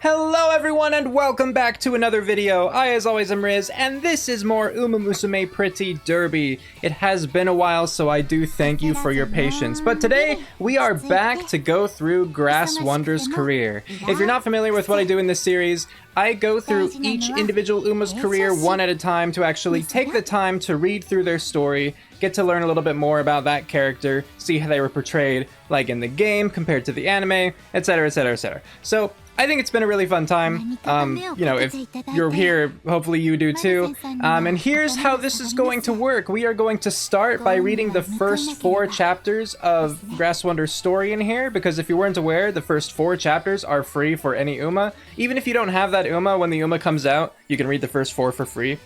Hello everyone and welcome back to another video. I as always am Riz and this is more Umamusume Pretty Derby. It has been a while, so I do thank you for your patience. But today we are back to go through Grass Wonder's career. If you're not familiar with what I do in this series, I go through each individual Uma's career one at a time to actually take the time to read through their story, get to learn a little bit more about that character, see how they were portrayed like in the game compared to the anime, etc, etc, etc. So I think it's been a really fun time. You know, if you're here, hopefully you do too. And here's how this is going to work. We are going to start by reading the first 4 chapters of Grass Wonder's story in here, because if you weren't aware, the first 4 chapters are free for any Uma. Even if you don't have that Uma, when the Uma comes out, you can read the first 4 for free.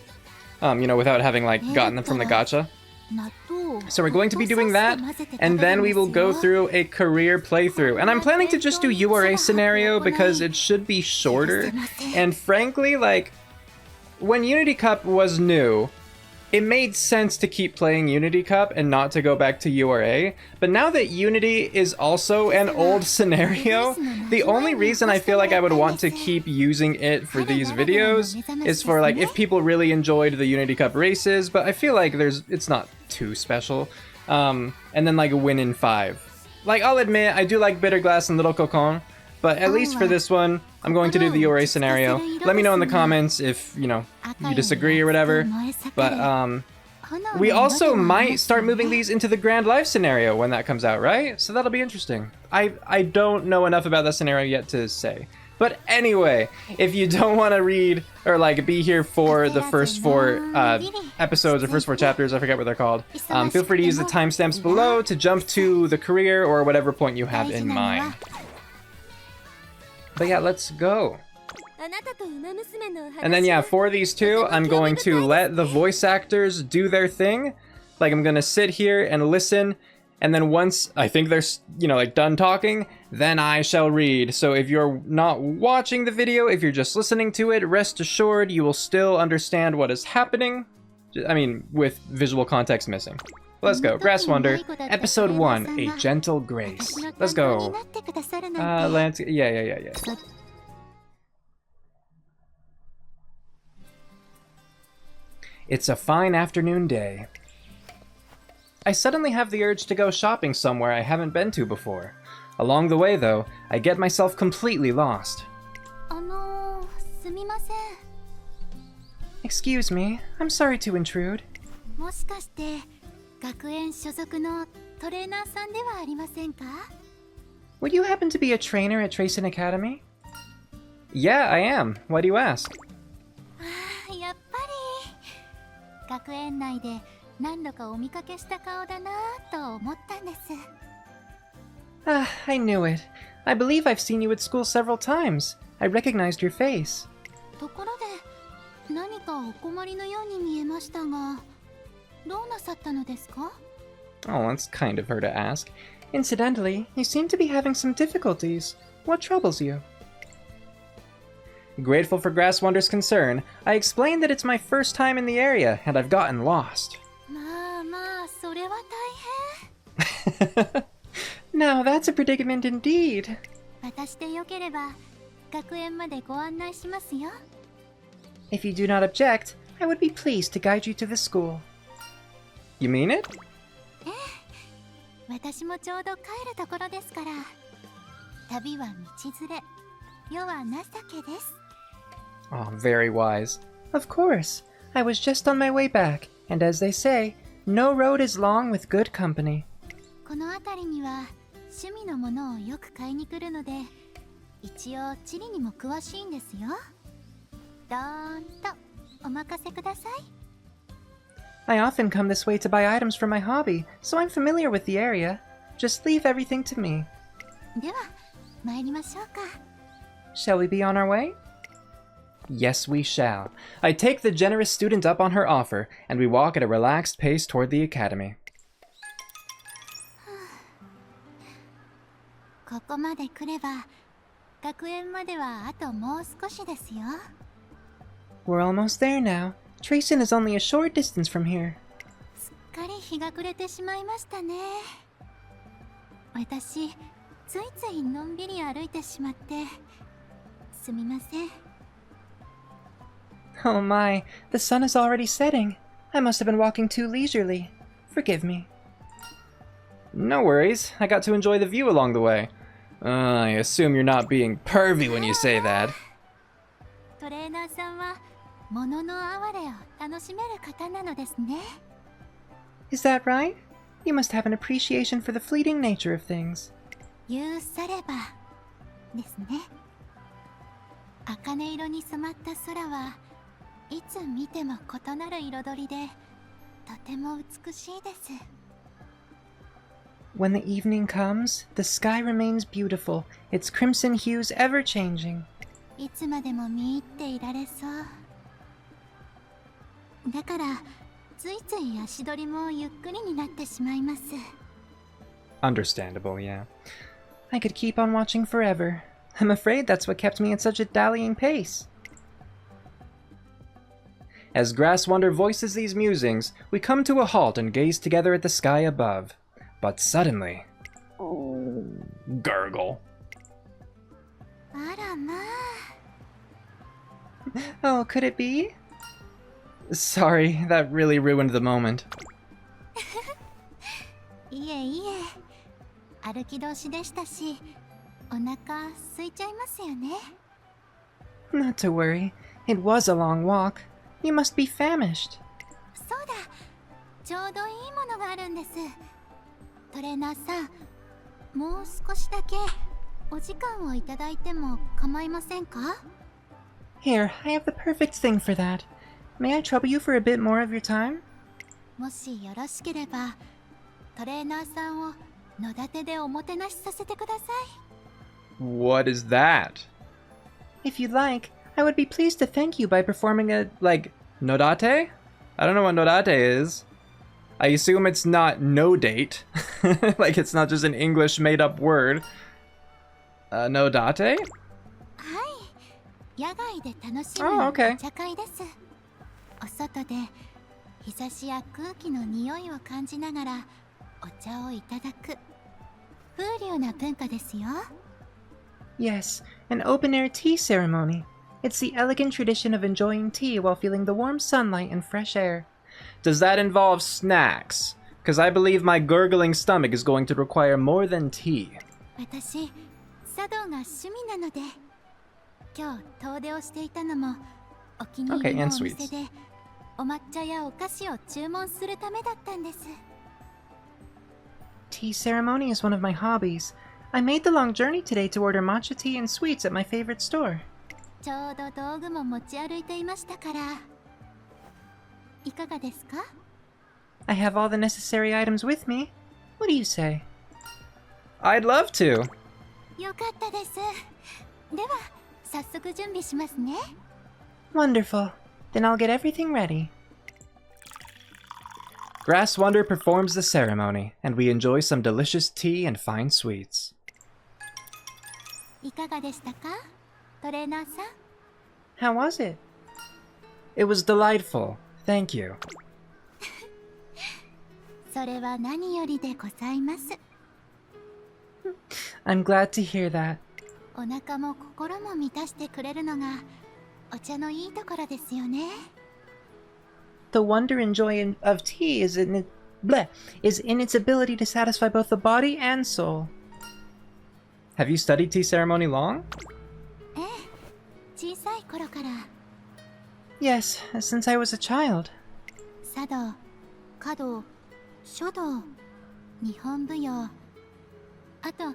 You know, without having like gotten them from the gacha. So we're going to be doing that, and then we will go through a career playthrough. And I'm planning to just do URA scenario because it should be shorter. And frankly, like, when Unity Cup was new, it made sense to keep playing Unity Cup and not to go back to URA. But now that Unity is also an old scenario, the only reason I feel like I would want to keep using it for these videos is for like if people really enjoyed the Unity Cup races, but I feel like it's not too special. And then like a win in 5. Like, I'll admit, I do like Bitter Glass and Little Cocon, but at least for this one, I'm going to do the URA scenario. Let me know in the comments if, you know, you disagree or whatever. But we also might start moving these into the Grand Life scenario when that comes out, right? So that'll be interesting. I don't know enough about that scenario yet to say. But anyway, if you don't want to read or like be here for the first 4 episodes or first 4 chapters, I forget what they're called, feel free to use the timestamps below to jump to the career or whatever point you have in mind. But yeah, let's go. And then yeah, for these two, I'm going to let the voice actors do their thing. Like, I'm gonna sit here and listen, and then once I think they're, you know, like done talking, then I shall read. So if you're not watching the video, if you're just listening to it, rest assured you will still understand what is happening. I mean, with visual context missing. Let's go. Grass Wonder, Episode 1, A Gentle Grace. Let's go. Yeah. It's a fine afternoon day. I suddenly have the urge to go shopping somewhere I haven't been to before. Along the way, though, I get myself completely lost. Excuse me, I'm sorry to intrude. Would you happen to be a trainer at Tracing Academy? Yeah, I am. Why do you ask? I knew it. I believe I've seen you at school several times. I recognized your face. Oh, that's kind of her to ask. Incidentally, you seem to be having some difficulties. What troubles you? Grateful for Grass Wonder's concern, I explained that it's my first time in the area, and I've gotten lost. Now that's a predicament indeed. If you do not object, I would be pleased to guide you to the school. You mean it? Oh, very wise. Of course. I was just on my way back, and as they say, no road is long with good company. I often come this way to buy items for my hobby, so I'm familiar with the area. Just leave everything to me. Shall we be on our way? Yes, we shall. I take the generous student up on her offer, and we walk at a relaxed pace toward the academy. We're almost there now. Tracing is only a short distance from here. ついついのんびり歩いてしまってすみません。 Oh my, the sun is already setting. I must have been walking too leisurely. Forgive me. No worries, I got to enjoy the view along the way. I assume you're not being pervy when you say that. トレーナーさんは物の哀れを楽しめる方なのですね。 Is that right? You must have an appreciation for the fleeting nature of things. 言うさればですね。茜色に染まった空はいつ見ても異なる彩りでとても美しいです。 When the evening comes, the sky remains beautiful, its crimson hues ever changing. いつまでも見入っていられそう。だからついつい足取りもゆっくりになってしまいます。 Understandable, yeah. I could keep on watching forever. I'm afraid that's what kept me at such a dallying pace. As Grass Wonder voices these musings, we come to a halt and gaze together at the sky above. But suddenly... Gurgle. あらまあ。 Oh, could it be? Sorry, that really ruined the moment. いえいえ、歩き通しでしたし、お腹空いちゃいますよね。 Not to worry. It was a long walk. You must be famished. そうだ、ちょうどいいものがあるんです。トレーナーさん、もう少しだけお時間をいただいても構いませんか？ Here, I have the perfect thing for that. May I trouble you for a bit more of your time? もしよろしければ、トレーナーさんを野立てでおもてなしさせてください。 What is that? If you'd like, I would be pleased to thank you by performing a, nodate? I don't know what nodate is. I assume it's not no date. Like it's not just an English made-up word. Nodate? はい、野外で楽しむ Oh, okay. お茶会です。お外で日差しや空気の匂いを感じながらお茶をいただく風流な文化ですよ。 Yes, an open-air tea ceremony. It's the elegant tradition of enjoying tea while feeling the warm sunlight and fresh air. Does that involve snacks? Because I believe my gurgling stomach is going to require more than tea. 私、茶道が趣味なので、今日遠出をしていたのもお気に入りのお店でお抹茶やお菓子を注文するためだったんです。 Tea ceremony is one of my hobbies. I made the long journey today to order matcha tea and sweets at my favorite store. ちょうど道具も持ち歩いていましたから、いかがですか？ I have all the necessary items with me. What do you say? I'd love to. よかったです。では、早速準備しますね。 Wonderful. Then I'll get everything ready. Grass Wonder performs the ceremony, and we enjoy some delicious tea and fine sweets. いかがでしたか？トレーナーさん。 How was it? It was delightful. Thank you. それは何よりでございます。 I'm glad to hear that. お腹も心も満たしてくれるのがお茶のいいところですよね。 The wonder and joy of tea is in its ability to satisfy both the body and soul. Have you studied tea ceremony long? ええ、小さい頃から。 Yes, since I was a child. 茶道、華道、書道、日本舞踊、あと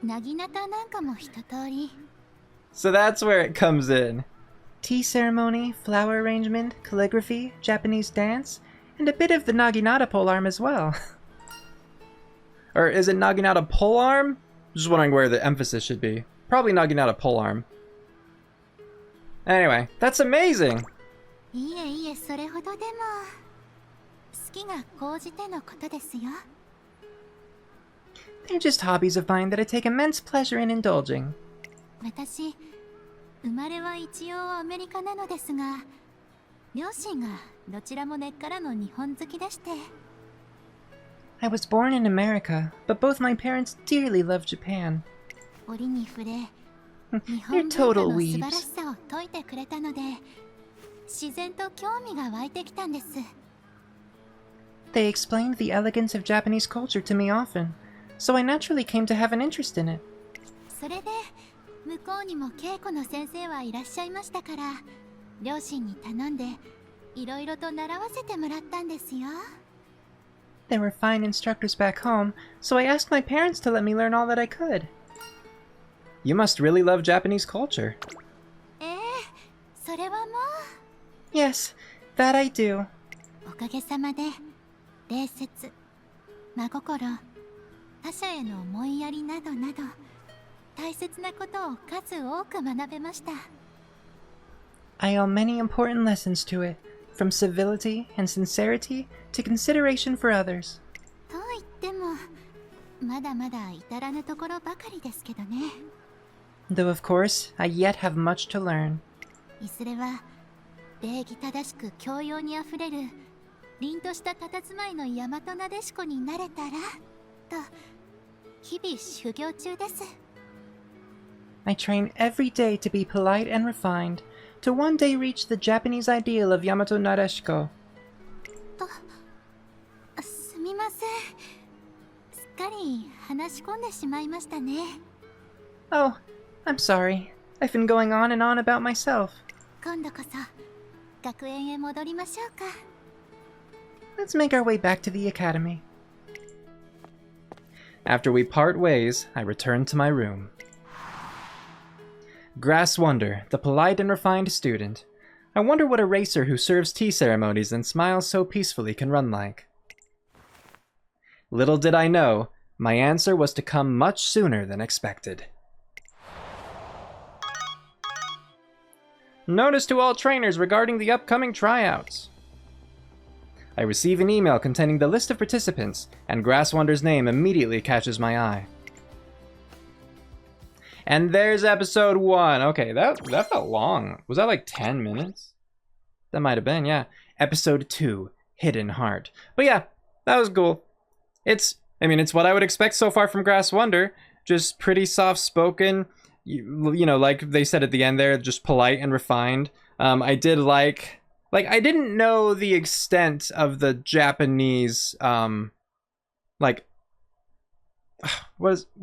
なぎなたなんかも一通り。 So that's where it comes in. Tea ceremony, flower arrangement, calligraphy, Japanese dance, and a bit of the naginata polearm as well. Or is it naginata polearm? Just wondering where the emphasis should be. Probably naginata polearm. Anyway, that's amazing! いえいえ、それほどでも好きが高じてのことですよ。 They're just hobbies of mine that I take immense pleasure in indulging. 私、生まれは一応アメリカなのですが、両親がどちらも根っからの日本好きでして。 I was born in America, but both my parents dearly love Japan. 折に触れ、You're total weebs. They explained the elegance of Japanese culture to me often, so I naturally came to have an interest in it. There were fine instructors back home, so I asked my parents to let me learn all that I could. You must really love Japanese culture. Yes, that I do. I owe many important lessons to it, from civility and sincerity to consideration for others. Though of course, I yet have much to learn. I train every day to be polite and refined, to one day reach the Japanese ideal of Yamato Nadeshiko. Oh, I'm sorry. I've been going on and on about myself. Let's make our way back to the academy. After we part ways, I return to my room. Grass Wonder, the polite and refined student. I wonder what a racer who serves tea ceremonies and smiles so peacefully can run like. Little did I know, my answer was to come much sooner than expected. Notice to all trainers regarding the upcoming tryouts. I receive an email containing the list of participants, and Grass Wonder's name immediately catches my eye. And there's episode 1. Okay, that felt long. Was that like 10 minutes? That might have been, yeah. Episode 2, Hidden Heart. But yeah, that was cool. It's what I would expect so far from Grass Wonder. Just pretty soft-spoken. You know, like they said at the end there, just polite and refined. I did like I didn't know the extent of the Japanese, what do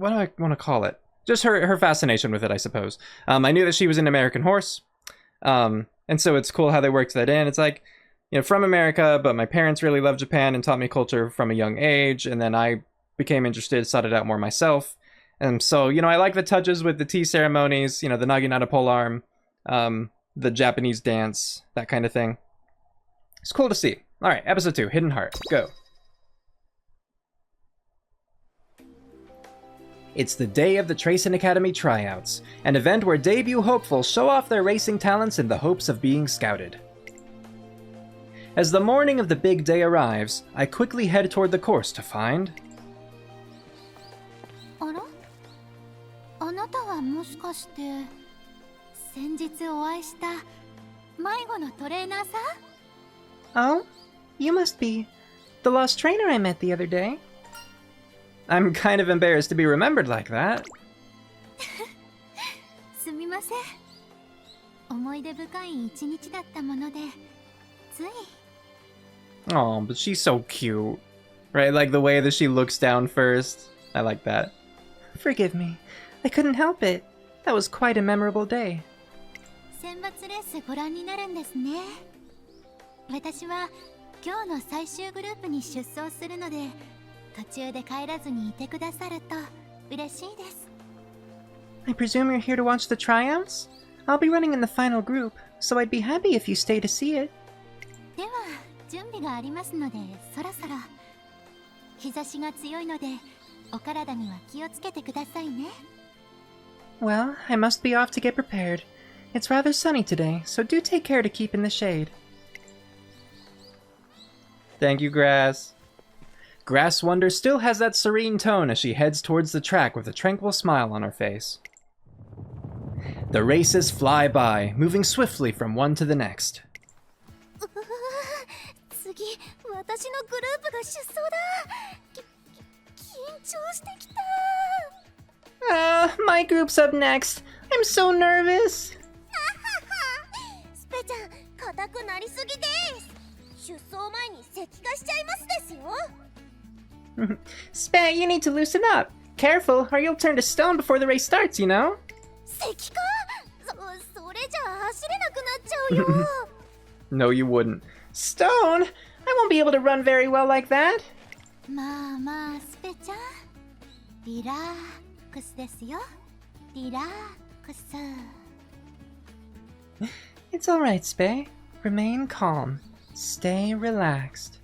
I want to call it? Just her fascination with it, I suppose. I knew that she was an American horse, and so it's cool how they worked that in. It's like, you know, from America, but my parents really loved Japan and taught me culture from a young age, and then I became interested, sought it out more myself. And so, you know, I like the touches with the tea ceremonies, you know, the naginata polearm, the Japanese dance, that kind of thing. It's cool to see. All right, episode 2, Hidden Heart, go. It's the day of the Tracing Academy tryouts, an event where debut hopefuls show off their racing talents in the hopes of being scouted. As the morning of the big day arrives, I quickly head toward the course to find... Oh? You must be the lost trainer I met the other day. I'm kind of embarrassed to be remembered like that. Oh, but she's so cute. Right, like the way that she looks down first. I like that. Forgive me. I couldn't help it. That was quite a memorable day. I presume you're here to watch the tryouts? I'll be running in the final group, so I'd be happy if you stay to see it. Well, I must be off to get prepared. It's rather sunny today, so do take care to keep in the shade. Thank you, Grass. Grass Wonder still has that serene tone as she heads towards the track with a tranquil smile on her face. The races fly by, moving swiftly from one to the next. My group's up next. I'm so nervous. スペちゃん、硬くなりすぎです。出走前に石化しちゃいますですよ。Spe, you need to loosen up. Careful, or you'll turn to stone before the race starts, you know? 石化？それじゃあ走れなくなっちゃうよ。No, you wouldn't. Stone? I won't be able to run very well like that. まあまあ、スペちゃん。リラックスですよ。リラックス。It's alright, Spe. Remain calm. Stay relaxed.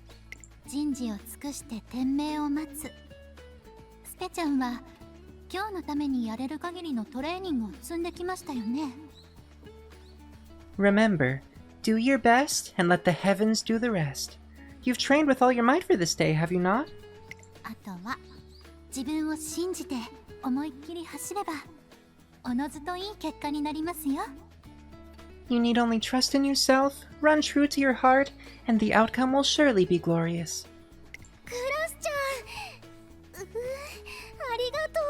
人事を尽くして天命を待つ。スペちゃんは今日のためにやれる限りのトレーニングを積んできましたよね。Remember, do your best and let the heavens do the rest. You've trained with all your might for this day, have you not? あとは自分を信じて思いっきり走ればおのずといい結果になりますよ。You need only trust in yourself, run true to your heart, and the outcome will surely be glorious. グラスちゃん、ありがと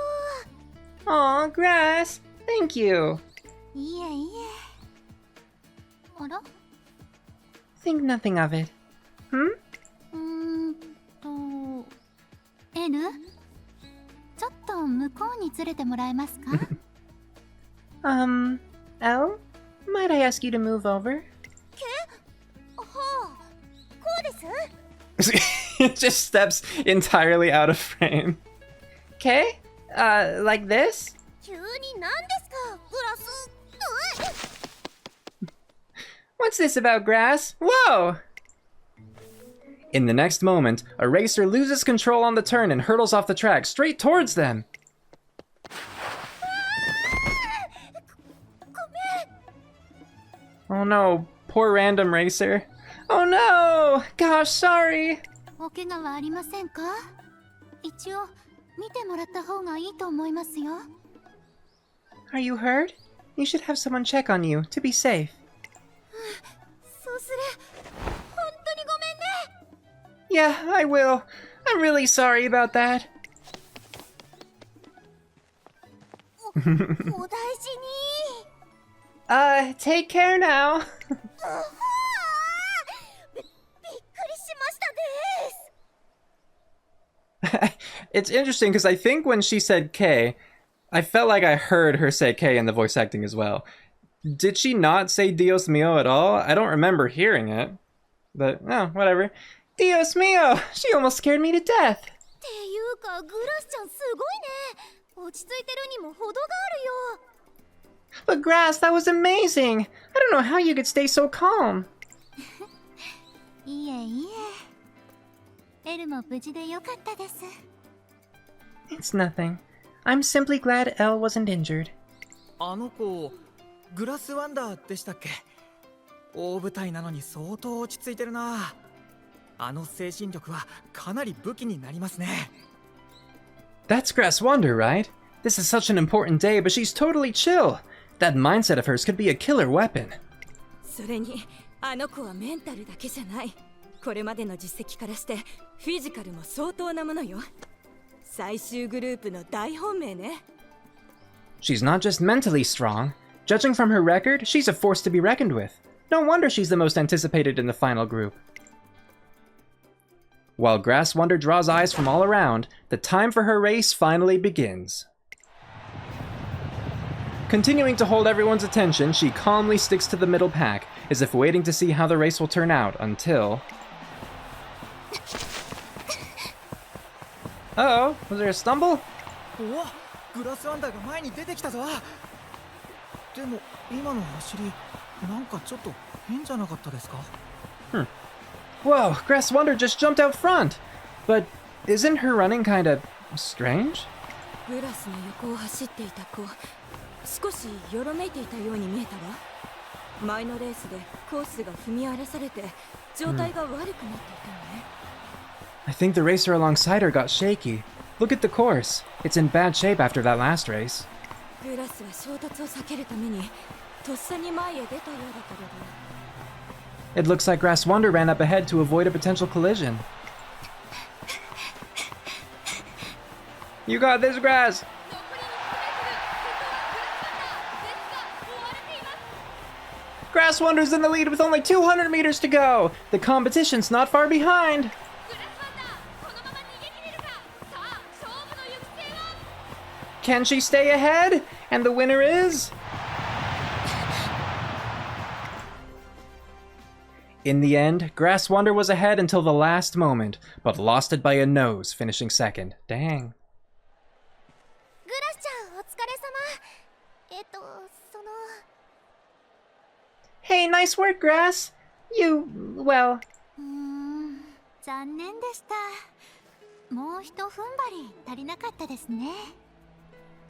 う。Aw, Grass, thank you. いえいえ。あら？ Think nothing of it. Hmm? N？ ちょっと向こうに連れてもらえますか？ L? Might I ask you to move over? はあ、こうです？ It just steps entirely out of frame. Okay? Like this? 急に何ですか、グラス。What's this about, Grass? Whoa! In the next moment, a racer loses control on the turn and hurtles off the track straight towards them. Oh no, poor random racer. Oh no! Gosh, sorry! お怪我はありませんか？一応見てもらった方がいいと思いますよ。Are you hurt? You should have someone check on you to be safe. そうする。本当にごめんね。Yeah, I will. I'm really sorry about that. お大事に。Take care now. びっくりしましたです。It's interesting because I think when she said K, I felt like I heard her say K in the voice acting as well. Did she not say Dios mío at all? I don't remember hearing it. But, oh, whatever. Dios mío! She almost scared me to death! っていうか、グラスちゃんすごいね。落ち着いてるにも程があるよ。But Grass, that was amazing! I don't know how you could stay so calm. いえいえ。エルも無事でよかったです。It's nothing. I'm simply glad Elle wasn't injured. あの子、グラスワンダーでしたっけ？大舞台なのに相当落ち着いてるな。あの精神力はかなり武器になりますね。That's Grass Wonder, right? This is such an important day, but she's totally chill. That mindset of hers could be a killer weapon. それに、あの子はメンタルだけじゃない。これまでの実績からしてフィジカルも相当なものよ。最終グループの大本命ね。She's not just mentally strong. Judging from her record, she's a force to be reckoned with. No wonder she's the most anticipated in the final group. While Grass Wonder draws eyes from all around, the time for her race finally begins. Continuing to hold everyone's attention, she calmly sticks to the middle pack, as if waiting to see how the race will turn out until... Uh-oh, was there a stumble? お、グラスワンダーが前に出てきたぞ。でも今の走り、なんかちょっと変じゃなかったですか？ Whoa, Grass Wonder just jumped out front! But isn't her running kinda strange? グラスの横を走っていた子、少しよろめいていたように見えたわ。前のレースでコースが踏み荒らされて状態が悪くなっていたのね。I think the racer alongside her got shaky. Look at the course. It's in bad shape after that last race. グラスは衝突を避けるためにとっさに前へ出たようだけれど。It looks like Grass Wonder ran up ahead to avoid a potential collision. You got this, Grass! Grass Wonder's in the lead with only 200 meters to go. The competition's not far behind. Can she stay ahead? And the winner is... In the end, Grass Wonder was ahead until the last moment, but lost it by a nose, finishing second. Dang. Hey, nice work, Grass. Well... 残念でした。もうひと踏ん張り足りなかったですね。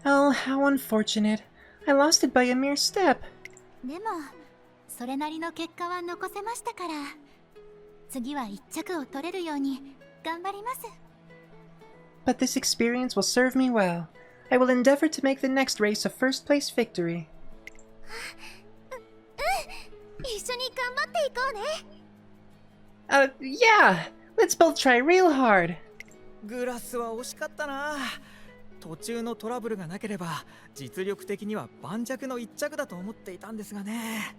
Oh, how unfortunate. I lost it by a mere step. でも、それなりの結果は残せましたから、次は一着を取れるように頑張ります。But this experience will serve me well. I will endeavor to make the next race a first-place victory. 一緒に頑張っていこうね。Yeah! Let's both try real hard. グラスは惜しかったな。途中のトラブルがなければ実力的には盤石の一着だと思っていたんですがね。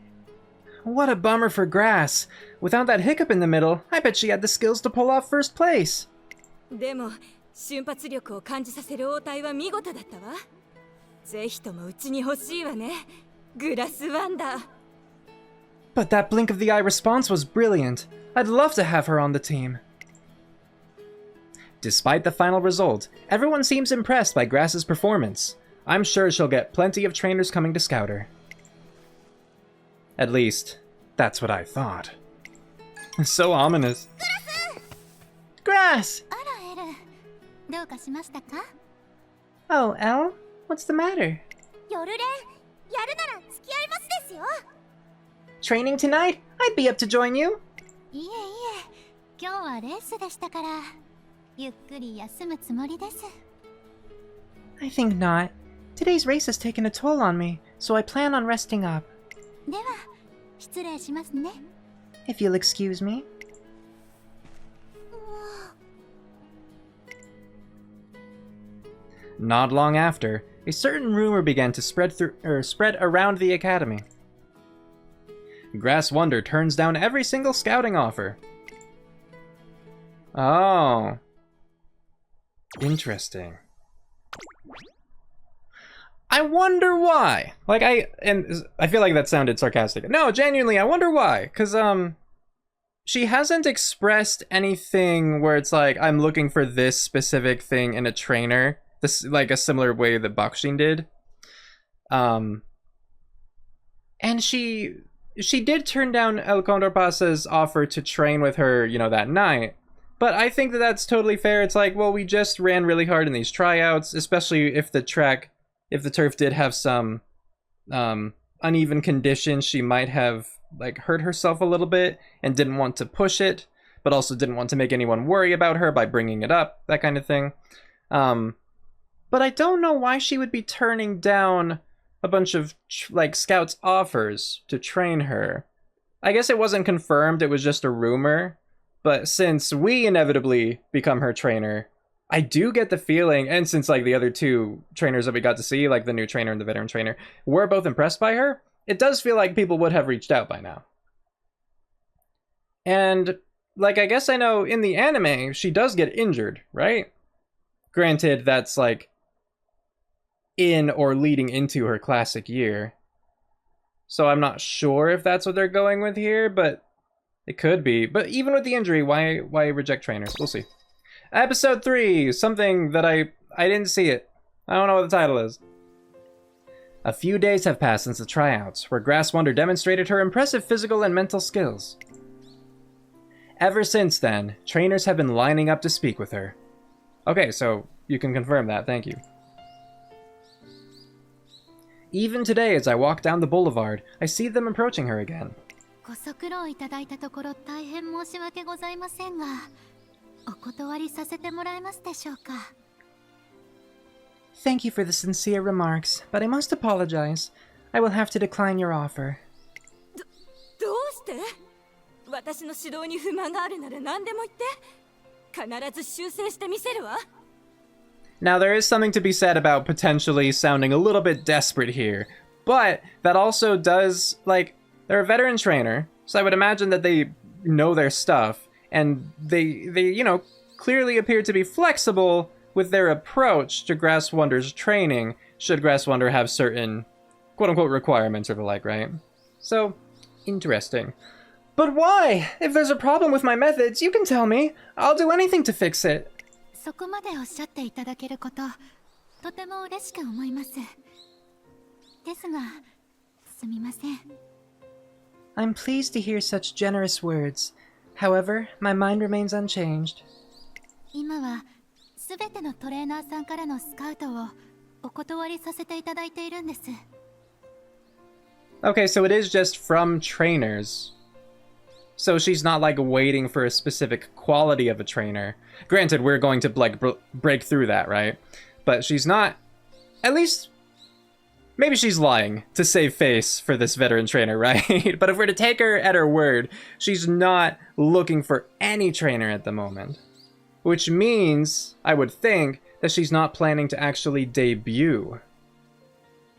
What a bummer for Grass. Without that hiccup in the middle, I bet she had the skills to pull off first place. でも瞬発力を感じさせる応対は見事だったわ。ぜひともうちに欲しいわね、グラスワンダー。But that blink of the eye response was brilliant. I'd love to have her on the team. Despite the final result, everyone seems impressed by Grass's performance. I'm sure she'll get plenty of trainers coming to scout her. At least, that's what I thought. So ominous. Grass! あらエル、どうかしましたか？ Oh, Elle? What's the matter? 夜練、やるなら付き合いますですよ。Training tonight? I'd be up to join you. いえいえ、今日はレースでしたから、ゆっくり休むつもりです。I think not. Today's race has taken a toll on me, so I plan on resting up. では、失礼しますね。If you'll excuse me. Not long after, a certain rumor began to spread around the academy. Grass Wonder turns down every single scouting offer. Oh. Interesting. I wonder why. I feel like that sounded sarcastic. No, genuinely, I wonder why. Cause she hasn't expressed anything where it's like I'm looking for this specific thing in a trainer. This like a similar way that Bakushin did. And she did turn down El Condor Pasa's offer to train with her, you know, that night. But I think that that's totally fair. It's like, well, we just ran really hard in these tryouts, especially if the turf did have some uneven conditions. She might have like hurt herself a little bit and didn't want to push it, but also didn't want to make anyone worry about her by bringing it up, that kind of thing. But I don't know why she would be turning down a bunch of like scouts' offers to train her. I guess it wasn't confirmed, it was just a rumor. But since we inevitably become her trainer, I do get the feeling, and since like the other two trainers that we got to see, like the new trainer and the veteran trainer, were both impressed by her, it does feel like people would have reached out by now. And like, I guess I know in the anime, she does get injured, right? Granted, that's like in or leading into her classic year. So I'm not sure if that's what they're going with here, but it could be. But even with the injury, why reject trainers? We'll see. Episode 3, something that I didn't see it. I don't know what the title is. A few days have passed since the tryouts, where Grass Wonder demonstrated her impressive physical and mental skills. Ever since then, trainers have been lining up to speak with her. Okay, so you can confirm that, thank you. Even today, as I walk down the boulevard, I see them approaching her again. ご足労いただいたところ大変申し訳ございませんが、お断りさせてもらえますでしょうか。Thank you for the sincere remarks, but I must apologize. I will have to decline your offer. どうして？私の指導に不満があるなら何でも言って。必ず修正してみせるわ。Now, there is something to be said about potentially sounding a little bit desperate here, but that also does, like, they're a veteran trainer, so I would imagine that they know their stuff, and they you know, clearly appear to be flexible with their approach to Grass Wonder's training, should Grass Wonder have certain quote-unquote requirements or the like, right? So, interesting. But why? If there's a problem with my methods, you can tell me. I'll do anything to fix it. そこまでおっしゃっていただけること、とても嬉しく思います。ですが、すみません。I'm pleased to hear such generous words. However, my mind remains unchanged. 今はすべてのトレーナーさんからのスカウトをお断りさせていただいているんです。Okay, so it is just from trainers. So she's not like waiting for a specific quality of a trainer. Granted, we're going to like break through that, right? But she's not, at least, maybe she's lying to save face for this veteran trainer, right? But if we're to take her at her word, she's not looking for any trainer at the moment. Which means, I would think, that she's not planning to actually debut.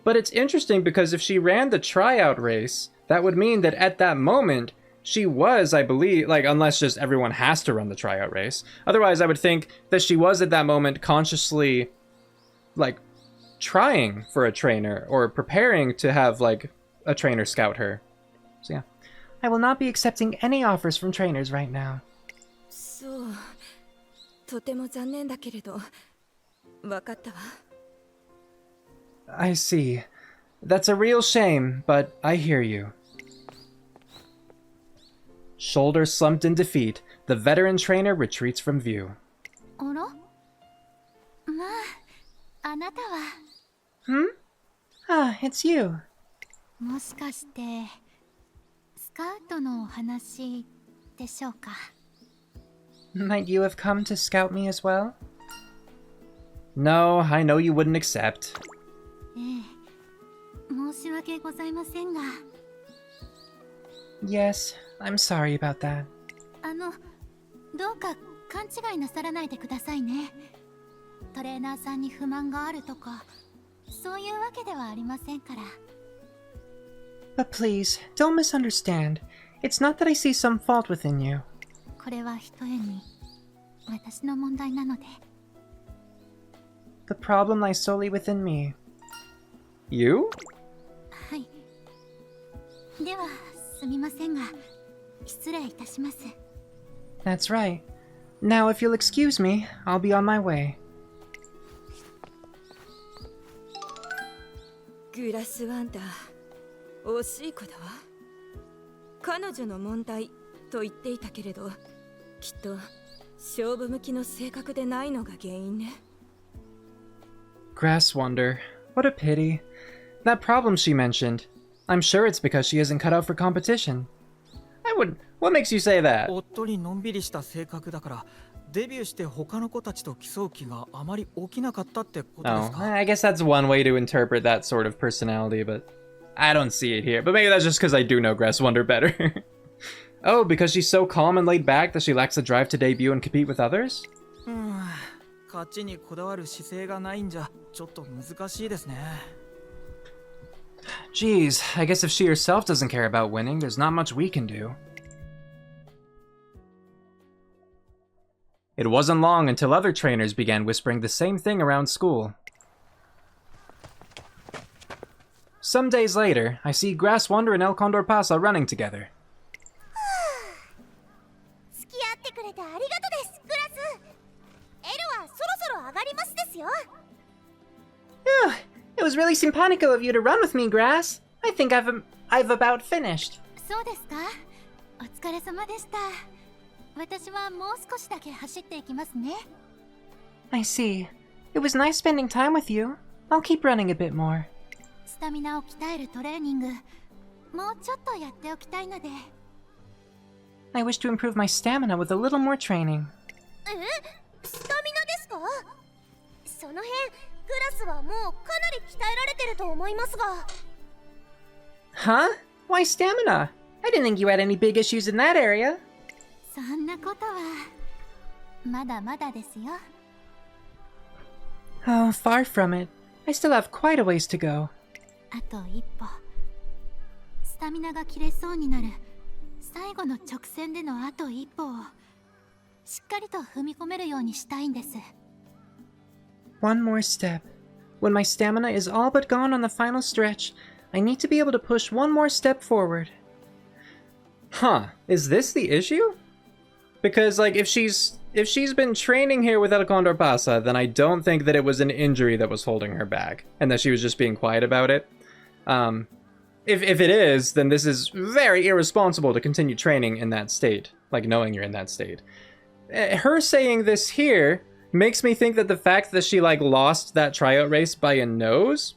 But it's interesting because if she ran the tryout race, that would mean that at that moment, she was, I believe, like, unless just everyone has to run the tryout race. Otherwise, I would think that she was at that moment consciously, like, trying for a trainer or preparing to have, like, a trainer scout her. So yeah. I will not be accepting any offers from trainers right now. そう、とても残念だけれど、わかったわ。I see. That's a real shame, but I hear you. Shoulders slumped in defeat, the veteran trainer retreats from view. あら？まあ、あなたは。Hmm? Ah, it's you. もしかして、スカウトのお話でしょうか？ Might you have come to scout me as well? No, I know you wouldn't accept. ええ、申し訳ございませんが。Yes, I'm sorry about that. どうか勘違いなさらないでくださいね。トレーナーさんに不満があるとか、そういうわけではありませんから。But please, don't misunderstand. It's not that I see some fault within you. これはひとえに私の問題なので。The problem lies solely within me. You? はい。では、すみませんが、失礼いたします。That's right. Now, if you'll excuse me, I'll be on my way. グラスワンダー、惜しい子だわ。彼女の問題と言っていたけれど、きっと勝負向きの性格でないのが原因ね。Grass Wonder. What a pity. That problem she mentioned. I'm sure it's because she isn't cut out for competition. I wouldn't. What makes you say that? おっとりのんびりした性格だから、デビューして他の子たちと競う気があまり起きなかったってことです Oh, か？ I guess that's one way to interpret that sort of personality, but I don't see it here. But maybe that's just because I do know Grass Wonder better. Oh, because she's so calm and laid back that she lacks the drive to debut and compete with others? 勝ちにこだわる姿勢がないんじゃちょっと難しいですね。Geez, I guess if she herself doesn't care about winning, there's not much we can do. It wasn't long until other trainers began whispering the same thing around school. Some days later, I see Grass Wonder and El Condor Pasa running together. 付き合ってくれてありがとです、グラス。エルはそろそろ上がりますですよ。It was really simpatico of you to run with me, Grass. I think I've about finished. そうですか。お疲れ様でした。私はもう少しだけ走っていきますね。I see. It was nice spending time with you. I'll keep running a bit more. スタミナを鍛えるトレーニング、もうちょっとやっておきたいので。I wish to improve my stamina with a little more training. スタミナですか？その辺、グラスはもうかなり鍛えられてると思いますが。Huh? Why stamina? I didn't think you had any big issues in that area. そんなことはまだまだですよ。Oh, far from it. I still have quite a ways to go. あと一歩。スタミナが切れそうになる最後の直線でのあと一歩をしっかりと踏み込めるようにしたいんです。 One more step. When my stamina is all but gone on the final stretch, I need to be able to push one more step forward. Huh, is this the issue? Because, like, if she's been training here with El Condor Pasa, then I don't think that it was an injury that was holding her back, and that she was just being quiet about it. If it is, then this is very irresponsible to continue training in that state, like knowing you're in that state. Her saying this here makes me think that the fact that she, like, lost that tryout race by a nose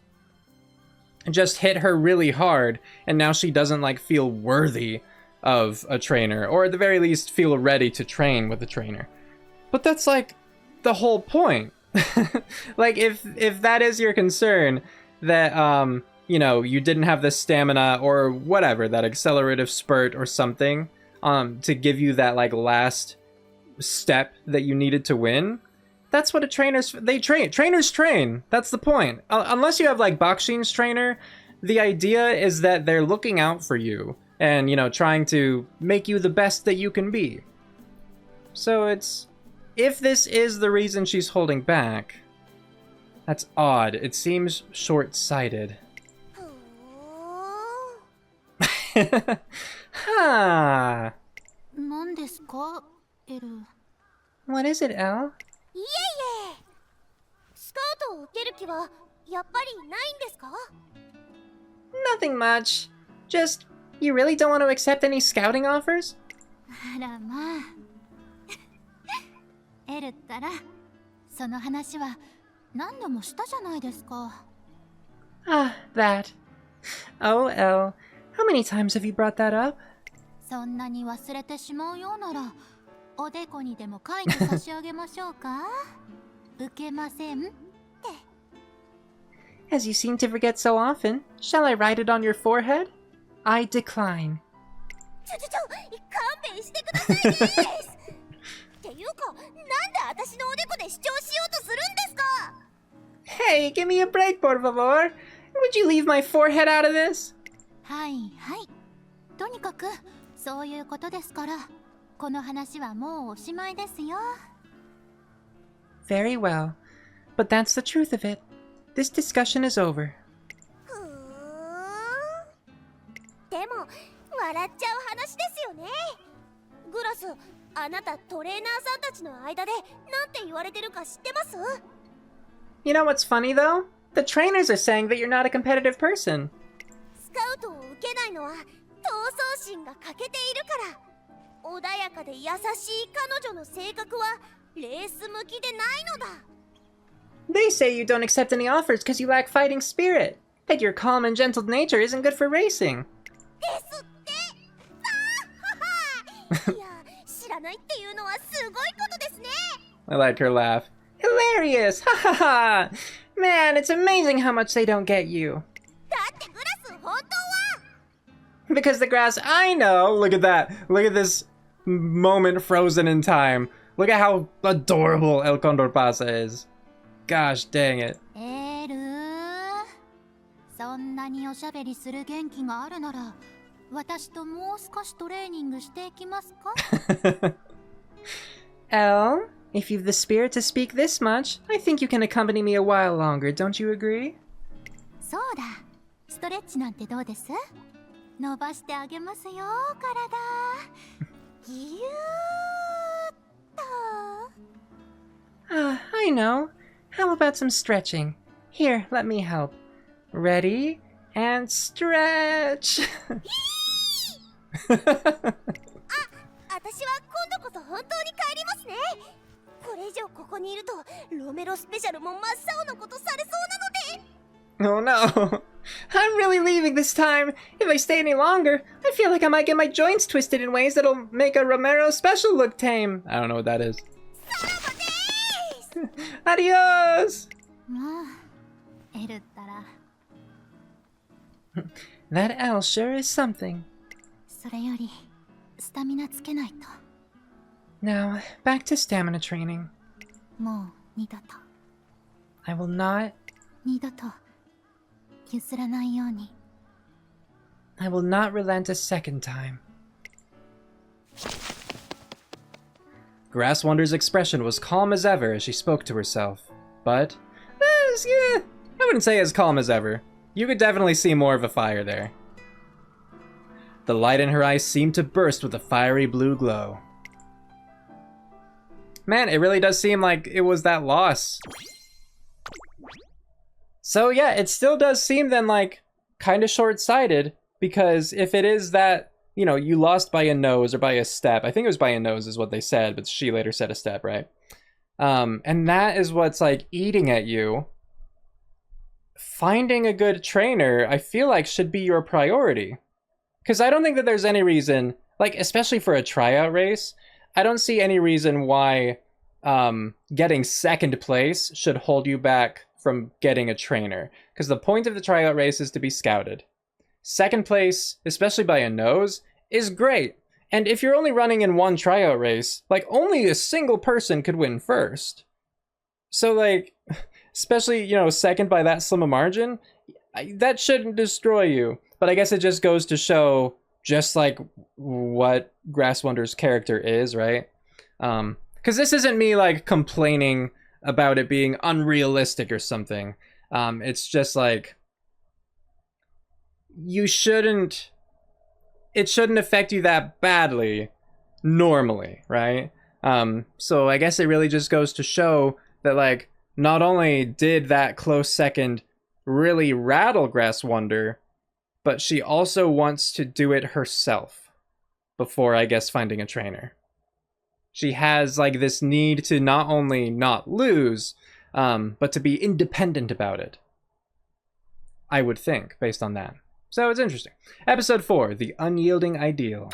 just hit her really hard, and now she doesn't, like, feel worthy of a trainer, or at the very least feel ready to train with a trainer. But that's, like, the whole point. Like, if that is your concern, that, you know, you didn't have the stamina or whatever, that accelerative spurt or something, to give you that, like, last step that you needed to win, that's what trainers train. That's the point. Unless you have, like, Bakshin's trainer, the idea is that they're looking out for you and, you know, trying to make you the best that you can be. So it's, if this is the reason she's holding back, that's odd. It seems short-sighted. Huh. 何ですか、エル。 What is it, Elle? いえいえ、スカウトを受ける気はやっぱりないんですか？ Nothing much. Just, you really don't want to accept any scouting offers? あらまあ。エルったら、その話は何度もしたじゃないですか。Ah, that. Oh, Elle, how many times have you brought that up? そんなに忘れてしまうようなら、おでこにでも書いて差し上げましょうか？受けませんって。 As you seem to forget so often, shall I write it on your forehead? I decline. 勘弁してくださいです。っていうか、なんで私のおでこで主張しようとするんですか？ Hey, give me a break, por favor. Would you leave my forehead out of this? はいはい。とにかくそういうことですから、この話はもうおしまいですよ。 Very well. But that's the truth of it. This discussion is over. ふーん。でも笑っちゃう話ですよね。グラス、あなたトレーナーさんたちの間でなんて言われてるか知ってます？ You know what's funny, though? The trainers are saying that you're not a competitive person. スカウトを受けないのは闘争心が欠けているから。穏やかで優しい彼女の性格はレース向きでないのだ。 They say you don't accept any offers because you lack fighting spirit. That your calm and gentle nature isn't good for racing. ですって。あはは。いや、知らないっていうのはすごいことですね。 I like her laugh. Hilarious! Ha ha ha! Man, it's amazing how much they don't get you. だってグラス本当は。 Because the grass, I know! Look at that. Look at this moment frozen in time. Look at how adorable El Condor Pasa is. Gosh dang it. エルー、そんなにおしゃべりする元気があるなら、私ともう少しトレーニングしていきますか？ Elle, if you've the spirit to speak this much, I think you can accompany me a while longer, don't you agree? そうだ、ストレッチなんてどうです？伸ばしてあげますよ、体。ぎゅーっと。 Ah, I know. How about some stretching? Here, let me help. Ready? And stretch! 私は今度こそ本当に帰りますね。これ以上ここにいるとロメロスペシャルも真っ青なことされそうなので。 Oh no! I'm really leaving this time! If I stay any longer, I feel like I might get my joints twisted in ways that'll make a Romero special look tame. I don't know what that is. さらばでーす。 Adios! もうエルったら。 That L sure is something. それよりスタミナつけないと。 Now, back to stamina training. もう二度と I will not... 二度と譲らないように。I will not relent a second time. Grass Wonder's expression was calm as ever as she spoke to herself. But, yeah, I wouldn't say as calm as ever. You could definitely see more of a fire there. The light in her eyes seemed to burst with a fiery blue glow. Man, it really does seem like it was that loss. So yeah, it still does seem then like kind of short-sighted, because if it is that, you know, you lost by a nose or by a step, I think it was by a nose is what they said, but she later said a step, right? And that is what's like eating at you. Finding a good trainer, I feel like, should be your priority. Because I don't think that there's any reason, like, especially for a tryout race, I don't see any reason why getting second place should hold you back from getting a trainer. Because the point of the tryout race is to be scouted. Second place, especially by a nose, is great. And if you're only running in one tryout race, like, only a single person could win first. So, like, especially, you know, second by that slim a margin, that shouldn't destroy you. But I guess it just goes to show just, like, what Grass Wonder's character is, right? Because this isn't me, like, complaining about it being unrealistic or something. It's just, like, it shouldn't affect you that badly normally, right? So I guess it really just goes to show that, like, not only did that close second really rattle Grass Wonder, but she also wants to do it herself before, I guess, finding a trainer. She has, like, this need to not only not lose, but to be independent about it. I would think, based on that. So it's interesting. Episode 4, The Unyielding Ideal.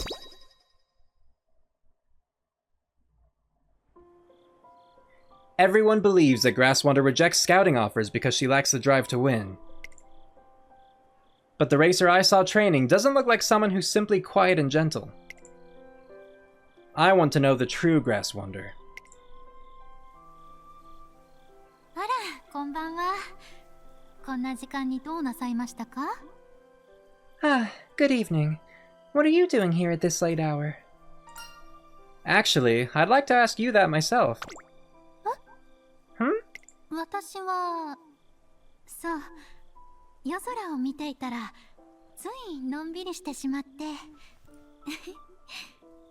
Everyone believes that Grass Wonder rejects scouting offers because she lacks the drive to win. But the racer I saw training doesn't look like someone who's simply quiet and gentle. I want to know the true Grass Wonder. あら、こんばんは。こんな時間にどうなさいましたか? Ah, good evening. What are you doing here at this late hour? Actually, I'd like to ask you that myself. Hmm? 私は、そう、夜空を見ていたら、ついのんびりしてしまって。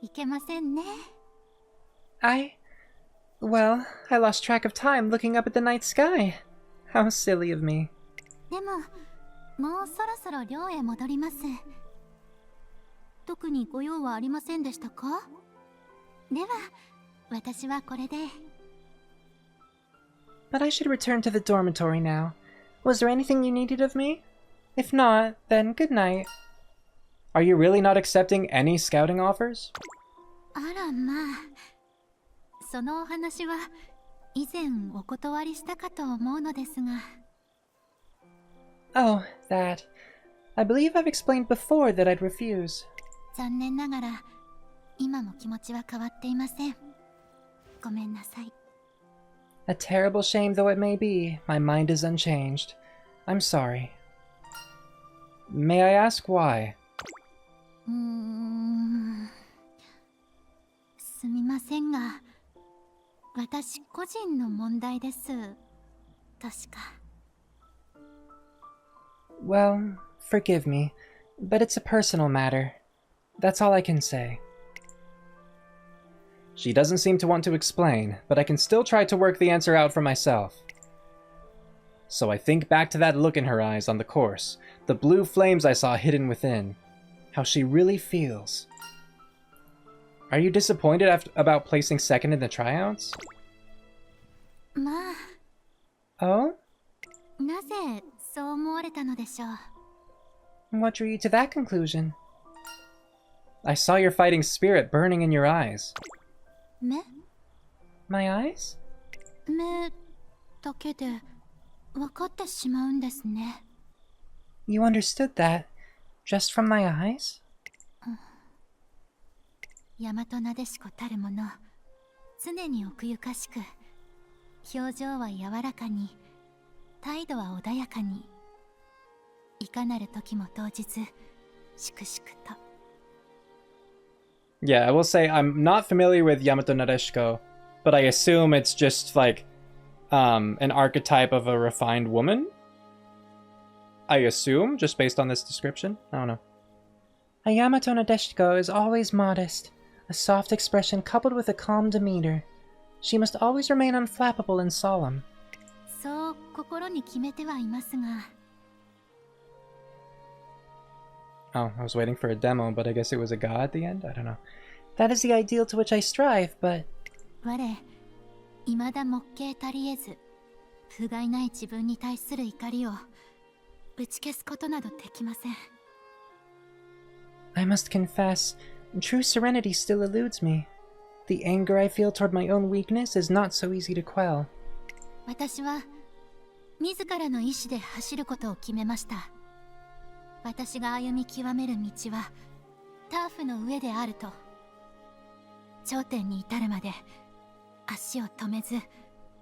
いけませんね。Well, I lost track of time looking up at the night sky. How silly of me. でも、もうそろそろ寮へ戻ります。特にご用はありませんでしたか? では、私はこれで。But I should return to the dormitory now. Was there anything you needed of me? If not, then good night. Are you really not accepting any scouting offers? あらまあ、そのお話は以前お断りしたかと思うのですが。Oh, that. I believe I've explained before that I'd refuse. 残念ながら、今も気持ちは変わっていません。ごめんなさい。A terrible shame though it may be, my mind is unchanged. I'm sorry. May I ask why? すみませんが、私個人の問題です。確か。Well, forgive me, but it's a personal matter. That's all I can say. She doesn't seem to want to explain, but I can still try to work the answer out for myself. So I think back to that look in her eyes on the course, the blue flames I saw hidden within, how she really feels. Are you disappointed about placing second in the tryouts? まあ。Oh? なぜそう思われたのでしょう? What drew you to that conclusion? I saw your fighting spirit burning in your eyes. 目? My eyes? 目だけで分かってしまうんですね。You understood that just from my eyes? 大和なでしこたるもの、常に奥ゆかしく、表情は柔らかに、態度は穏やかに、いかなる時も動じず、粛々と。 Yeah, I will say I'm not familiar with Yamato Nadeshiko, but I assume it's just like an archetype of a refined woman. I assume, just based on this description. I don't know. A Yamato Nadeshiko is always modest, a soft expression coupled with a calm demeanor. She must always remain unflappable and solemn. そう心に決めてはいますが。 Oh, I was waiting for a demo, but I guess it was a ga at the end? I don't know. That is the ideal to which I strive, but... 我、未だ目形足りえず、不甲斐ない自分に対する怒りを打ち消すことなどできません。 I must confess, true serenity still eludes me. The anger I feel toward my own weakness is not so easy to quell. 私は自らの意志で走ることを決めました。私が歩み極める道はターフの上であると。頂点に至るまで足を止めず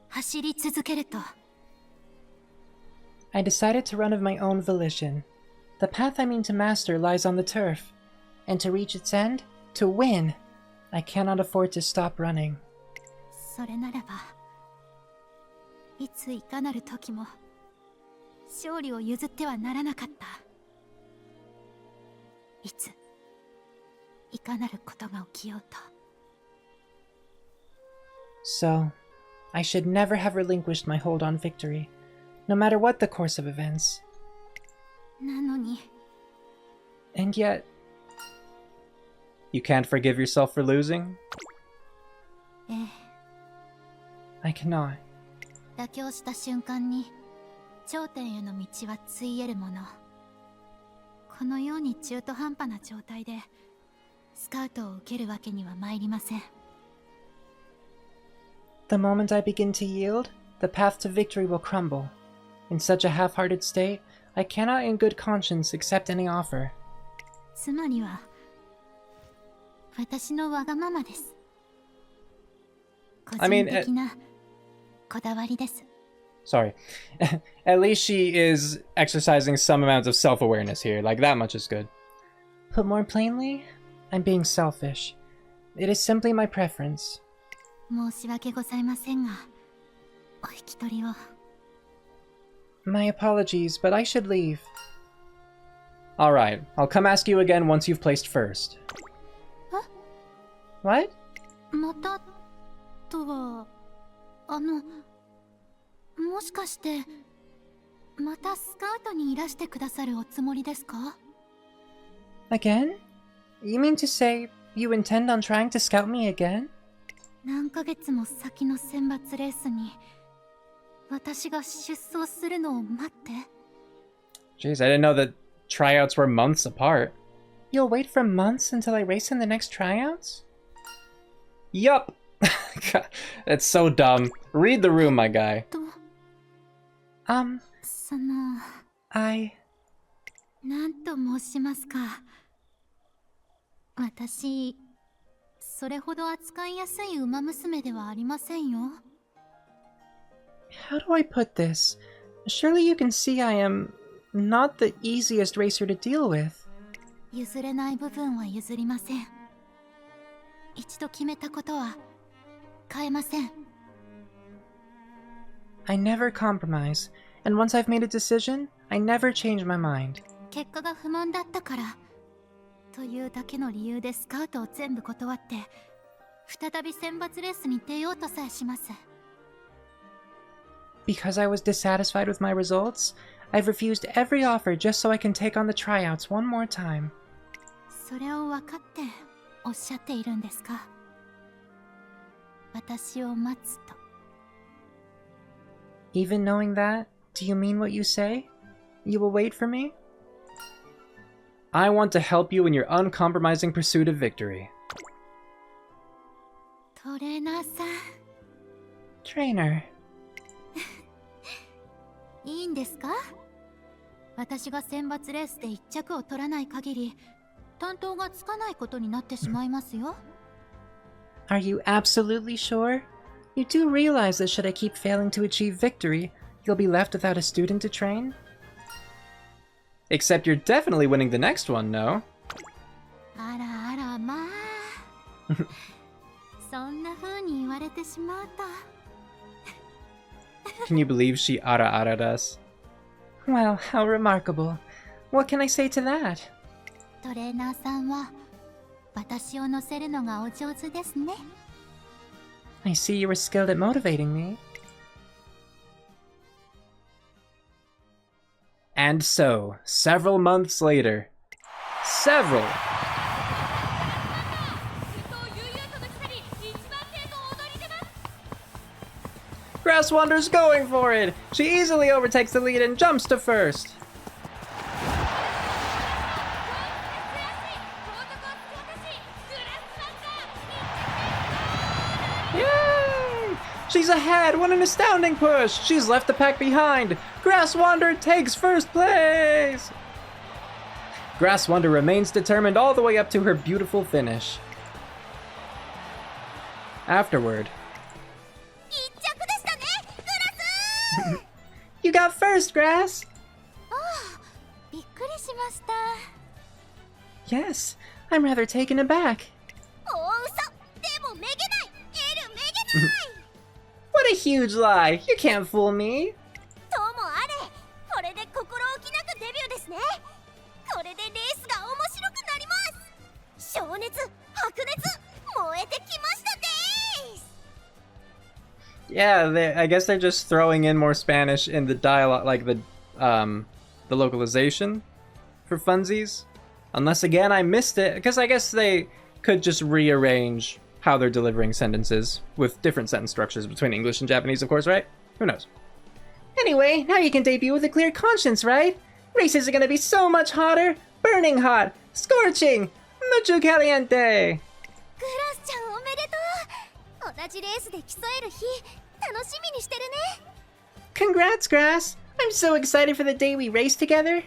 走り続けると。 I decided to run of my own volition. The path I mean to master lies on the turf, and to reach its end, to win, I cannot afford to stop running. それならば、いついかなる時も勝利を譲ってはならなかった。いついかなることが起きようと。 So, I should never have relinquished my hold on victory, no matter what the course of events. なのに、 And yet, You can't forgive yourself for losing? ええ、 I cannot. 妥協した瞬間に頂点への道はついえるもの。このように中途半端な状態でスカウトを受けるわけには参りません。 The moment I begin to yield, the path to victory will crumble. In such a half-hearted state, I cannot in good conscience accept any offer. つまりは私のわがままです。個人的なこだわりです。 Sorry. At least she is exercising some amount of self-awareness here. Like, that much is good. Put more plainly, I'm being selfish. It is simply my preference. 申し訳ございませんが、お引き取りを。 My apologies, but I should leave. Alright, I'll come ask you again once you've placed first. What? またとは、もしかしてまたスカウトにいらしてくださるおつもりですか？ Again? You mean to say you intend on trying to scout me again? 何ヶ月も先の選抜レースに私が出走するのを待って。 Jeez, I didn't know that tryouts were months apart. You'll wait for months until I race in the next tryouts? Yup! That's so dumb. Read the room, my guy. その I... なんと申しますか。私、それほど扱いやすい馬娘ではありませんよ。 How do I put this? Surely you can see I am not the easiest racer to deal with. 譲れない部分は譲りません。一度決めたことは変えません。 I never compromise, and once I've made a decision, I never change my mind. 結果が不満だったからというだけの理由でスカウトを全部断って再び選抜レースに出ようとさえします。 Because I was dissatisfied with my results, I've refused every offer just so I can take on the tryouts one more time. それを分かっておっしゃっているんですか？私を待つと。 Even knowing that, do you mean what you say? You will wait for me? I want to help you in your uncompromising pursuit of victory. トレーナーさん。 Trainer. いいんですか？私が選抜レースで1着を取らない限り担当がつかないことになってしまいますよ。 Are you absolutely sure? You do realize that should I keep failing to achieve victory, you'll be left without a student to train? Except you're definitely winning the next one, no? あらあらまあそんな風に言われてしまうと Can you believe she ara-ara'd us? Well, how remarkable. What can I say to that? トレーナーさんは私を乗せるのがお上手ですね I see you were skilled at motivating me. And so, several months later. Several! Grass Wander's going for it! She easily overtakes the lead and jumps to first! Yay! She's ahead! What an astounding push! She's left the pack behind! Grass Wander takes first place! Grass Wander remains determined all the way up to her beautiful finish. Afterward, 一着でしたねグラス You got first, Grass! びっくりしました Yes, I'm rather taken aback. 大嘘でもめげないエルめげない what a huge lie! You can't fool me! ともあれこれで心置きなくデビューですねこれでレースが面白くなります情熱白熱燃えてきましたです Yeah, I guess they're just throwing in more Spanish in the dialogue, like the localization for funsies. Unless again I missed it, because I guess they could just rearrange how they're delivering sentences with different sentence structures between English and Japanese, of course, right? Who knows? Anyway, now you can debut with a clear conscience, right? Races are gonna be so much hotter! Burning hot! Scorching! Mucho caliente! グラスちゃんおめでとう同じレースで競える日楽しみにしてるね Congrats, Grass! I'm so excited for the day we race together! はい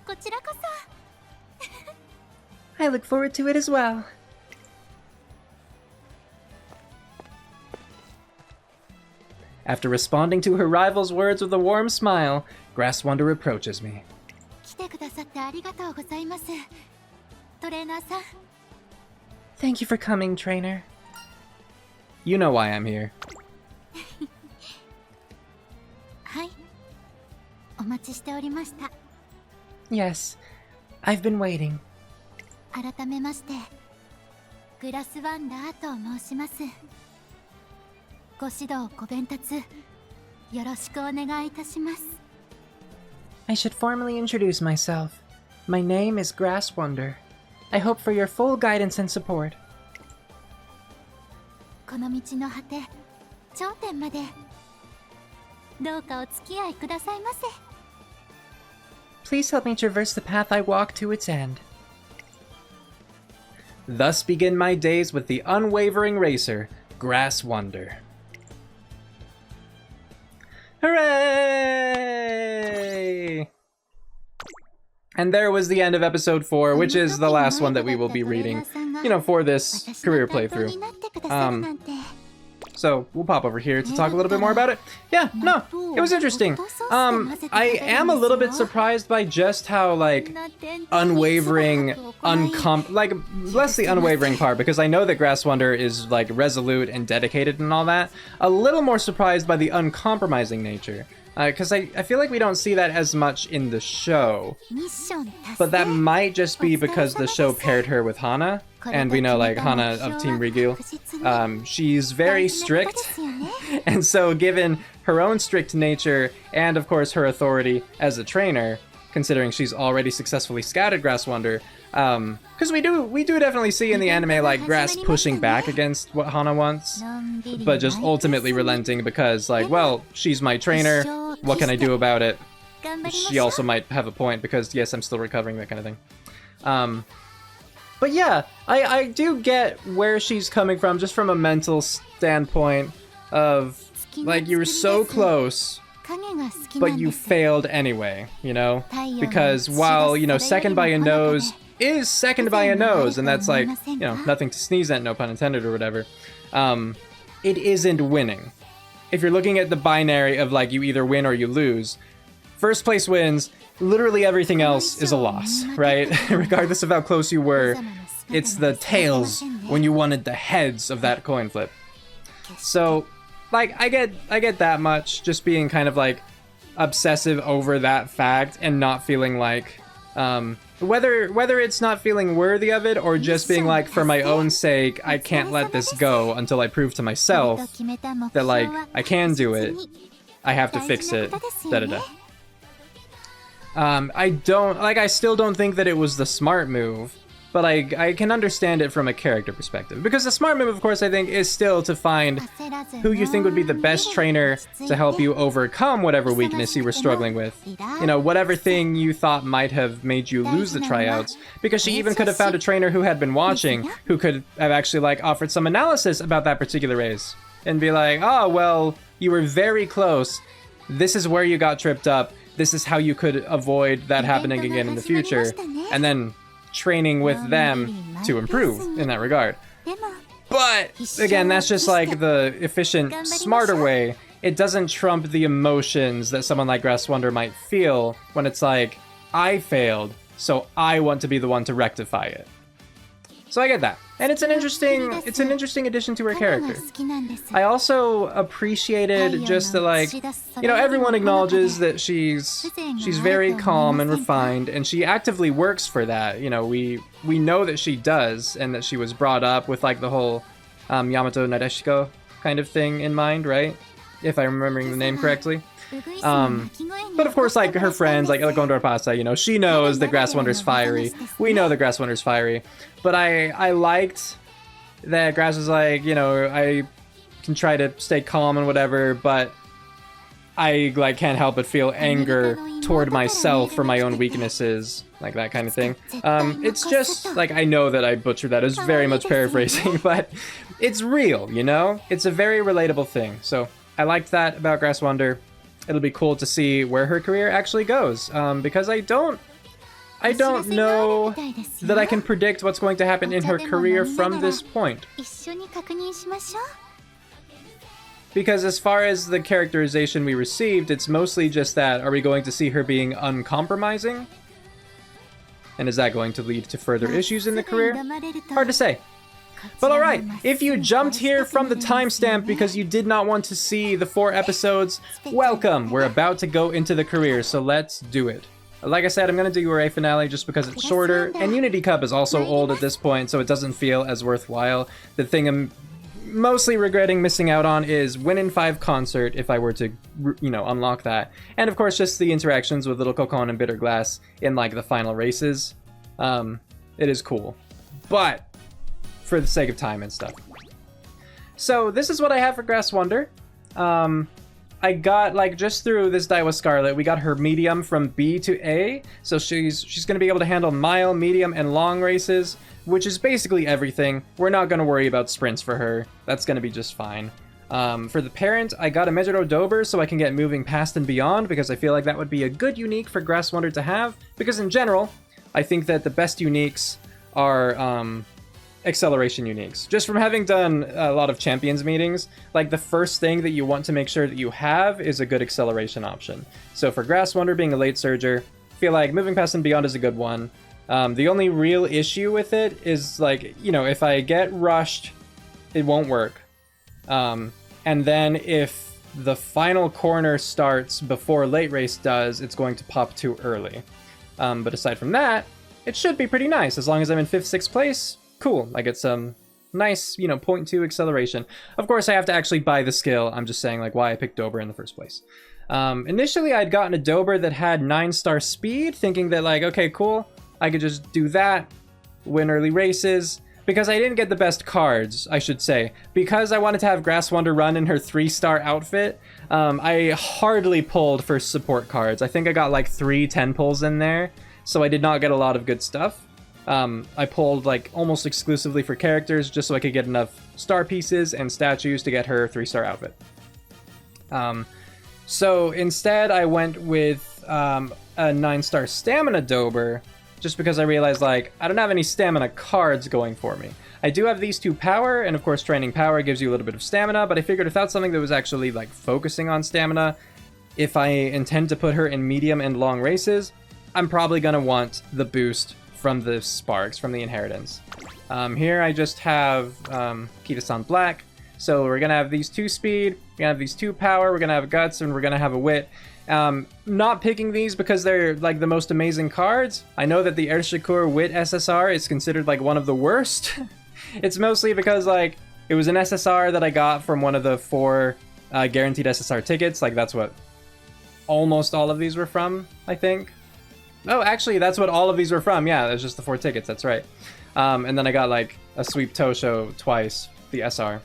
こちらこそ I look forward to it as well. After responding to her rival's words with a warm smile, Grass Wander approaches me. 来てくださってありがとうございますトレーナーさん Thank you for coming, trainer. You know why I'm here. はいお待ちしておりました Yes, I've been waiting. 改めましてグラスワンダーと申しますご指導ご鞭達よろしくお願いいたします I should formally introduce myself. My name is Grass Wonder. I hope for your full guidance and support. この道の果て頂点までどうかお付き合いくださいませ Please help me traverse the path I walk to its end. Thus begin my days with the unwavering racer, Grass Wander. Hooray! And there was the end of episode 4, which is the last one that we will be reading, you know, for this career playthrough. So we'll pop over here to talk a little bit more about it. Yeah, no, it was interesting. I am a little bit surprised by just how, like, unwavering, like, less the unwavering part, because I know that Grass Wander is, like, resolute and dedicated and all that. A little more surprised by the uncompromising nature. Because I feel like we don't see that as much in the show. But that might just be because the show paired her with Hana. And we know, like, Hana of Team Rigyu, she's very strict. And so given her own strict nature, and of course her authority as a trainer, considering she's already successfully scouted Grass Wander, because we do definitely see in the anime, like, Grass pushing back against what Hana wants, but just ultimately relenting because, like, well, she's my trainer, what can I do about it? She also might have a point because, yes, I'm still recovering, that kind of thing. But yeah, I do get where she's coming from, just from a mental standpoint of, like, you were so close, but you failed anyway, you know? Because while, you know, second by a nose is second by a nose, and that's, like, you know, nothing to sneeze at, no pun intended or whatever, it isn't winning. If you're looking at the binary of, like, you either win or you lose, First place wins. Literally everything else is a loss, right? Regardless of how close you were, it's the tails when you wanted the heads of that coin flip. So, like, I get that much, just being kind of like obsessive over that fact and not feeling like whether it's not feeling worthy of it or just being like, for my own sake, I can't let this go until I prove to myself that, like, I can do it. I have to fix it. Da-da-da. I still don't think that it was the smart move, but I can understand it from a character perspective. Because the smart move, of course, I think, is still to find who you think would be the best trainer to help you overcome whatever weakness you were struggling with. You know, whatever thing you thought might have made you lose the tryouts. Because she even could have found a trainer who had been watching, who could have actually, like, offered some analysis about that particular race. And be like, oh, well, you were very close. This is where you got tripped up. This is how you could avoid that happening again in the future. And then training with them to improve in that regard. But again, that's just like the efficient, smarter way. It doesn't trump the emotions that someone like Grass Wonder might feel when it's like, I failed, so I want to be the one to rectify it. So I get that. And it's an interesting addition to her character. I also appreciated just that, like, you know, everyone acknowledges that she's very calm and refined, and she actively works for that. You know, we know that she does, and that she was brought up with, like, the whole Yamato Nadeshiko kind of thing in mind, right? If I'm remembering the name correctly. But of course, like, her friends, like El Condor Pasa, you know, she knows that Grass Wonder's fiery. We know that Grass Wonder's fiery. But I liked that Grass was like, you know, I can try to stay calm and whatever, but I, like, can't help but feel anger toward myself for my own weaknesses, like that kind of thing. It's just, like, I know that I butchered that. It was very much paraphrasing, but it's real, you know? It's a very relatable thing. So I liked that about Grass Wonder. It'll be cool to see where her career actually goes, because I don't know that I can predict what's going to happen in her career from this point. Because as far as the characterization we received, it's mostly just that, are we going to see her being uncompromising? And is that going to lead to further issues in the career? Hard to say. But alright, if you jumped here from the timestamp because you did not want to see the 4 episodes, welcome! We're about to go into the career, so let's do it. Like I said, I'm going to do URA Finale just because it's shorter, and Unity Cup is also old at this point, so it doesn't feel as worthwhile. The thing I'm mostly regretting missing out on is Win in 5 Concert, if I were to, you know, unlock that. And of course, just the interactions with Little Cocon and Bitter Glass in, like, the final races. It is cool. But for the sake of time and stuff. So this is what I have for Grass Wonder. I got, like, just through this Daiwa Scarlet, we got her medium from B to A, so she's going to be able to handle mile, medium, and long races, which is basically everything. We're not going to worry about sprints for her. That's going to be just fine. For the parent, I got a Mejiro Dober so I can get moving past and beyond, because I feel like that would be a good unique for Grass Wonder to have, because in general, I think that the best uniques are acceleration uniques. Just from having done a lot of champions meetings, like, the first thing that you want to make sure that you have is a good acceleration option. So for Grass Wonder being a late surger, I feel like moving past and beyond is a good one. The only real issue with it is, like, you know, if I get rushed, it won't work. And then if the final corner starts before late race does, it's going to pop too early. But aside from that, it should be pretty nice. As long as I'm in 5th, 6th place, cool. I get some nice, you know, 0.2 acceleration. Of course, I have to actually buy the skill. I'm just saying, like, why I picked Dober in the first place. Initially, I'd gotten a Dober that had 9-star speed, thinking that, like, okay, cool, I could just do that, win early races, because I didn't get the best cards, I should say. Because I wanted to have Grass Wonder run in her 3-star outfit, I hardly pulled for support cards. I think I got, like, 3 10 pulls in there, so I did not get a lot of good stuff. I pulled, like, almost exclusively for characters just so I could get enough star pieces and statues to get her 3-star outfit. So instead I went with a 9-star stamina Dober just because I realized, like, I don't have any stamina cards going for me. I do have these 2 power, and of course training power gives you a little bit of stamina, but I figured without something that was actually, like, focusing on stamina, if I intend to put her in medium and long races, I'm probably gonna want the boost from the sparks, from the inheritance. Here I just have Kita-san Black. So we're gonna have these 2 speed, we're gonna have these 2 power, we're gonna have guts, and we're gonna have a wit. Not picking these because they're like the most amazing cards. I know that the Ershikur Wit SSR is considered like one of the worst. It's mostly because like it was an SSR that I got from one of the 4 guaranteed SSR tickets. Like that's what almost all of these were from, I think. Oh, actually, that's what all of these were from. Yeah, it's just the 4 tickets. That's right. And then I got like a Sweep Tosho twice, the SR.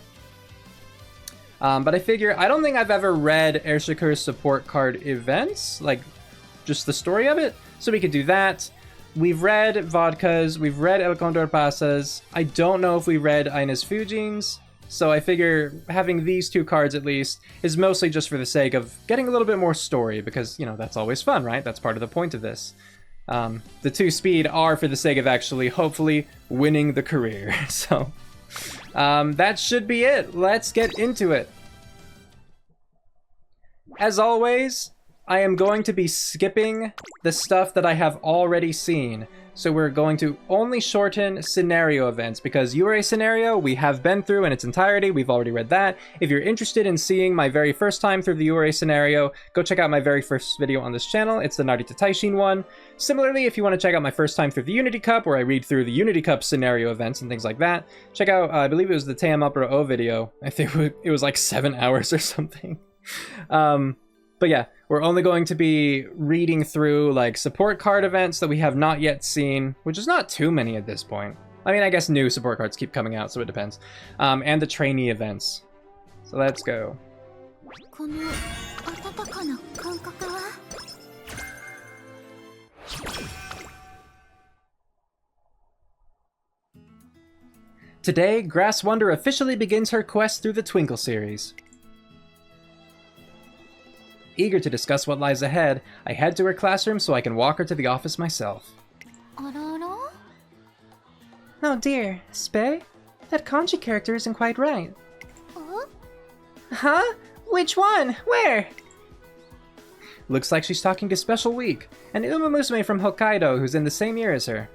But I figure, I don't think I've ever read Ershikur's support card events, like just the story of it. So we could do that. We've read Vodkas, we've read El Condor Pasas. I don't know if we read Ina's Fujins. So I figure having these 2 cards at least is mostly just for the sake of getting a little bit more story because, you know, that's always fun, right? That's part of the point of this. The 2 speed are for the sake of actually, hopefully, winning the career. So that should be it. Let's get into it. As always, I am going to be skipping the stuff that I have already seen. So we're going to only shorten scenario events because URA scenario we have been through in its entirety. We've already read that. If you're interested in seeing my very first time through the URA scenario, go check out my very first video on this channel. It's the Narita Taishin one. Similarly, if you want to check out my first time through the Unity Cup, where I read through the Unity Cup scenario events and things like that, check out, I believe it was the Team Opera O video. I think it was like 7 hours or something. But yeah, we're only going to be reading through like support card events that we have not yet seen, which is not too many at this point. I mean, I guess new support cards keep coming out, so it depends. And the trainee events. So let's go. Today, Grass Wonder officially begins her quest through the Twinkle series. Eager to discuss what lies ahead, I head to her classroom so I can walk her to the office myself. Oh dear, Spei? That kanji character isn't quite right. Oh? Huh? Which one? Where? Looks like she's talking to Special Week, an Umamusume from Hokkaido who's in the same year as her.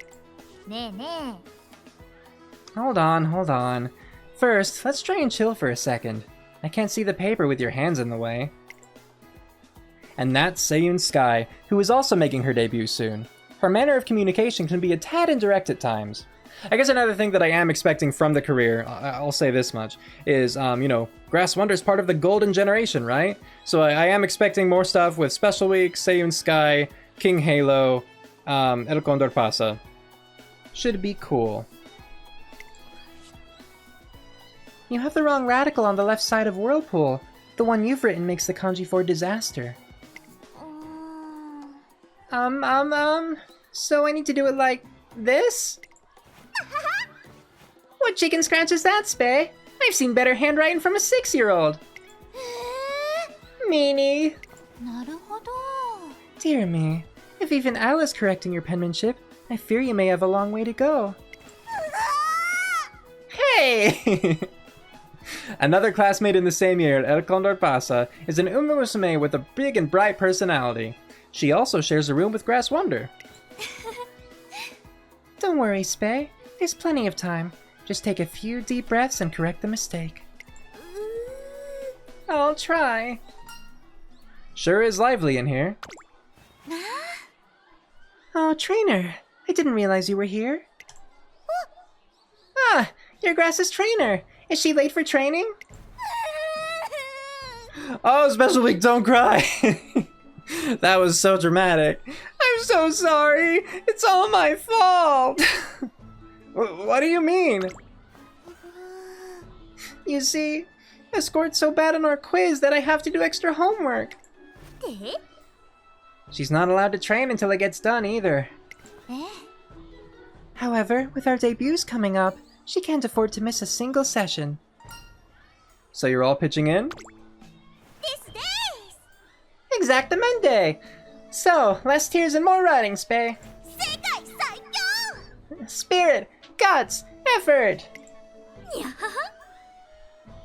Hold on. First, let's try and chill for a second. I can't see the paper with your hands in the way. And that's Seiyun Sky, who is also making her debut soon. Her manner of communication can be a tad indirect at times. I guess another thing that I am expecting from the career, I'll say this much, is, you know, Grass Wonder's part of the golden generation, right? So I am expecting more stuff with Special Week, Seiyun Sky, King Halo, El Condor Pasa. Should be cool. You have the wrong radical on the left side of Whirlpool. The one you've written makes the kanji for disaster. So I need to do it like this? What chicken scratch is that, Spei? I've seen better handwriting from a 6-year-old. Meanie. Dear me, if even Alice correcting your penmanship, I fear you may have a long way to go. Hey! Another classmate in the same year at El Condor Pasa is an Umamusume with a big and bright personality. She also shares a room with Grass Wonder. Don't worry, Spei. There's plenty of time. Just take a few deep breaths and correct the mistake. I'll try. Sure is lively in here. Oh, trainer. I didn't realize you were here. Ah, you're Grass's trainer. Is she late for training? Oh, Special Week, don't cry! That was so dramatic. I'm so sorry. It's all my fault. What do you mean? You see, I scored so bad on our quiz that I have to do extra homework. She's not allowed to train until it gets done either. However, with our debuts coming up, she can't afford to miss a single session. So you're all pitching in? Exactamente! So, less tears and more writing, Spei. Spirit, guts, effort!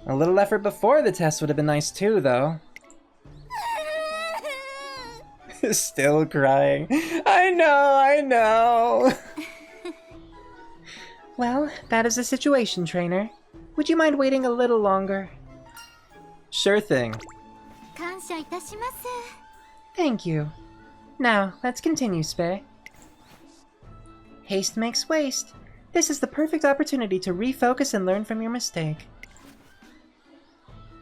A little effort before the test would have been nice too, though. Still crying. I know. Well, that is the situation, trainer. Would you mind waiting a little longer? Sure thing. 感謝いたします。 Thank you. Now, let's continue, Spei. Haste makes waste. This is the perfect opportunity to refocus and learn from your mistake.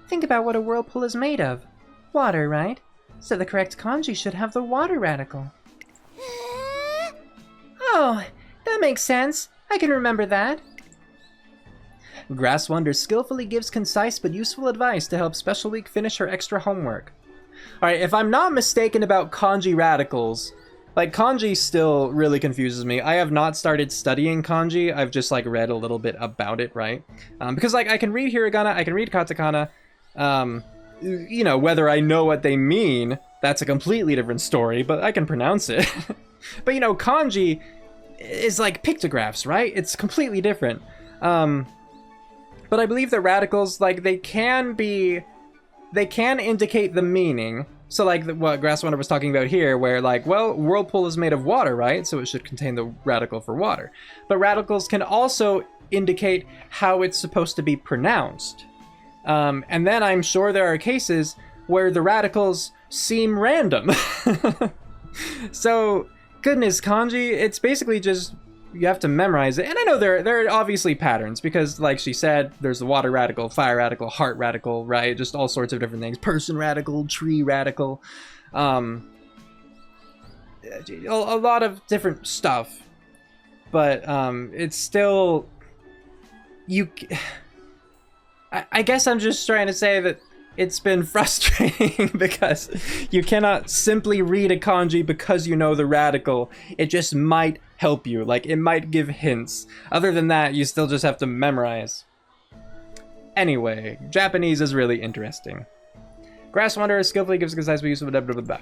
Think about what a whirlpool is made of. Water, right? So the correct kanji should have the water radical. Oh, that makes sense. I can remember that. Grass Wonder skillfully gives concise but useful advice to help Special Week finish her extra homework. Alright, if I'm not mistaken about kanji radicals, like, kanji still really confuses me. I have not started studying kanji. I've just, like, read a little bit about it, right? Because, like, I can read hiragana, I can read katakana. You know, whether I know what they mean, that's a completely different story, but I can pronounce it. But, you know, kanji is like pictographs, right? It's completely different. But I believe that radicals, like, they can indicate the meaning. So, like, what Grass Wonder was talking about here, where, like, well, whirlpool is made of water, right? So it should contain the radical for water. But radicals can also indicate how it's supposed to be pronounced. And then I'm sure there are cases where the radicals seem random. So, goodness, kanji, it's basically just, you have to memorize it. And I know there are obviously patterns, because, like she said, there's the water radical, fire radical, heart radical, right? Just all sorts of different things. Person radical, tree radical. A lot of different stuff. But it's still... I guess I'm just trying to say that it's been frustrating because you cannot simply read a kanji because you know the radical. It just might help you. Like, it might give hints. Other than that, you still just have to memorize. Anyway, Japanese is really interesting. Grass Wanderer skillfully gives concise use of blah blah blah blah.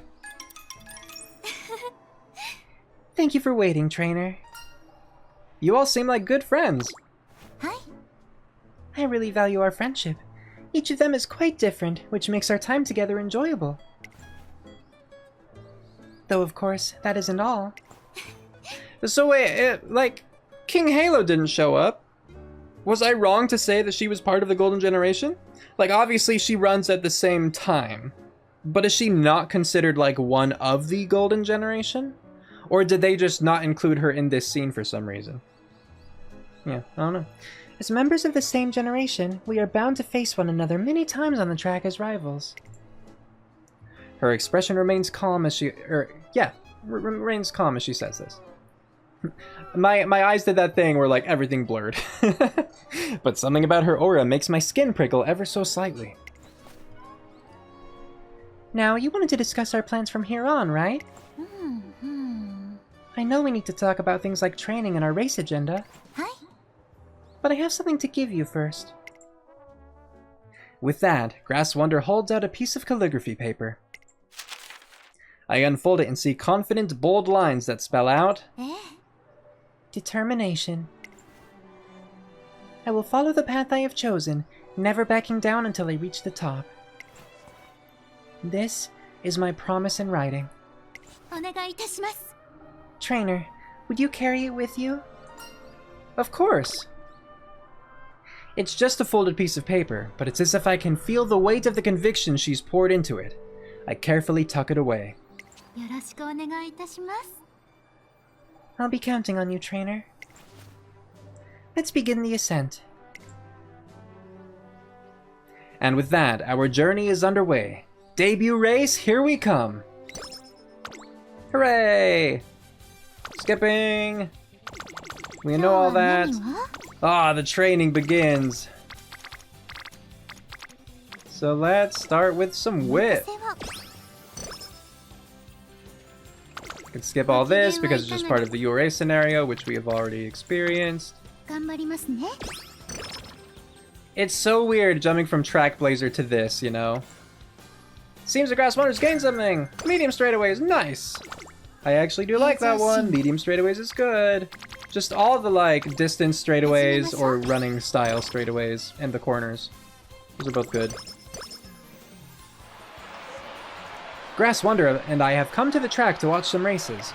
Thank you for waiting, trainer. You all seem like good friends. Hi. I really value our friendship. Each of them is quite different, which makes our time together enjoyable. Though, of course, that isn't all. So wait, like, King Halo didn't show up. Was I wrong to say that she was part of the Golden Generation? Like, obviously she runs at the same time. But is she not considered, like, one of the Golden Generation? Or did they just not include her in this scene for some reason? Yeah, I don't know. As members of the same generation, we are bound to face one another many times on the track as rivals. Her expression remains calm as she... remains calm as she says this. My eyes did that thing where, like, everything blurred. But something about her aura makes my skin prickle ever so slightly. Now, you wanted to discuss our plans from here on, right? I know we need to talk about things like training and our race agenda. Hi. But I have something to give you first. With that, Grass Wonder holds out a piece of calligraphy paper. I unfold it and see confident, bold lines that spell out... Determination. I will follow the path I have chosen, never backing down until I reach the top. This is my promise in writing. Trainer, would you carry it with you? Of course. It's just a folded piece of paper, but it's as if I can feel the weight of the conviction she's poured into it. I carefully tuck it away. I'll be counting on you, trainer. Let's begin the ascent. And with that, our journey is underway. Debut race, here we come! Hooray! Skipping! We know all that. Ah, the training begins. So let's start with some wit. I can skip all this because it's just part of the URA scenario, which we have already experienced. It's so weird jumping from Track Blazer to this, you know? Seems the Grass Wander's gained something! Medium straightaways, nice! I actually do like that one. Medium straightaways is good. Just all the, like, distance straightaways or running style straightaways and the corners. Those are both good. Grass Wonder and I have come to the track to watch some races.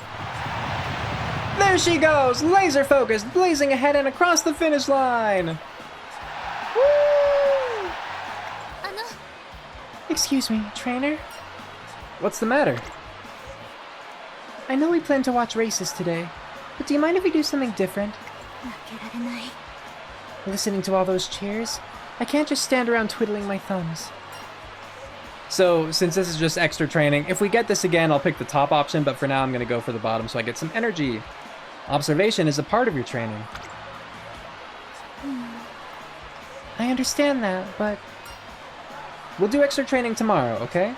There she goes! Laser focused, blazing ahead and across the finish line! Woo! Excuse me, trainer? What's the matter? I know we plan to watch races today, but do you mind if we do something different? Listening to all those cheers, I can't just stand around twiddling my thumbs. So, since this is just extra training, if we get this again, I'll pick the top option, but for now I'm going to go for the bottom so I get some energy. Observation is a part of your training. I understand that, but... We'll do extra training tomorrow, okay?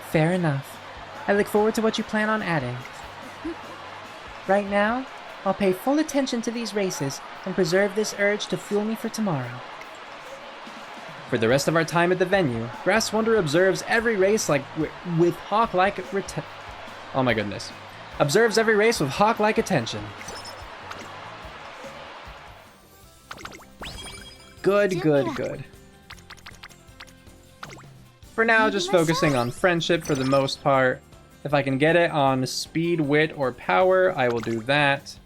Fair enough. I look forward to what you plan on adding. Right now, I'll pay full attention to these races and preserve this urge to fuel me for tomorrow. For the rest of our time at the venue, Grass Wonder observes every race with hawk-like oh my goodness. Observes every race with hawk-like attention. Good, good, good. For now, just focusing on friendship for the most part. If I can get it on speed, wit, or power, I will do that.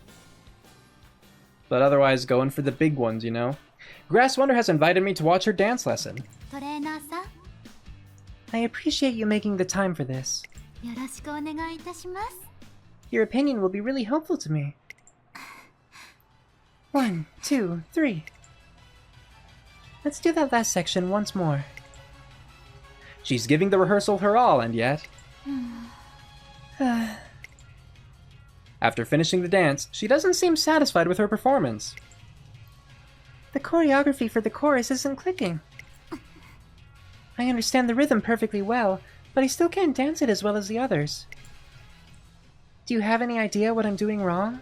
But otherwise, going for the big ones, you know? Grass Wonder has invited me to watch her dance lesson. I appreciate you making the time for this. Your opinion will be really helpful to me. 1, 2, 3. Let's do that last section once more. She's giving the rehearsal her all, and yet... After finishing the dance, she doesn't seem satisfied with her performance. The choreography for the chorus isn't clicking. I understand the rhythm perfectly well, but I still can't dance it as well as the others. Do you have any idea what I'm doing wrong?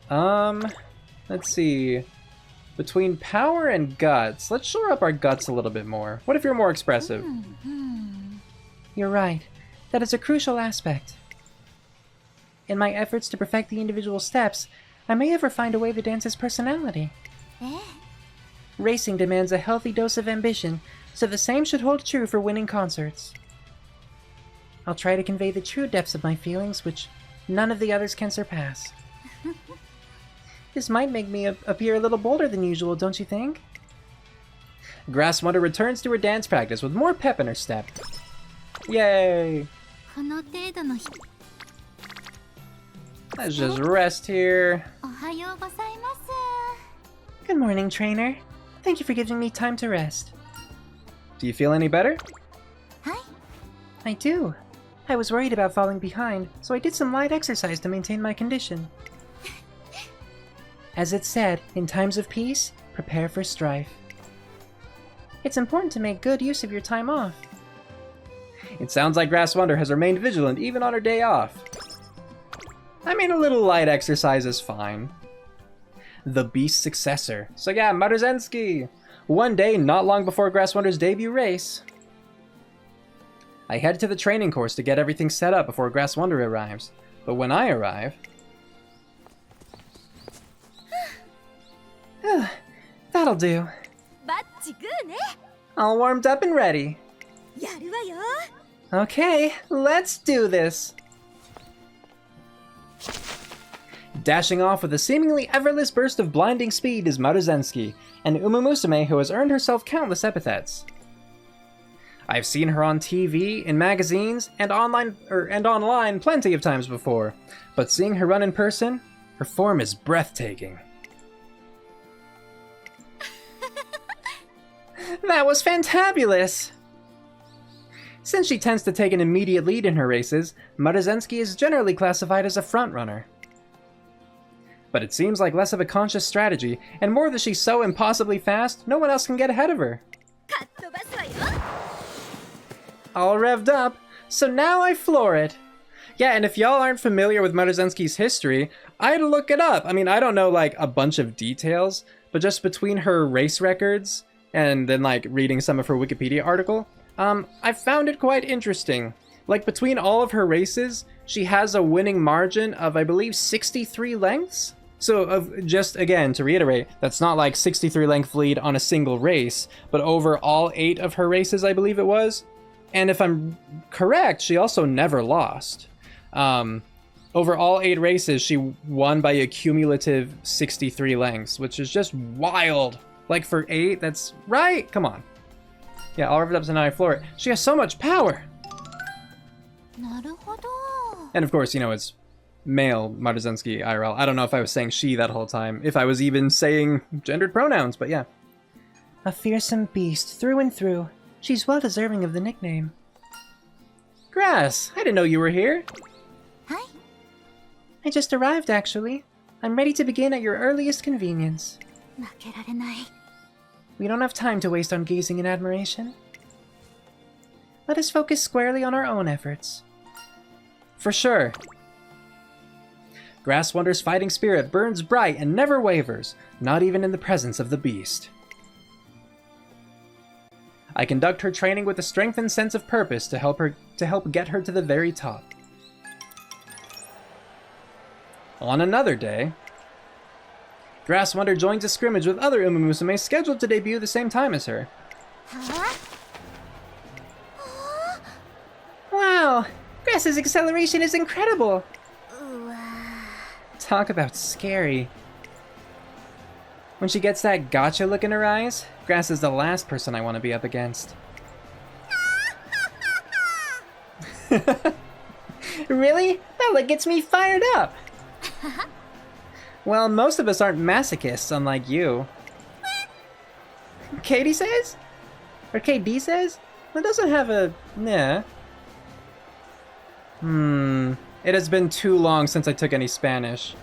Let's see. Between power and guts, let's shore up our guts a little bit more. What if you're more expressive? You're right. That is a crucial aspect. In my efforts to perfect the individual steps, I may ever find a way to dance his personality. Racing demands a healthy dose of ambition, so the same should hold true for winning concerts. I'll try to convey the true depths of my feelings, which none of the others can surpass. This might make me appear a little bolder than usual, don't you think? Grass Wonder returns to her dance practice with more pep in her step. Yay! Let's just rest here. Good morning, trainer. Thank you for giving me time to rest. Do you feel any better? I do. I was worried about falling behind, so I did some light exercise to maintain my condition. As it's said, in times of peace, prepare for strife. It's important to make good use of your time off. It sounds like Grass Wonder has remained vigilant even on her day off. I mean, a little light exercise is fine. The Beast's successor. So yeah, Maruzensky! One day, not long before Grass Wonder's debut race, I head to the training course to get everything set up before Grass Wonder arrives. But when I arrive... That'll do. All warmed up and ready. Okay, let's do this. Dashing off with a seemingly effortless burst of blinding speed is Maruzensky, an Umamusume who has earned herself countless epithets. I've seen her on TV, in magazines, and online plenty of times before, but seeing her run in person, her form is breathtaking. That was fantabulous! Since she tends to take an immediate lead in her races, Maruzensky is generally classified as a frontrunner. But it seems like less of a conscious strategy, and more that she's so impossibly fast, no one else can get ahead of her. All revved up, so now I floor it. Yeah, and if y'all aren't familiar with Maruzensky's history, I'd look it up. I mean, I don't know like a bunch of details, but just between her race records and then like reading some of her Wikipedia article, I found it quite interesting. Like between all of her races, she has a winning margin of I believe 63 lengths? So just again, to reiterate, that's not like 63 length lead on a single race, but over all 8 of her races, I believe it was. And if I'm correct, she also never lost. Over all 8 races, she won by a cumulative 63 lengths, which is just wild. Like for 8, that's right. Come on. Yeah, all revered up to 9 floor. She has so much power. And of course, you know, it's male Maruzenski IRL. I don't know if I was saying she that whole time, if I was even saying gendered pronouns, but yeah. A fearsome beast through and through. She's well deserving of the nickname. Grass, I didn't know you were here. Hi. I just arrived, actually. I'm ready to begin at your earliest convenience. We don't have time to waste on gazing in admiration. Let us focus squarely on our own efforts. For sure. Grass Wonder's fighting spirit burns bright and never wavers, not even in the presence of the beast. I conduct her training with a strengthened sense of purpose to help get her to the very top. On another day, Grass Wonder joins a scrimmage with other Umamusume scheduled to debut the same time as her. Wow! Grass's acceleration is incredible! Talk about scary. When she gets that gotcha look in her eyes, Grass is the last person I want to be up against. Really? That look gets me fired up! Well, most of us aren't masochists, unlike you. Katie says? Or KD says? It doesn't have a... nah. It has been too long since I took any Spanish.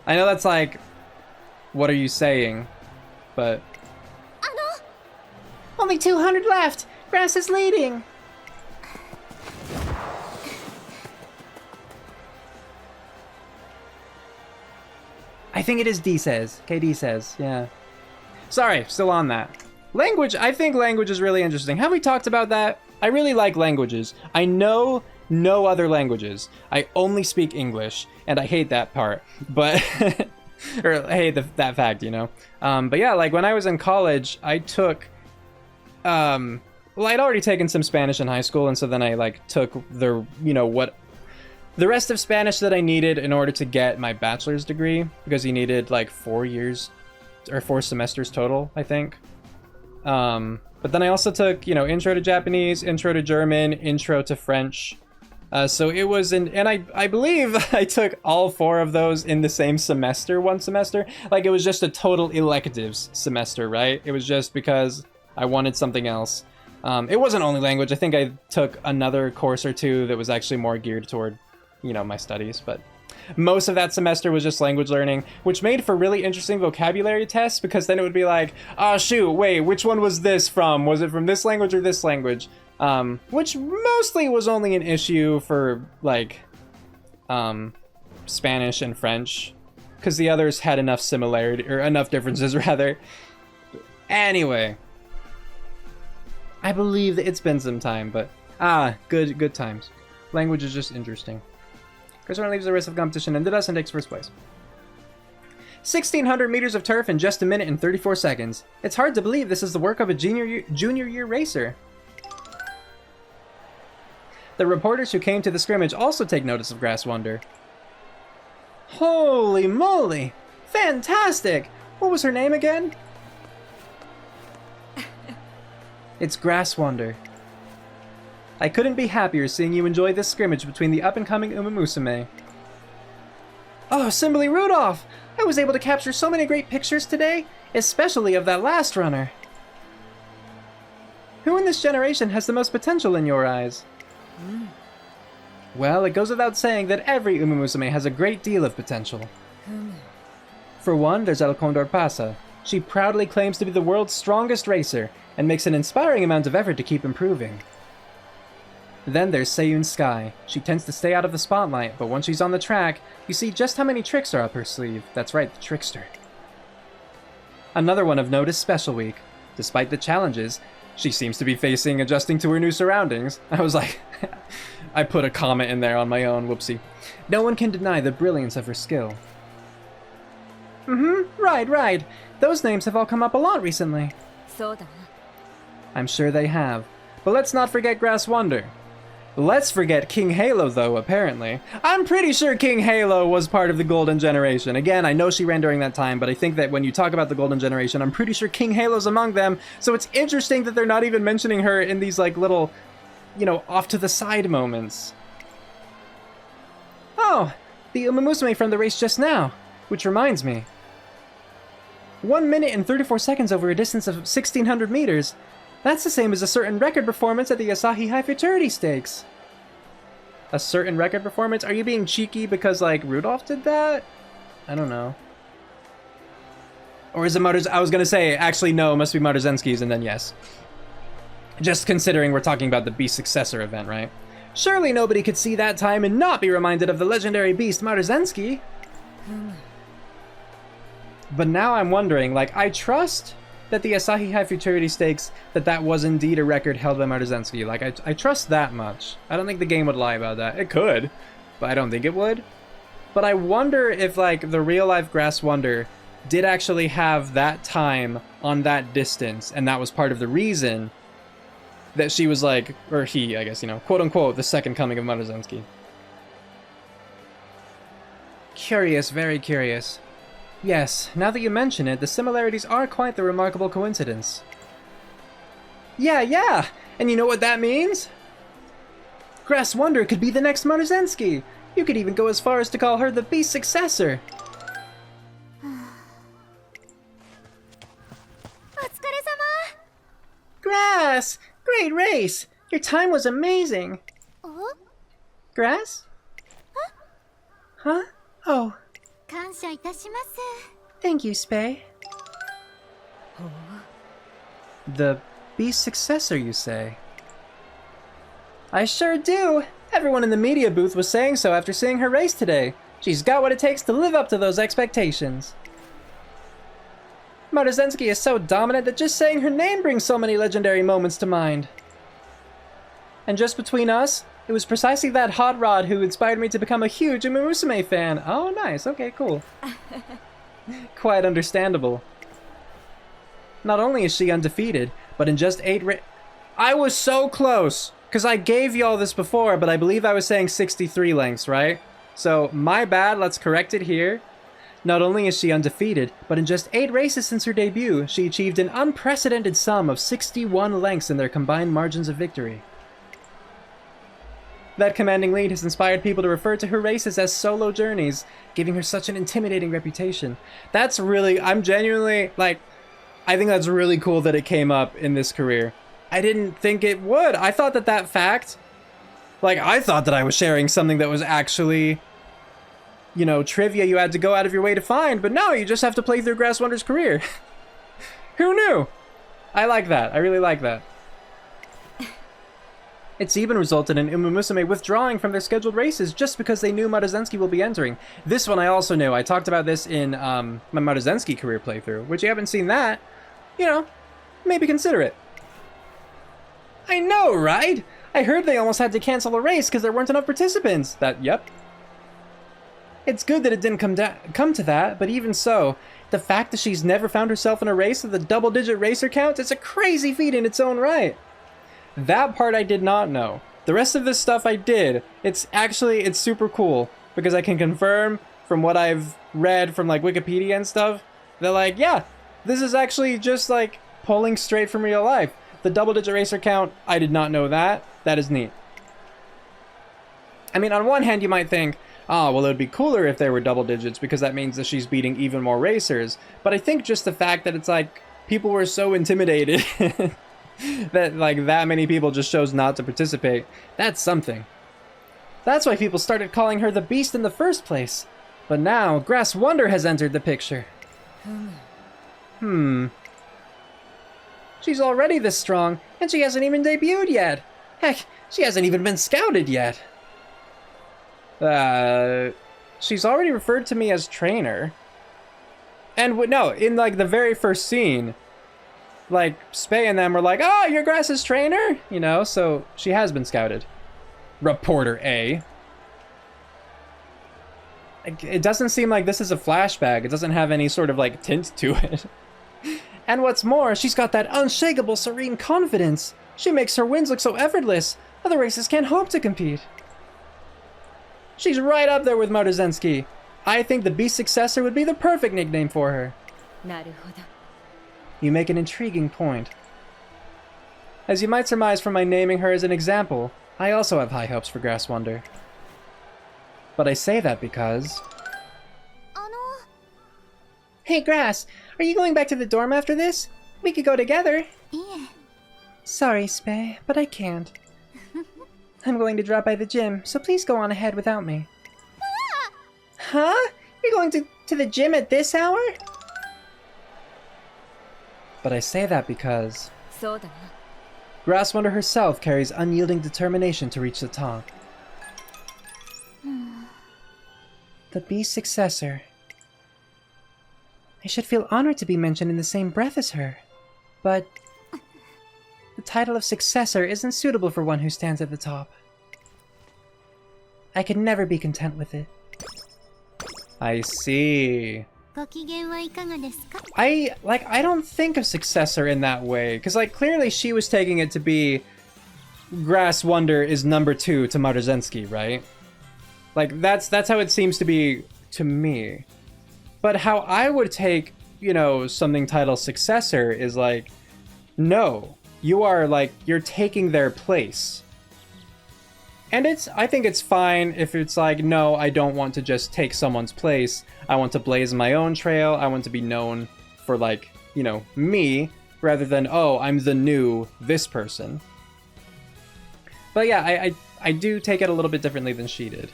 I know that's like... what are you saying? But... Only 200 left! Grass is leading! I think it is D says. KD says, yeah. Sorry, still on that. Language, I think language is really interesting. Have we talked about that? I really like languages. I know no other languages. I only speak English, and I hate that part. But, or I hate that fact, you know? But yeah, like when I was in college, I took, well, I'd already taken some Spanish in high school, and so then I like took the, you know, the rest of Spanish that I needed in order to get my bachelor's degree, because you needed like 4 years or 4 semesters total, I think. But then I also took, you know, intro to Japanese, intro to German, intro to French. So it was and I believe I took all 4 of those in the same semester, one semester. Like it was just a total electives semester, right? It was just because I wanted something else. It wasn't only language. I think I took another course or 2 that was actually more geared toward, you know, my studies, but most of that semester was just language learning, which made for really interesting vocabulary tests, because then it would be like, oh shoot, wait, which one was this from? Was it from this language or this language? Which mostly was only an issue for like Spanish and French, because the others had enough similarity, or enough differences rather. Anyway, I believe that it's been some time, but good times. Language is just interesting. Chris leaves the rest of the competition and us and takes first place. 1,600 meters of turf in just a minute and 34 seconds. It's hard to believe this is the work of a junior year racer. The reporters who came to the scrimmage also take notice of Grass Wonder. Holy moly! Fantastic! What was her name again? It's Grass Wonder. I couldn't be happier seeing you enjoy this scrimmage between the up-and-coming Umamusume. Oh, Simbly Rudolph! I was able to capture so many great pictures today, especially of that last runner. Who in this generation has the most potential in your eyes? Well, it goes without saying that every Umamusume has a great deal of potential. For one, there's El Condor Pasa. She proudly claims to be the world's strongest racer, and makes an inspiring amount of effort to keep improving. Then there's Seiyun Sky. She tends to stay out of the spotlight, but once she's on the track, you see just how many tricks are up her sleeve. That's right, the trickster. Another one of note is Special Week. Despite the challenges she seems to be facing adjusting to her new surroundings. I was like, I put a comment in there on my own, whoopsie. No one can deny the brilliance of her skill. Right. Those names have all come up a lot recently. そうだな。 I'm sure they have. But let's not forget Grass Wonder. Let's forget King Halo, though, apparently. I'm pretty sure King Halo was part of the Golden Generation. Again, I know she ran during that time, but I think that when you talk about the Golden Generation, I'm pretty sure King Halo's among them, so it's interesting that they're not even mentioning her in these, like, little, you know, off-to-the-side moments. Oh, the Umamusume from the race just now, which reminds me. 1 minute and 34 seconds over a distance of 1,600 meters. That's the same as a certain record performance at the Asahi High Futurity Stakes. A certain record performance? Are you being cheeky because, like, Rudolph did that? I don't know. Or is it Motors? I was gonna say, actually, no, it must be Marzensky's, and then yes. Just considering we're talking about the Beast Successor event, right? Surely nobody could see that time and not be reminded of the legendary beast Marzensky. But now I'm wondering, like, I trust that the Asahi High Futurity Stakes, that was indeed a record held by Marzensky. Like, I trust that much. I don't think the game would lie about that. It could, but I don't think it would. But I wonder if, like, the real-life Grass Wonder did actually have that time on that distance, and that was part of the reason that she was, like, or he, I guess, you know, quote-unquote, the second coming of Marzensky. Curious, very curious. Yes, now that you mention it, the similarities are quite the remarkable coincidence. Yeah, and you know what that means? Grass Wonder could be the next Marzensky. You could even go as far as to call her the Beast Successor. お疲れ様 Grass! Great race! Your time was amazing! お Grass? Huh? Oh, 感謝いたします thank you, Spay. The Beast Successor, you say? I sure do! Everyone in the media booth was saying so after seeing her race today. She's got what it takes to live up to those expectations. Marzensky is so dominant that just saying her name brings so many legendary moments to mind. And just between us, it was precisely that hot rod who inspired me to become a huge Umamusume fan. Oh, nice. Okay, cool. Quite understandable. Not only is she undefeated, but in just 8 I was so close! Because I gave y'all this before, but I believe I was saying 63 lengths, right? So, my bad, let's correct it here. Not only is she undefeated, but in just 8 races since her debut, she achieved an unprecedented sum of 61 lengths in their combined margins of victory. That commanding lead has inspired people to refer to her races as solo journeys, giving her such an intimidating reputation. That's really, I'm genuinely, like, I think that's really cool that it came up in this career. I didn't think it would. I thought that fact, like, I thought that I was sharing something that was actually, you know, trivia you had to go out of your way to find, but no, you just have to play through Grass Wonder's career. Who knew? I like that. I really like that. It's even resulted in Umamusume withdrawing from their scheduled races just because they knew Marzensky will be entering. This one I also knew. I talked about this in my Marzensky career playthrough, which you haven't seen that. You know, maybe consider it. I know, right? I heard they almost had to cancel a race because there weren't enough participants. Yep. It's good that it didn't come to that, but even so, the fact that she's never found herself in a race with a double-digit racer count is a crazy feat in its own right. That part I did not know. The rest of this stuff I did. It's super cool because I can confirm from what I've read from like Wikipedia and stuff that like, yeah, this is actually just like pulling straight from real life. The double-digit racer count, I did not know that. That is neat. I mean, on one hand you might think, oh, well, it would be cooler if there were double digits because that means that she's beating even more racers. But I think just the fact that it's like people were so intimidated that like that many people just chose not to participate, that's something. That's why people started calling her the Beast in the first place. But now, Grass Wonder has entered the picture. She's already this strong, and she hasn't even debuted yet. Heck, she hasn't even been scouted yet. She's already referred to me as trainer. And no, in like the very first scene, like Spay and them were like, oh, you're Grass's trainer? You know, so she has been scouted. Reporter A. it doesn't seem like this is a flashback. It doesn't have any sort of like tint to it. And what's more, she's got that unshakable serene confidence. She makes her wins look so effortless. Other races can't hope to compete. She's right up there with Maruzensky. I think the Beast Successor would be the perfect nickname for her. You make an intriguing point. As you might surmise from my naming her as an example, I also have high hopes for Grass Wonder. But I say that because... Hey Grass, are you going back to the dorm after this? We could go together. Yeah. Sorry, Spay, but I can't. I'm going to drop by the gym, so please go on ahead without me. Huh? You're going to the gym at this hour? But I say that because... Grass Wonder herself carries unyielding determination to reach the top. The Beast Successor. I should feel honored to be mentioned in the same breath as her. But... the title of Successor isn't suitable for one who stands at the top. I could never be content with it. I see. I don't think of Successor in that way, because like clearly she was taking it to be Grass Wonder is number 2 to Maruzensky, right? Like that's how it seems to be to me. But how I would take, you know, something titled Successor is like, no, you are like, you're taking their place. And I think it's fine if it's like, no, I don't want to just take someone's place. I want to blaze my own trail. I want to be known for like, you know, me, rather than, oh, I'm the new this person. But yeah, I do take it a little bit differently than she did.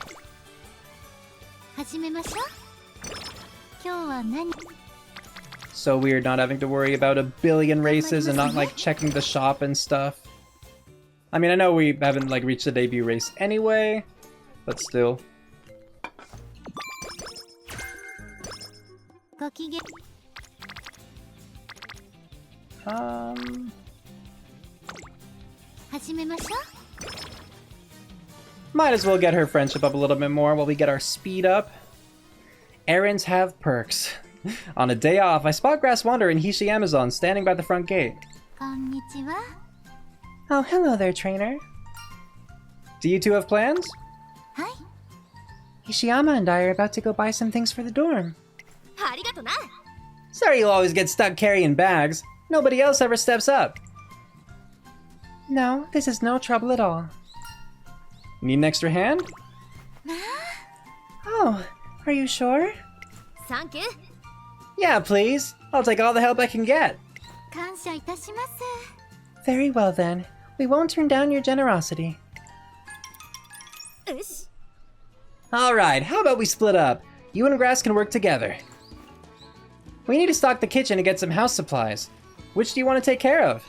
So weird not having to worry about a billion races and not like checking the shop and stuff. I mean, I know we haven't like reached the debut race anyway, but still. Might as well get her friendship up a little bit more while we get our speed up. Errands have perks. On a day off, I spot Grass Wonder and Hishi Amazon standing by the front gate. Oh, hello there, trainer. Do you two have plans? Hi. Ishiyama and I are about to go buy some things for the dorm. Sorry you'll always get stuck carrying bags. Nobody else ever steps up. No, this is no trouble at all. Need an extra hand? Oh, are you sure? Yeah, please. I'll take all the help I can get. Very well then. We won't turn down your generosity. Alright, how about we split up? You and Grass can work together. We need to stock the kitchen and get some house supplies. Which do you want to take care of?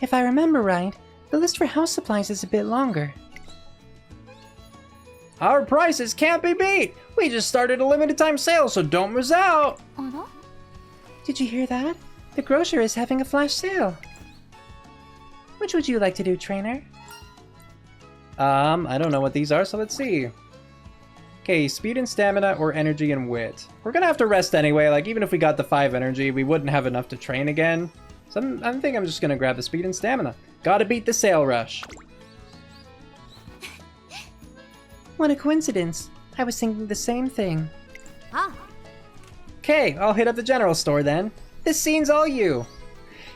If I remember right, the list for house supplies is a bit longer. Our prices can't be beat! We just started a limited time sale, so don't miss out! Did you hear that? The grocer is having a flash sale. Which would you like to do, trainer? I don't know what these are, so let's see. Okay, speed and stamina or energy and wit. We're gonna have to rest anyway, like even if we got the 5 energy, we wouldn't have enough to train again. So I think I'm just gonna grab the speed and stamina. Gotta beat the sale rush. What a coincidence. I was thinking the same thing. Okay, I'll hit up the general store then. This scene's all you.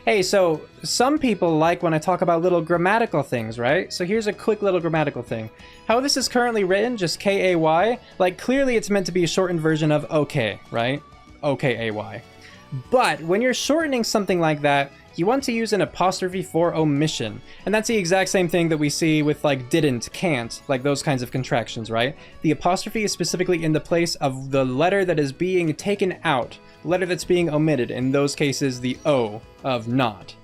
Hey, so some people like when I talk about little grammatical things, right? So here's a quick little grammatical thing. How this is currently written, just K-A-Y, like clearly it's meant to be a shortened version of okay, right? O-K-A-Y. But when you're shortening something like that, you want to use an apostrophe for omission. And that's the exact same thing that we see with like didn't, can't, like those kinds of contractions, right? The apostrophe is specifically in the place of the letter that is being taken out, the letter that's being omitted, in those cases the O of not.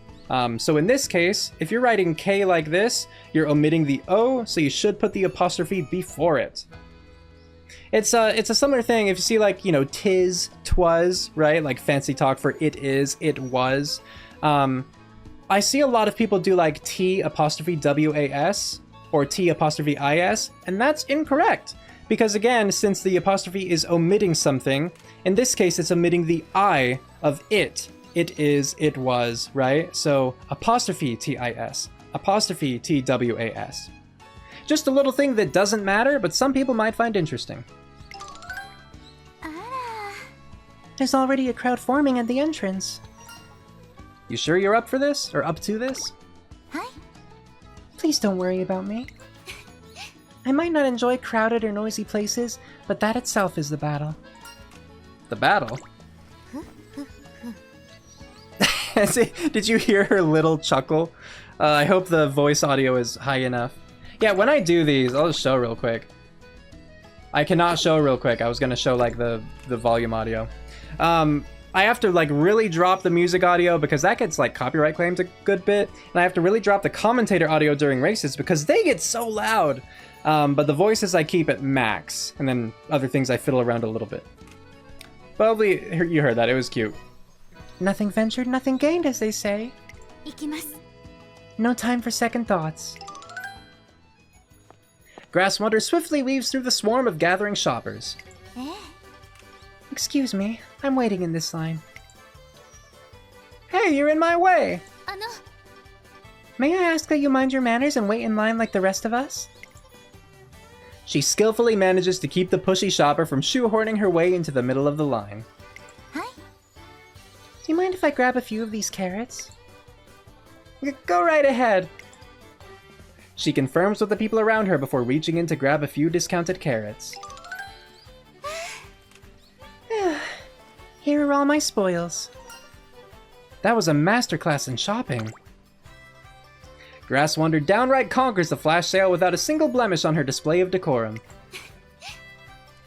So in this case, if you're writing K like this, you're omitting the O, so you should put the apostrophe before it. It's a similar thing if you see like, you know, tis, twas, right? Like fancy talk for it is, it was. I see a lot of people do like T apostrophe W-A-S or T apostrophe I-S, and that's incorrect. Because again, since the apostrophe is omitting something, in this case it's omitting the I of it. It is, it was, right? So apostrophe T-I-S, apostrophe T-W-A-S. Just a little thing that doesn't matter, but some people might find interesting. There's already a crowd forming at the entrance. You sure you're up for this? Or up to this? Hi. Please don't worry about me. I might not enjoy crowded or noisy places, but that itself is the battle. The battle? See, did you hear her little chuckle? I hope the voice audio is high enough. Yeah, when I do these, I'll just show real quick. I cannot show real quick. I was gonna show like the volume audio. I have to like really drop the music audio because that gets like copyright claimed a good bit, and I have to really drop the commentator audio during races because they get so loud. But the voices I keep at max, and then other things I fiddle around a little bit. Probably you heard that. It was cute. Nothing ventured, nothing gained, as they say. Ikimasu. No time for second thoughts. Grass Wonder swiftly weaves through the swarm of gathering shoppers. Excuse me, I'm waiting in this line. Hey, you're in my way! May I ask that you mind your manners and wait in line like the rest of us? She skillfully manages to keep the pushy shopper from shoehorning her way into the middle of the line. Do you mind if I grab a few of these carrots? Go right ahead! She confirms with the people around her before reaching in to grab a few discounted carrots. Here are all my spoils. That was a masterclass in shopping. Grass Wonder downright conquers the flash sale without a single blemish on her display of decorum.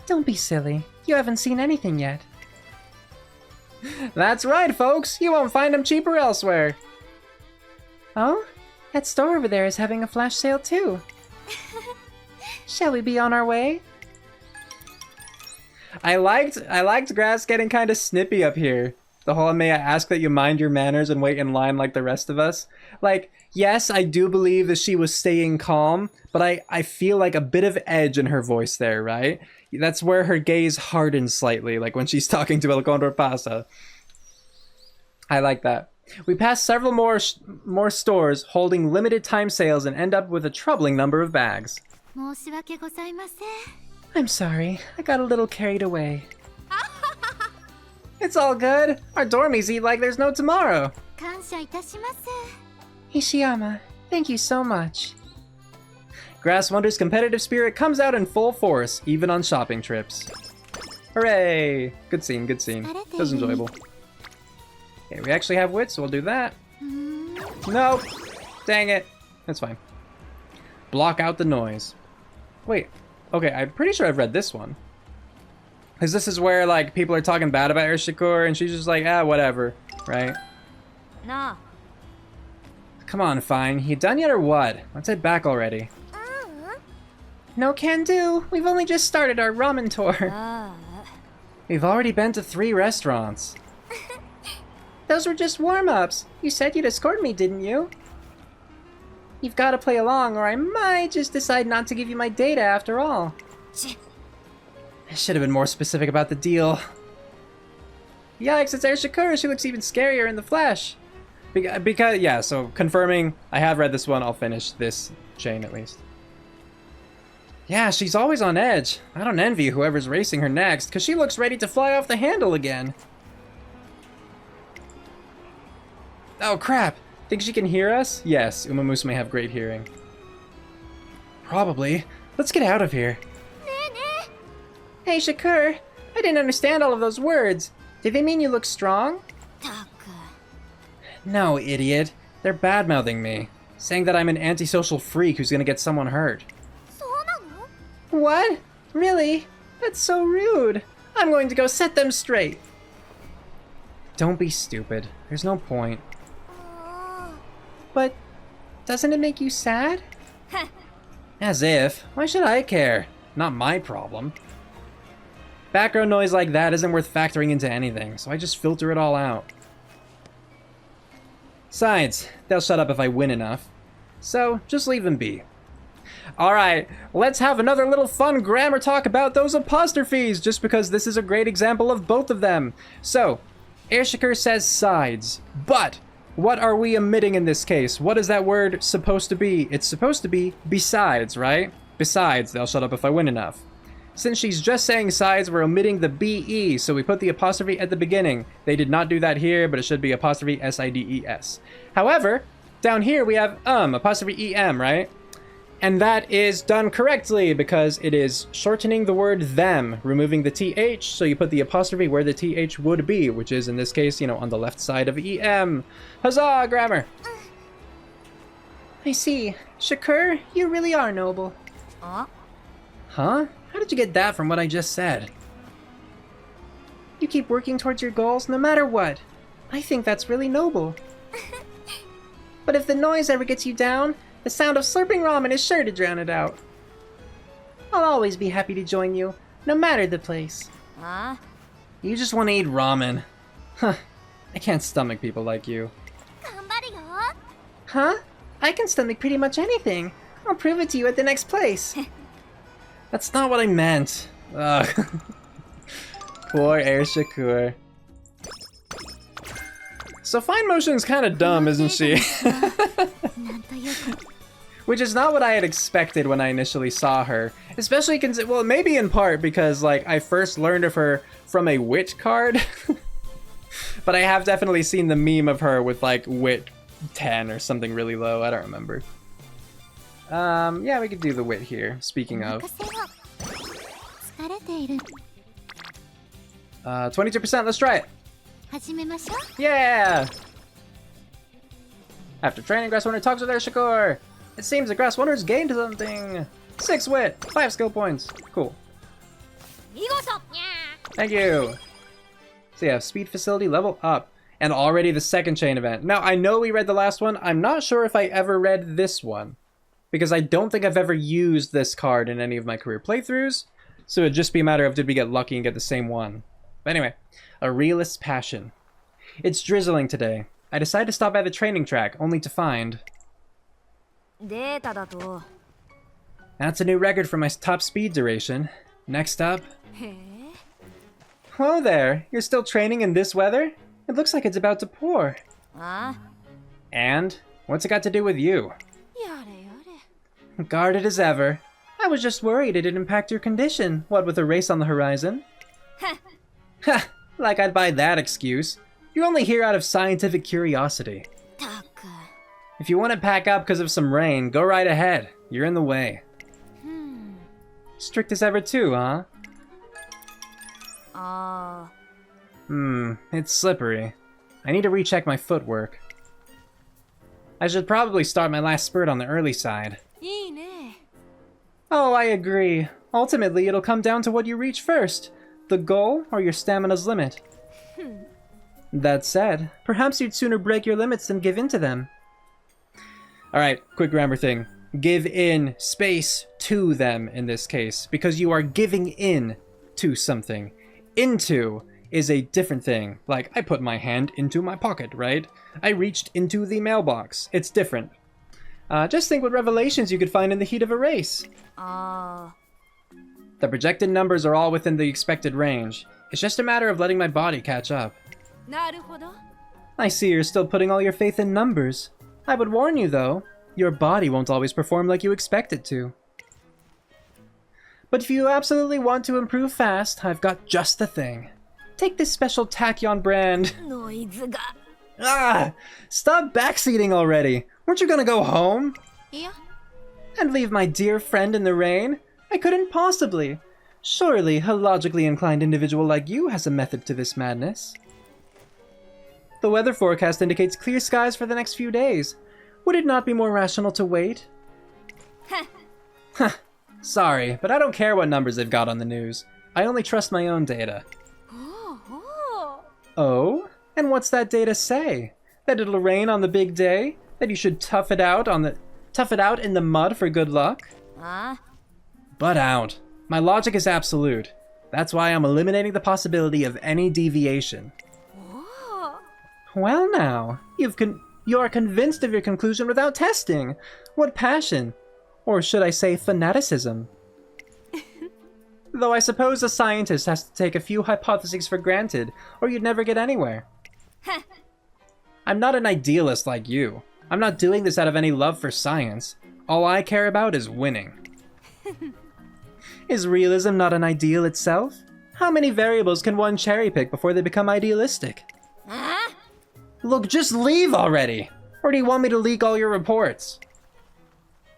Don't be silly. You haven't seen anything yet. That's right, folks! You won't find them cheaper elsewhere! Oh? That store over there is having a flash sale too. Shall we be on our way? I liked Grass getting kind of snippy up here. The whole may I ask that you mind your manners and wait in line like the rest of us. Like, yes, I do believe that she was staying calm, but I feel like a bit of edge in her voice there, right? That's where her gaze hardens slightly, like when she's talking to El Condor Pasa. I like that. We pass several more stores holding limited time sales and end up with a troubling number of bags. I'm sorry, I got a little carried away. It's all good. Our dormies eat like there's no tomorrow. Ishiyama, thank you so much. Grass Wonder's competitive spirit comes out in full force, even on shopping trips. Hooray! Good scene, good scene. That was enjoyable. Okay, we actually have wits, so we'll do that. Nope! Dang it. That's fine. Block out the noise. Wait. Okay, I'm pretty sure I've read this one. Because this is where, like, people are talking bad about Urshikur, and she's just like, ah, whatever. Right? No. Come on, Fine. You done yet or what? Let's head back already. No can do. We've only just started our ramen tour. We've already been to 3 restaurants. Those were just warm-ups. You said you'd escort me, didn't you? You've got to play along, or I might just decide not to give you my data after all. I should have been more specific about the deal. Yikes, it's Urshikur. She looks even scarier in the flesh. Because, yeah, so confirming, I have read this one. I'll finish this chain at least. Yeah, she's always on edge. I don't envy whoever's racing her next, because she looks ready to fly off the handle again. Oh, crap. Think she can hear us? Yes, Umamusume may have great hearing. Probably. Let's get out of here. Hey, Shakur. I didn't understand all of those words. Did they mean you look strong? No, idiot. They're bad-mouthing me, saying that I'm an antisocial freak who's gonna get someone hurt. What? Really? That's so rude. I'm going to go set them straight. Don't be stupid. There's no point. But doesn't it make you sad? As if. Why should I care? Not my problem. Background noise like that isn't worth factoring into anything, so I just filter it all out. Besides, they'll shut up if I win enough. So, just leave them be. Alright, let's have another little fun grammar talk about those apostrophes, just because this is a great example of both of them. So, Airshikar says sides, but what are we omitting in this case? What is that word supposed to be? It's supposed to be besides, right? Besides, they'll shut up if I win enough. Since she's just saying sides, we're omitting the BE, so we put the apostrophe at the beginning. They did not do that here, but it should be apostrophe SIDES. However, down here we have apostrophe EM, right? And that is done correctly because it is shortening the word them, removing the TH, so you put the apostrophe where the TH would be, which is in this case, you know, on the left side of EM. Huzzah, grammar! I see. Shakur, you really are noble. Huh? How did you get that from what I just said? You keep working towards your goals no matter what. I think that's really noble. But if the noise ever gets you down, the sound of slurping ramen is sure to drown it out. I'll always be happy to join you, no matter the place. You just want to eat ramen. Huh. I can't stomach people like you. Huh? I can stomach pretty much anything. I'll prove it to you at the next place. That's not what I meant. Ugh. Poor Air Shakur. So Fine Motion's kind of dumb, isn't she? Which is not what I had expected when I initially saw her. Especially, well, maybe in part because, like, I first learned of her from a wit card. But I have definitely seen the meme of her with, like, wit 10 or something really low. I don't remember. Yeah, we could do the wit here, speaking of. 22%, let's try it! Yeah! After training, Grass Wonder talks with Air Shakur. It seems the Grass Wonder's gained something. 6 wit, 5 skill points. Cool. Thank you. So yeah, speed facility level up. And already the second chain event. Now, I know we read the last one. I'm not sure if I ever read this one. Because I don't think I've ever used this card in any of my career playthroughs. So it'd just be a matter of did we get lucky and get the same one. But anyway, a realist's passion. It's drizzling today. I decided to stop by the training track, only to find... That's a new record for my top speed duration. Next up... Hello there, you're still training in this weather? It looks like it's about to pour. And? What's it got to do with you? Guarded as ever. I was just worried it'd impact your condition, what with a race on the horizon. Ha! Like I'd buy that excuse. You're only here out of scientific curiosity. If you want to pack up because of some rain, go right ahead. You're in the way. Strict as ever too, huh? It's slippery. I need to recheck my footwork. I should probably start my last spurt on the early side. Oh, I agree. Ultimately, it'll come down to what you reach first. The goal or your stamina's limit. That said, perhaps you'd sooner break your limits than give in to them. Alright, quick grammar thing. Give in space to them in this case, because you are giving in to something. Into is a different thing. Like, I put my hand into my pocket, right? I reached into the mailbox. It's different. Just think what revelations you could find in the heat of a race. The projected numbers are all within the expected range. It's just a matter of letting my body catch up. I see you're still putting all your faith in numbers. I would warn you, though, your body won't always perform like you expect it to. But if you absolutely want to improve fast, I've got just the thing. Take this special Tachyon brand. Ah! Stop backseating already! Weren't you gonna go home? Yeah. And leave my dear friend in the rain? I couldn't possibly. Surely a logically inclined individual like you has a method to this madness. The weather forecast indicates clear skies for the next few days. Would it not be more rational to wait? Huh. Sorry, but I don't care what numbers they've got on the news. I only trust my own data. Oh? And what's that data say? That it'll rain on the big day? That you should tough it out in the mud for good luck? Butt out. My logic is absolute. That's why I'm eliminating the possibility of any deviation. Well now, you are convinced of your conclusion without testing. What passion. Or should I say fanaticism? Though I suppose a scientist has to take a few hypotheses for granted, or you'd never get anywhere. I'm not an idealist like you. I'm not doing this out of any love for science. All I care about is winning. Is realism not an ideal itself? How many variables can one cherry pick before they become idealistic? Look, just leave already! Or do you want me to leak all your reports?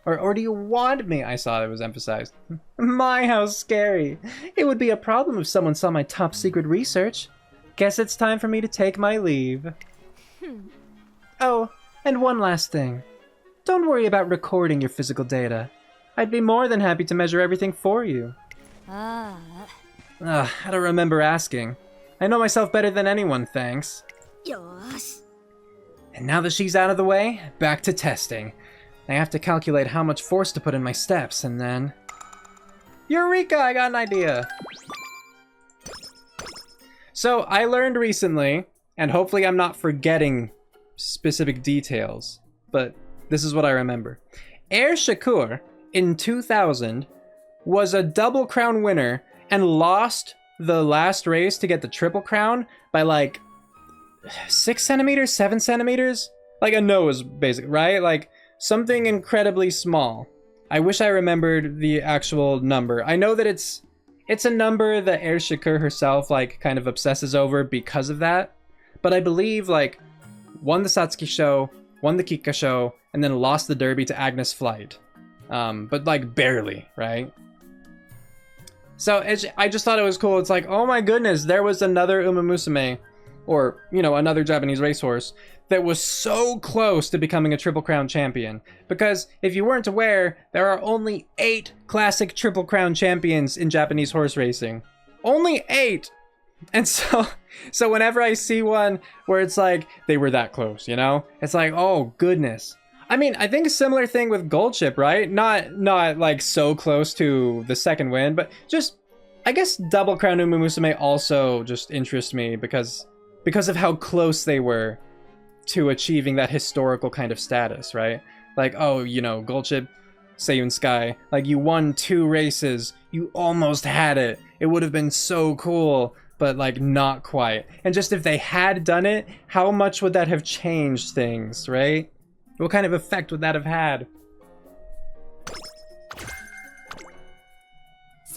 Or do you want me? I saw it was emphasized. My, how scary. It would be a problem if someone saw my top secret research. Guess it's time for me to take my leave. Oh, and one last thing. Don't worry about recording your physical data. I'd be more than happy to measure everything for you. I don't remember asking. I know myself better than anyone, thanks. And now that she's out of the way, back to testing. I have to calculate how much force to put in my steps, and then... Eureka! I got an idea! So, I learned recently, and hopefully I'm not forgetting specific details, but this is what I remember. Air Shakur, in 2000, was a double crown winner and lost the last race to get the triple crown by like 6 centimeters, 7 centimeters? Like a nose, basically, right? Like something incredibly small. I wish I remembered the actual number. I know that it's a number that Air Shakur herself like kind of obsesses over because of that. But I believe like won the Satsuki Sho, won the Kikuka Sho, and then lost the Derby to Agnes Flight. But like barely, right? So I just thought it was cool. It's like, oh my goodness, there was another Umamusume, or, you know, another Japanese racehorse that was so close to becoming a Triple Crown champion. Because if you weren't aware, there are only 8 classic Triple Crown champions in Japanese horse racing. Only 8! And so whenever I see one where it's like, they were that close, you know? It's like, oh goodness. I mean, I think a similar thing with Goldship, right? Not like so close to the second win, but just, I guess Double Crown Umamusume also just interests me because of how close they were to achieving that historical kind of status, right? Like, oh, you know, Goldship, Seiyun Sky, like you won 2 races, you almost had it. It would have been so cool, but like not quite. And just if they had done it, how much would that have changed things, right? What kind of effect would that have had?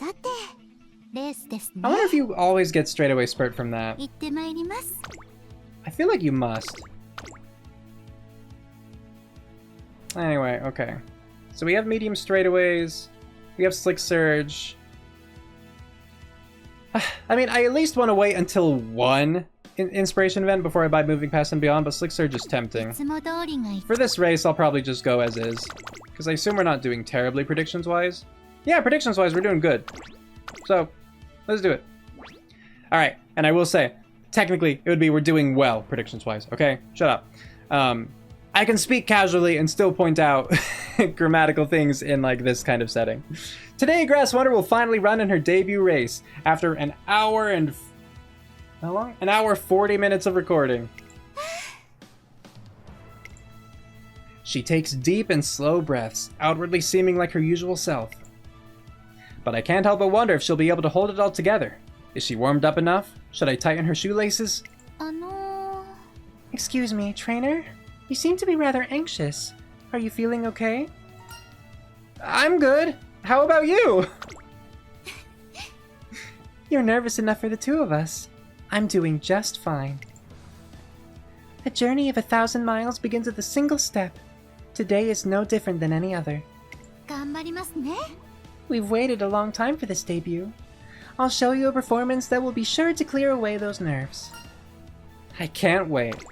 I wonder if you always get straightaway spurt from that. I feel like you must. Anyway, okay. So we have medium straightaways. We have Slick Surge. I mean, I at least want to wait until 1 inspiration event before I buy Moving Past and Beyond, but Slick Surge is tempting. For this race, I'll probably just go as is. Because I assume we're not doing terribly predictions-wise. Yeah, predictions-wise, we're doing good. So, let's do it. Alright, and I will say, technically, it would be we're doing well, predictions-wise. Okay? Shut up. I can speak casually and still point out grammatical things in, like, this kind of setting. Today, Grass Wonder will finally run in her debut race after an hour and... how long? An hour 40 minutes of recording. She takes deep and slow breaths, outwardly seeming like her usual self. But I can't help but wonder if she'll be able to hold it all together. Is she warmed up enough? Should I tighten her shoelaces? Excuse me, trainer? You seem to be rather anxious. Are you feeling okay? I'm good. How about you? You're nervous enough for the 2 of us. I'm doing just fine. A journey of 1,000 miles begins with a single step. Today is no different than any other. We've waited a long time for this debut. I'll show you a performance that will be sure to clear away those nerves. I can't wait.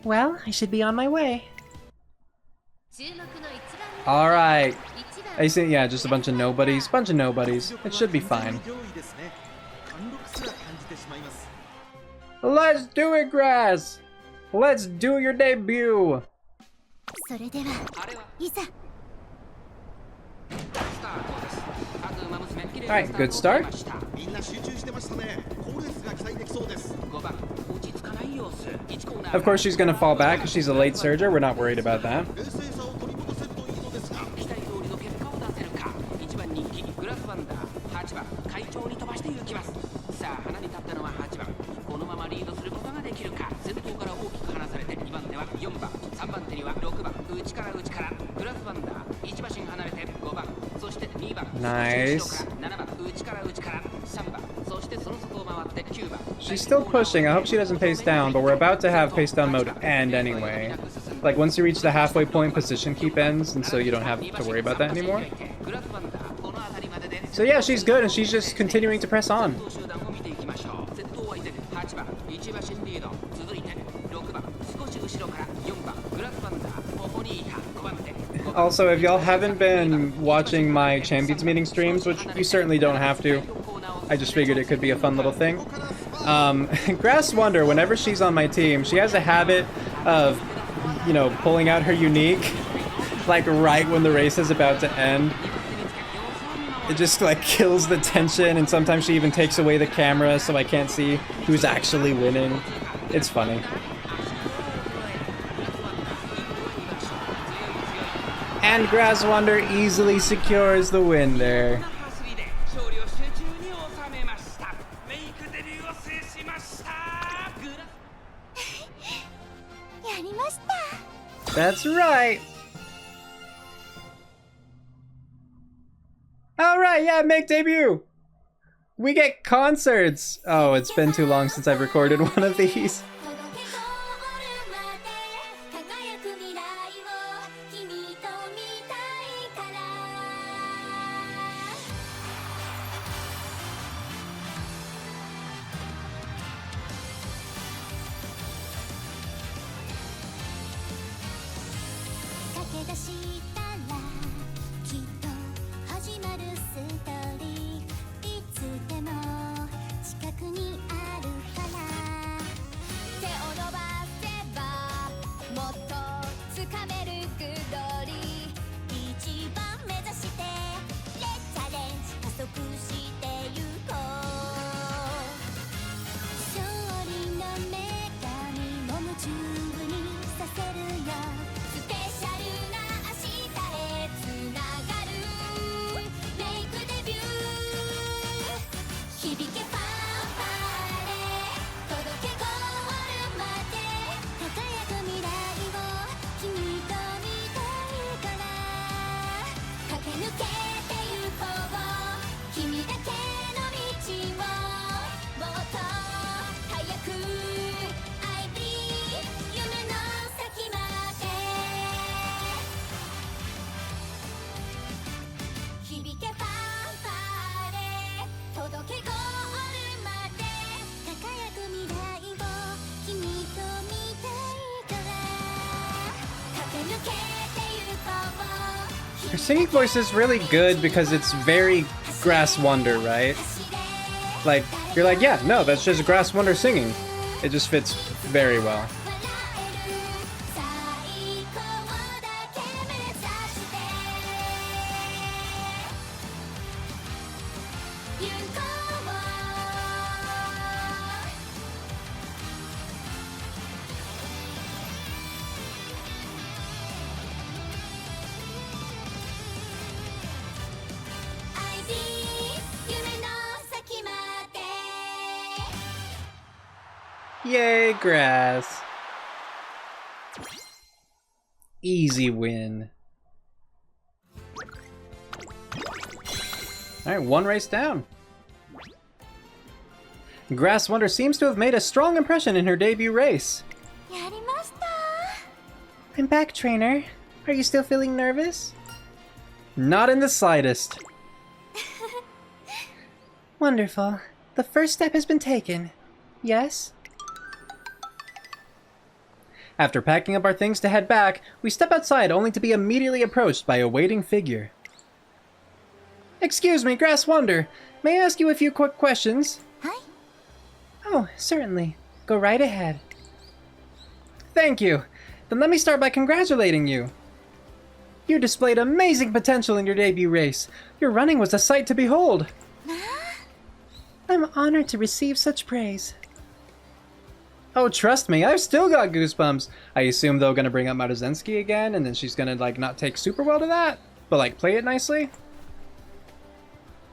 Well, I should be on my way. Alright. I see, yeah, just a bunch of nobodies. Bunch of nobodies. It should be fine. Let's do it, Grass! Let's do your debut! Alright, good start. Of course she's gonna fall back because she's a late surger, we're not worried about that. 飛ばして行きます。さあ花に立ったのは8番。このままリードすることができるか。先頭から大きく離されて2番手は4番、3番手には6番、内から内からグラスワンダー1馬身離れて5番、そして2番、Nice. 7番、内から内から3番、そしてその外を回って9番。 She's still pushing. I hope she doesn't pace down, but we're about to have pace down mode end anyway. Like once you reach the halfway point, position keep ends, and so you don't have to worry about that anymore. So yeah, she's good, and she's just continuing to press on. Also, if y'all haven't been watching my Champions meeting streams, which you certainly don't have to, I just figured it could be a fun little thing. Grass Wonder, whenever she's on my team, she has a habit of, you know, pulling out her unique, like right when the race is about to end. It just like kills the tension, and sometimes she even takes away the camera so I can't see who's actually winning. It's funny. And Grass Wonder easily secures the win there. That's right. Alright, yeah, make debut. We get concerts. Oh, it's been too long since I've recorded one of these. Her singing voice is really good because it's very Grass Wonder, right? Like, you're like, yeah, no, that's just Grass Wonder singing. It just fits very well. Yay, Grass. Easy win. Alright, one race down. Grass Wonder seems to have made a strong impression in her debut race. I'm back, trainer. Are you still feeling nervous? Not in the slightest. Wonderful. The first step has been taken. Yes? After packing up our things to head back, we step outside only to be immediately approached by a waiting figure. Excuse me, Grass Wonder. May I ask you a few quick questions? Hi. Oh, certainly. Go right ahead. Thank you. Then let me start by congratulating you. You displayed amazing potential in your debut race. Your running was a sight to behold. I'm honored to receive such praise. Oh, trust me, I've still got goosebumps. I assume they're gonna bring up Maruzensky again, and then she's gonna, like, not take super well to that, but, like, play it nicely.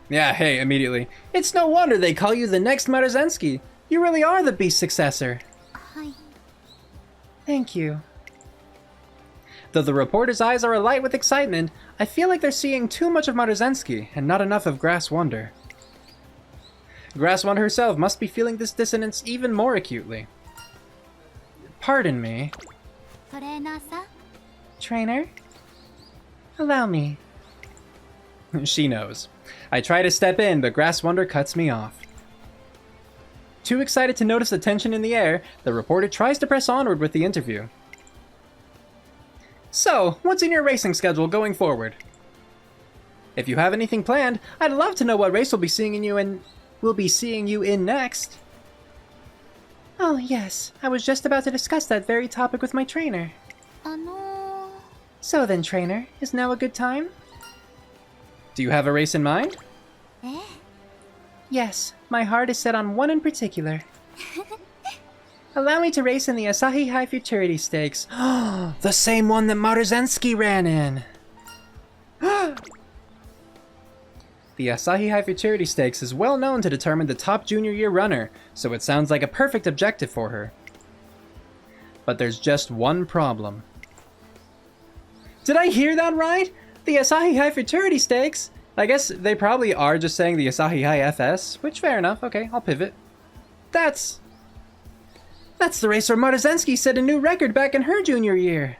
Yeah, hey, immediately. It's no wonder they call you the next Maruzenski. You really are the beast's successor. はい。 Thank you. Though the reporter's eyes are alight with excitement, I feel like they're seeing too much of Maruzenski and not enough of Grass Wonder. Grass Wonder herself must be feeling this dissonance even more acutely. Pardon me. トレーナーさん。 Trainer? Allow me. She knows. I try to step in, but Grass Wonder cuts me off. Too excited to notice the tension in the air, the reporter tries to press onward with the interview. So, what's in your racing schedule going forward? If you have anything planned, I'd love to know what race we'll be seeing you in next. Oh, yes. I was just about to discuss that very topic with my trainer. あの So then, trainer, is now a good time? Do you have a race in mind? ええ。 Yes, my heart is set on one in particular. Allow me to race in the Asahi High Futurity Stakes. The same one that Maruzenski ran in! The Asahi High Futurity Stakes is well known to determine the top junior year runner, so it sounds like a perfect objective for her. But there's just one problem. Did I hear that right? The Asahi High Futurity Stakes? I guess they probably are just saying the Asahi High FS, which fair enough, okay, I'll pivot. That's the race where Maruzenski set a new record back in her junior year.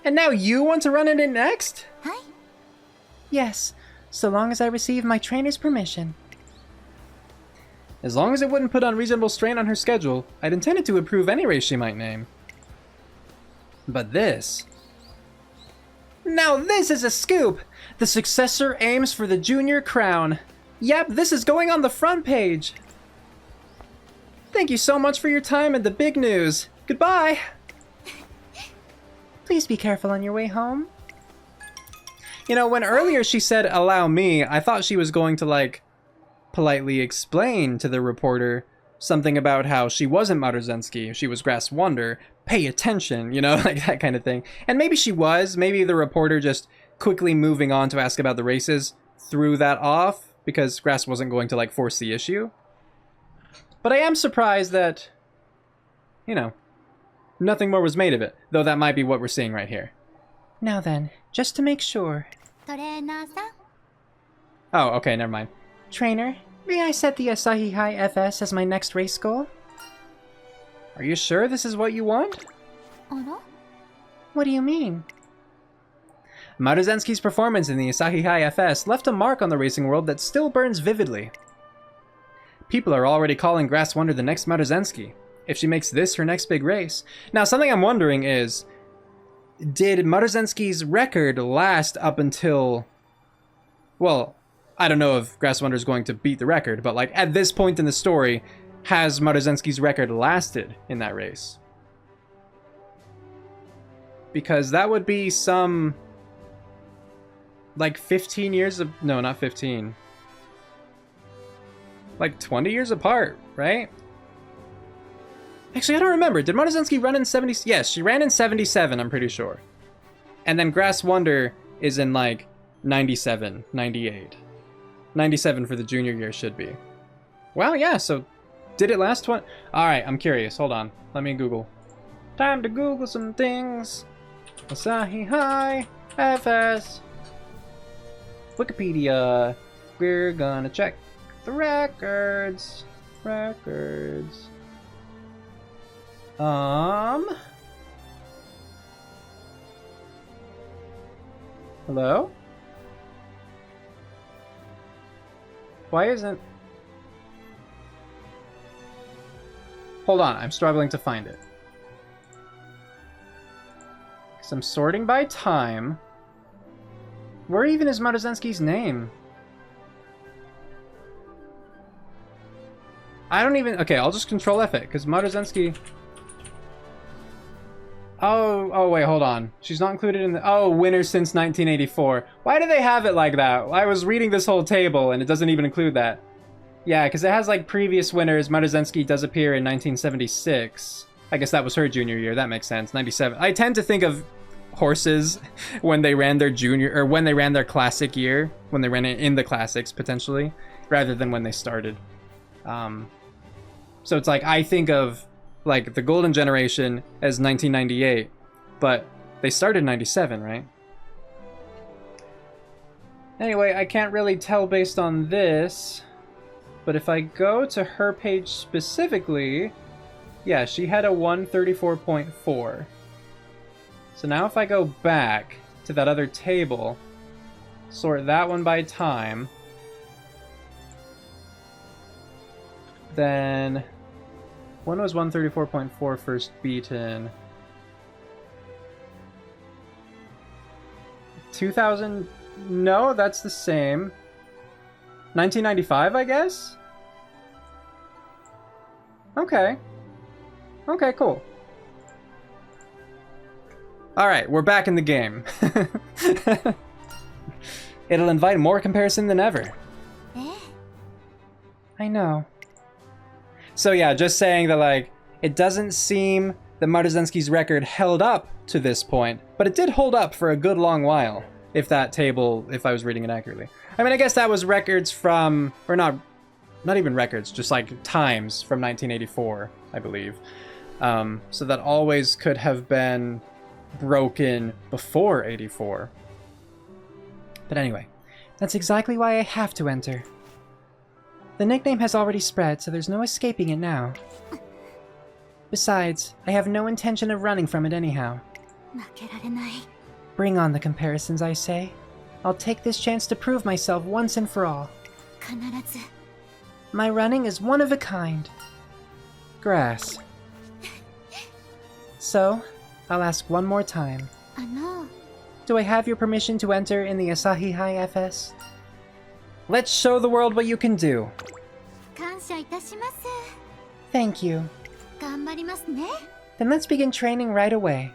And now you want to run it in next? はい。 Yes, so long as I receive my trainer's permission. As long as it wouldn't put unreasonable strain on her schedule, I'd intended to approve any race she might name. But this... Now this is a scoop! The successor aims for the junior crown. Yep, this is going on the front page. Thank you so much for your time and the big news. Goodbye! Please be careful on your way home. You know, when earlier she said, allow me, I thought she was going to, like, politely explain to the reporter something about how she wasn't Maruzenski, she was Grass Wonder. Pay attention, you know, like that kind of thing. And maybe she was. Maybe the reporter just quickly moving on to ask about the races threw that off because Grass wasn't going to, like, force the issue. But I am surprised that, you know, nothing more was made of it, though that might be what we're seeing right here. Now then, just to make sure. トレーナーさん。 Oh, okay, never mind. Trainer, may I set the Asahi High FS as my next race goal? Are you sure this is what you want? あら？ What do you mean? Maruzenski's performance in the Asahi High FS left a mark on the racing world that still burns vividly. People are already calling Grass Wonder the next Maruzenski, if she makes this her next big race. Now, something I'm wondering is, did Maruzenski's record last up until... Well, I don't know if Grass Wonder's going to beat the record, but like at this point in the story, has Maruzenski's record lasted in that race? Because that would be some... like 15 years of... No, not 15. Like 20 years apart, right? Actually, I don't remember. Did Maruzenski run in 70... Yes, she ran in 77, I'm pretty sure. And then Grass Wonder is in like 97, 98. 97 for the junior year should be. Well, yeah, so did it last 20... Alright, I'm curious. Hold on. Let me Google. Time to Google some things. Asahi High FS. Wikipedia. We're gonna check the records. Hello? Why isn't... Hold on, I'm struggling to find it. Because I'm sorting by time. Where even is Maruzenski's name? I don't even... Okay, I'll just control F it, because Maruzenski... Oh, wait, hold on. She's not included in the... Oh, winner since 1984. Why do they have it like that? I was reading this whole table, and it doesn't even include that. Yeah, because it has, like, previous winners. Maruzenski does appear in 1976. I guess that was her junior year. That makes sense. 97. I tend to think of horses when they ran their junior, or when they ran their classic year, when they ran it in the classics potentially, rather than when they started. So it's like, I think of like the golden generation as 1998, but they started in 97, right? Anyway, I can't really tell based on this, but if I go to her page specifically, yeah, she had a 134.4. So now if I go back to that other table, sort that one by time, then when was 134.4 first beaten? 2000? No, that's the same. 1995, I guess? Okay. Okay, cool. Alright, we're back in the game. It'll invite more comparison than ever. I know. So yeah, just saying that, like, it doesn't seem that Maruzensky's record held up to this point, but it did hold up for a good long while, if that table, if I was reading it accurately. I mean, I guess that was records from, or not even records, just like times from 1984, I believe. So that always could have been broken before 84. But anyway, that's exactly why I have to enter. The nickname has already spread, so there's no escaping it now. Besides, I have no intention of running from it anyhow. Bring on the comparisons, I say. I'll take this chance to prove myself once and for all. My running is one of a kind. Grass. So, I'll ask one more time. Do I have your permission to enter in the Asahi High FS? Let's show the world what you can do. Thank you. Then let's begin training right away.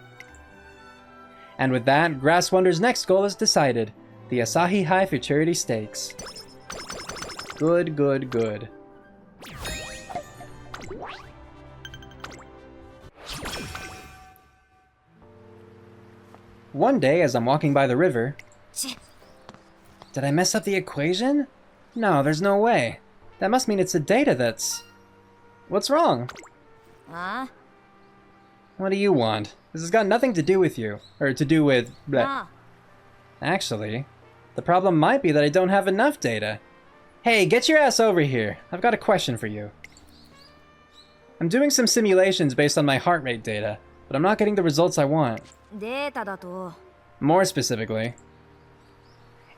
And with that, Grass Wonder's next goal is decided. The Asahi High Futurity Stakes. Good, good, good. One day, as I'm walking by the river... Did I mess up the equation? No, there's no way. That must mean it's the data that's... What's wrong? What do you want? This has got nothing to do with you. Or to do with... bleh. Actually, the problem might be that I don't have enough data. Hey, get your ass over here. I've got a question for you. I'm doing some simulations based on my heart rate data, but I'm not getting the results I want. More specifically,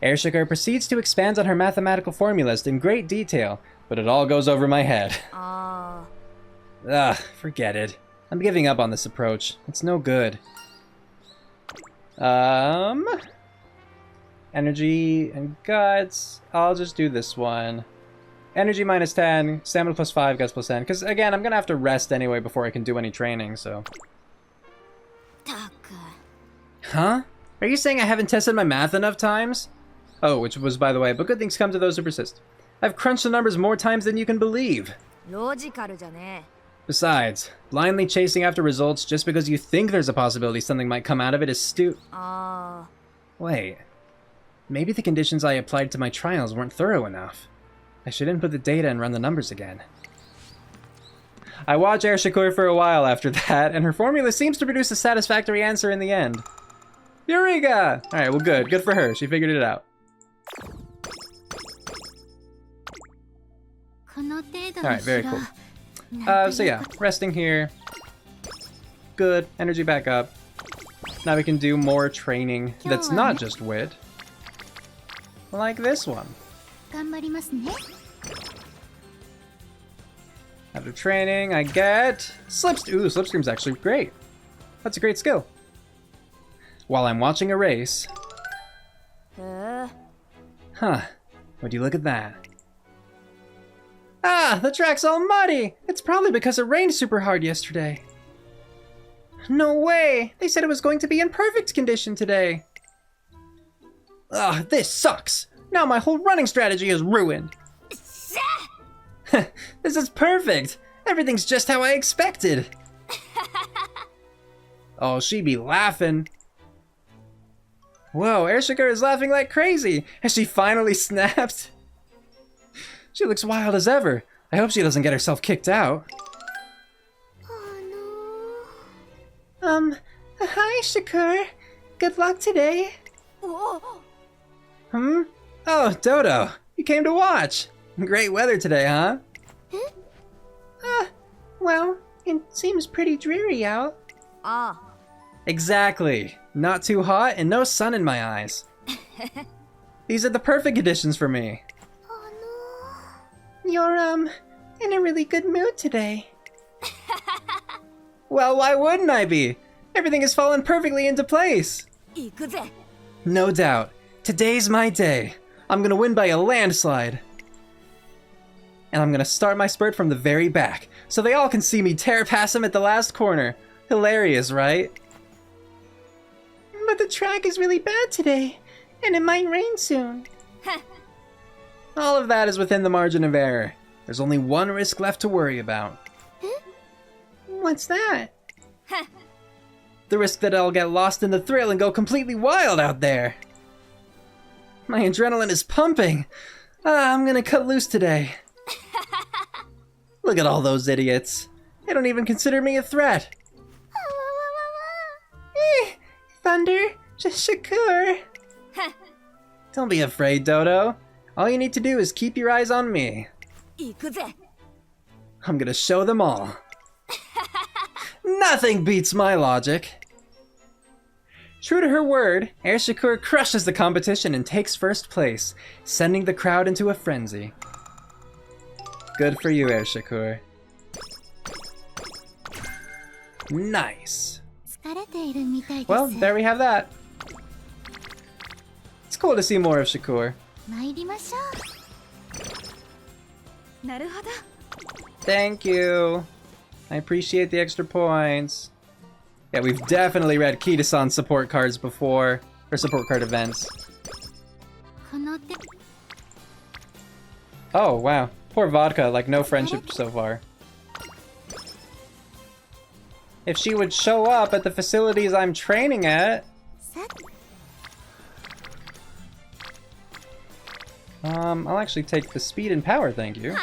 Airshikar proceeds to expand on her mathematical formulas in great detail, but it all goes over my head. Ugh, forget it. I'm giving up on this approach. It's no good. Energy and guts. I'll just do this one. Energy minus 10, stamina plus 5, guts plus 10. Because, again, I'm going to have to rest anyway before I can do any training, so... Huh? Are you saying I haven't tested my math enough times? Oh, which was, by the way, but good things come to those who persist. I've crunched the numbers more times than you can believe. Besides, blindly chasing after results just because you think there's a possibility something might come out of it is Wait. Maybe the conditions I applied to my trials weren't thorough enough. I should input the data and run the numbers again. I watched Airshikar for a while after that, and her formula seems to produce a satisfactory answer in the end. Eureka! Alright, well good. Good for her. She figured it out. Alright, very cool. So yeah, resting here. Good. Energy back up. Now we can do more training that's not just wit. Like this one. After training, I get Slipstream. Ooh, Slipstream's actually great. That's a great skill. While I'm watching a race. Huh. Would you look at that? Ah, the track's all muddy! It's probably because it rained super hard yesterday. No way! They said it was going to be in perfect condition today. Ugh, this sucks! Now my whole running strategy is ruined. This is perfect! Everything's just how I expected! Oh, she be laughing. Whoa, Airshikura is laughing like crazy! Has she finally snapped? She looks wild as ever. I hope she doesn't get herself kicked out. Hi, Shakur. Good luck today. Hmm? Oh, Dodo, you came to watch. Great weather today, huh? Well, it seems pretty dreary out. Exactly. Not too hot and no sun in my eyes. These are the perfect conditions for me. You're, in a really good mood today. Well, why wouldn't I be? Everything has fallen perfectly into place. No doubt. Today's my day. I'm gonna win by a landslide. And I'm gonna start my spurt from the very back, so they all can see me tear past them at the last corner. Hilarious, right? But the track is really bad today, and it might rain soon. All of that is within the margin of error. There's only one risk left to worry about. What's that? The risk that I'll get lost in the thrill and go completely wild out there. My adrenaline is pumping. I'm gonna cut loose today. Look at all those idiots. They don't even consider me a threat. Thunder, Shakur. Don't be afraid, Dodo. All you need to do is keep your eyes on me. I'm gonna show them all. Nothing beats my logic. True to her word, Air Shakur crushes the competition and takes first place, sending the crowd into a frenzy. Good for you, Air Shakur. Nice. Well, there we have that. It's cool to see more of Shakur. Thank you. I appreciate the extra points. Yeah, we've definitely read Kita-san support cards before, or support card events. Oh, wow. Poor Vodka, like no friendship so far. If she would show up at the facilities I'm training at... I'll actually take the speed and power, thank you.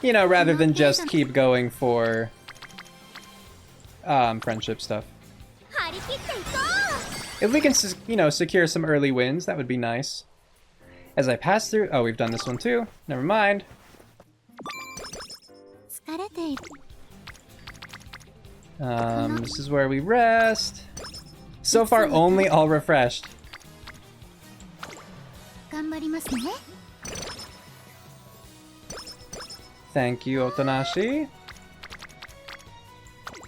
You know, rather than just keep going for... friendship stuff. If we can, you know, secure some early wins, that would be nice. As I pass through... Oh, we've done this one too. Never mind. This is where we rest. So far, only all refreshed. Thank you, Otonashi.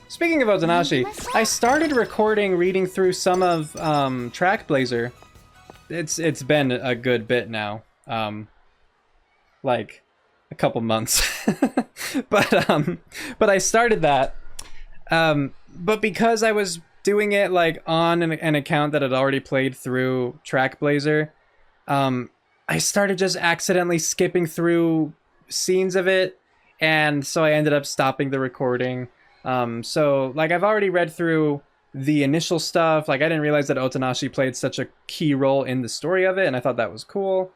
Speaking of Otonashi, I started recording reading through some of Track Blazer. It's been a good bit now. Like a couple months. but I started that. But because I was doing it like on an account that had already played through Track Blazer, I started just accidentally skipping through scenes of it, and so I ended up stopping the recording. So like I've already read through the initial stuff. Like I didn't realize that Otonashi played such a key role in the story of it, and I thought that was cool.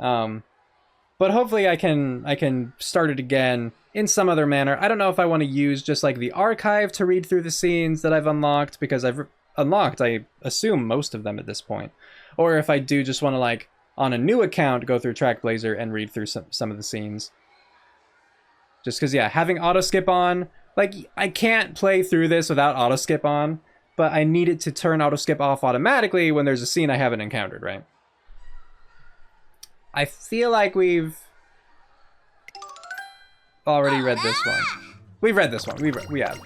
But hopefully I can start it again in some other manner. I don't know if I want to use just like the archive to read through the scenes that I've unlocked, because I've unlocked, I assume, most of them at this point. Or if I do just want to, like, on a new account, go through Track Blazer and read through some of the scenes. Just because, yeah, having auto-skip on, like, I can't play through this without auto-skip on, but I need it to turn auto-skip off automatically when there's a scene I haven't encountered, right? I feel like we've already read this one. We've read this one. We have.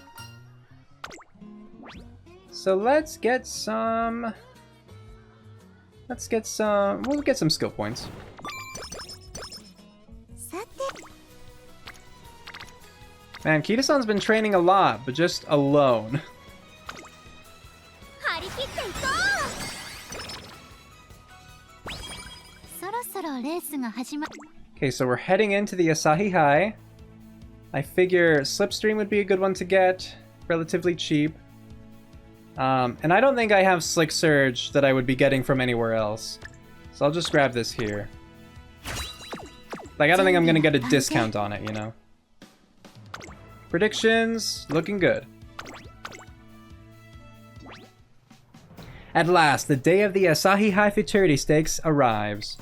So let's get some... We'll get some skill points. Man, Kita-san's been training a lot, but just alone. Okay, so we're heading into the Asahi High. I figure Slipstream would be a good one to get. Relatively cheap. And I don't think I have Slick Surge that I would be getting from anywhere else. So I'll just grab this here. Like, I don't think I'm gonna get a discount on it, you know? Predictions, looking good. At last, the day of the Asahi High Futurity Stakes arrives.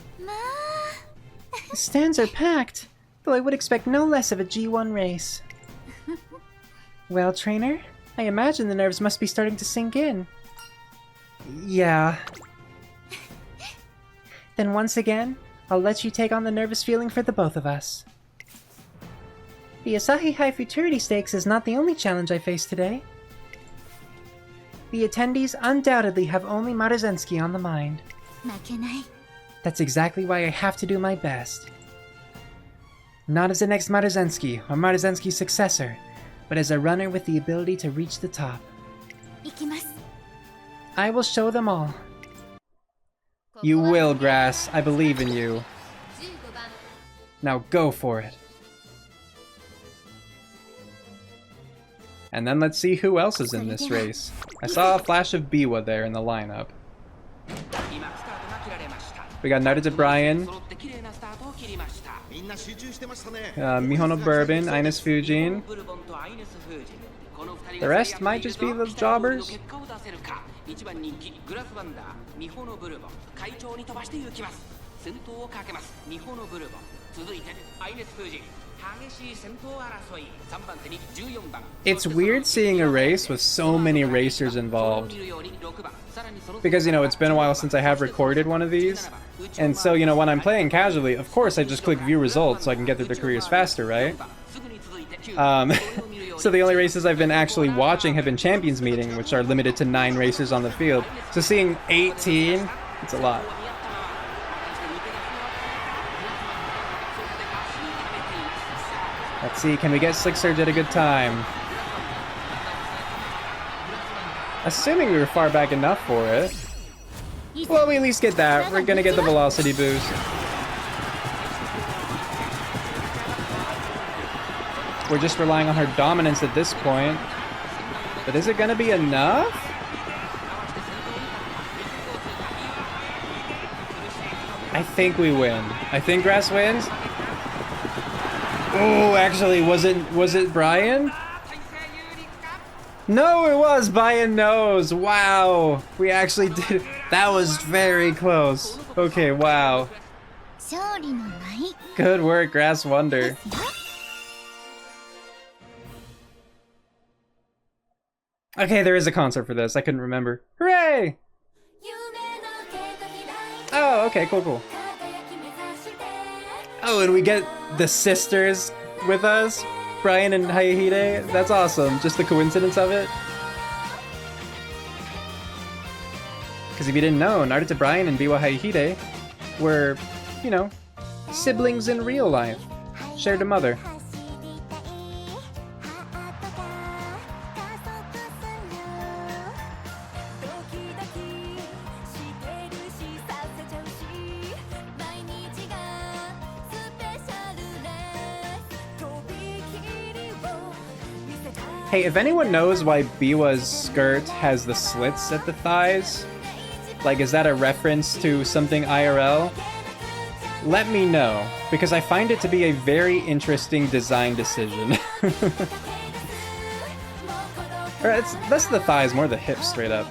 The stands are packed, though I would expect no less of a G1 race. Well, trainer, I imagine the nerves must be starting to sink in. Yeah. Then once again, I'll let you take on the nervous feeling for the both of us. The Asahi High Futurity Stakes is not the only challenge I face today. The attendees undoubtedly have only Maruzensky on the mind. That's exactly why I have to do my best. Not as the next Maruzensky or Maruzensky's successor, but as a runner with the ability to reach the top. I will show them all. You will, Grass. I believe in you. Now go for it. And then let's see who else is in this race. I saw a flash of Biwa there in the lineup. We got Narita Brian, Mihono Bourbon, Ines Fujin. The rest might just be the jobbers. It's weird seeing a race with so many racers involved. Because, you know, it's been a while since I have recorded one of these. And so, you know, when I'm playing casually, of course I just click view results so I can get through the careers faster, right? So the only races I've been actually watching have been Champions Meeting, which are limited to 9 racers on the field. So seeing 18, it's a lot. Let's see, can we get Slick Surge at a good time? Assuming we were far back enough for it. Well, we at least get that. We're gonna get the velocity boost. We're just relying on her dominance at this point. But is it gonna be enough? I think we win. I think Grass wins. Oh, actually, was it Brian? No, it was Brian knows. Wow, we actually did. That was very close. Okay, wow. Good work, Grass Wonder. Okay, there is a concert for this. I couldn't remember. Hooray! Oh, okay, cool. Oh, and we get the sisters with us, Brian and Hayahide. That's awesome. Just the coincidence of it. Because if you didn't know, Narita Brian and Biwa Hayahide were, you know, siblings in real life. Shared a mother. Hey, if anyone knows why Biwa's skirt has the slits at the thighs, like, is that a reference to something IRL? Let me know, because I find it to be a very interesting design decision. Or that's the thighs, more the hips straight up.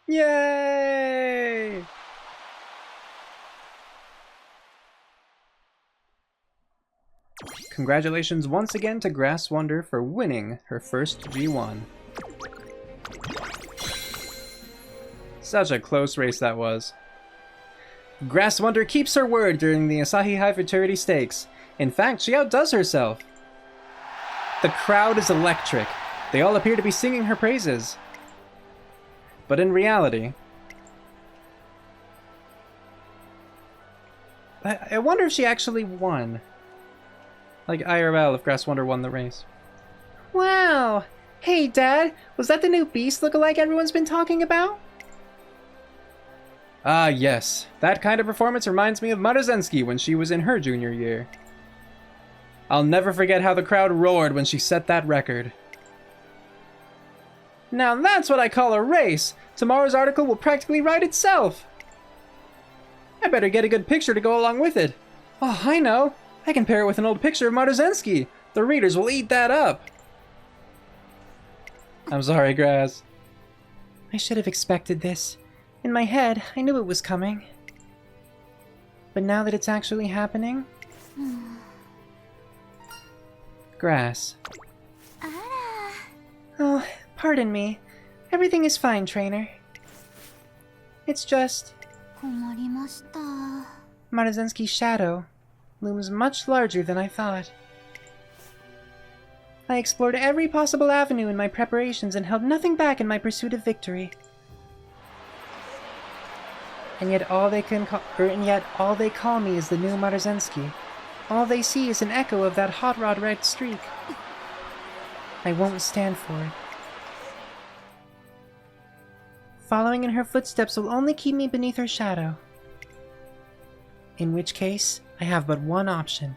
Yay! Congratulations once again to Grass Wonder for winning her first G1. Such a close race that was. Grass Wonder keeps her word during the Asahi High Futurity Stakes. In fact, she outdoes herself. The crowd is electric. They all appear to be singing her praises. But in reality, I wonder if she actually won. Like IRL, if Grass Wonder won the race. Wow! Hey, Dad! Was that the new Beast lookalike everyone's been talking about? Ah, yes. That kind of performance reminds me of Maruzensky when she was in her junior year. I'll never forget how the crowd roared when she set that record. Now that's what I call a race! Tomorrow's article will practically write itself! I better get a good picture to go along with it. Oh, I know! I can pair it with an old picture of Maruzensky! The readers will eat that up! I'm sorry, Grass. I should have expected this. In my head, I knew it was coming. But now that it's actually happening... Grass. Oh, pardon me. Everything is fine, trainer. It's just... Maruzensky's shadow looms much larger than I thought. I explored every possible avenue in my preparations and held nothing back in my pursuit of victory. And yet all they call me is the new Maruzensky. All they see is an echo of that hot rod red streak. I won't stand for it. Following in her footsteps will only keep me beneath her shadow. In which case, I have but one option.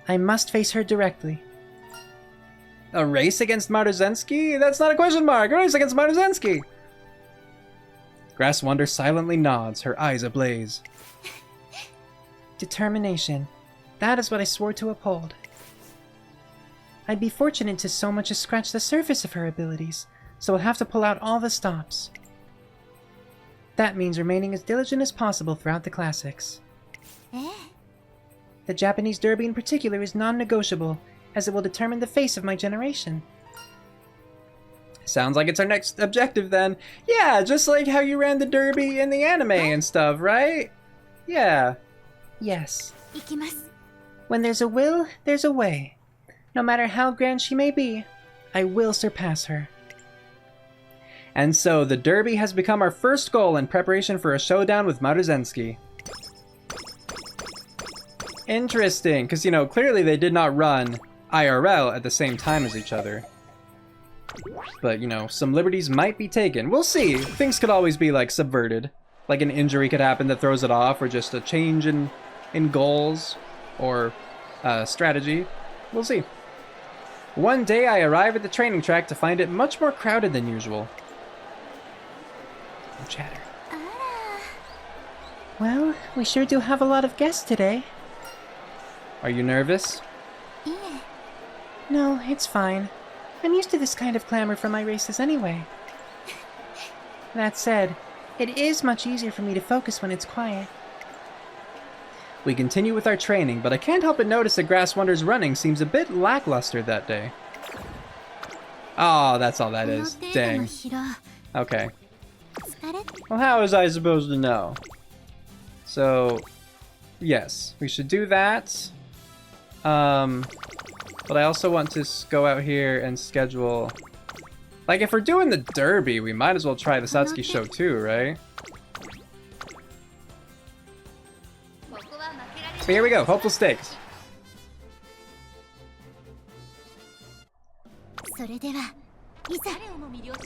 I must face her directly. A race against Maruzensky? That's not a question mark! A race against Maruzensky! Grass Wonder silently nods, her eyes ablaze. Determination. That is what I swore to uphold. I'd be fortunate to so much as scratch the surface of her abilities, so I'll have to pull out all the stops. That means remaining as diligent as possible throughout the classics. The Japanese Derby in particular is non-negotiable, as it will determine the face of my generation. Sounds like it's our next objective then. Yeah, just like how you ran the Derby in the anime and stuff, right? Yeah. Yes. When there's a will, there's a way. No matter how grand she may be, I will surpass her. And so, the Derby has become our first goal in preparation for a showdown with Maruzensky. Interesting, because, you know, clearly they did not run IRL at the same time as each other. But, you know, some liberties might be taken. We'll see. Things could always be, like, subverted. Like an injury could happen that throws it off, or just a change in goals, or strategy. We'll see. One day I arrive at the training track to find it much more crowded than usual. No chatter. Well, we sure do have a lot of guests today. Are you nervous? No, it's fine. I'm used to this kind of clamor from my races anyway. That said, it is much easier for me to focus when it's quiet. We continue with our training, but I can't help but notice that Grass Wonder's running seems a bit lackluster that day. Oh, that's all that is. Dang. Okay. Well, how was I supposed to know? So, yes, we should do that. But I also want to go out here and schedule... Like, if we're doing the Derby, we might as well try the Satsuki Sho too, right? So here we go, Hopeful Stakes.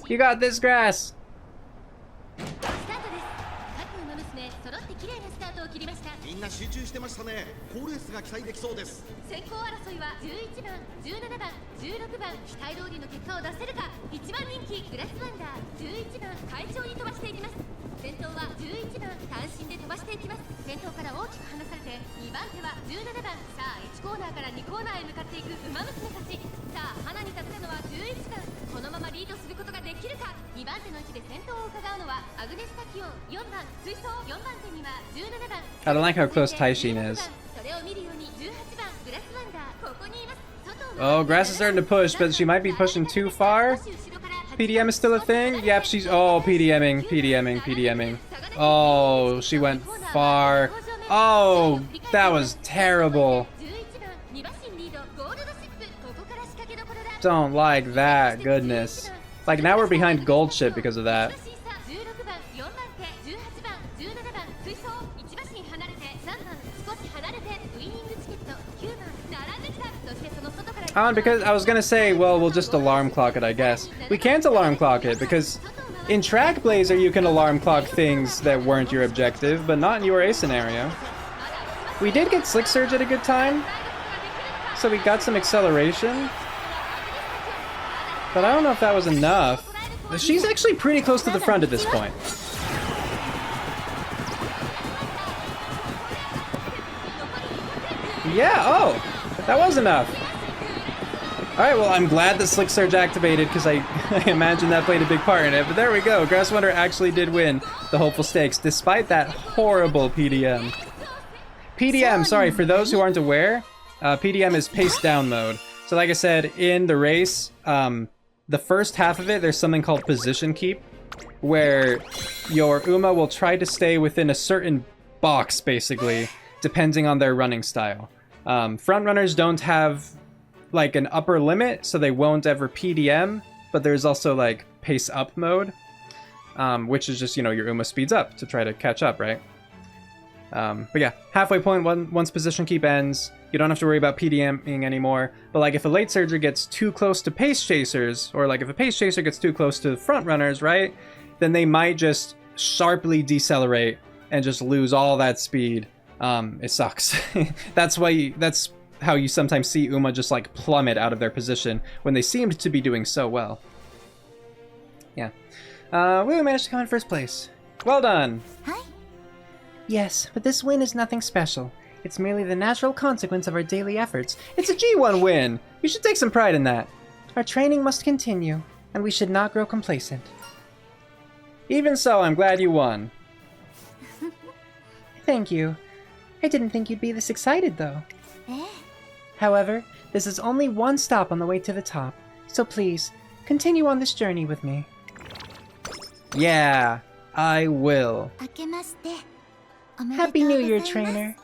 You got this, Grass! みんな集中してましたね。好レースが期待できそうです。先行争いは11番、17番、16番、期待通りの結果を出せるか。1番人気グラスワンダー、11番快調に飛ばしていきます。先頭は11番単身で飛ばしていきます。先頭から大きく離されて2番手は17番。さあ1コーナーから2コーナーへ向かっていく馬娘たち。さあ花に立ったのは11番。このままリードすることができるか。2番手の位置で先頭を伺うのはアグネスタキオン4番。追走4番手には17番。 I don't like how close Taishin is. それを見るように18番グラスワンダーここにいます。 Oh, Grass is starting to push, but she might be pushing too far. PDM is still a thing? Yep, she's... Oh, PDMing. Oh, she went far. Oh, that was terrible. Don't like that, goodness. Like, now we're behind Gold Ship because of that. And because I was gonna say, well, we'll just alarm clock it, I guess. We can't alarm clock it because in Track Blazer you can alarm clock things that weren't your objective, but not in URA scenario. We did get Slick Surge at a good time, so we got some acceleration. But I don't know if that was enough. She's actually pretty close to the front at this point. Yeah, oh, that was enough. Alright, well, I'm glad that Slick Surge activated, because I imagine that played a big part in it. But there we go, Grass Wonder actually did win the Hopeful Stakes, despite that horrible PDM. PDM, sorry, for those who aren't aware, PDM is pace down mode. So like I said, in the race, the first half of it, there's something called position keep, where your Uma will try to stay within a certain box, basically, depending on their running style. Front runners don't have like an upper limit, so they won't ever PDM, but there's also like pace up mode, which is just, you know, your Uma speeds up to try to catch up, right? But yeah, halfway point, once position keep ends, you don't have to worry about PDMing anymore. But like if a late surger gets too close to pace chasers, or like if a pace chaser gets too close to front runners, right? Then they might just sharply decelerate and just lose all that speed. It sucks. That's how you sometimes see Uma just like plummet out of their position when they seemed to be doing so well. Yeah. We managed to come in first place. Well done! Hi. Yes, but this win is nothing special. It's merely the natural consequence of our daily efforts. It's a G1 win! You should take some pride in that. Our training must continue, and we should not grow complacent. Even so, I'm glad you won. Thank you. I didn't think you'd be this excited, though. However, this is only one stop on the way to the top, so please, continue on this journey with me. Yeah, I will. Happy New Year, trainer.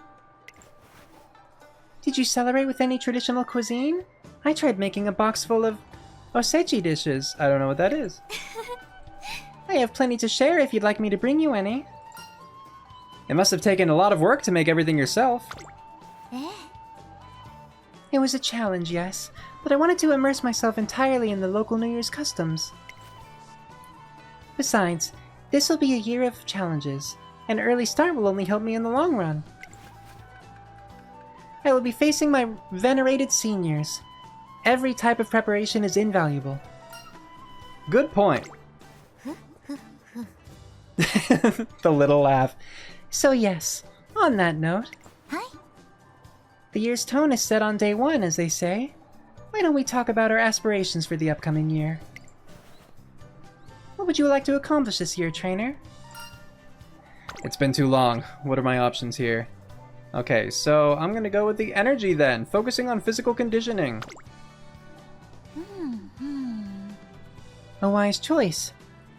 Did you celebrate with any traditional cuisine? I tried making a box full of osechi dishes. I don't know what that is. I have plenty to share if you'd like me to bring you any. It must have taken a lot of work to make everything yourself. It was a challenge, yes, but I wanted to immerse myself entirely in the local New Year's customs. Besides, this will be a year of challenges. An early start will only help me in the long run. I will be facing my venerated seniors. Every type of preparation is invaluable. Good point. The little laugh. So yes, on that note, the year's tone is set on day one, as they say. Why don't we talk about our aspirations for the upcoming year? What would you like to accomplish this year, trainer? It's been too long. What are my options here? Okay, so I'm gonna go with the energy then, focusing on physical conditioning. A wise choice.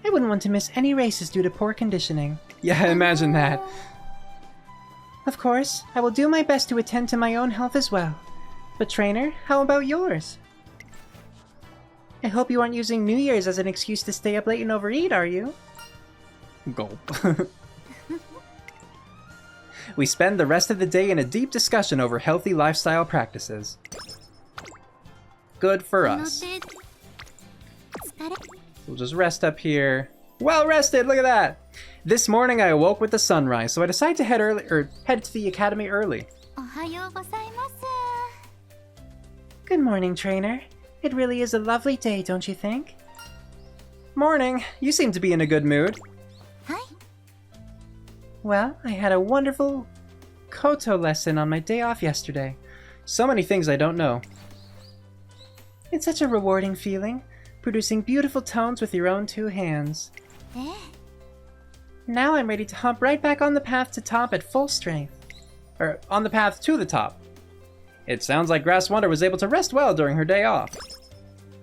I wouldn't want to miss any races due to poor conditioning. Yeah, imagine that. Of course, I will do my best to attend to my own health as well. But trainer, how about yours? I hope you aren't using New Year's as an excuse to stay up late and overeat, are you? Gulp. We spend the rest of the day in a deep discussion over healthy lifestyle practices. Good for us. We'll just rest up here. Well rested, look at that! This morning I awoke with the sunrise, so I decided to head to the academy early. Good morning, trainer. It really is a lovely day, don't you think? Morning. You seem to be in a good mood. Well, I had a wonderful koto lesson on my day off yesterday. So many things I don't know. It's such a rewarding feeling, producing beautiful tones with your own two hands. Now I'm ready to hop right back on the path to top at full strength. Or on the path to the top. It sounds like Grass Wonder was able to rest well during her day off.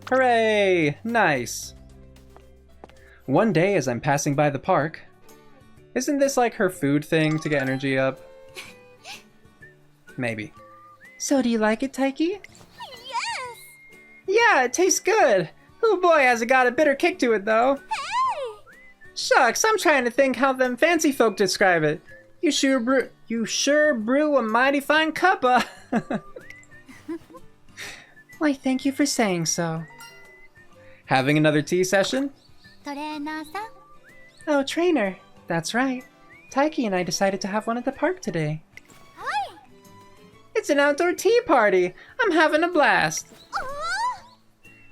Hooray! Nice. One day as I'm passing by the park... Isn't this like her food thing to get energy up? Maybe. So do you like it, Taiki? Yes! Yeah, it tastes good! Oh boy, has it got a bitter kick to it though. Hey! Shucks, I'm trying to think how them fancy folk describe it. You sure brew a mighty fine cuppa. Why, thank you for saying so. Having another tea session? トレーナーさん Oh, trainer. That's right. Taiki and I decided to have one at the park today. It's an outdoor tea party. I'm having a blast.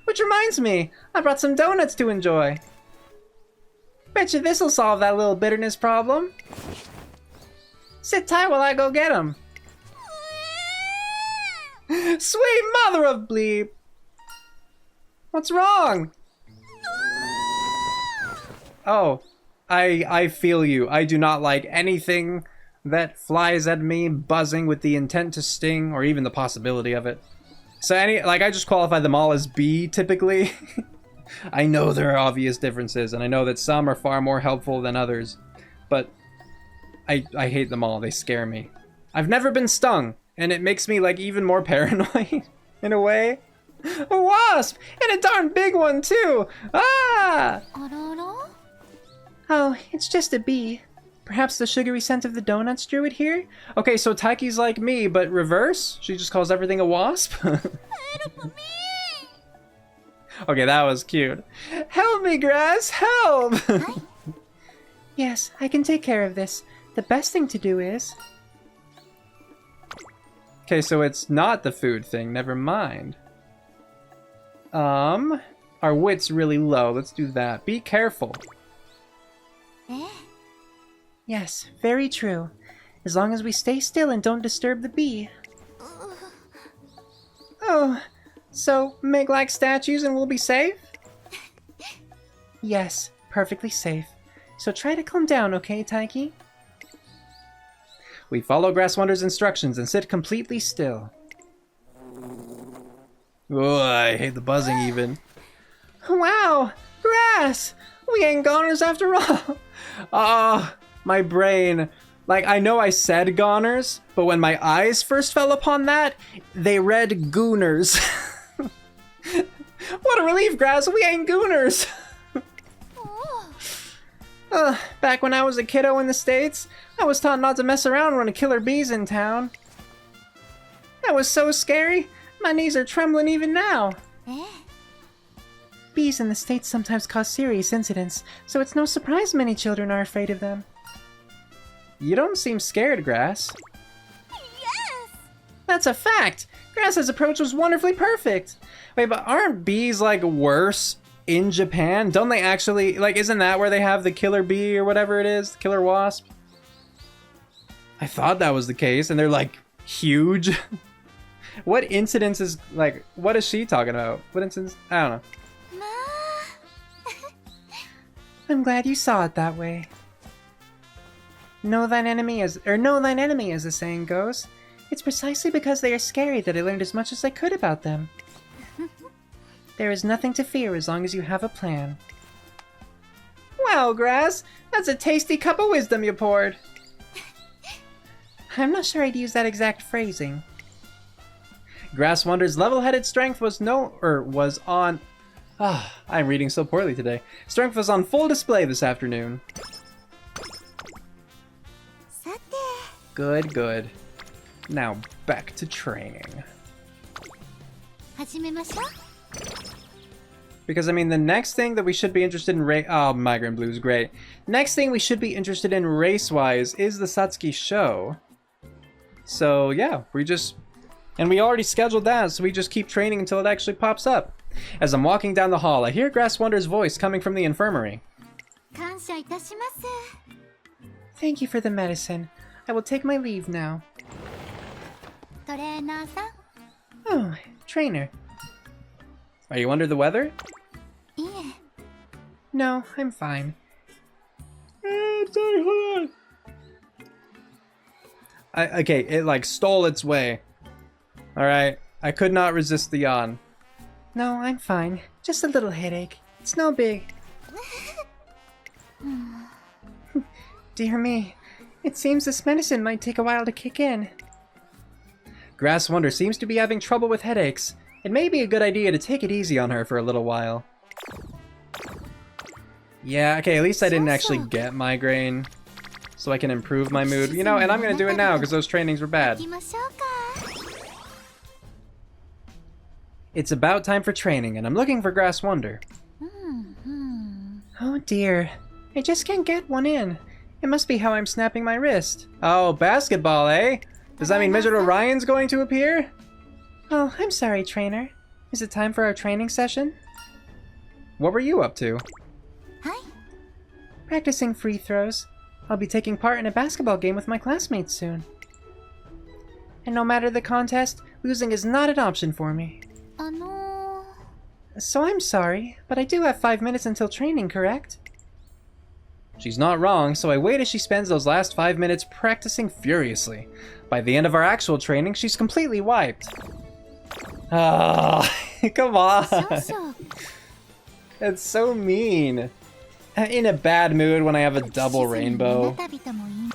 Which reminds me, I brought some donuts to enjoy. Betcha this'll solve that little bitterness problem. Sit tight while I go get 'em. Sweet mother of bleep! What's wrong? Oh, I feel you. I do not like anything that flies at me, buzzing with the intent to sting, or even the possibility of it. So I just qualify them all as B, typically. I know there are obvious differences, and I know that some are far more helpful than others, but I hate them all. They scare me. I've never been stung, and it makes me, like, even more paranoid, in a way. A wasp! And a darn big one, too! Ah! あらら Oh, it's just a bee. Perhaps the sugary scent of the donuts drew it here? Okay, so Taiki's like me, but reverse? She just calls everything a wasp? Okay, that was cute. Help me, Grass! Help! Yes, I can take care of this. The best thing to do is... Okay, so it's not the food thing. Never mind. Our wit's really low. Let's do that. Be careful. え Yes, very true. As long as we stay still and don't disturb the bee. Oh, so make like statues and we'll be safe? Yes, perfectly safe. So try to calm down, okay, Taiki? We follow Grass Wonder's instructions and sit completely still. Oh, I hate the buzzing even. Wow! Grass! We ain't goners after all! My brain. Like, I know I said goners, but when my eyes first fell upon that, they read gooners. What a relief, Grass! We ain't gooners! Back when I was a kiddo in the States, I was taught not to mess around when a killer bee's in town. That was so scary. My knees are trembling even now. え Bees in the States sometimes cause serious incidents, so it's no surprise many children are afraid of them. You don't seem scared, Grass. Yes! That's a fact! Grass's approach was wonderfully perfect! Wait, but aren't bees, like, worse in Japan? Don't they actually, like, isn't that where they have the killer bee or whatever it is? The killer wasp? I thought that was the case, and they're, like, huge. What incidents is, like, what is she talking about? What incidents? I don't know. まあ I'm glad you saw it that way. Know thine enemy as the saying goes. It's precisely because they are scary that I learned as much as I could about them. There is nothing to fear as long as you have a plan. Wow, Grass! That's a tasty cup of wisdom you poured! I'm not sure I'd use that exact phrasing. Grass Wonder's level-headed strength was on... I'm reading so poorly today. Strength was on full display this afternoon. さて Good, good. Now back to training. 始めましょう Because, I mean, the next thing that we should be interested in oh, Migrant Blue's great. Next thing we should be interested in race-wise is the Satsuki Sho. So, yeah, and we already scheduled that, so we just keep training until it actually pops up. As I'm walking down the hall, I hear Grass Wonder's voice coming from the infirmary. 感謝いたします Thank you for the medicine. I will take my leave now. トレーナーさん。 Oh, trainer. Are you under the weather? いえ。 No, I'm fine. Okay, it like stole its way. Alright, I could not resist the yawn. No, I'm fine. Just a little headache. It's no big. Dear me. It seems this medicine might take a while to kick in. Grass Wonder seems to be having trouble with headaches. It may be a good idea to take it easy on her for a little while. Yeah, okay, at least I didn't actually get migraine. So I can improve my mood. You know, and I'm gonna do it now because those trainings were bad. 行きましょうか。 It's about time for training, and I'm looking for Grass Wonder. Oh dear. I just can't get one in. It must be how I'm snapping my wrist. Oh, basketball, eh? Does that mean Midget Orion's going to appear? Oh, I'm sorry, trainer. Is it time for our training session? What were you up to? はい。 Practicing free throws. I'll be taking part in a basketball game with my classmates soon. And no matter the contest, losing is not an option for me. あの So I'm sorry, but I do have 5 minutes until training, correct? She's not wrong, so I wait as she spends those last 5 minutes practicing furiously. By the end of our actual training, she's completely wiped. Ah, come on. 少々。 That's so mean. In a bad mood when I have a double rainbow. たびたもいい。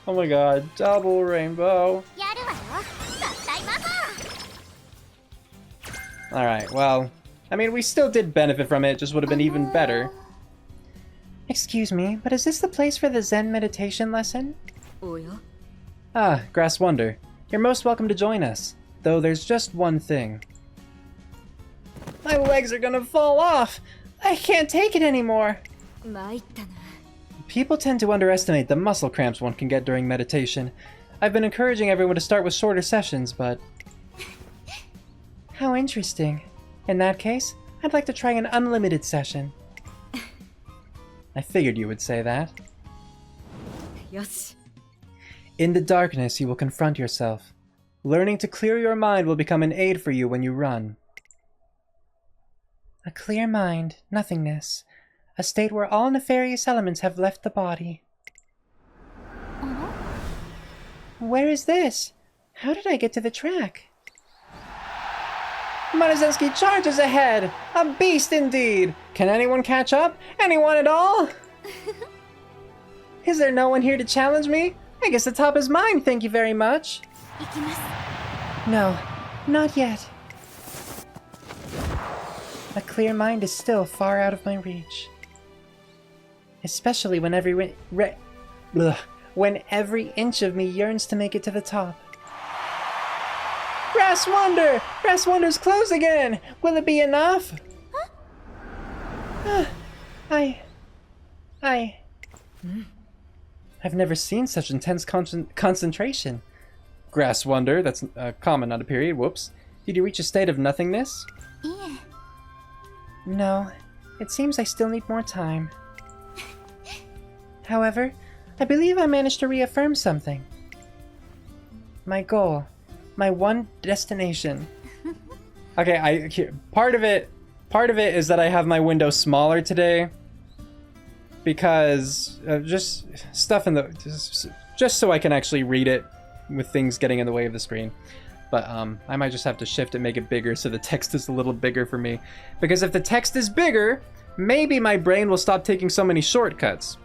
Oh my god, double rainbow. やるわよ。合体魔法。 Alright, well, I mean, we still did benefit from it, it just would have been even better. Excuse me, but is this the place for the Zen meditation lesson? おや Ah, Grass Wonder. You're most welcome to join us. Though there's just one thing. My legs are gonna fall off! I can't take it anymore! 参ったな People tend to underestimate the muscle cramps one can get during meditation. I've been encouraging everyone to start with shorter sessions, but... How interesting. In that case, I'd like to try an unlimited session. I figured you would say that. よし In the darkness, you will confront yourself. Learning to clear your mind will become an aid for you when you run. A clear mind, nothingness. A state where all nefarious elements have left the body. Where is this? How did I get to the track? Manizensky charges ahead! A beast indeed! Can anyone catch up? Anyone at all? Is there no one here to challenge me? I guess the top is mine, thank you very much. 行きます。 No, not yet. A clear mind is still far out of my reach. Especially when when every inch of me yearns to make it to the top. Grass Wonder! Grass Wonder's close again! Will it be enough? Huh? I've never seen such intense concentration. Grass Wonder, that's a comma, not a period, whoops. Did you reach a state of nothingness? いえ。 No, it seems I still need more time. However, I believe I managed to reaffirm something. My goal. My one destination. Okay, part of it is that I have my window smaller today because just stuff in the just so I can actually read it with things getting in the way of the screen. But I might just have to shift it, make it bigger so the text is a little bigger for me. Because if the text is bigger, maybe my brain will stop taking so many shortcuts.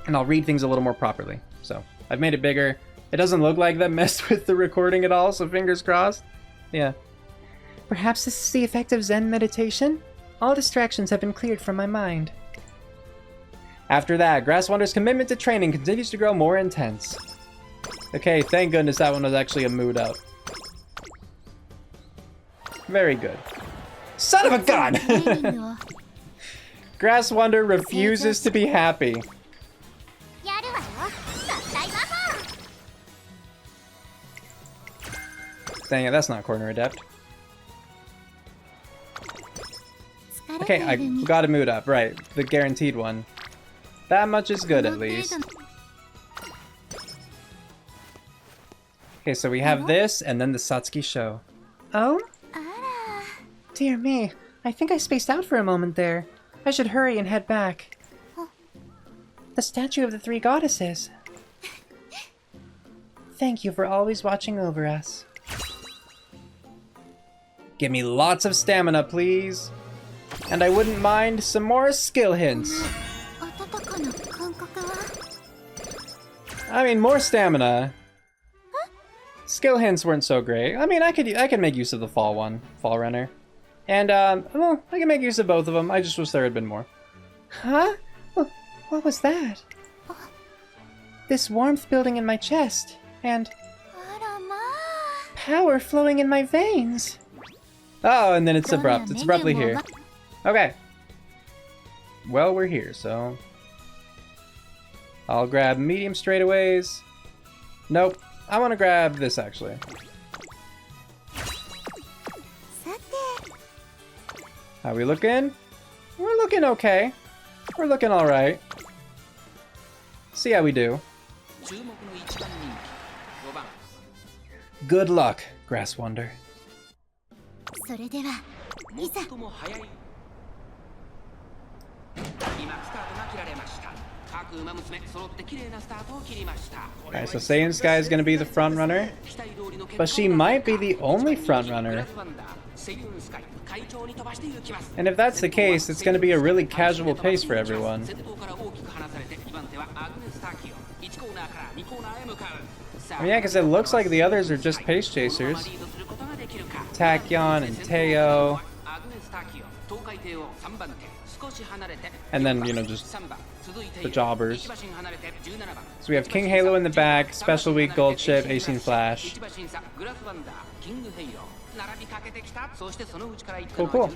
And I'll read things a little more properly. So I've made it bigger. It doesn't look like that messed with the recording at all, so fingers crossed. Yeah. Perhaps this is the effect of Zen meditation? All distractions have been cleared from my mind. After that, Grass Wonder's commitment to training continues to grow more intense. Okay, thank goodness that one was actually a mood up. Very good. Son of a gun! トレーニングを。 Grass Wonder refuses to be happy. やるわよ。合体魔法。 Dang it, that's not Corner Adept. 疲れ Okay, て I いるみ got a mood up, right. The guaranteed one. That much is good, at least. Okay, so we have this, and then the Satsuki Sho. Oh? Dear me, I think I spaced out for a moment there. I should hurry and head back. The statue of the three goddesses. Thank you for always watching over us. Give me lots of stamina, please. And I wouldn't mind some more skill hints. I mean, more stamina. Skill hints weren't so great. I mean, I could make use of the fall runner. And, well, I can make use of both of them. I just wish there had been more. Huh? What was that? This warmth building in my chest, and power flowing in my veins. Oh, and then it's abrupt. It's abruptly here. Okay. Well, we're here, so... I'll grab medium straightaways. Nope. I want to grab this, actually. How we looking? We're looking okay. We're looking alright. See how we do. Good luck, Grass Wonder. Alright, so Saiyan Sky is going to be the front runner, but she might be the only front runner. And if that's the case, it's going to be a really casual pace for everyone. Yeah, because it looks like the others are just pace chasers. Tachyon and Teo. And then, you know, just the jobbers. So we have King Halo in the back, Special Week, Gold Chip, Ace Flash. Cool, cool.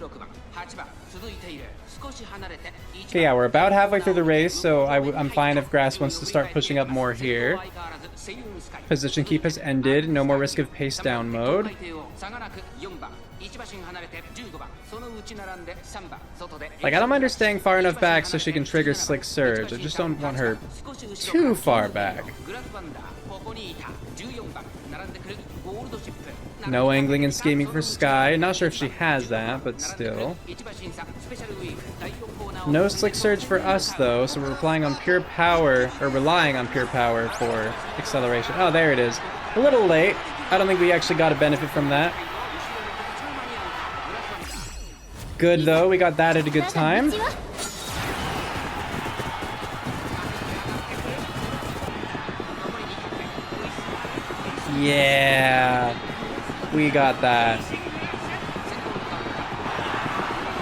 Okay, yeah, we're about halfway through the race, so I'm fine if Grass wants to start pushing up more here. Position keep has ended, no more risk of pace down mode. Like, I don't mind her staying far enough back so she can trigger Slick Surge. I just don't want her too far back. No angling and scheming for Sky. Not sure if she has that, but still. No Slick Surge for us, though, so we're relying on pure power for acceleration. Oh, there it is. A little late. I don't think we actually got a benefit from that. Good, though. We got that at a good time. Yeah. We got that.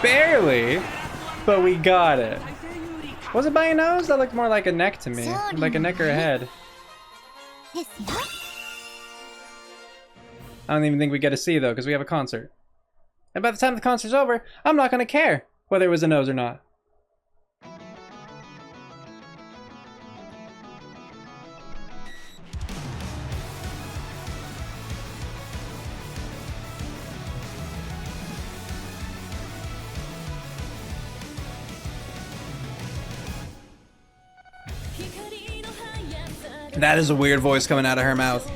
Barely, but we got it. Was it by a nose? That looked more like a neck to me. Like a neck or a head. I don't even think we get to see, though, because we have a concert. And by the time the concert's over, I'm not going to care whether it was a nose or not. That is a weird voice coming out of her mouth.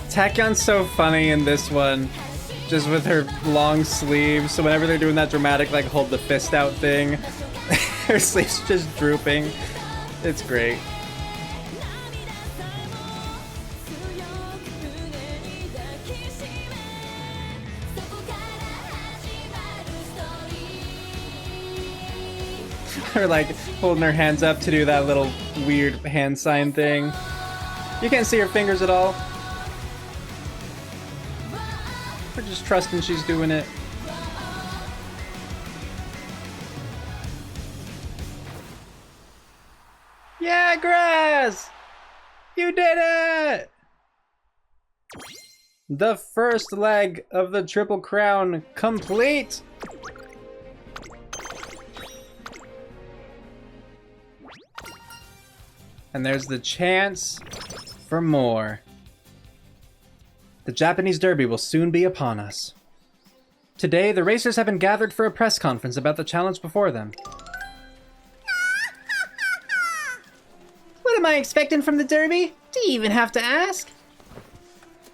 Taecyeon's so funny in this one, just with her long sleeves. So whenever they're doing that dramatic, like, hold the fist out thing, her sleeves just drooping. It's great. Her, like, holding her hands up to do that little weird hand sign thing. You can't see her fingers at all. We're just trusting she's doing it. Yeah, Grass! You did it! The first leg of the Triple Crown complete! And there's the chance for more. The Japanese Derby will soon be upon us. Today, the racers have been gathered for a press conference about the challenge before them. What am I expecting from the Derby? Do you even have to ask?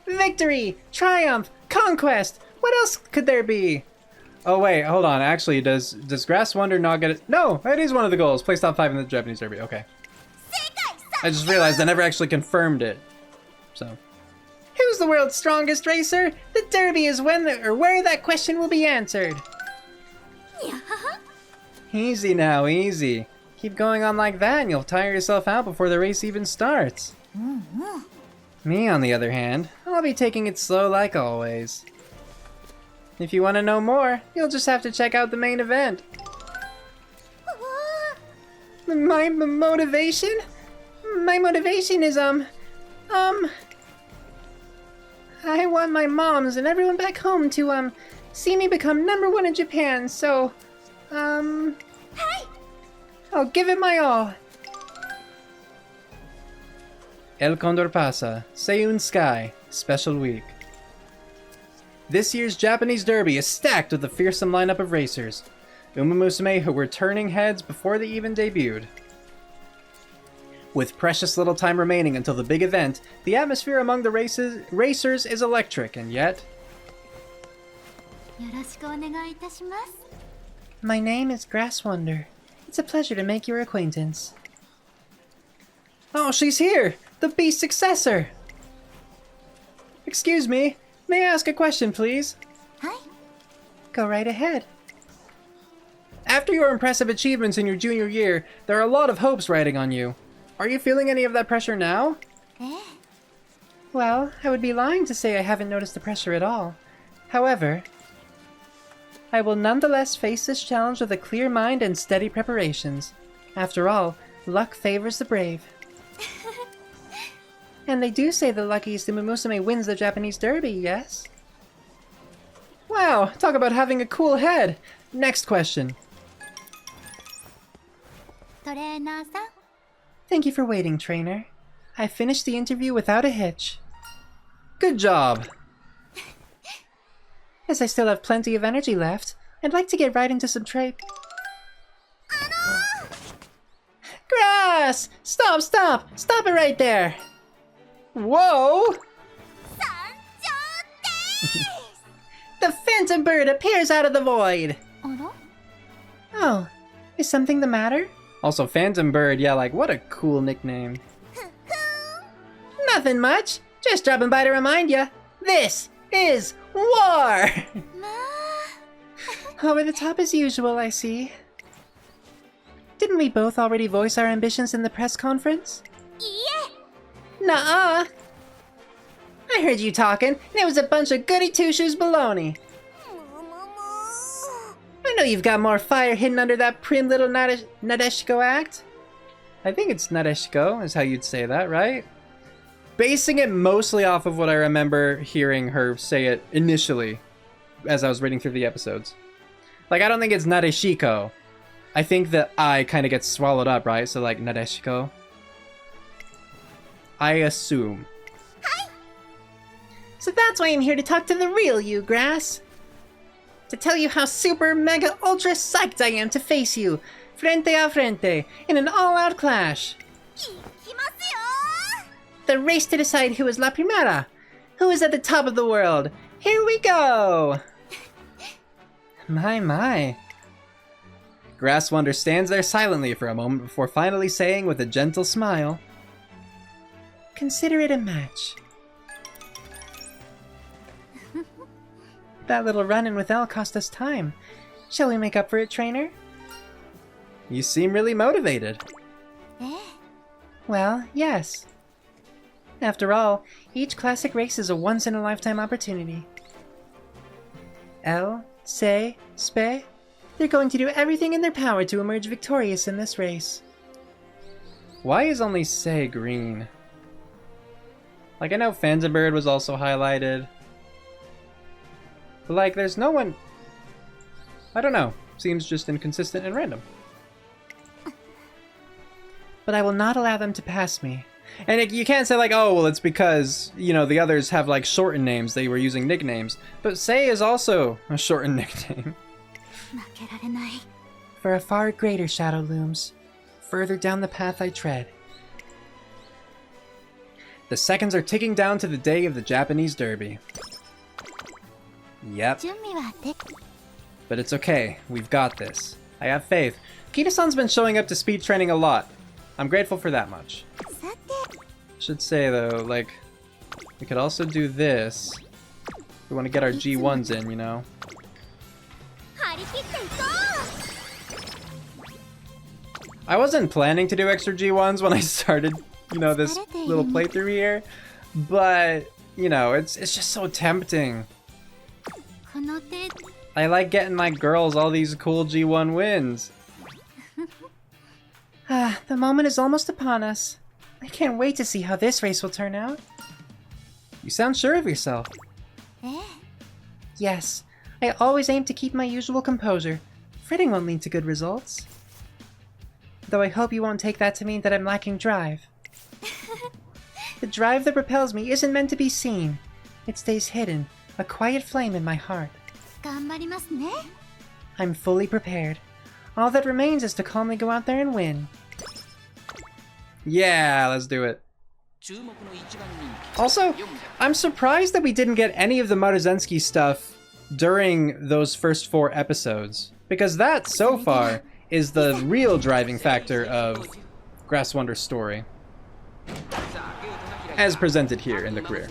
Victory! Triumph! Conquest! What else could there be? Oh wait, hold on. Actually, does Grass Wonder not get it? No, it is one of the goals. Place top 5 in the Japanese Derby. Okay. I just realized I never actually confirmed it. So. Who's the world's strongest racer? The Derby is when or where that question will be answered. Easy now, easy. Keep going on like that and you'll tire yourself out before the race even starts. Me, on the other hand, I'll be taking it slow like always. If you want to know more, you'll just have to check out the main event. My motivation? My motivation is, I want my moms and everyone back home to, see me become #1 in Japan, so, I'll give it my all. El Condor Pasa, Seiyun Sky, Special Week. This year's Japanese Derby is stacked with a fearsome lineup of racers. Umamusume who were turning heads before they even debuted. With precious little time remaining until the big event, the atmosphere among the racers is electric, and yet... My name is Grass Wonder. It's a pleasure to make your acquaintance. Oh, she's here! The Beast's successor! Excuse me, may I ask a question, please? Hi. Go right ahead. After your impressive achievements in your junior year, there are a lot of hopes riding on you. Are you feeling any of that pressure now? Well, I would be lying to say I haven't noticed the pressure at all. However, I will nonetheless face this challenge with a clear mind and steady preparations. After all, luck favors the brave. And they do say the luckiest Umamusume wins the Japanese Derby, yes? Wow, talk about having a cool head! Next question. Thank you for waiting, trainer. I finished the interview without a hitch. Good job! As I still have plenty of energy left, I'd like to get right into some Grass! Stop, stop! Stop it right there! Whoa! The phantom bird appears out of the void! Oh, is something the matter? Also, Phantom Bird, yeah, like, what a cool nickname. Nothing much. Just dropping by to remind ya, this is war! Over the top as usual, I see. Didn't we both already voice our ambitions in the press conference? Yeah. Nuh-uh. I heard you talking, and it was a bunch of goody two-shoes baloney. I know you've got more fire hidden under that prim little Nadeshiko act. I think it's Nadeshiko is how you'd say that, right? Basing it mostly off of what I remember hearing her say it initially as I was reading through the episodes. Like, I don't think it's Nadeshiko. I think the I kind of gets swallowed up, right? So, like, Nadeshiko. I assume. Hi. So that's why I'm here to talk to the real you, Grass. To tell you how super, mega, ultra psyched I am to face you, frente a frente, in an all-out clash. The race to decide who is La Primera. Who is at the top of the world? Here we go! My. Grass Wonder stands there silently for a moment before finally saying with a gentle smile, "Consider it a match." That little run-in with Elle cost us time. Shall we make up for it, trainer? You seem really motivated. Well, yes. After all, each classic race is a once-in-a-lifetime opportunity. Elle, Sei, Spei, they're going to do everything in their power to emerge victorious in this race. Why is only Sei green? Like, I know Fanzenbird was also highlighted. But, like, there's no one... I don't know. Seems just inconsistent and random. But I will not allow them to pass me. And you can't say, like, oh, well, it's because, you know, the others have, like, shortened names. They were using nicknames. But Sei is also a shortened nickname. For a far greater shadow looms, further down the path I tread. The seconds are ticking down to the day of the Japanese Derby. Yep. But it's okay. We've got this. I have faith. Kita-san's been showing up to speed training a lot. I'm grateful for that much. Should say, though, like, we could also do this. We want to get our G1s in, you know? I wasn't planning to do extra G1s when I started, you know, this little playthrough here. But, you know, it's just so tempting. I like getting my girls all these cool G1 wins. The moment is almost upon us. I can't wait to see how this race will turn out. You sound sure of yourself. Yes, I always aim to keep my usual composure. Fretting won't lead to good results. Though I hope you won't take that to mean that I'm lacking drive. The drive that propels me isn't meant to be seen. It stays hidden, a quiet flame in my heart. I'm fully prepared. All that remains is to calmly go out there and win. Yeah, let's do it. Also, I'm surprised that we didn't get any of the Maruzensky stuff during those first 4 episodes. Because that, so far, is the real driving factor of Grass Wonder's story. As presented here in the career.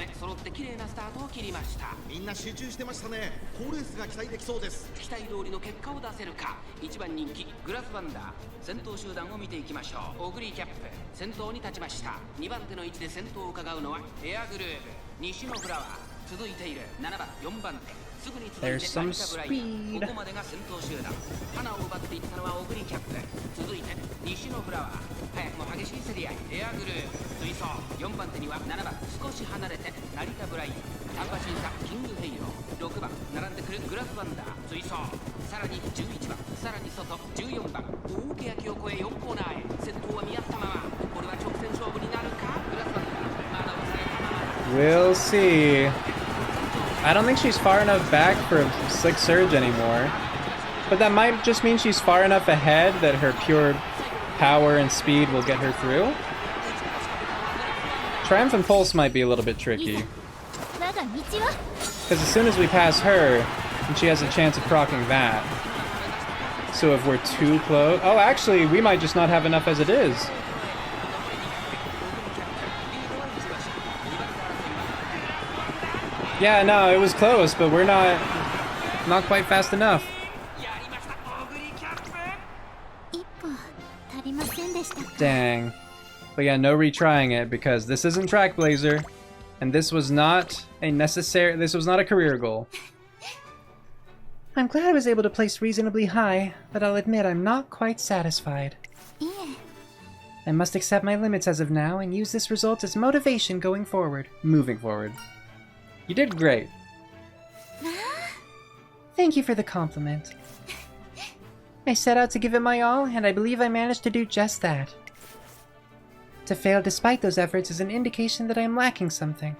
みんな集中してましたね。好レースが期待できそうです。期待通りの結果を出せるか。1番人気グラスワンダー。先頭集団を見ていきましょう。オグリーキャップ先頭に立ちました。2番手の位置で先頭を伺うのはエアグルーヴ、西のフラワー。続いている7番、4番手。すぐに続いて成田ブライン。ここまでが先頭集団。花を奪っていったのはオグリーキャップ。続いて西のフラワー。早くも激しい競り合い。エアグルーヴ。追走。4番手には7番。少し離れて成田ブライン。単馬審査キングヘイロー。6番並んでくるグラスワンダー。追走。さらに11番。さらに外14番。大欅を越え4コーナーへ。先頭は見合ったまま。これは直線勝負になるか。グラスワンダー。まだ押されたまま。We'll see. I don't think she's far enough back for a slick surge anymore. But that might just mean she's far enough ahead that her pure power and speed will get her through. Triumphant Pulse might be a little bit tricky. Because as soon as we pass her, then she has a chance of proccing that. So if we're too close... Oh, actually, we might just not have enough as it is. Yeah, no, it was close, but we're not quite fast enough. Dang. But yeah, no retrying it because this isn't Track Blazer, and this was not a career goal. I'm glad I was able to place reasonably high, but I'll admit I'm not quite satisfied. I must accept my limits as of now and use this result as motivation moving forward. You did great. Thank you for the compliment. I set out to give it my all, and I believe I managed to do just that. To fail despite those efforts is an indication that I am lacking something.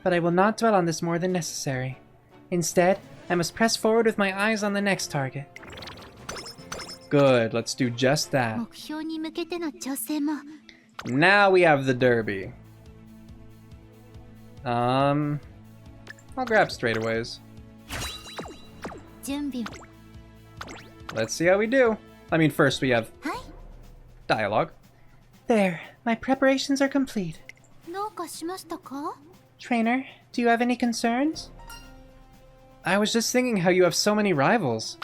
But I will not dwell on this more than necessary. Instead, I must press forward with my eyes on the next target. Good, let's do just that. Now we have the Derby. I'll grab straightaways. Let's see how we do. I mean, first we have dialogue. There, my preparations are complete. Trainer, do you have any concerns? I was just thinking how you have so many rivals.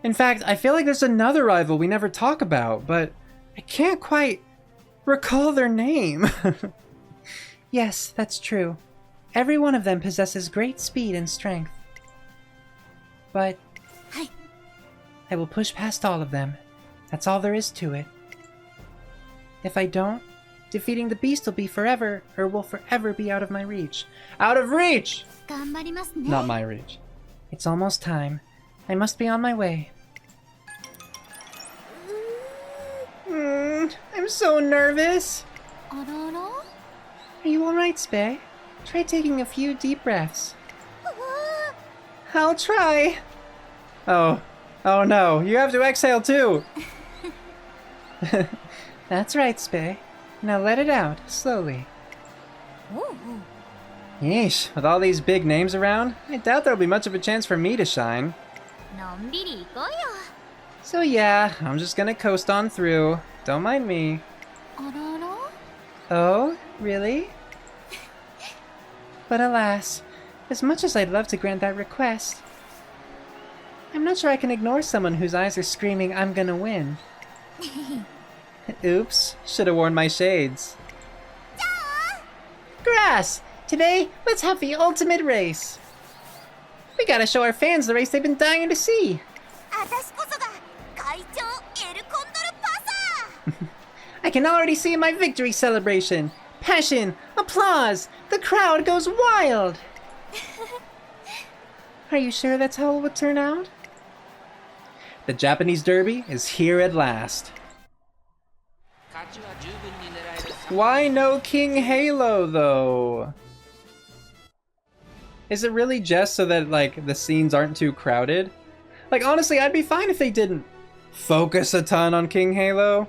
In fact, I feel like there's another rival we never talk about, but I can't quite recall their name. Yes, that's true. Every one of them possesses great speed and strength. But I will push past all of them. That's all there is to it. If I don't, defeating the beast will be forever, or will forever be out of my reach. Out of reach! Not my reach. It's almost time. I must be on my way. I'm so nervous. Are you alright, Spei? Try taking a few deep breaths. I'll try. Oh no, you have to exhale too. That's right, Spei. Now let it out, slowly. Yeesh, with all these big names around, I doubt there'll be much of a chance for me to shine. So yeah, I'm just gonna coast on through. Don't mind me. Oh, really? But alas, as much as I'd love to grant that request, I'm not sure I can ignore someone whose eyes are screaming, "I'm gonna win." Oops, should have worn my shades. Grass! Today, let's have the ultimate race! We gotta show our fans the race they've been dying to see! I can already see my victory celebration! Passion! Applause! The crowd goes wild! Are you sure that's how it would turn out? The Japanese Derby is here at last. Why no King Halo, though? Is it really just so that, like, the scenes aren't too crowded? Like, honestly, I'd be fine if they didn't focus a ton on King Halo.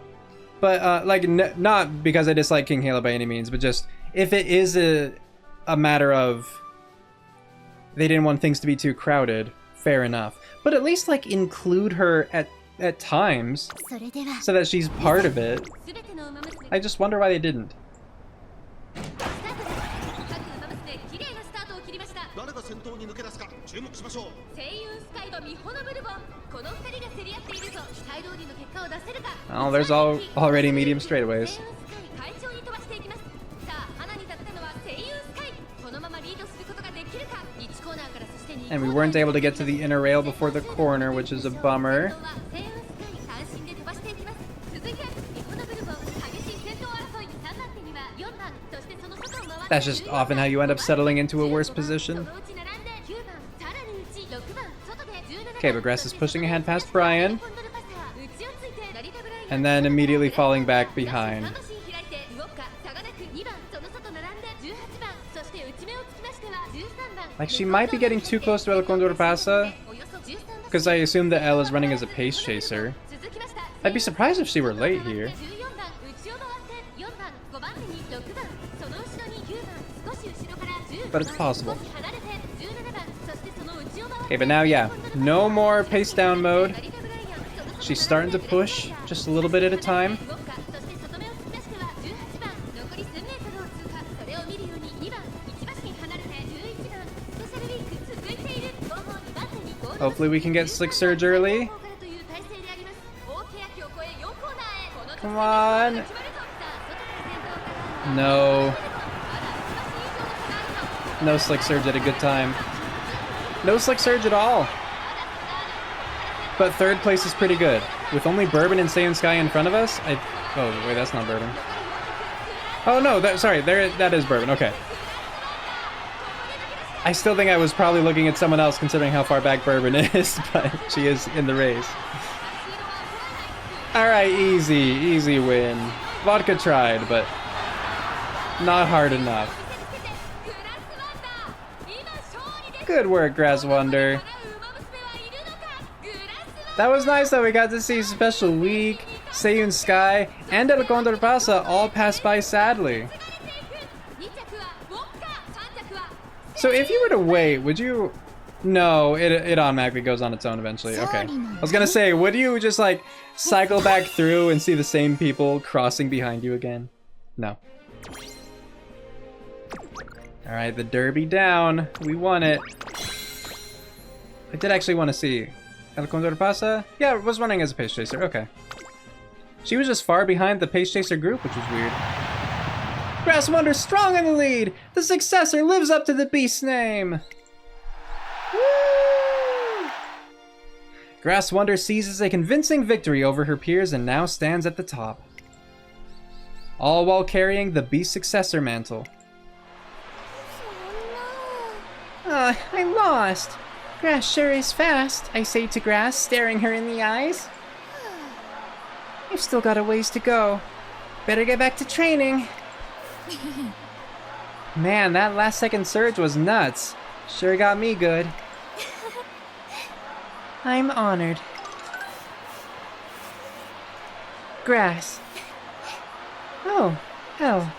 But, like, not because I dislike King Halo by any means, but just if it is a matter of they didn't want things to be too crowded, fair enough. But at least, like, include her at times so that she's part of it. I just wonder why they didn't. Oh, there's already medium straightaways. And we weren't able to get to the inner rail before the corner, which is a bummer. That's just often how you end up settling into a worse position. Okay, but Grass is pushing ahead past Brian. And then immediately falling back behind. Like, she might be getting too close to El Condor Pasa, because I assume that Elle is running as a pace chaser. I'd be surprised if she were late here. But it's possible. Okay, but now, yeah, no more pace down mode. She's starting to push just a little bit at a time. Hopefully we can get Slick Surge early. Come on. No. No Slick Surge at a good time. No Slick Surge at all. But third place is pretty good. With only Bourbon and Saiyan Sky in front of us, oh, wait, that's not Bourbon. Oh, no, that is Bourbon, okay. I still think I was probably looking at someone else considering how far back Bourbon is, but she is in the race. Alright, easy win. Vodka tried, but not hard enough. Good work, Grass Wonder. That was nice that we got to see Special Week, Seiyun Sky, and El Condor Pasa all pass by sadly. So if you were to wait, would you... No, it automatically goes on its own eventually. Okay. I was gonna say, would you just like cycle back through and see the same people crossing behind you again? No. Alright, the derby down. We won it. I did actually want to see El Condor Pasa? Yeah, was running as a pace chaser. Okay. She was just far behind the pace chaser group, which was weird. Grass Wonder strong in the lead! The successor lives up to the beast's name! Woo! Grass Wonder seizes a convincing victory over her peers and now stands at the top. All while carrying the beast successor mantle. I lost. Grass sure is fast, I say to Grass, staring her in the eyes. You've still got a ways to go. Better get back to training. Man, that last second surge was nuts. Sure got me good. I'm honored. Grass. Oh, hell.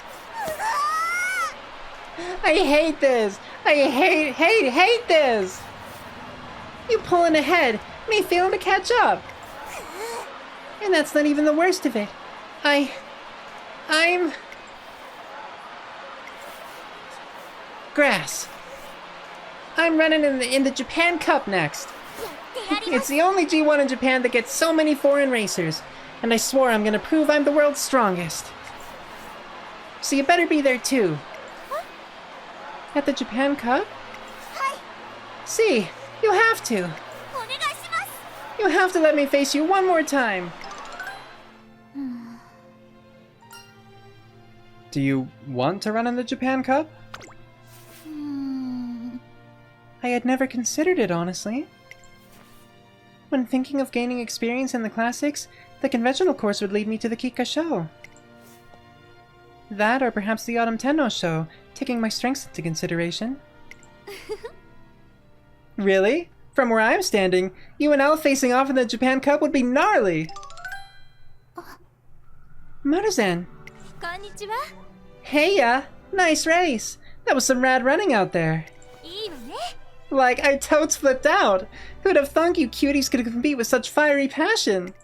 I hate this! I hate this! You pulling ahead, me failing to catch up. And that's not even the worst of it. I'm... Grass. I'm running in the Japan Cup next. It's the only G1 in Japan that gets so many foreign racers, and I swore I'm gonna prove I'm the world's strongest. So you better be there too. At the Japan Cup? See, you have to. You have to let me face you one more time. Do you want to run in the Japan Cup? I had never considered it, honestly. When thinking of gaining experience in the classics, the conventional course would lead me to the Kikuka Sho. That, or perhaps the autumn Tenno Sho, taking my strengths into consideration. Really? From where I'm standing, you and Elle facing off in the Japan Cup would be gnarly! Maruzen! Konnichiwa. Heya! Nice race! That was some rad running out there. Like, I totes flipped out! Who'd have thunk you cuties could compete with such fiery passion?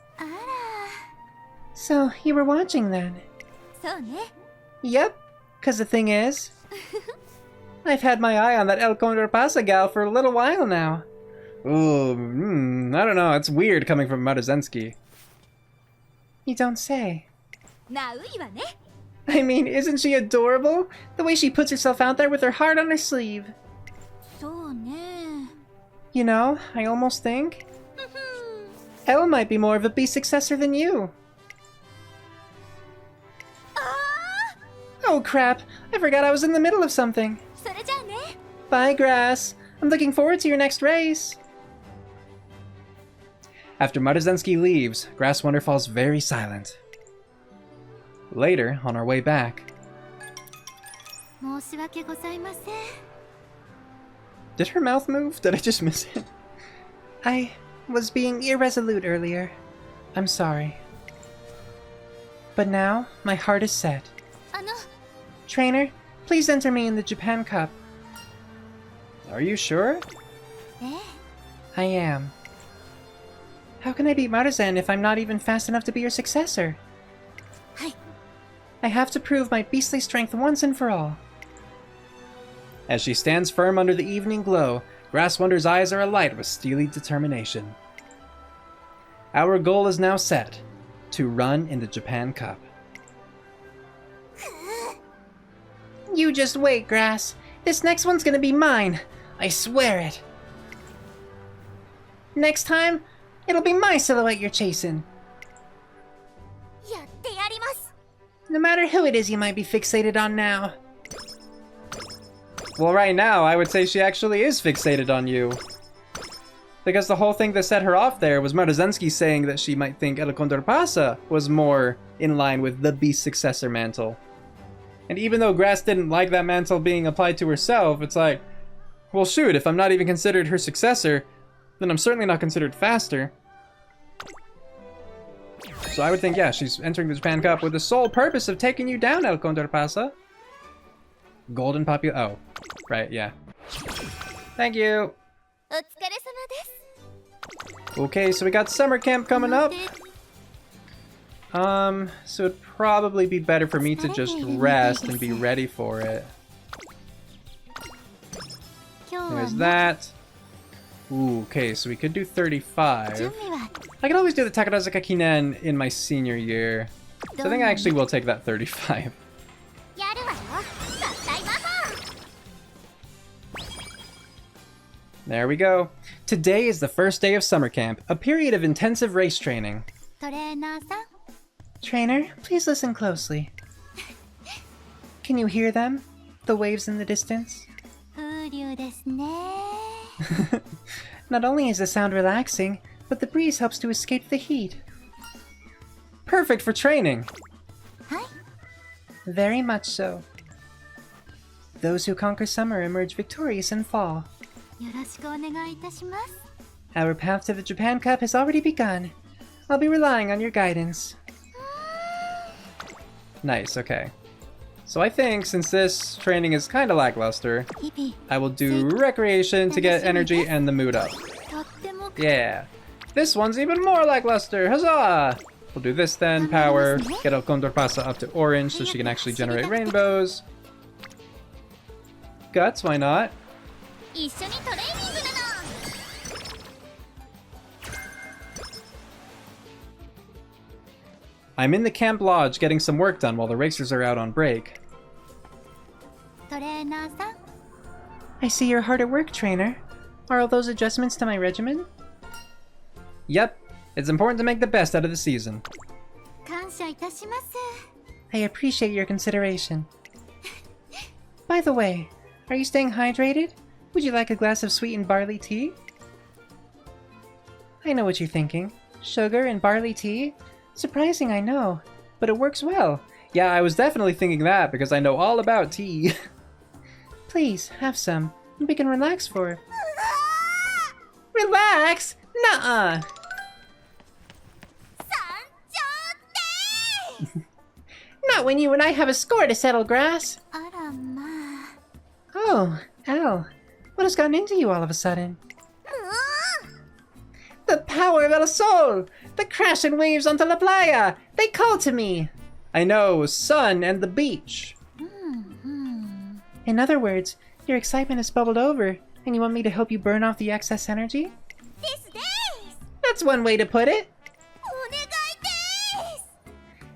So, you were watching then? Yep, cause the thing is... I've had my eye on that El Condor Pasa gal for a little while now. Ooh, I don't know, it's weird coming from Maruzensky. You don't say. I mean, isn't she adorable? The way she puts herself out there with her heart on her sleeve. You know, I almost think... Elle might be more of a beast successor than you. Oh crap, I forgot I was in the middle of something. Bye, Grass. I'm looking forward to your next race. After Maruzensky leaves, Grass Wonder falls very silent. Later, on our way back... Did her mouth move? Did I just miss it? I was being irresolute earlier. I'm sorry. But now, my heart is set. Trainer, please enter me in the Japan Cup. Are you sure? I am. How can I beat Maruzen if I'm not even fast enough to be your successor? I have to prove my beastly strength once and for all. As she stands firm under the evening glow, Grass Wonder's eyes are alight with steely determination. Our goal is now set, to run in the Japan Cup. You just wait, Grass. This next one's gonna be mine. I swear it. Next time, it'll be my silhouette you're chasing. No matter who it is you might be fixated on now. Well, right now, I would say she actually is fixated on you. Because the whole thing that set her off there was Maruzensky saying that she might think El Condor Pasa was more in line with the beast successor mantle. And even though Grass didn't like that mantle being applied to herself, it's like, well shoot, if I'm not even considered her successor, then I'm certainly not considered faster. So I would think, yeah, she's entering the Japan Cup with the sole purpose of taking you down, El Condor Pasa. Golden oh, right, yeah. Thank you. お疲れ様です Okay, so we got summer camp coming up. So it'd probably be better for me to just rest and be ready for it. There's that. Ooh, okay, so we could do 35. I could always do the Takarazuka Kinen in my senior year. So I think I actually will take that 35. やるわよ合体魔法 There we go. Today is the first day of summer camp, a period of intensive race training. トレーナーさん Trainer, please listen closely. Can you hear them? The waves in the distance? 風流ですね Not only is the sound relaxing, but the breeze helps to escape the heat. Perfect for training. はい Very much so. Those who conquer summer emerge victorious in fall. よろしくお願いいたします Our path to the Japan Cup has already begun. I'll be relying on your guidance. Nice, okay. So I think since this training is kind of lackluster, 日々 I will do recreation to get energy and the mood up. とっても Yeah. This one's even more lackluster. Huzzah! We'll do this then. Power. Get El Condor Pasa up to orange so she can actually generate rainbows. Guts, why not? 一緒にトレーニングなの I'm in the camp lodge getting some work done while the racers are out on break. トレーナーさん I see you're hard at work, trainer. Are all those adjustments to my regimen? Yep. It's important to make the best out of the season. 感謝いたします I appreciate your consideration. By the way, are you staying hydrated? Would you like a glass of sweetened barley tea? I know what you're thinking. Sugar and barley tea? Surprising, I know, but it works well. Yeah, I was definitely thinking that because I know all about tea. Please, have some, and we can relax for... Relax? Nuh-uh! 山頂で Not when you and I have a score to settle, Grass! あらまあ Oh, Al. What has gotten into you all of a sudden? The power of El Sol! The crashing waves onto La Playa! They call to me! I know, sun and the beach. In other words, your excitement has bubbled over, and you want me to help you burn off the excess energy? ですです That's one way to put it! お願い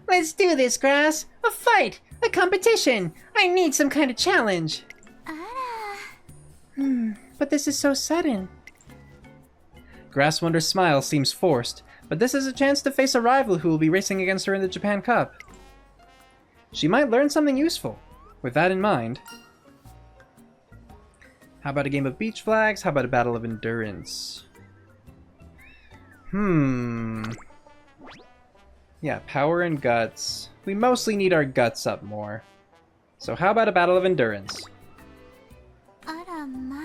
です Let's do this, Grass! A fight! A competition! I need some kind of challenge! あら But this is so sudden. Grass Wonder's smile seems forced, but this is a chance to face a rival who will be racing against her in the Japan Cup. She might learn something useful. With that in mind, how about a game of beach flags? How about a battle of endurance? Yeah, power and guts. We mostly need our guts up more. So how about a battle of endurance? あらまあ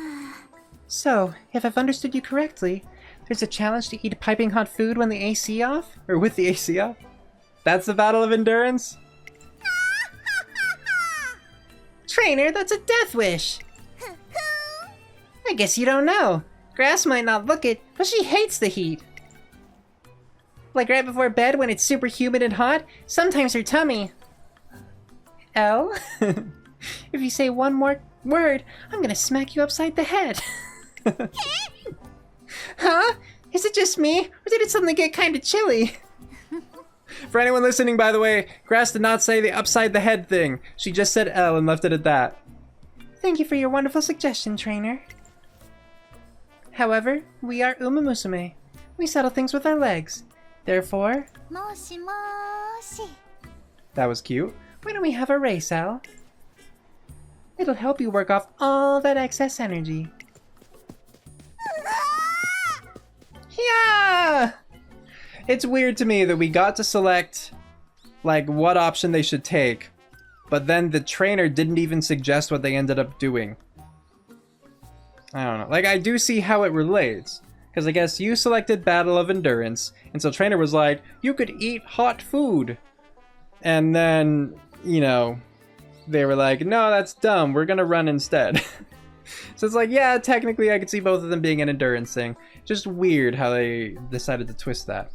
So, if I've understood you correctly, there's a challenge to eat piping hot food when the AC off? Or with the AC up? That's the battle of endurance? Trainer, that's a death wish! I guess you don't know. Grass might not look it, but she hates the heat. Like right before bed when it's super humid and hot, sometimes her tummy... Elle? If you say one more word, I'm gonna smack you upside the head. Huh? Is it just me, or did it suddenly get kinda chilly? For anyone listening, by the way, Grass did not say the upside the head thing. She just said L and left it at that. Thank you for your wonderful suggestion, trainer. However, we are Umamusume. We settle things with our legs. Therefore, もしもーし That was cute. why don't we have a race, Al? It'll help you work off all that excess energy. Yeah! It's weird to me that we got to select, like, what option they should take, but then the trainer didn't even suggest what they ended up doing. I don't know. Like, I do see how it relates, because I guess you selected Battle of Endurance, and so trainer was like, you could eat hot food. And then, you know, they were like, no, that's dumb, we're gonna run instead. So it's like, yeah, technically I could see both of them being an endurance thing. Just weird how they decided to twist that.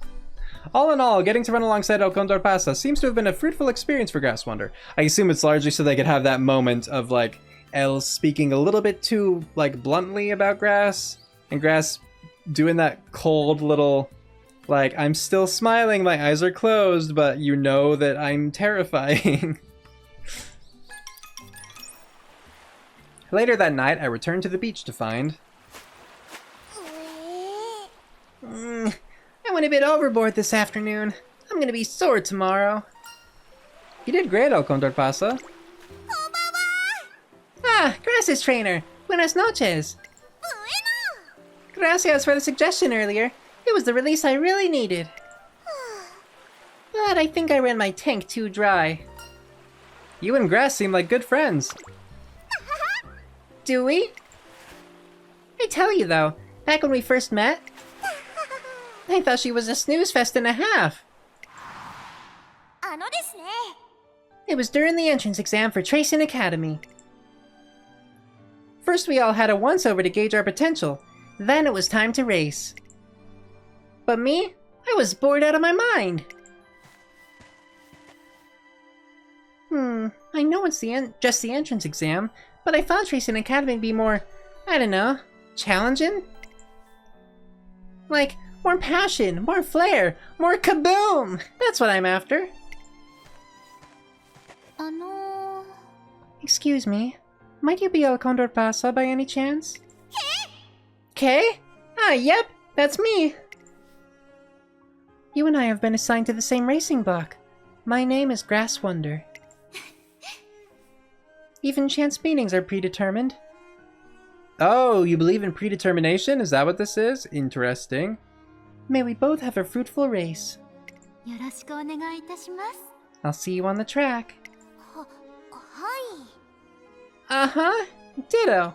All in all, getting to run alongside El Condor Pasa seems to have been a fruitful experience for Grass Wonder. I assume it's largely so they could have that moment of like El speaking a little bit too like bluntly about Grass, and Grass doing that cold little like, I'm still smiling, my eyes are closed, but you know that I'm terrifying. Later that night, I returned to the beach to find... I went a bit overboard this afternoon. I'm gonna be sore tomorrow. You did great, El Condor Pasa. Ah, Grass's trainer. Buenas noches. Gracias for the suggestion earlier. It was the release I really needed. But I think I ran my tank too dry. You and Grass seem like good friends. Do we? I tell you though, back when we first met, I thought she was a snooze fest and a half. It was during the entrance exam for Tracing Academy. First we all had a once-over to gauge our potential, then it was time to race. But me? I was bored out of my mind. I know it's just the entrance exam, but I thought Tracing Academy would be more, I don't know, challenging? Like, more passion, more flair, more kaboom! That's what I'm after. Excuse me, might you be El Condor Pasa by any chance? Kay? Ah, yep, that's me. You and I have been assigned to the same racing block. My name is Grass Wonder. Even chance meetings are predetermined. Oh, you believe in predetermination? Is that what this is? Interesting. May we both have a fruitful race. I'll see you on the track. Uh-huh, ditto.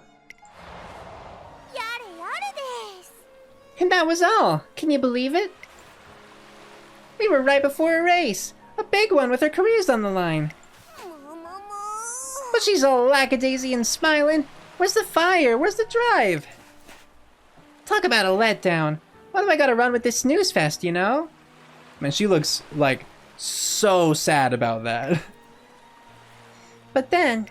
And that was all. Can you believe it? We were right before a race. A big one with our careers on the line. But she's all lackadaisy and smiling. Where's the fire? Where's the drive? Talk about a letdown. Why do I gotta run with this snooze fest, you know? Man, she looks, like, so sad about that. But then...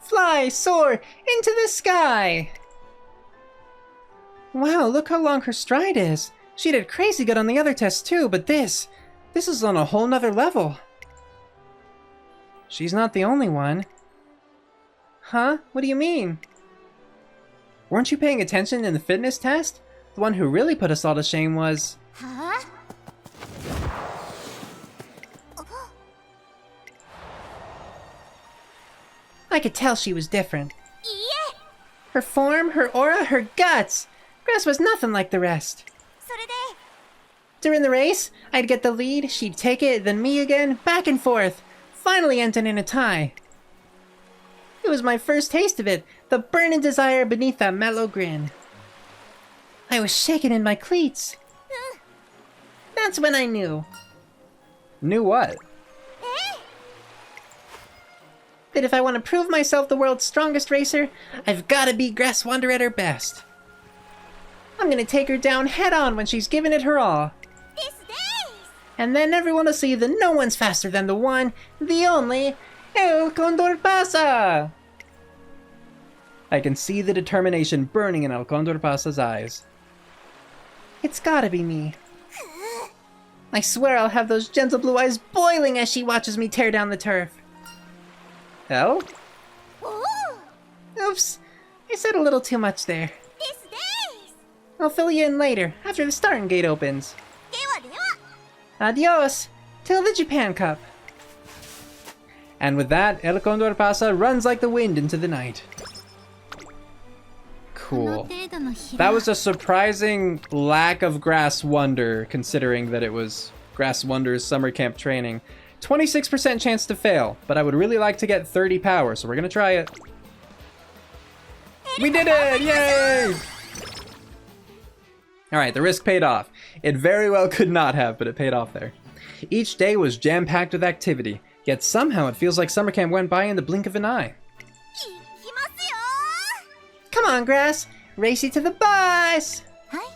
Fly, soar, into the sky! Wow, look how long her stride is. She did crazy good on the other tests too, but this is on a whole nother level. She's not the only one. Huh? What do you mean? Weren't you paying attention in the fitness test? The one who really put us all to shame was... I could tell she was different. Her form, her aura, her guts! Grass was nothing like the rest. During the race, I'd get the lead, she'd take it, then me again, back and forth, finally ending in a tie. It was my first taste of it, the burning desire beneath that mellow grin. I was shaking in my cleats. That's when I knew. Knew what? That if I want to prove myself the world's strongest racer, I've got to beat Grass Wonder at her best. I'm gonna take her down head-on when she's given it her all. And then everyone will see that no one's faster than the one, the only, El Condor Pasa! I can see the determination burning in El Condor Pasa's eyes. It's gotta be me. I swear I'll have those gentle blue eyes boiling as she watches me tear down the turf. El? Oops, I said a little too much there. I'll fill you in later, after the starting gate opens. Adios, till the Japan Cup. And with that, El Condor Pasa runs like the wind into the night. Cool. That was a surprising lack of Grass Wonder, considering that it was Grass Wonder's summer camp training. 26% chance to fail, but I would really like to get 30 power, so we're gonna try it. We did it! Yay! Alright, the risk paid off. It very well could not have, but it paid off there. Each day was jam-packed with activity. Yet somehow it feels like summer camp went by in the blink of an eye. Come on, Grass! Race you to the bus! Hi.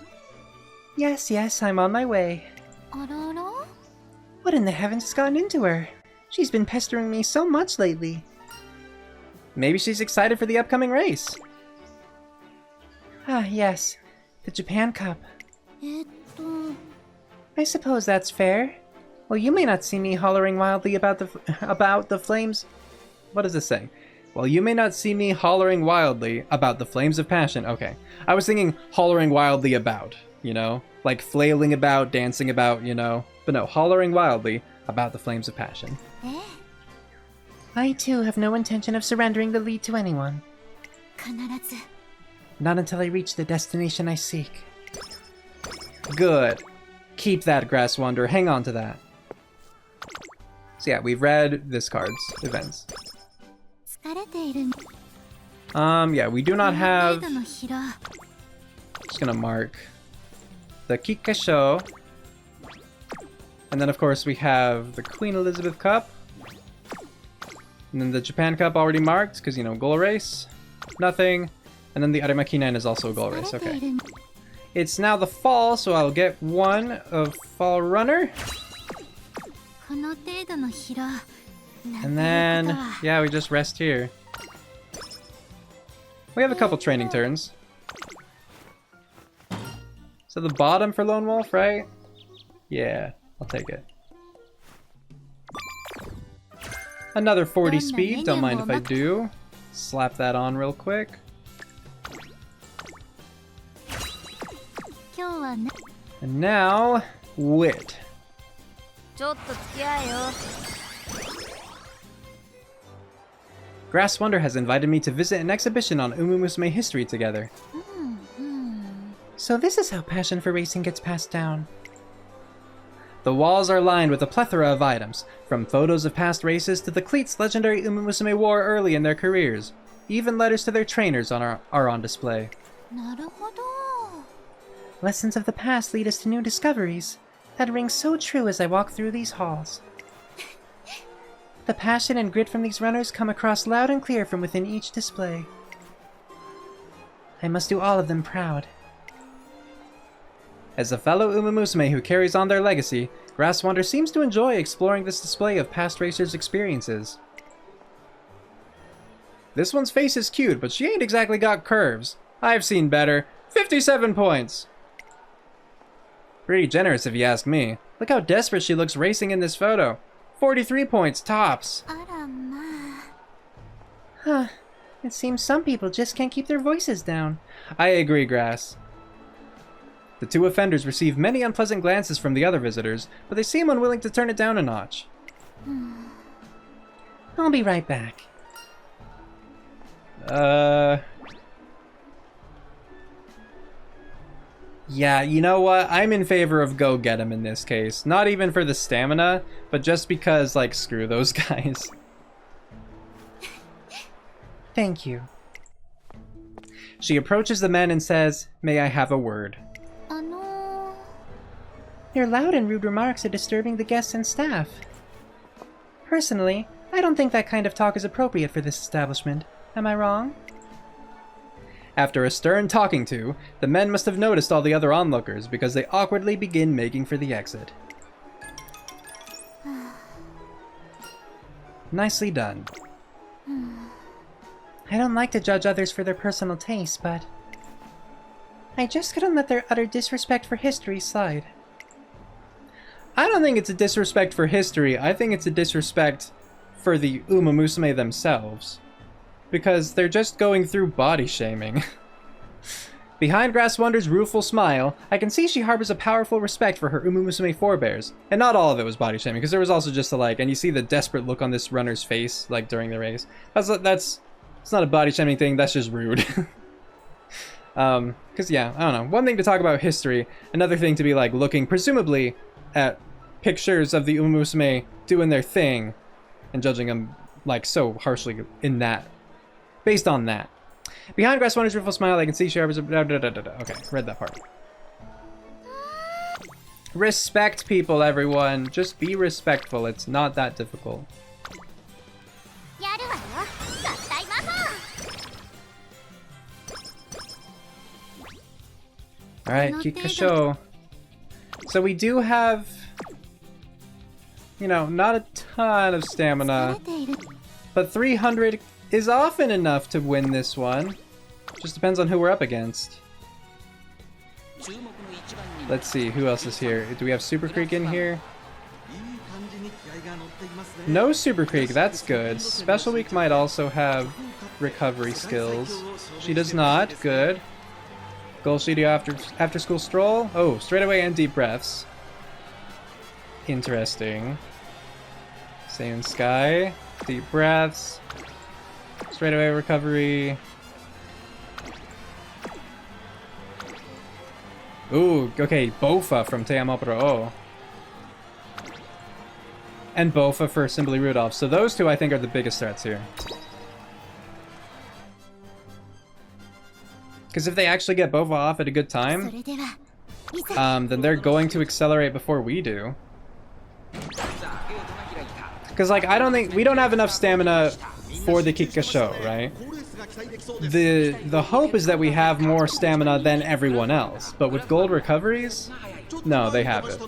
Yes, yes, I'm on my way. Arara? What in the heavens has gotten into her? She's been pestering me so much lately. Maybe she's excited for the upcoming race. Ah, yes. The Japan Cup. I suppose that's fair. Well, you may not see me hollering wildly about the flames. What does this say? Well, you may not see me hollering wildly about the flames of passion. Okay. I was thinking hollering wildly about, you know? Like flailing about, dancing about, you know? But no, hollering wildly about the flames of passion. I too have no intention of surrendering the lead to anyone. Not until I reach the destination I seek. Good. Keep that, Grass Wander. Hang on to that. So yeah, we've read this card's events. Yeah, we do not have... Just gonna mark the Kikuka Sho. And then of course we have the Queen Elizabeth Cup. And then the Japan Cup already marked, because, you know, goal race. Nothing. And then the Arima Kinen is also a goal race, okay. It's now the fall, so I'll get one of Fall Runner. And then, yeah, we just rest here. We have a couple training turns. So the bottom for Lone Wolf, right? Yeah, I'll take it. Another 40 speed, don't mind if I do. Slap that on real quick. And now, Wit. Grass Wonder has invited me to visit an exhibition on Umamusume history together. So this is how passion for racing gets passed down. The walls are lined with a plethora of items, from photos of past races to the cleats legendary Umamusume wore early in their careers. Even letters to their trainers are on display. Lessons of the past lead us to new discoveries. That rings so true as I walk through these halls. The passion and grit from these runners come across loud and clear from within each display. I must do all of them proud. As a fellow Umamusume who carries on their legacy, Grass Wander seems to enjoy exploring this display of past racers' experiences. This one's face is cute, but she ain't exactly got curves. I've seen better. 57 points! Pretty generous if you ask me. Look how desperate she looks racing in this photo. 43 points, tops. Huh. It seems some people just can't keep their voices down. I agree, Grass. The two offenders receive many unpleasant glances from the other visitors, but they seem unwilling to turn it down a notch. I'll be right back. Yeah, you know what? I'm in favor of go get him in this case. Not even for the stamina, but just because, like, screw those guys. Thank you. She approaches the men and says, "May I have a word?" Your loud and rude remarks are disturbing the guests and staff. Personally, I don't think that kind of talk is appropriate for this establishment. Am I wrong? After a stern talking to, the men must have noticed all the other onlookers because they awkwardly begin making for the exit. Nicely done. I don't like to judge others for their personal tastes, but I just couldn't let their utter disrespect for history slide. I don't think it's a disrespect for history, I think it's a disrespect for the Umamusume themselves. Because they're just going through body shaming. Behind Grass Wonder's rueful smile, I can see she harbors a powerful respect for her Umamusume forebears. And not all of it was body shaming, because there was also just a like, and you see the desperate look on this runner's face, like during the race. It's not a body shaming thing, that's just rude. Because yeah, I don't know. One thing to talk about history, another thing to be like looking presumably at pictures of the Umamusume doing their thing and judging them like so harshly in that. Based on that. Behind Grass Wonder's rueful smile, I can see she harbors a... Okay, read that part. Respect people, everyone. Just be respectful. It's not that difficult. Alright, Kikuka Sho. So we do have, you know, not a ton of stamina, but 300 is often enough to win this one. Just depends on who we're up against. Let's see, who else is here? Do we have Super Creek in here? No Super Creek, that's good. Special Week might also have recovery skills. She does not, good. Goal studio after school stroll? Oh, straight away and deep breaths. Interesting. Saiyan Sky, deep breaths. Straight away recovery. Ooh, okay, Bofa from Teamopro. And Bofa for Simply Rudolph. So those two I think are the biggest threats here. Because if they actually get Bofa off at a good time, then they're going to accelerate before we do. Because, like, I don't think... We don't have enough stamina for the Kikuka Sho, right? The hope is that we have more stamina than everyone else. But with gold recoveries, no, they have it.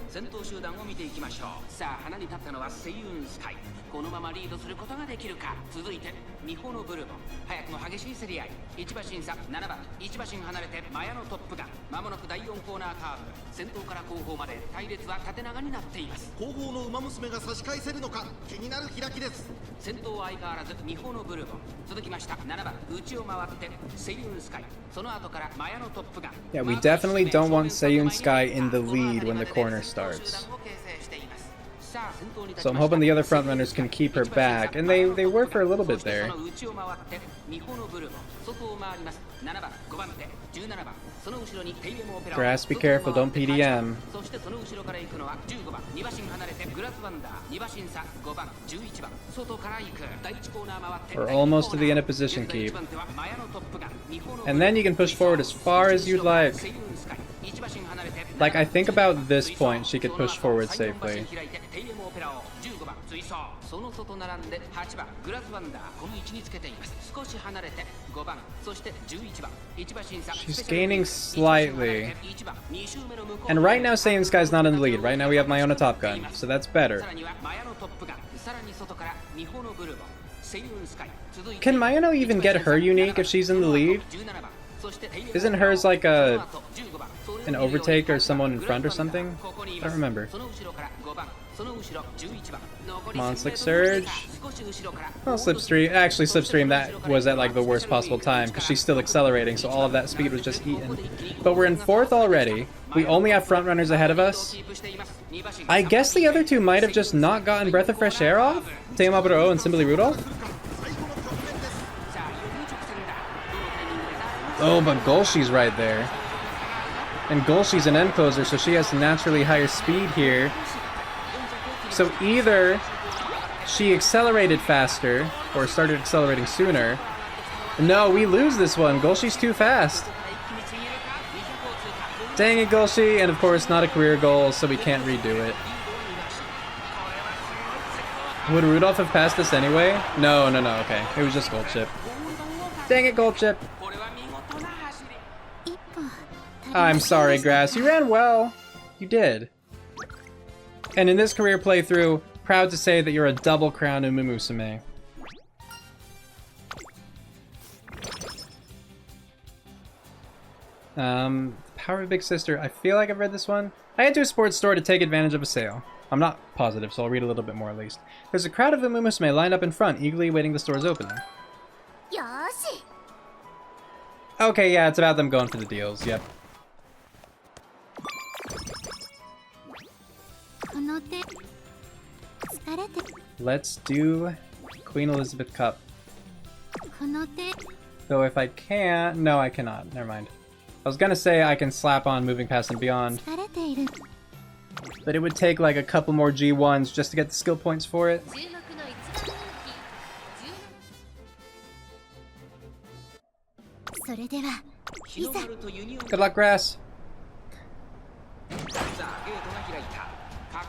先頭集団を見ていきましょう。さあ、花に立ったのはセイウンスカイ。このままリードすることができるか。続いて、ミホのブルボン。早くも激しい競り合い。1馬身差、7番。1馬身離れて、マヤのトップガン。まもなく第4コーナーカーブ。先頭から後方まで、隊列は縦長になっています。後方の馬娘が差し返せるのか、気になる開きです。先頭は相変わらずミホのブルボン。続きました、7番。内を回って、セイウンスカイ。その後からマヤのトップガン。Yeah, we definitely don't want Seiyun Sky in the lead when the corner starts. So I'm hoping the other frontrunners can keep her back, and they were for a little bit there. Grass, be careful, don't PDM. We're almost to the end of position keep. And then you can push forward as far as you'd like. Like, I think about this point she could push forward safely. She's gaining slightly. And right now Saiyan Sky's not in the lead. Right now we have Mayona Top Gun, so that's better. Can Mayano even get her unique if she's in the lead? Isn't hers like an overtake or someone in front or something? I don't remember. Come on, Slick Surge. Oh, Slipstream. Actually, Slipstream, that was at like the worst possible time because she's still accelerating, so all of that speed was just eaten. But we're in 4th already. We only have front runners ahead of us. I guess the other two might have just not gotten Breath of Fresh Air off? Teamaburo and Simply Rudolph? Oh, but Golshi's right there. And Golshi's an end closer, so she has naturally higher speed here. So either she accelerated faster, or started accelerating sooner. No, we lose this one. Golshi's too fast. Dang it, Golshi. And of course, not a career goal, so we can't redo it. Would Rudolph have passed this anyway? No, okay. It was just Gold Chip. Dang it, Gold Chip. I'm sorry, Grass. You ran well. You did. And in this career playthrough, proud to say that you're a double crown Umamusume. Power of Big Sister. I feel like I've read this one. I went to a sports store to take advantage of a sale. I'm not positive, so I'll read a little bit more at least. There's a crowd of Umamusume lined up in front, eagerly awaiting the store's opening. Okay, yeah, it's about them going for the deals, yep. Let's do Queen Elizabeth Cup. Though if I can't... No, I cannot. Never mind. I was gonna say I can slap on Moving Past and Beyond. But it would take like a couple more G1s just to get the skill points for it. Good luck, Grass.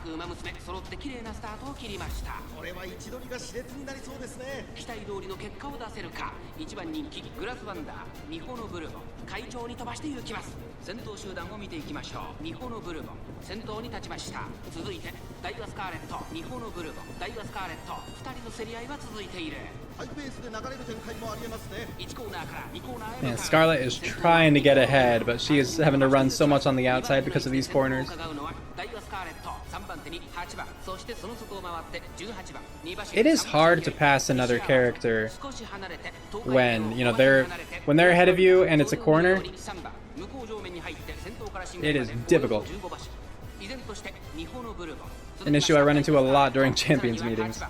馬娘揃って綺麗なスタートを切りました。これは位置取りが熾烈になりそうですね。期待通りの結果を出せるか。1番人気グラスワンダーミホノブルボン会長に飛ばして行きます。先頭集団を見ていきましょう。ミホノブルボン先頭に立ちました。続いてダイワスカーレットミホノブルボンダイワスカーレット2人の競り合いは続いている。ハイペースで流れる展開もありえますね。1コーナーから2コーナーへ Man, Scarlet is trying to get ahead, but she is having to run so much on the outside because of these corners. It is hard to pass another character when, you know, they're ahead of you and it's a corner. It is difficult. An issue I run into a lot during champions meetings.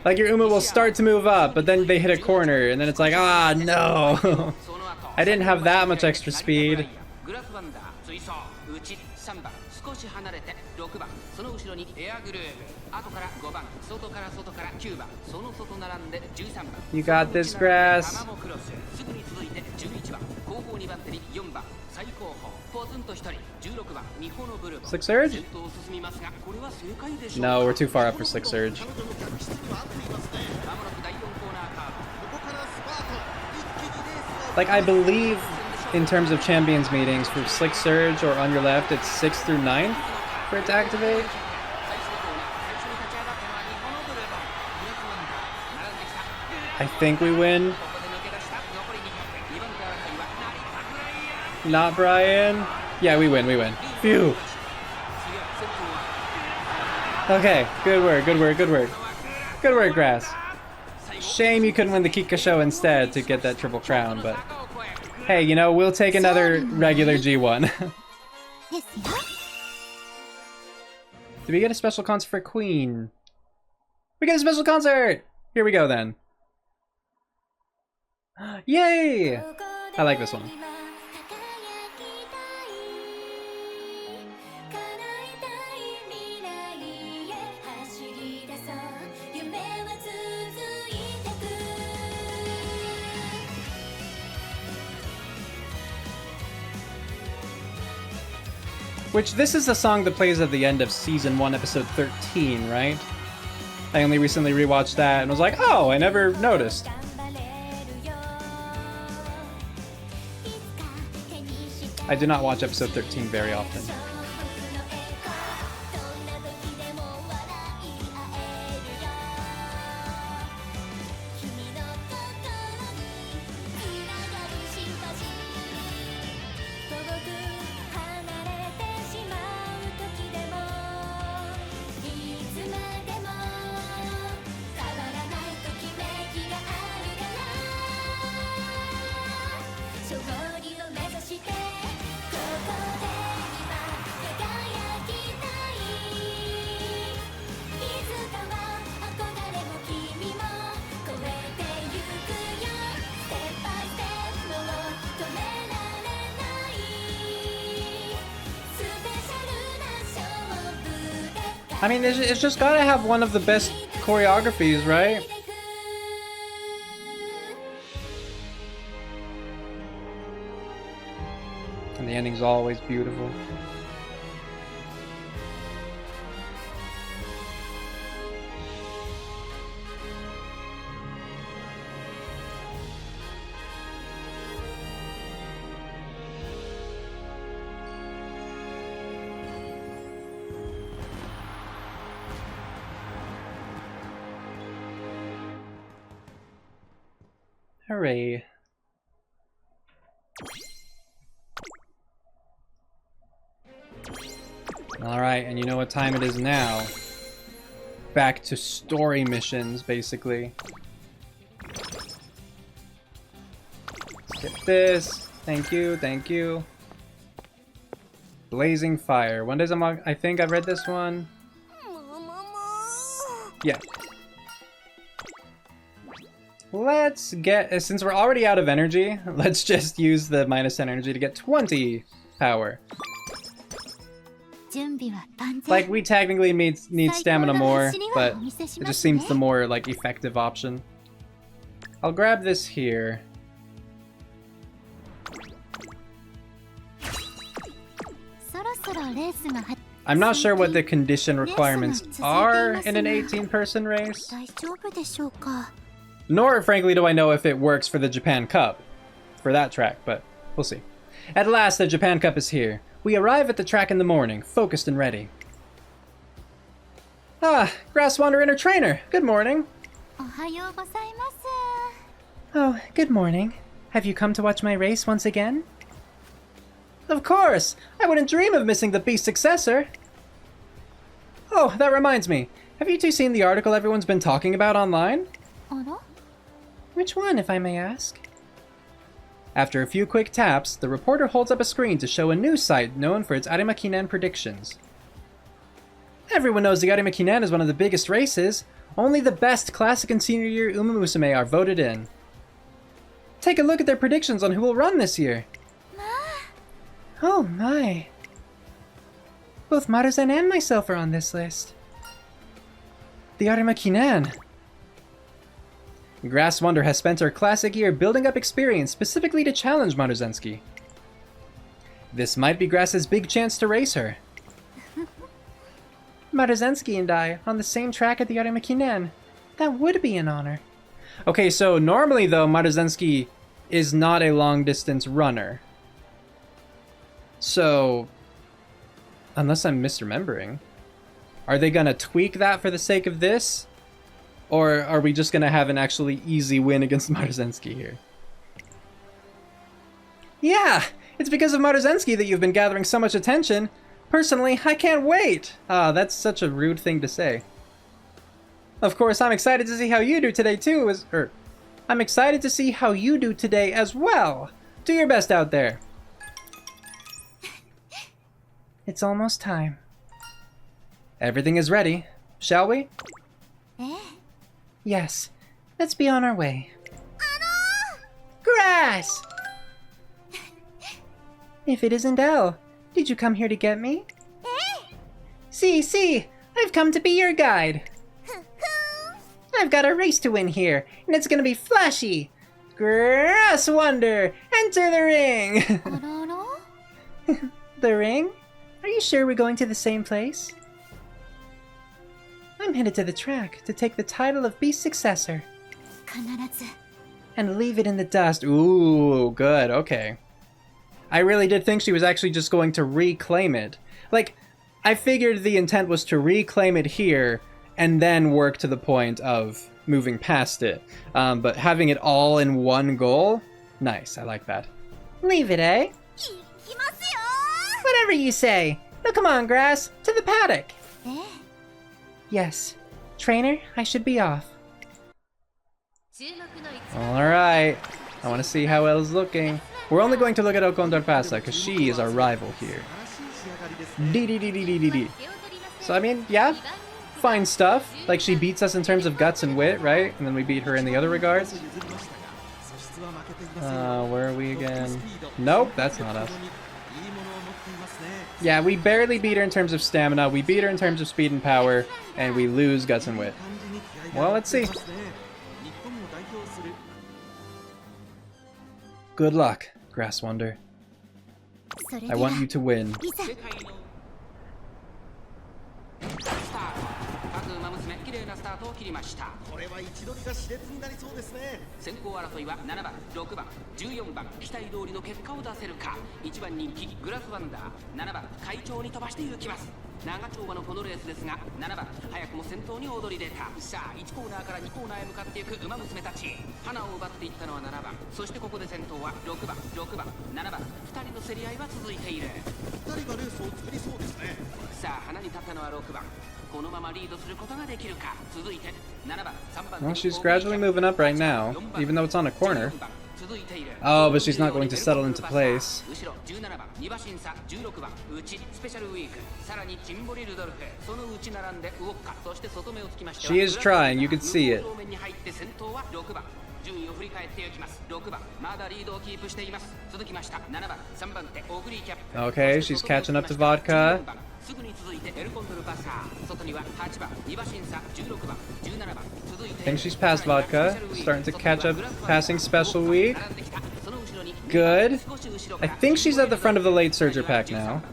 Like your Uma will start to move up, but then they hit a corner, and then it's like, ah, no! I didn't have that much extra speed. You got this, Grass. Slick Surge? No, we're too far up for Slick Surge. Like, I believe in terms of champions meetings for Slick Surge or on your left, it's 6th through 9th for it to activate. I think we win. Not Brian. Yeah, we win, we win. Phew. Okay, good work, good work, good work. Good work, Grass. Shame you couldn't win the Kikuka Sho instead to get that triple crown, but hey, you know, we'll take another regular G1. Did we get a special concert for Queen? We get a special concert! Here we go then. Yay! I like this one. Which, this is the song that plays at the end of Season 1, Episode 13, right? I only recently rewatched that and was like, oh, I never noticed. I do not watch Episode 13 very often. I mean, it's just gotta have one of the best choreographies, right? And the ending's always beautiful. Hooray. Alright, and you know what time it is now. Back to story missions, basically. Let's get this. Thank you, thank you. Blazing Fire. When does I think I read this one. Yeah. Let's get, since we're already out of energy, let's just use the minus 10 energy to get 20 power. Like, we technically need stamina more, but it just seems the more, like, effective option. I'll grab this here. I'm not sure what the condition requirements are in an 18-person race. 大丈夫でしょうか。 Nor, frankly, do I know if it works for the Japan Cup. For that track, but we'll see. At last, the Japan Cup is here. We arrive at the track in the morning, focused and ready. Ah, Grass Wanderer and her trainer. Good morning. おはようございます。 Oh, good morning. Have you come to watch my race once again? Of course! I wouldn't dream of missing the Beast successor! Oh, that reminds me. Have you two seen the article everyone's been talking about online? あら？ Which one, if I may ask? After a few quick taps, the reporter holds up a screen to show a news site known for its Arima Kinen predictions. Everyone knows the Arima Kinen is one of the biggest races. Only the best classic and senior year Umamusume are voted in. Take a look at their predictions on who will run this year. Oh my. Both Maruzen and myself are on this list. The Arima Kinen. Grass Wonder has spent her classic year building up experience specifically to challenge Maruzensky. This might be Grass's big chance to race her. Maruzensky and I on the same track at the Arima Kinen. That would be an honor. Okay, so normally though, Maruzensky is not a long distance runner. So, unless I'm misremembering, are they gonna tweak that for the sake of this? Or are we just gonna have an actually easy win against Maruzensky here? Yeah, it's because of Maruzensky that you've been gathering so much attention. Personally, I can't wait! Ah, that's such a rude thing to say. Of course, I'm excited to see how you do today too, I'm excited to see how you do today as well! Do your best out there! It's almost time. Everything is ready, shall we? ええ。 Yes, let's be on our way. Grass! If it isn't Elle, did you come here to get me? See, I've come to be your guide. I've got a race to win here, and it's gonna be flashy. Grass Wonder, enter the ring! あらら？ The ring? Are you sure we're going to the same place? I'm headed to the track to take the title of Beast Successor. 必ず。 And leave it in the dust. Ooh, good, okay. I really did think she was actually just going to reclaim it. Like, I figured the intent was to reclaim it here and then work to the point of moving past it. But having it all in one goal? Nice, I like that. Leave it, eh? 行きますよ。 Whatever you say. Now come on, Grass, to the paddock. ええ。 Yes. Trainer, I should be off. 注目の一 Alright, I want to see how Elle's looking. We're only going to look at Okon Darpasa because she is our rival here. D. So I mean, yeah, fine stuff. Like she beats us in terms of guts and wit, right? And then we beat her in the other regards. Where are we again? Nope, that's not us. Yeah, we barely beat her in terms of stamina, we beat her in terms of speed and power, and we lose guts and wit. Well, let's see. Good luck, Grass Wonder. それで I は want you to win. いざ。世界のスタート各馬娘綺麗なスタートを切りました。これは位置取りが熾烈になりそうですね。先行争いは7番、6番、14番期待通りの結果を出せるか。1番人気グラスワンダー、7番会長に飛ばして行きます。長丁場のこのレースですが、7番早くも先頭に躍り出た。さあ1コーナーから2コーナーへ向かっていく馬娘たち。花を奪っていったのは7番、そしてここで先頭は6番、7番、2人の競り合いは続いている。2人がレースを作りそうですね。さあ花に立ったのは6番。このままリードすることができるか。続いて7番、3番。 Well, she's gradually moving up right now, even though it's on a corner. Oh, but she's not going to settle into place. She is trying, you can see it. Okay, she's catching up to Vodka. I think she's past Vodka, starting to catch up, passing Special Week. Good. I think she's at the front of the late Surger pack now.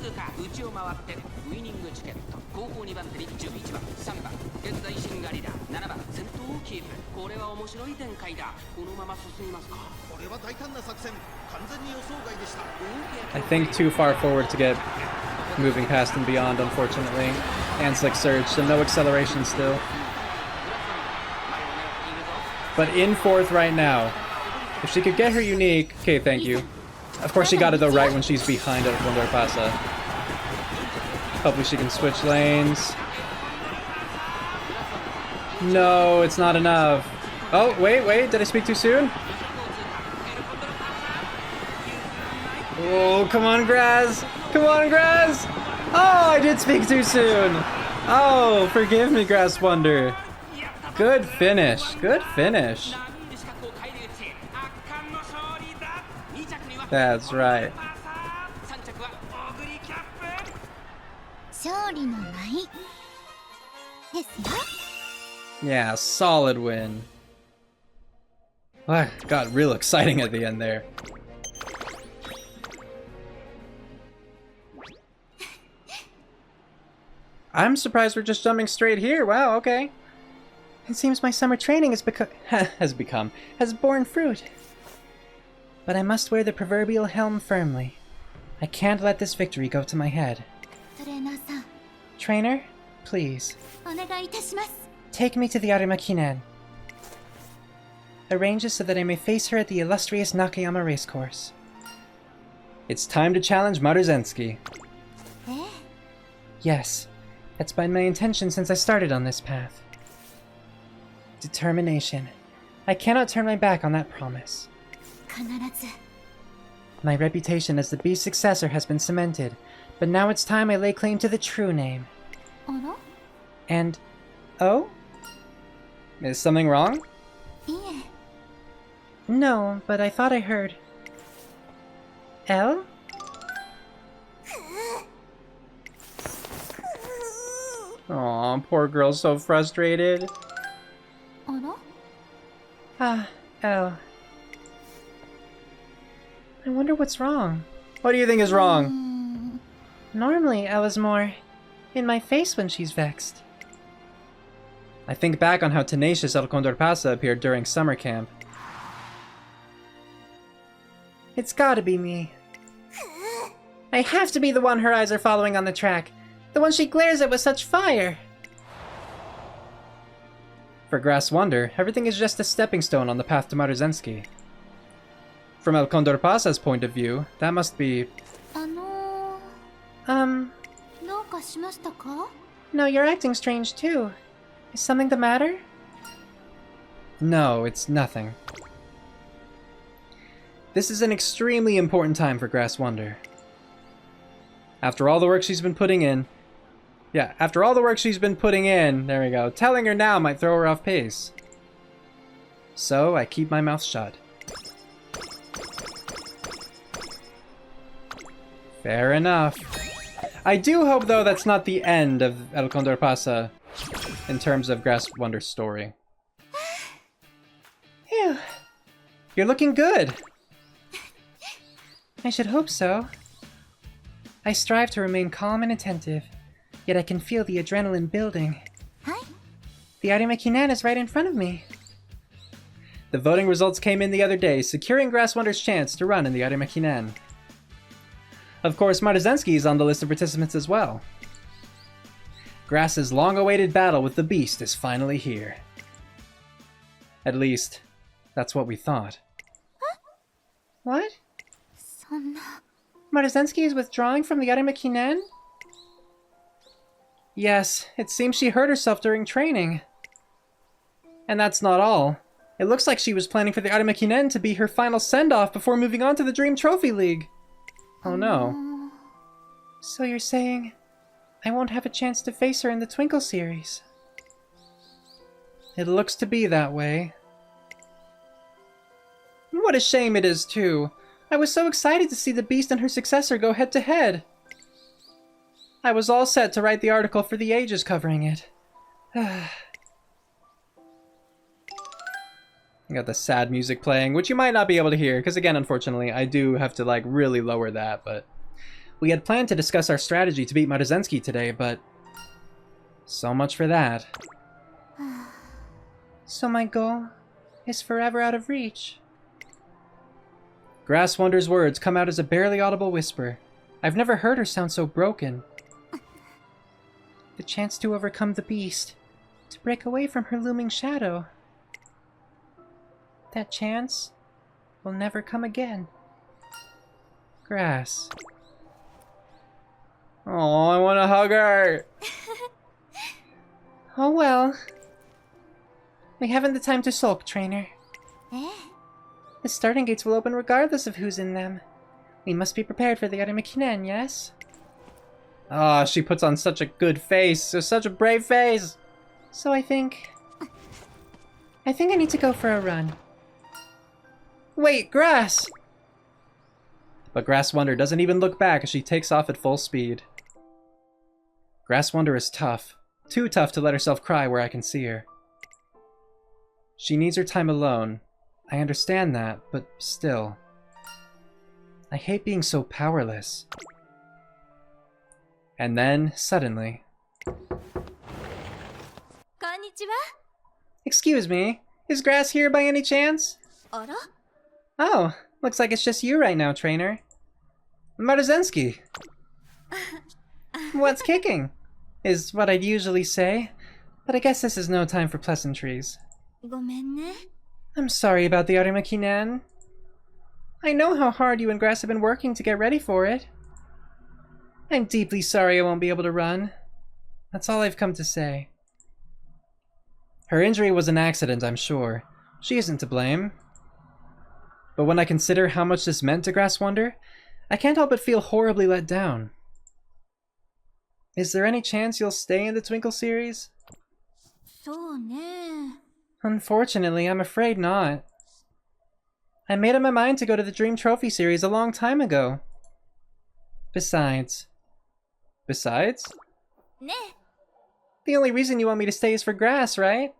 通過内を回ってウイニングチケット後方2番手に11番3番現在シンガリラ7番先頭をキープこれは面白い展開だこのまま進みますかこれは大胆な作戦完全に予想外でした I think too far forward to get moving past and beyond, unfortunately. And slick surge, so no acceleration still. But in fourth right now. If she could get her unique... Okay, thank you. Of course she got it though right when she's behind it when they're pasa. Hopefully she can switch lanes. No, it's not enough. Oh, wait, did I speak too soon? Oh, come on, Graz! Come on, Graz! Oh, I did speak too soon! Oh, forgive me, Grass Wonder. Good finish, good finish. That's right. 勝利の舞ですよ。 Yeah, solid win. Ah, got real exciting at the end there. I'm surprised we're just jumping straight here. Wow, okay. It seems my summer training has borne fruit. But I must wear the proverbial helm firmly. I can't let this victory go to my head. トレーナーさん、 Trainer, please, お願いいたします。 take me to the Arima Kinen. Arrange it so that I may face her at the illustrious Nakayama racecourse. It's time to challenge Maruzensky. え？ Yes, that's been my intention since I started on this path. Determination. I cannot turn my back on that promise. 必ず。 My reputation as the beast's successor has been cemented, but now it's time I lay claim to the true name. あら？ And... oh? Is something wrong? いえ。 No, but I thought I heard... L? Aw, poor girl's so frustrated. あら？ Ah, L. I wonder what's wrong. What do you think is wrong? Normally, L is more... in my face when she's vexed. I think back on how tenacious El Condor Pasa appeared during summer camp. It's gotta be me. I have to be the one her eyes are following on the track. The one she glares at with such fire. For Grass Wonder, everything is just a stepping stone on the path to Maruzensky. From El Condor Pasa's point of view, that must be... どうかしましたか？ No, you're acting strange too. Is something the matter? No, it's nothing. This is an extremely important time for Grass Wonder. After all the work she's been putting in... Yeah, after all the work she's been putting in, there we go, telling her now might throw her off pace. So, I keep my mouth shut. Fair enough. I do hope, though, that's not the end of El Condor Pasa in terms of Grass Wonder's story. Phew. You're looking good. I should hope so. I strive to remain calm and attentive, yet I can feel the adrenaline building. はい。 The Arima Kinen is right in front of me. The voting results came in the other day, securing Grass Wonder's chance to run in the Arima Kinen. Of course, Maruzensky is on the list of participants as well. Grass's long-awaited battle with the Beast is finally here. At least, that's what we thought. What? そんな。 Maruzensky is withdrawing from the Arima Kinen? Yes, it seems she hurt herself during training. And that's not all. It looks like she was planning for the Arima Kinen to be her final send-off before moving on to the Dream Trophy League. Oh no. So you're saying I won't have a chance to face her in the Twinkle series? It looks to be that way. What a shame it is, too. I was so excited to see the Beast and her successor go head-to-head. I was all set to write the article for the ages covering it. I got the sad music playing, which you might not be able to hear, because again, unfortunately, I do have to, like, really lower that, but We had planned to discuss our strategy to beat Maruzenski today, but... so much for that. So my goal is forever out of reach. Grass Wonder's words come out as a barely audible whisper. I've never heard her sound so broken. The chance to overcome the beast, to break away from her looming shadow. That chance will never come again. Grass. Oh, I want to hug her! Oh well. We haven't the time to sulk, trainer. The starting gates will open regardless of who's in them. We must be prepared for the Arima Kinen, yes? Ah, she puts on such a good face. Such a brave face. So I think I need to go for a run. Wait, Grass! But Grass Wonder doesn't even look back as she takes off at full speed. Grass Wonder is tough. Too tough to let herself cry where I can see her. She needs her time alone. I understand that, but still. I hate being so powerless. And then, suddenly... Konnichiwa. Excuse me, is Grass here by any chance? Ara? Oh, looks like it's just you right now, trainer. Maruzenski! What's kicking? Is what I'd usually say, but I guess this is no time for pleasantries. Gomenne. I'm sorry about the Arima Kinen. I know how hard you and Grass have been working to get ready for it. I'm deeply sorry I won't be able to run. That's all I've come to say. Her injury was an accident, I'm sure. She isn't to blame. But when I consider how much this meant to Grass Wonder, I can't help but feel horribly let down. Is there any chance you'll stay in the Twinkle series? So ne. Unfortunately, I'm afraid not. I made up my mind to go to the Dream Trophy series a long time ago. Besides? Ne. The only reason you want me to stay is for Grass, right?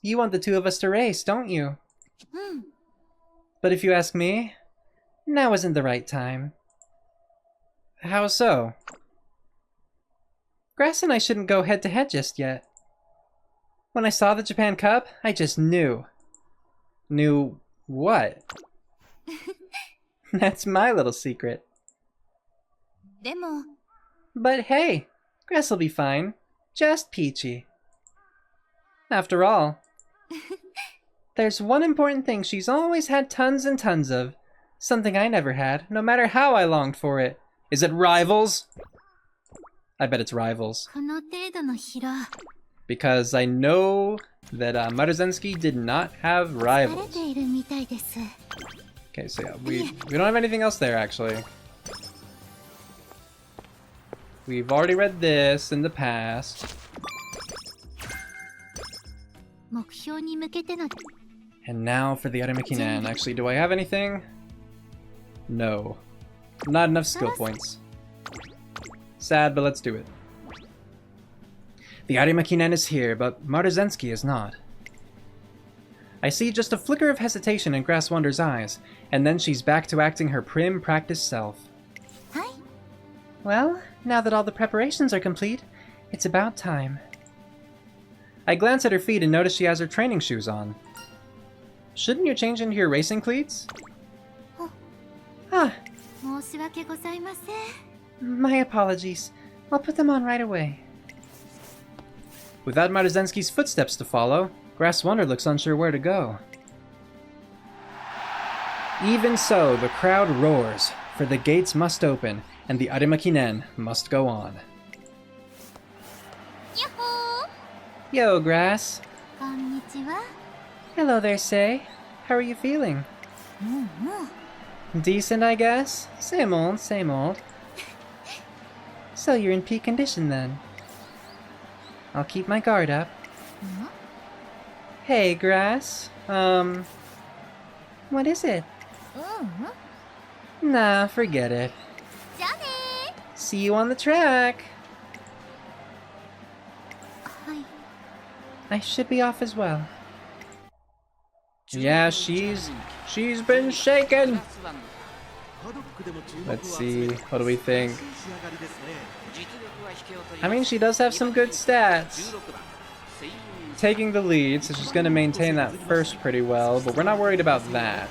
You want the two of us to race, don't you? But if you ask me, now isn't the right time. How so? Grass and I shouldn't go head-to-head just yet. When I saw the Japan Cup, I just knew. Knew what? That's my little secret. Demo. But hey, Grass will be fine. Just peachy. After all, there's one important thing she's always had tons and tons of. Something I never had, no matter how I longed for it. Is it rivals? I bet it's rivals. Because I know that Maruzenski did not have rivals. Okay, so yeah, we don't have anything else there, actually. We've already read this in the past. And now for the Arima Kinen. Actually, do I have anything? No. Not enough skill points. Sad, but let's do it. The Arima Kinen is here, but Maruzenski is not. I see just a flicker of hesitation in Grass Wonder's eyes, and then she's back to acting her prim, practiced self. Hi. Well, now that all the preparations are complete, it's about time. I glance at her feet and notice she has her training shoes on. Shouldn't you change into your racing cleats? Ah. My apologies. I'll put them on right away. Without Maruzenski's footsteps to follow, Grass Wonder looks unsure where to go. Even so, the crowd roars, for the gates must open, and the Arima Kinen must go on. Yahoo! Yo, Grass. Konnichiwa. Hello there, Sei. How are you feeling? Decent, I guess. Same old, same old. So you're in peak condition then. I'll keep my guard up. Hey, Grass. What is it? Nah, forget it. See you on the track. I should be off as well. Yeah, she's been shaken. Let's see, what do we think? I mean, she does have some good stats. Taking the lead, so she's going to maintain that first pretty well, but we're not worried about that.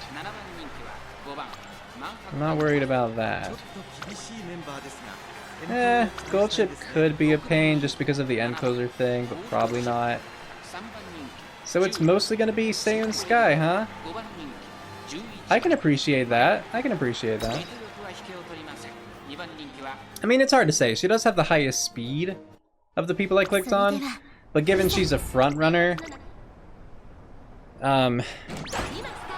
I'm not worried about that. Gold Chip could be a pain just because of the end closer thing, but probably not. So it's mostly going to be Seiyun Sky, huh? I can appreciate that. I can appreciate that. I mean, it's hard to say. She does have the highest speed of the people I clicked on, but given she's a front runner,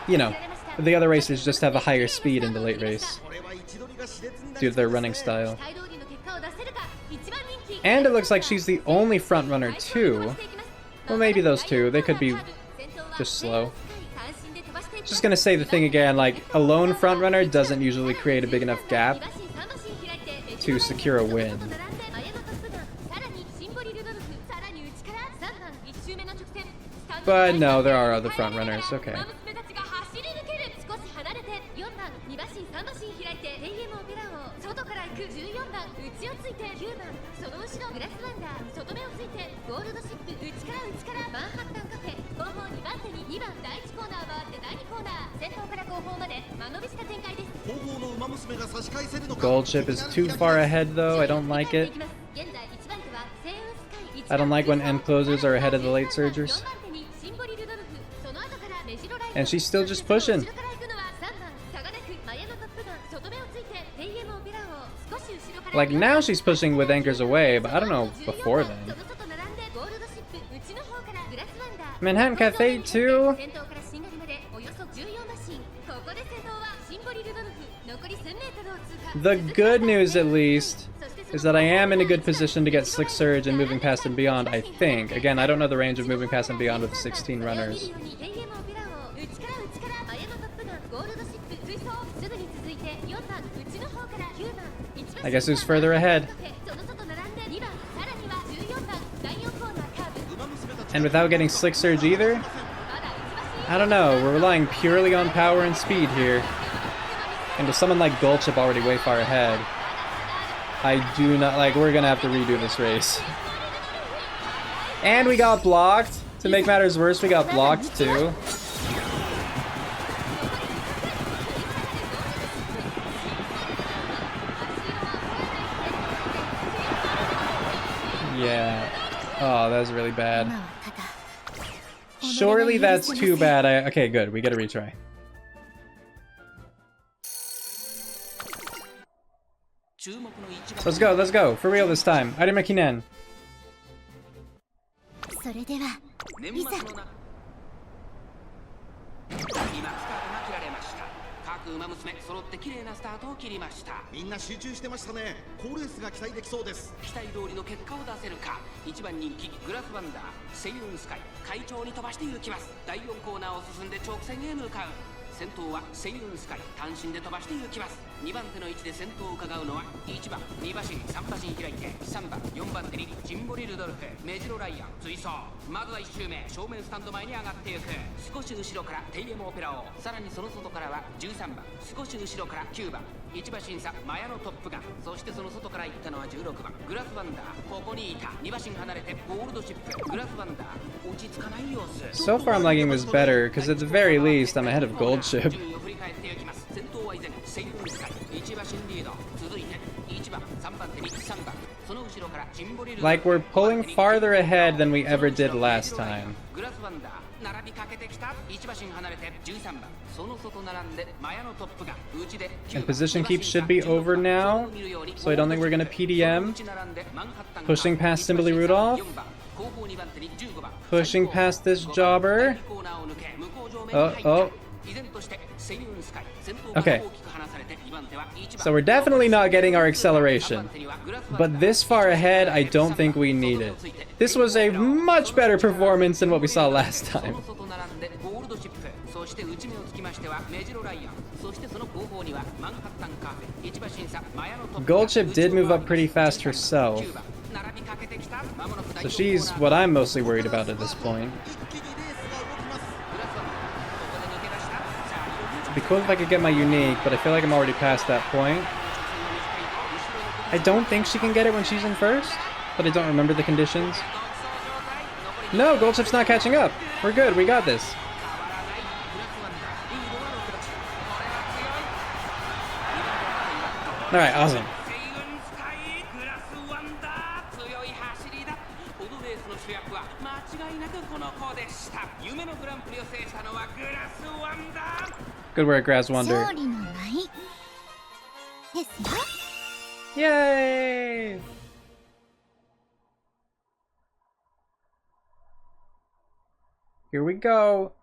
you know, the other racers just have a higher speed in the late race due to their running style. And it looks like she's the only front runner too. Well, maybe those two. They could be just slow. Just gonna say the thing again, like, a lone front runner doesn't usually create a big enough gap to secure a win. But no, there are other front runners, okay. Gold Chip is too far ahead though, I don't like it. I don't like when end closers are ahead of the late surgers. And she's still just pushing. Like now she's pushing with anchors away, but I don't know before then. Manhattan Cafe too? The good news at least is that I am in a good position to get Slick Surge and Moving Past and Beyond, I think. Again, I don't know the range of Moving Past and Beyond with 16 runners. I guess who's further ahead? And without getting Slick Surge either? I don't know, we're relying purely on power and speed here. And with someone like Gold Chip already way far ahead, I do not, like, we're gonna have to redo this race. And we got blocked. To make matters worse, we got blocked too. Yeah. Oh, that was really bad. Surely that's too bad. Okay, good. We get a retry. Let's go, let's go. For real this time. Arima Kinen. So far I'm liking this better, because at the very least I'm ahead of Gold Chip. Like, we're pulling farther ahead than we ever did last time. And position keep should be over now, so I don't think we're gonna PDM. Pushing past Simply Rudolph. Pushing past this jobber. Oh. Okay. So we're definitely not getting our acceleration. But this far ahead, I don't think we need it. This was a much better performance than what we saw last time. Gold Chip did move up pretty fast herself. So she's what I'm mostly worried about at this point. It'd be cool if I could get my unique, but I feel like I'm already past that point. I don't think she can get it when she's in first, but I don't remember the conditions. No, Gold Chip's not catching up. We're good, we got this. Alright, awesome. Good work, Grass Wonder. Yay! Here we go.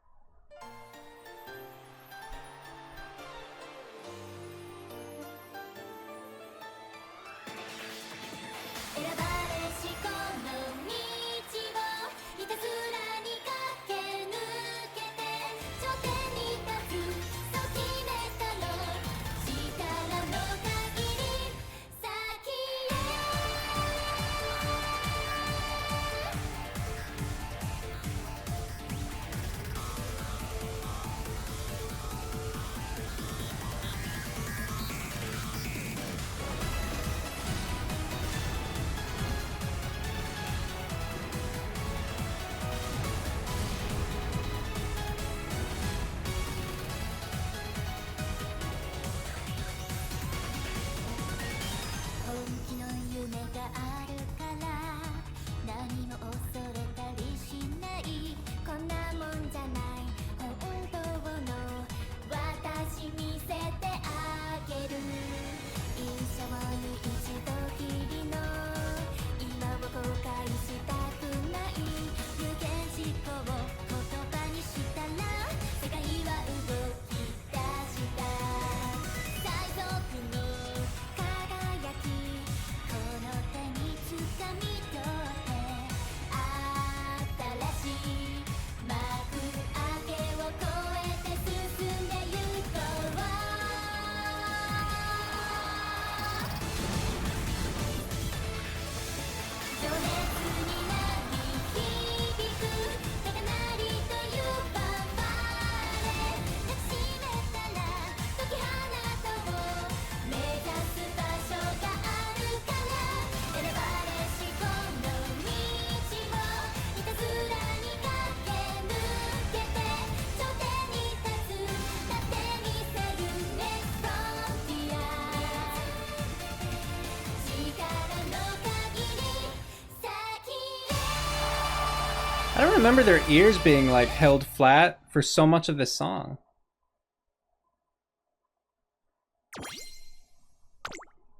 I don't remember their ears being like held flat for so much of this song.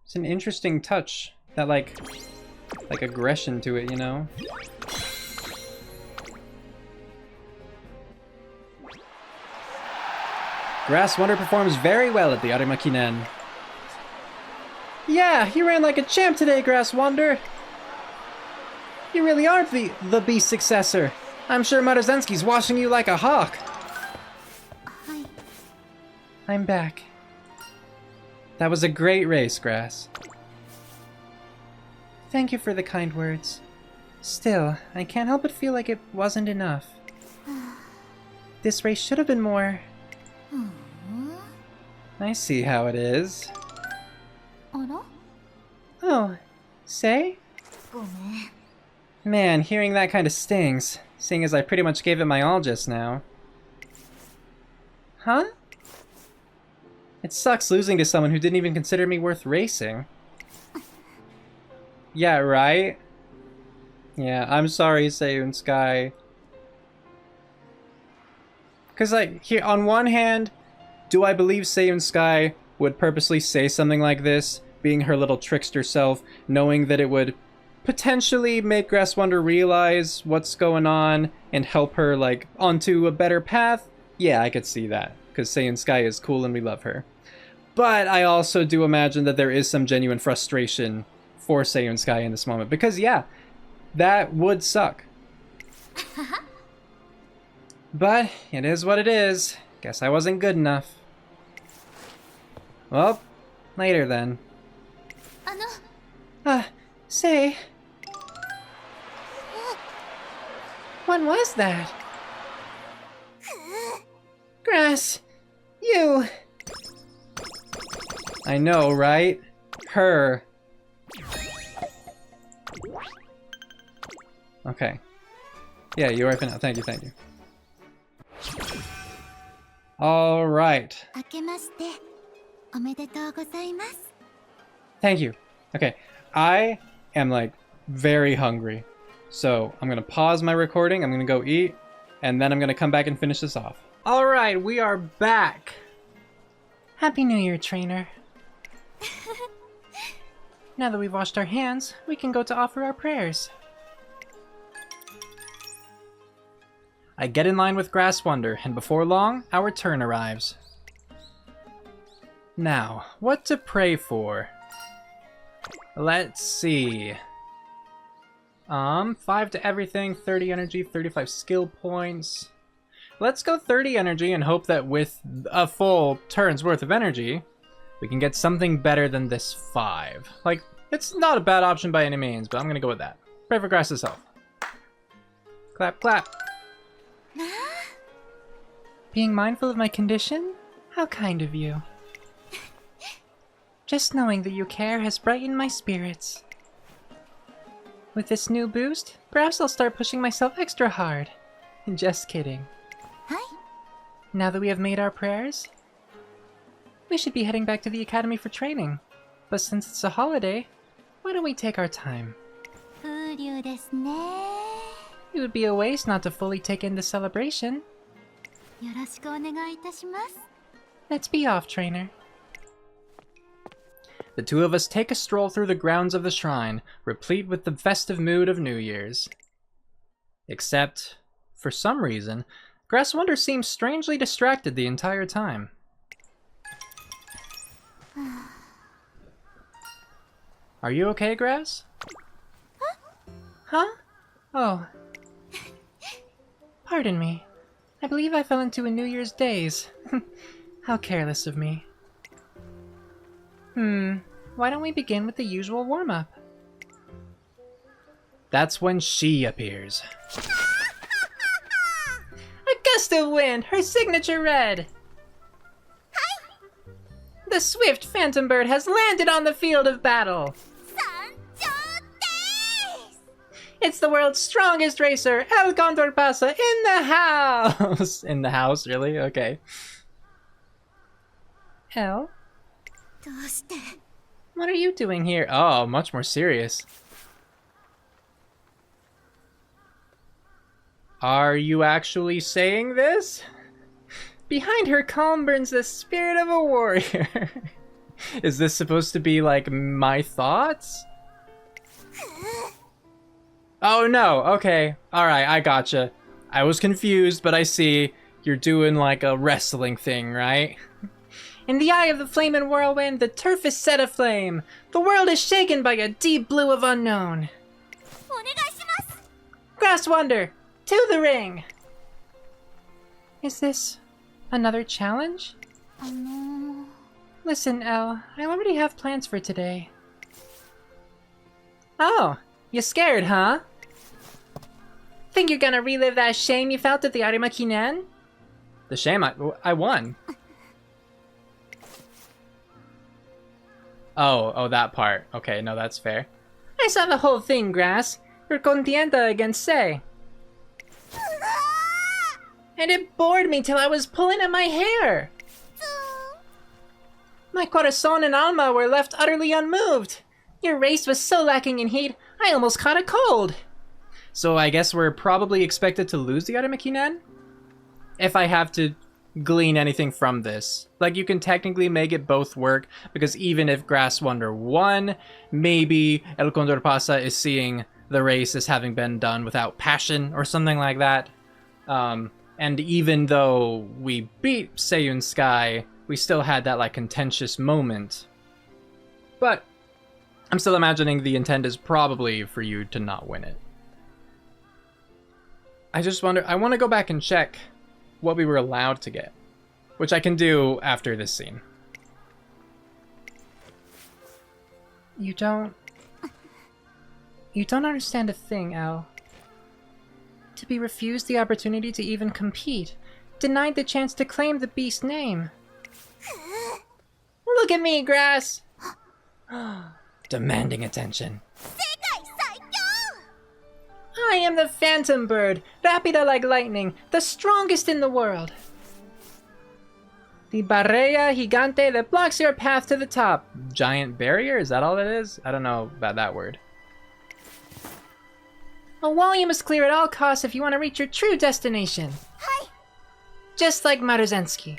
It's an interesting touch, that like aggression to it, you know? Grass Wonder performs very well at the Arima Kinen. Yeah, you ran like a champ today, Grass Wonder. You really are the Beast successor. I'm sure Maruzensky's watching you like a hawk. I'm back. That was a great race, Grass. Thank you for the kind words. Still, I can't help but feel like it wasn't enough. This race should have been more... I see how it is. Oh, say? Man, hearing that kind of stings, seeing as I pretty much gave it my all just now. Huh? It sucks losing to someone who didn't even consider me worth racing. Yeah, right? Yeah, I'm sorry, Seiyun Sky. Because, like, here, on one hand, do I believe Seiyun Sky would purposely say something like this, being her little trickster self, knowing that it would potentially make Grass Wonder realize what's going on and help her, like, onto a better path? Yeah, I could see that, because Seiyun Sky is cool and we love her. But I also do imagine that there is some genuine frustration for Seiyun Sky in this moment, because yeah, that would suck. But it is what it is. Guess I wasn't good enough. Well, later then. Say... What was that? Grass, You! I know, right? Her. Okay. Yeah, URA Finale. Thank you, thank you. All right. 明けましておめでとうございます。 Thank you. Okay, I am like very hungry. So I'm gonna pause my recording, I'm gonna go eat, and then I'm gonna come back and finish this off. All right, we are back. Happy New Year, trainer. Now that we've washed our hands, we can go to offer our prayers. I get in line with Grass Wonder, and before long, our turn arrives. Now, what to pray for? Let's see. 5 to everything, 30 energy, 35 skill points. Let's go 30 energy and hope that with a full turn's worth of energy, we can get something better than this 5. Like, it's not a bad option by any means, but I'm gonna go with that. Pray for Grass's health. Clap, clap. Being mindful of my condition? How kind of you. Just knowing that you care has brightened my spirits. With this new boost, perhaps I'll start pushing myself extra hard. Just kidding. Hi. Now that we have made our prayers, we should be heading back to the academy for training. But since it's a holiday, why don't we take our time? 風流ですね。 It would be a waste not to fully take in the celebration. よろしくお願いいたします。 Let's be off, trainer. The two of us take a stroll through the grounds of the shrine, replete with the festive mood of New Year's. Except, for some reason, Grass Wonder seems strangely distracted the entire time. Are you okay, Grass? Huh? Oh. Pardon me. I believe I fell into a New Year's daze. How careless of me. Why don't we begin with the usual warm-up? That's when she appears. A gust of wind! Her signature red! The swift phantom bird has landed on the field of battle! It's the world's strongest racer, El Condor Pasa, in the house! In the house, really? Okay. El? どうして What are you doing here? Oh, much more serious. Are you actually saying this? Behind her calm burns the spirit of a warrior. Is this supposed to be like my thoughts? Oh no, okay. Alright, I gotcha. I was confused, but I see you're doing like a wrestling thing, right? In the eye of the flame and whirlwind, the turf is set aflame. The world is shaken by a deep blue of unknown. お願いします。 Grass Wonder, to the ring! Is this another challenge? Listen, Elle, I already have plans for today. Oh, you scared, huh? Think you're gonna relive that shame you felt at the Arima Kinen? The shame I won. Oh, that part. Okay, no, that's fair. I saw the whole thing, Grass. You're contienda against Sei. And it bored me till I was pulling at my hair. My corazon and alma were left utterly unmoved. Your race was so lacking in heat, I almost caught a cold. So I guess we're probably expected to lose the Arima Kinen? If I have to glean anything from this. Like, you can technically make it both work, because even if Grass Wonder won, maybe El Condor Pasa is seeing the race as having been done without passion or something like that. And even though we beat Seiyun Sky, we still had that like contentious moment. But I'm still imagining the intent is probably for you to not win it. I just wonder, I want to go back and check what we were allowed to get, which I can do after this scene. You don't understand a thing, Al. To be refused the opportunity to even compete, denied the chance to claim the beast name. Look at me, Grass! Demanding attention. I am the Phantom Bird, rapida like lightning, the strongest in the world. The barrera gigante that blocks your path to the top. Giant barrier? Is that all it is? I don't know about that word. A wall you must clear at all costs if you want to reach your true destination. Hi. Just like Maruzensky.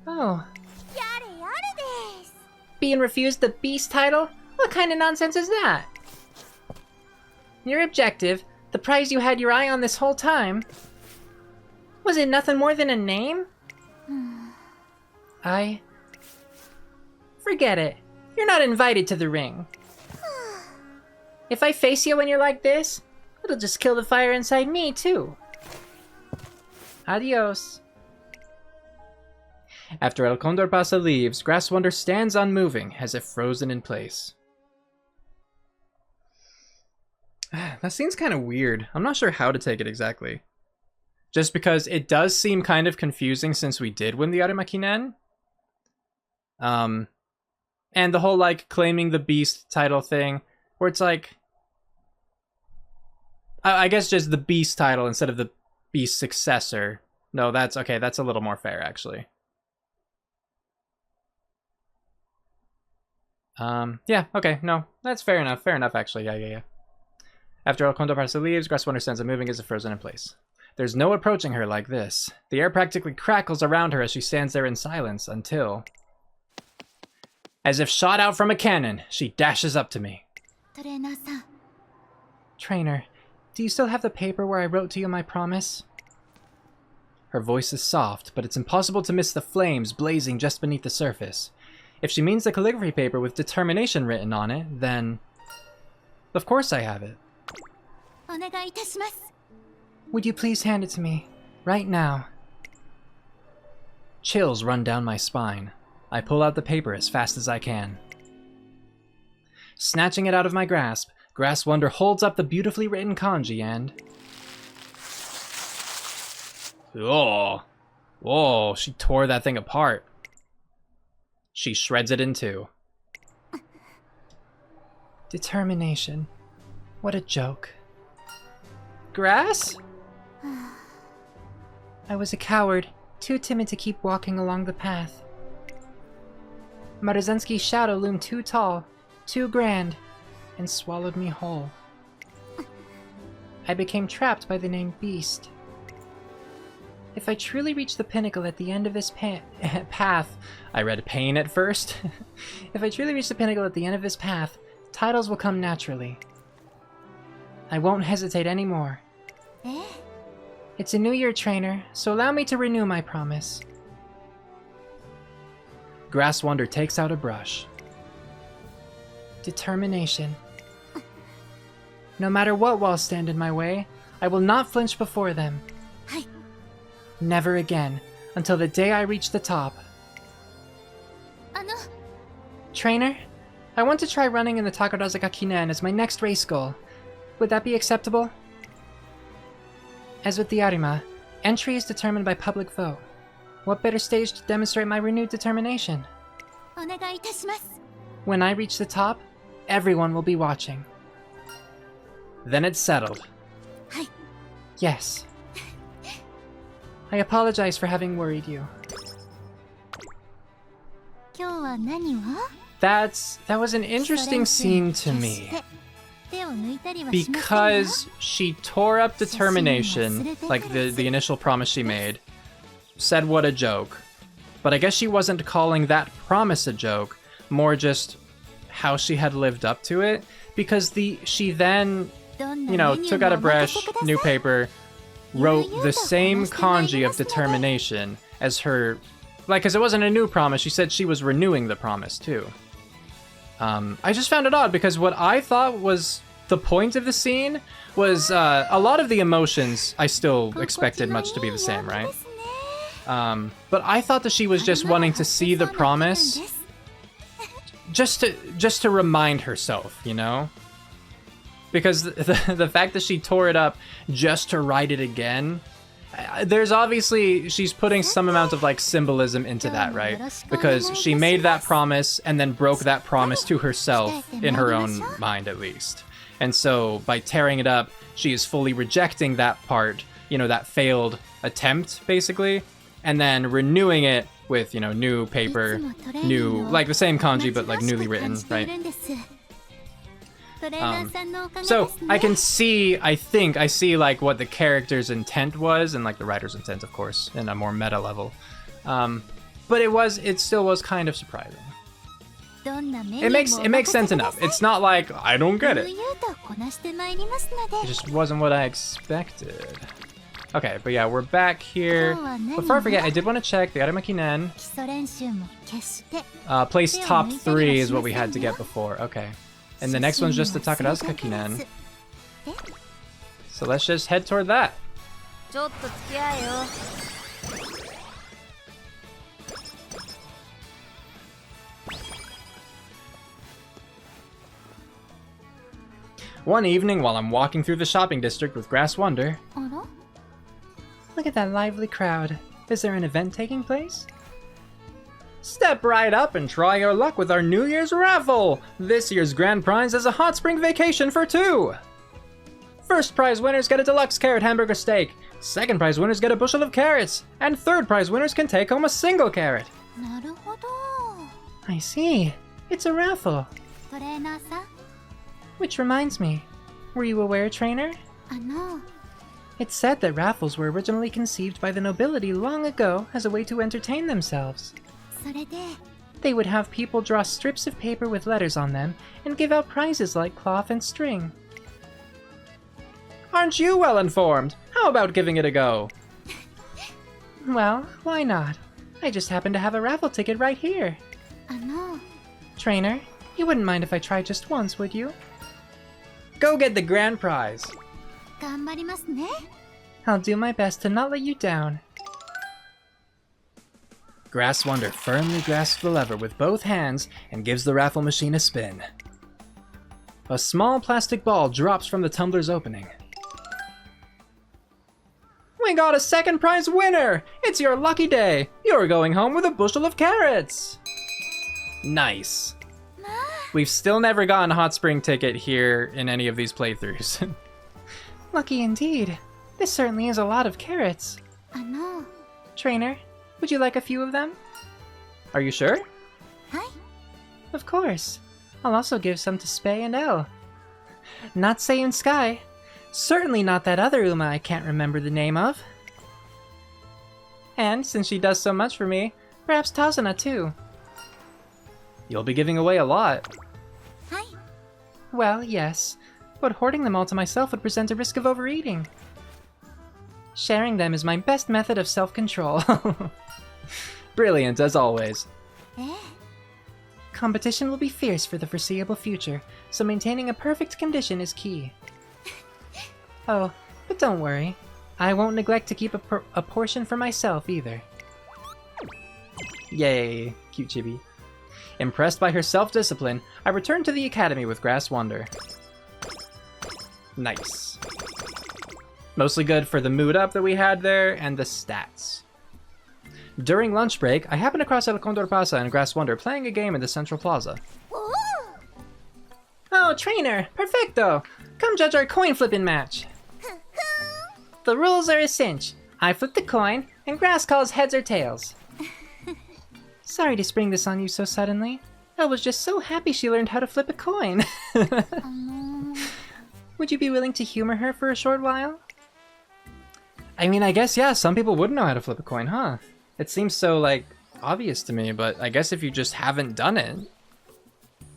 Oh. Being refused the Beast title? What kind of nonsense is that? Your objective, the prize you had your eye on this whole time, was it nothing more than a name? Forget it. You're not invited to the ring. If I face you when you're like this, it'll just kill the fire inside me, too. Adios. After El Condor Pasa leaves, Grass Wonder stands unmoving, as if frozen in place. That scene's kind of weird. I'm not sure how to take it exactly. Just because it does seem kind of confusing since we did win the Arima Kinen. And the whole, like, claiming the Beast title thing, where it's like... I guess just the Beast title instead of the Beast successor. No, that's... Okay, that's a little more fair, actually. Yeah, okay, no. That's fair enough. Fair enough, actually. Yeah. After El Condor Parsa leaves, Grass Wonder stands unmoving as if frozen in place. There's no approaching her like this. The air practically crackles around her as she stands there in silence until... As if shot out from a cannon, she dashes up to me. Trainer, do you still have the paper where I wrote to you my promise? Her voice is soft, but it's impossible to miss the flames blazing just beneath the surface. If she means the calligraphy paper with determination written on it, then... Of course I have it. Would you please hand it to me, right now? Chills run down my spine. I pull out the paper as fast as I can. Snatching it out of my grasp, Grass Wonder holds up the beautifully written kanji and... Oh, she tore that thing apart. She shreds it in two. Determination. What a joke. Grass? I was a coward, too timid to keep walking along the path. Maruzensky's shadow loomed too tall, too grand, and swallowed me whole. I became trapped by the name Beast. If I truly reach the pinnacle at the end of this path... I read pain at first. If I truly reach the pinnacle at the end of this path, titles will come naturally. I won't hesitate anymore. It's a new year, trainer, so allow me to renew my promise. Grass Wonder takes out a brush. Determination. No matter what walls stand in my way, I will not flinch before them. Never again, until the day I reach the top. Trainer, I want to try running in the Takarazuka Kinen as my next race goal. Would that be acceptable? As with the Arima, entry is determined by public vote. What better stage to demonstrate my renewed determination? When I reach the top, everyone will be watching. Then it's settled. Yes. I apologize for having worried you. That was an interesting scene to me. Because she tore up determination, like the initial promise she made, said what a joke. But I guess she wasn't calling that promise a joke, more just how she had lived up to it. Because she then, took out a brush, new paper, wrote the same kanji of determination as her... because it wasn't a new promise, she said she was renewing the promise, too. I just found it odd, because what I thought was the point of the scene was, a lot of the emotions I still expected much to be the same, right? But I thought that she was just wanting to see the promise, just to remind herself, Because the fact that she tore it up just to write it again, There's obviously, she's putting some amount of like symbolism into that, right? Because she made that promise and then broke that promise to herself in her own mind, at least. And so by tearing it up, she is fully rejecting that part, you know, that failed attempt, basically, and then renewing it with, you know, new paper, new, like the same kanji, but like newly written, right? So I can see, I think I see like what the character's intent was, and like the writer's intent, of course, in a more meta level. But it still was kind of surprising. It makes sense enough. It's not like I don't get it. It just wasn't what I expected. Okay, but yeah, we're back here. Before I forget, I did want to check the Arima Kinen. Place top 3 is what we had to get before. Okay. And the next one's just the Takarazuka Kinen. So let's just head toward that. One evening while I'm walking through the shopping district with Grass Wonder. Look at that lively crowd. Is there an event taking place? Step right up and try your luck with our New Year's raffle! This year's grand prize is a hot spring vacation for 2! First prize winners get a deluxe carrot hamburger steak, second prize winners get a bushel of carrots, and third prize winners can take home a single carrot. I see. It's a raffle. Which reminds me, were you aware, trainer? It's said that raffles were originally conceived by the nobility long ago as a way to entertain themselves. They would have people draw strips of paper with letters on them and give out prizes like cloth and string. Aren't you well informed? How about giving it a go? Well, why not? I just happen to have a raffle ticket right here. Trainer, you wouldn't mind if I tried just once, would you? Go get the grand prize. I'll do my best to not let you down. Grass Wonder firmly grasps the lever with both hands and gives the raffle machine a spin. A small plastic ball drops from the tumbler's opening. We got a second prize winner! It's your lucky day! You're going home with a bushel of carrots! Nice. We've still never gotten a hot spring ticket here in any of these playthroughs. Lucky indeed. This certainly is a lot of carrots. Trainer, would you like a few of them? Are you sure? Of course. I'll also give some to Spei and L. Not Sei and Sky. Certainly not that other Uma I can't remember the name of. And since she does so much for me, perhaps Tazuna too. You'll be giving away a lot. Well, yes, but hoarding them all to myself would present a risk of overeating. Sharing them is my best method of self-control. Brilliant, as always. Competition will be fierce for the foreseeable future, so maintaining a perfect condition is key. Oh, but don't worry. I won't neglect to keep a portion for myself either. Yay, cute chibi. Impressed by her self-discipline, I return to the academy with Grass Wonder. Nice. Mostly good for the mood up that we had there and the stats. During lunch break, I happen across El Condor Pasa and Grass Wonder playing a game in the Central Plaza. Oh, trainer! Perfecto! Come judge our coin flipping match! The rules are a cinch. I flip the coin, and Grass calls heads or tails. Sorry to spring this on you so suddenly. Elle was just so happy she learned how to flip a coin. Would you be willing to humor her for a short while? I mean, I guess, yeah, some people wouldn't know how to flip a coin, huh? It seems so, like, obvious to me, but I guess if you just haven't done it...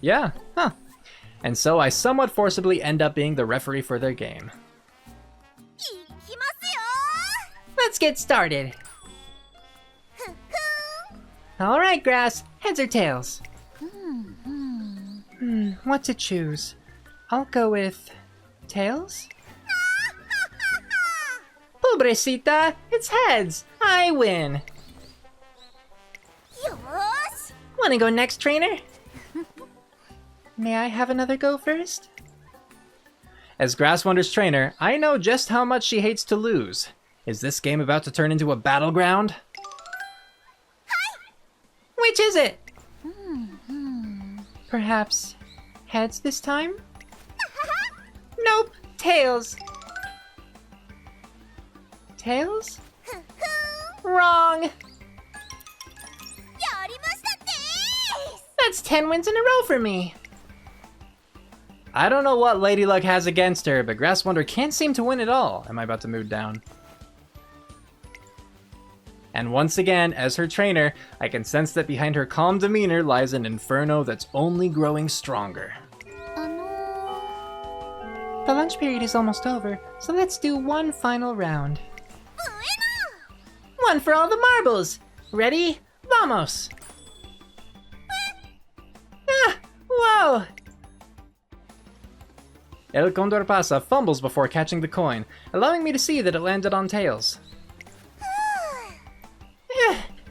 Yeah, huh. And so I somewhat forcibly end up being the referee for their game. Let's get started! Alright, Grass, heads or tails? What to choose? I'll go with... tails? Pobrecita, it's heads! I win! Wanna go next, trainer? May I have another go first? As Grass Wonder's trainer, I know just how much she hates to lose. Is this game about to turn into a battleground? Which is it? Perhaps heads this time? Nope, tails. Tails? Wrong. That's 10 wins in a row for me. I don't know what Lady Luck has against her, but Grass Wonder can't seem to win at all. Am I about to move down? And once again, as her trainer, I can sense that behind her calm demeanor lies an inferno that's only growing stronger. The lunch period is almost over, so let's do one final round. One for all the marbles! Ready? Vamos! Ah! Whoa! El Condor Pasa fumbles before catching the coin, allowing me to see that it landed on tails.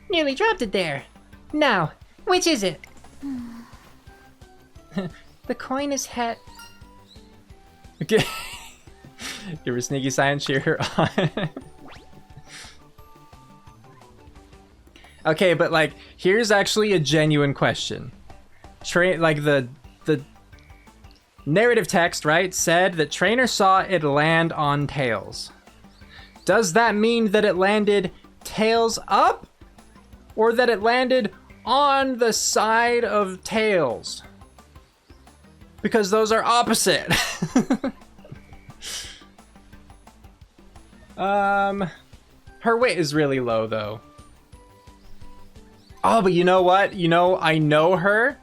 Nearly dropped it there. Now, which is it? The coin is head. Okay. Give her sneaky science, cheer her on. Okay, but like, here's actually a genuine question. Like the narrative text, right, said that trainer saw it land on tails. Does that mean that it landed tails up? Or that it landed on the side of tails? Because those are opposite. Her weight is really low though. Oh, but you know what? You know, I know her.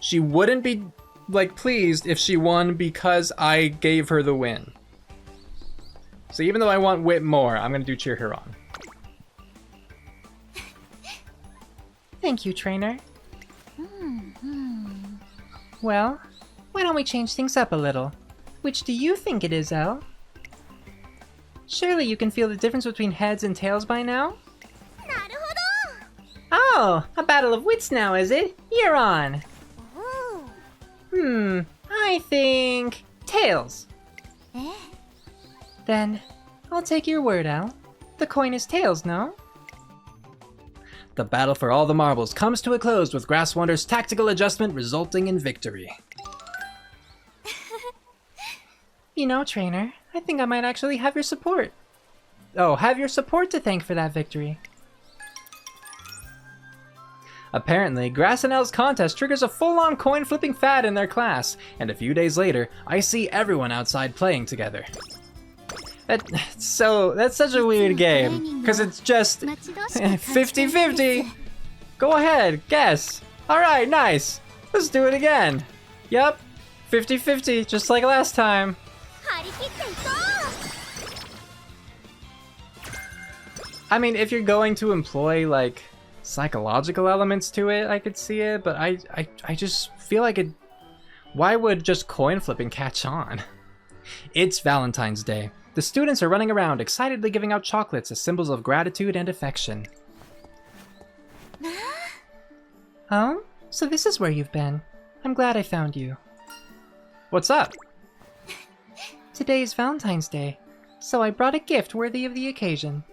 She wouldn't be like pleased if she won because I gave her the win. So even though I want wit more, I'm gonna do cheer her on. Thank you, trainer. Well, why don't we change things up a little? Which do you think it is, Elle? Surely you can feel the difference between heads and tails by now? Oh, a battle of wits now, is it? You're on. I think tails. Then, I'll take your word, Elle. The coin is tails, no? The battle for all the marbles comes to a close with Grass Wonder's tactical adjustment resulting in victory. You know, trainer, I think I might actually have your support. Oh, have your support to thank for that victory. Apparently, Grass and Elle's contest triggers a full-on coin-flipping fad in their class, and a few days later, I see everyone outside playing together. That's such a weird game, because it's just 50-50. Go ahead, guess. Alright, nice. Let's do it again. Yep, 50-50, just like last time. I mean, if you're going to employ, like, psychological elements to it, I could see it, but I just feel like it... Why would just coin flipping catch on? It's Valentine's Day. The students are running around, excitedly giving out chocolates as symbols of gratitude and affection. Oh? So this is where you've been. I'm glad I found you. What's up? Today is Valentine's Day, so I brought a gift worthy of the occasion.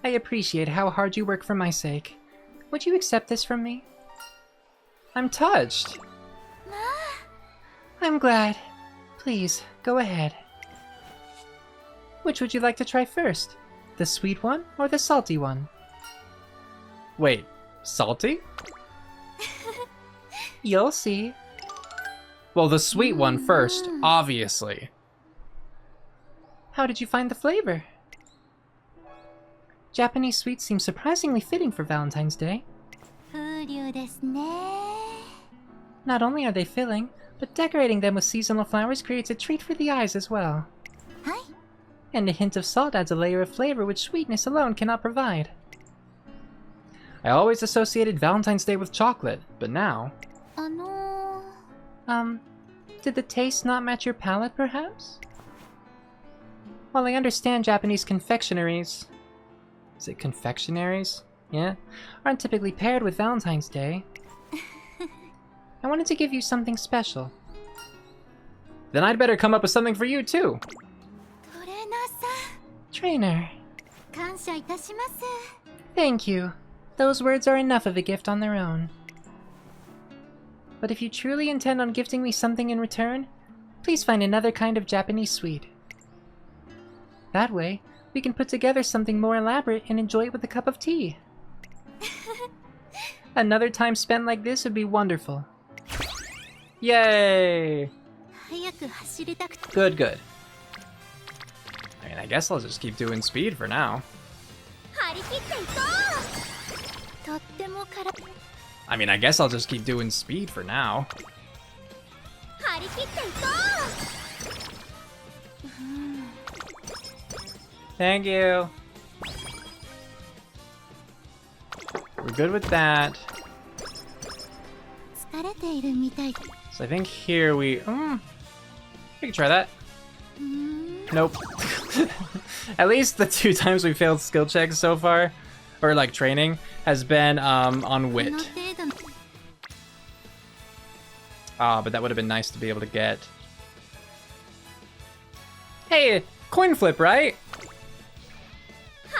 I appreciate how hard you work for my sake. Would you accept this from me? I'm touched. I'm glad. Please, go ahead. Which would you like to try first? The sweet one or the salty one? Wait, salty? You'll see. Well, the sweet one first, obviously. How did you find the flavor? Japanese sweets seem surprisingly fitting for Valentine's Day. Not only are they filling, but decorating them with seasonal flowers creates a treat for the eyes as well. And a hint of salt adds a layer of flavor which sweetness alone cannot provide. I always associated Valentine's Day with chocolate, but now... Did the taste not match your palate, perhaps? While I understand Japanese confectionaries... Is it confectionaries? Yeah? Aren't typically paired with Valentine's Day. I wanted to give you something special. Then I'd better come up with something for you, too. trainer. 感謝いたします。 Thank you. Those words are enough of a gift on their own. But if you truly intend on gifting me something in return, please find another kind of Japanese sweet. That way, we can put together something more elaborate and enjoy it with a cup of tea. Another time spent like this would be wonderful. Yay! 早く走りたくて Good, good. I mean, I guess I'll just keep doing speed for now. 張り切っていこう。とってもから I mean, I guess I'll just keep doing speed for now. 張り切っていこ Thank you. We're good with that. う。疲れているみたい。 So I think here we can try that. Nope. At least the 2 times we failed skill checks so far, or like training, has been on こ wit. の程度の Ah, but that would have been nice to be able to get. Hey, coin flip, right?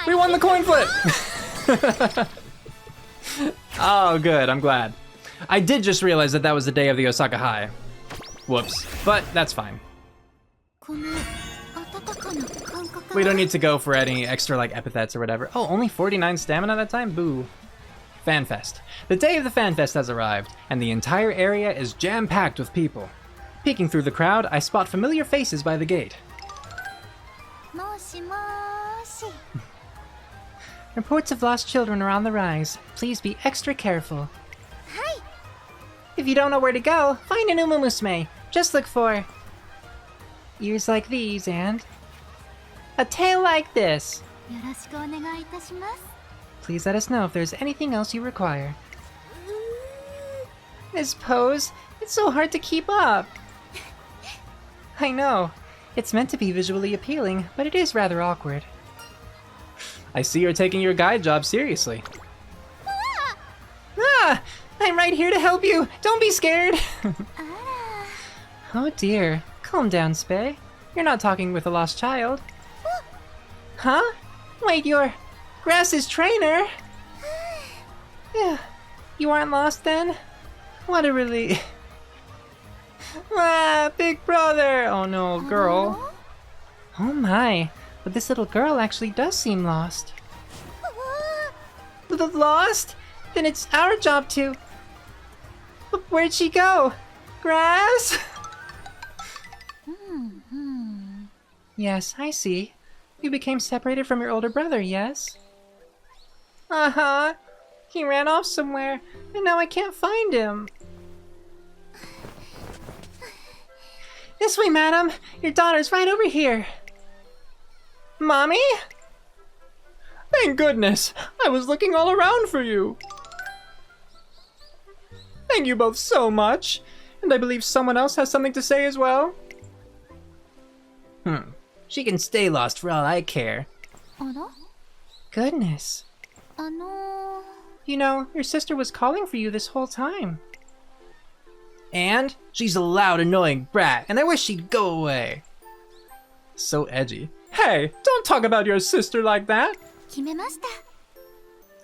We won the coin flip! Oh, good, I'm glad. I did just realize that that was the day of the Osaka High. Whoops, but that's fine. この温かな感覚 We don't need to go for any extra like epithets or whatever. Oh, only 49 stamina that time? Boo. FanFest. The day of the FanFest has arrived, and the entire area is jam-packed with people. Peeking through the crowd, I spot familiar faces by the gate. もしもーし Reports of lost children are on the rise. Please be extra careful. はい If you don't know where to go, find an Umamusume. Just look for ears like these and a tail like this. よろしくお願いいたします Please let us know if there's anything else you require. This pose, it's so hard to keep up. I know. It's meant to be visually appealing, but it is rather awkward. I see you're taking your guide job seriously. Ah! I'm right here to help you! Don't be scared! あら Oh dear. Calm down, Spei. You're not talking with a lost child. Huh? Wait, you're Grass's trainer? Yeah. You aren't lost then? What a relief. Ah, big brother! Oh no, girl. Oh my. But this little girl actually does seem lost. Lost? Then it's our job to... Where'd she go? Grass? Yes, I see. You became separated from your older brother, yes? Uh-huh. He ran off somewhere, and now I can't find him. This way, madam. Your daughter's right over here. Mommy? Thank goodness! I was looking all around for you! Thank you both so much! And I believe someone else has something to say as well? She can stay lost for all I care. あら Goodness. あの You know, your sister was calling for you this whole time. And she's a loud, annoying brat, and I wish she'd go away. So edgy. Hey, don't talk about your sister like that! 決めました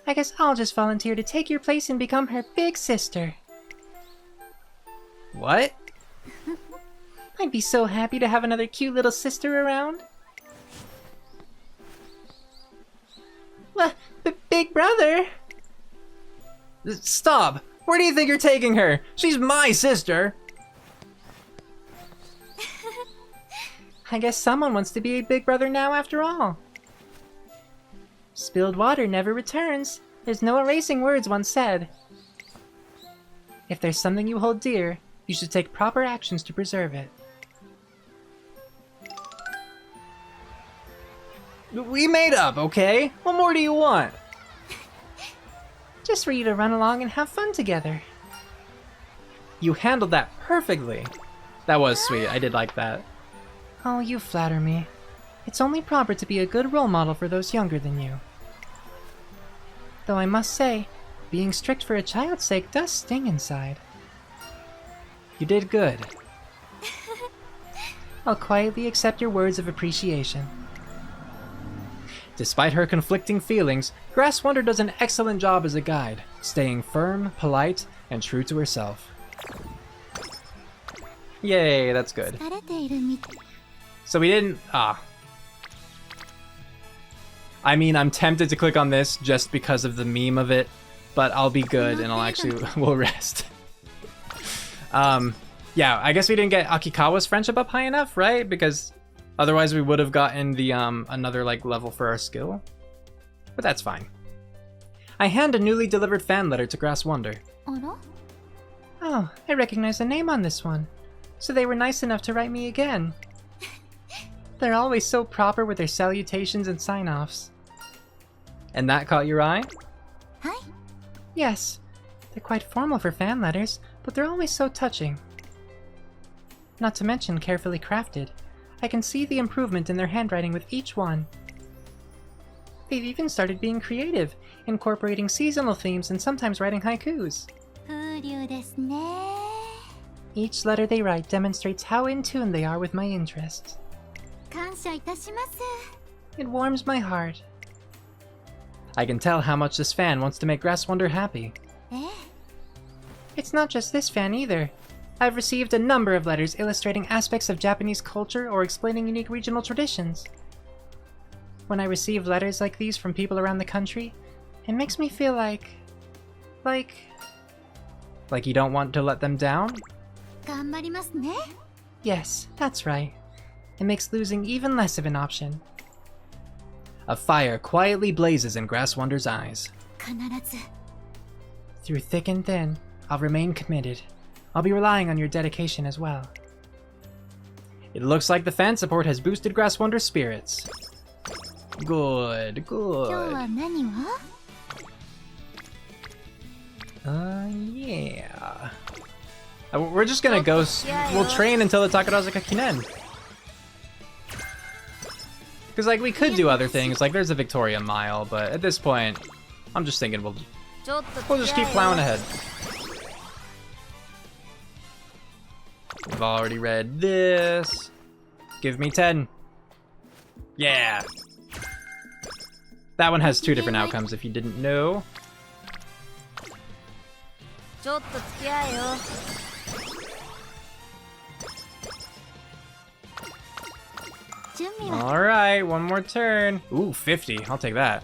I guess I'll just volunteer to take your place and become her big sister. What? I'd be so happy to have another cute little sister around. Big brother? Stop! Where do you think you're taking her? She's my sister! I guess someone wants to be a big brother now after all. Spilled water never returns. There's no erasing words once said. If there's something you hold dear, you should take proper actions to preserve it. We made up, okay? What more do you want? Just for you to run along and have fun together. You handled that perfectly. That was sweet, I did like that. Oh, you flatter me. It's only proper to be a good role model for those younger than you. Though I must say, being strict for a child's sake does sting inside. You did good. I'll quietly accept your words of appreciation. Despite her conflicting feelings, Grass Wonder does an excellent job as a guide, staying firm, polite, and true to herself. Yay, that's good. So we didn't... I mean, I'm tempted to click on this just because of the meme of it, but I'll be good and I'll actually... we'll rest. Yeah, I guess we didn't get Akikawa's friendship up high enough, right? Because otherwise we would have gotten the another like level for our skill. But that's fine. I hand a newly delivered fan letter to Grass Wonder. Oh, I recognize the name on this one. So they were nice enough to write me again. They're always so proper with their salutations and sign-offs. And that caught your eye? Hi. Yes. They're quite formal for fan letters, but they're always so touching. Not to mention carefully crafted. I can see the improvement in their handwriting with each one. They've even started being creative, incorporating seasonal themes and sometimes writing haikus. Each letter they write demonstrates how in tune they are with my interests. It warms my heart. I can tell how much this fan wants to make Grass Wonder happy. It's not just this fan either. I've received a number of letters illustrating aspects of Japanese culture or explaining unique regional traditions. When I receive letters like these from people around the country, it makes me feel like you don't want to let them down? Yes, that's right. It makes losing even less of an option. A fire quietly blazes in Grass Wonder's eyes. Through thick and thin, I'll remain committed. I'll be relying on your dedication as well. It looks like the fan support has boosted Grass Wonder's spirits. Good, good. Yeah. We're just gonna go... We'll train until the Takarazuka Kinen. Because, like, we could do other things. Like, there's a Victoria Mile, but at this point, I'm just thinking we'll just keep plowing ahead. We've already read this. Give me 10. Yeah. That one has 2 different outcomes if you didn't know. Alright, one more turn. Ooh, 50. I'll take that.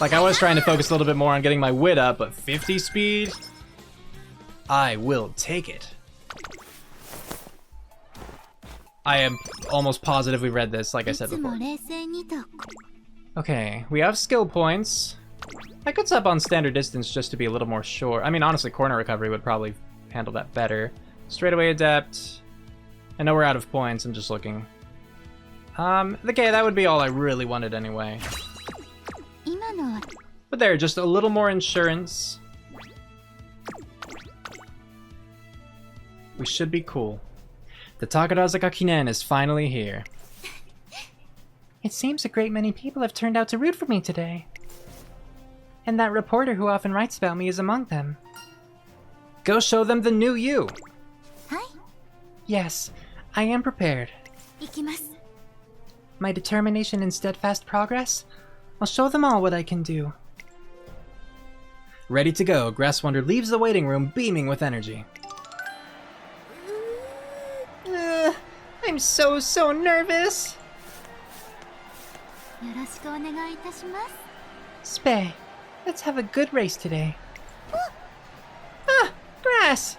Like, I was trying to focus a little bit more on getting my wit up, but 50 speed? I will take it. I am almost positive we read this, like I said before. Okay, we have skill points. I could sub on standard distance just to be a little more sure. I mean, honestly, corner recovery would probably handle that better. Straightaway adept. I know we're out of points, I'm just looking. Okay, that would be all I really wanted anyway. But there, just a little more insurance. We should be cool. The Takarazuka Kinen is finally here. It seems a great many people have turned out to root for me today. And that reporter who often writes about me is among them. Go show them the new you! Yes, I am prepared. My determination and steadfast progress? I'll show them all what I can do. Ready to go, Grass Wonder leaves the waiting room beaming with energy. I'm so nervous! Spei, let's have a good race today. Ah! Grass!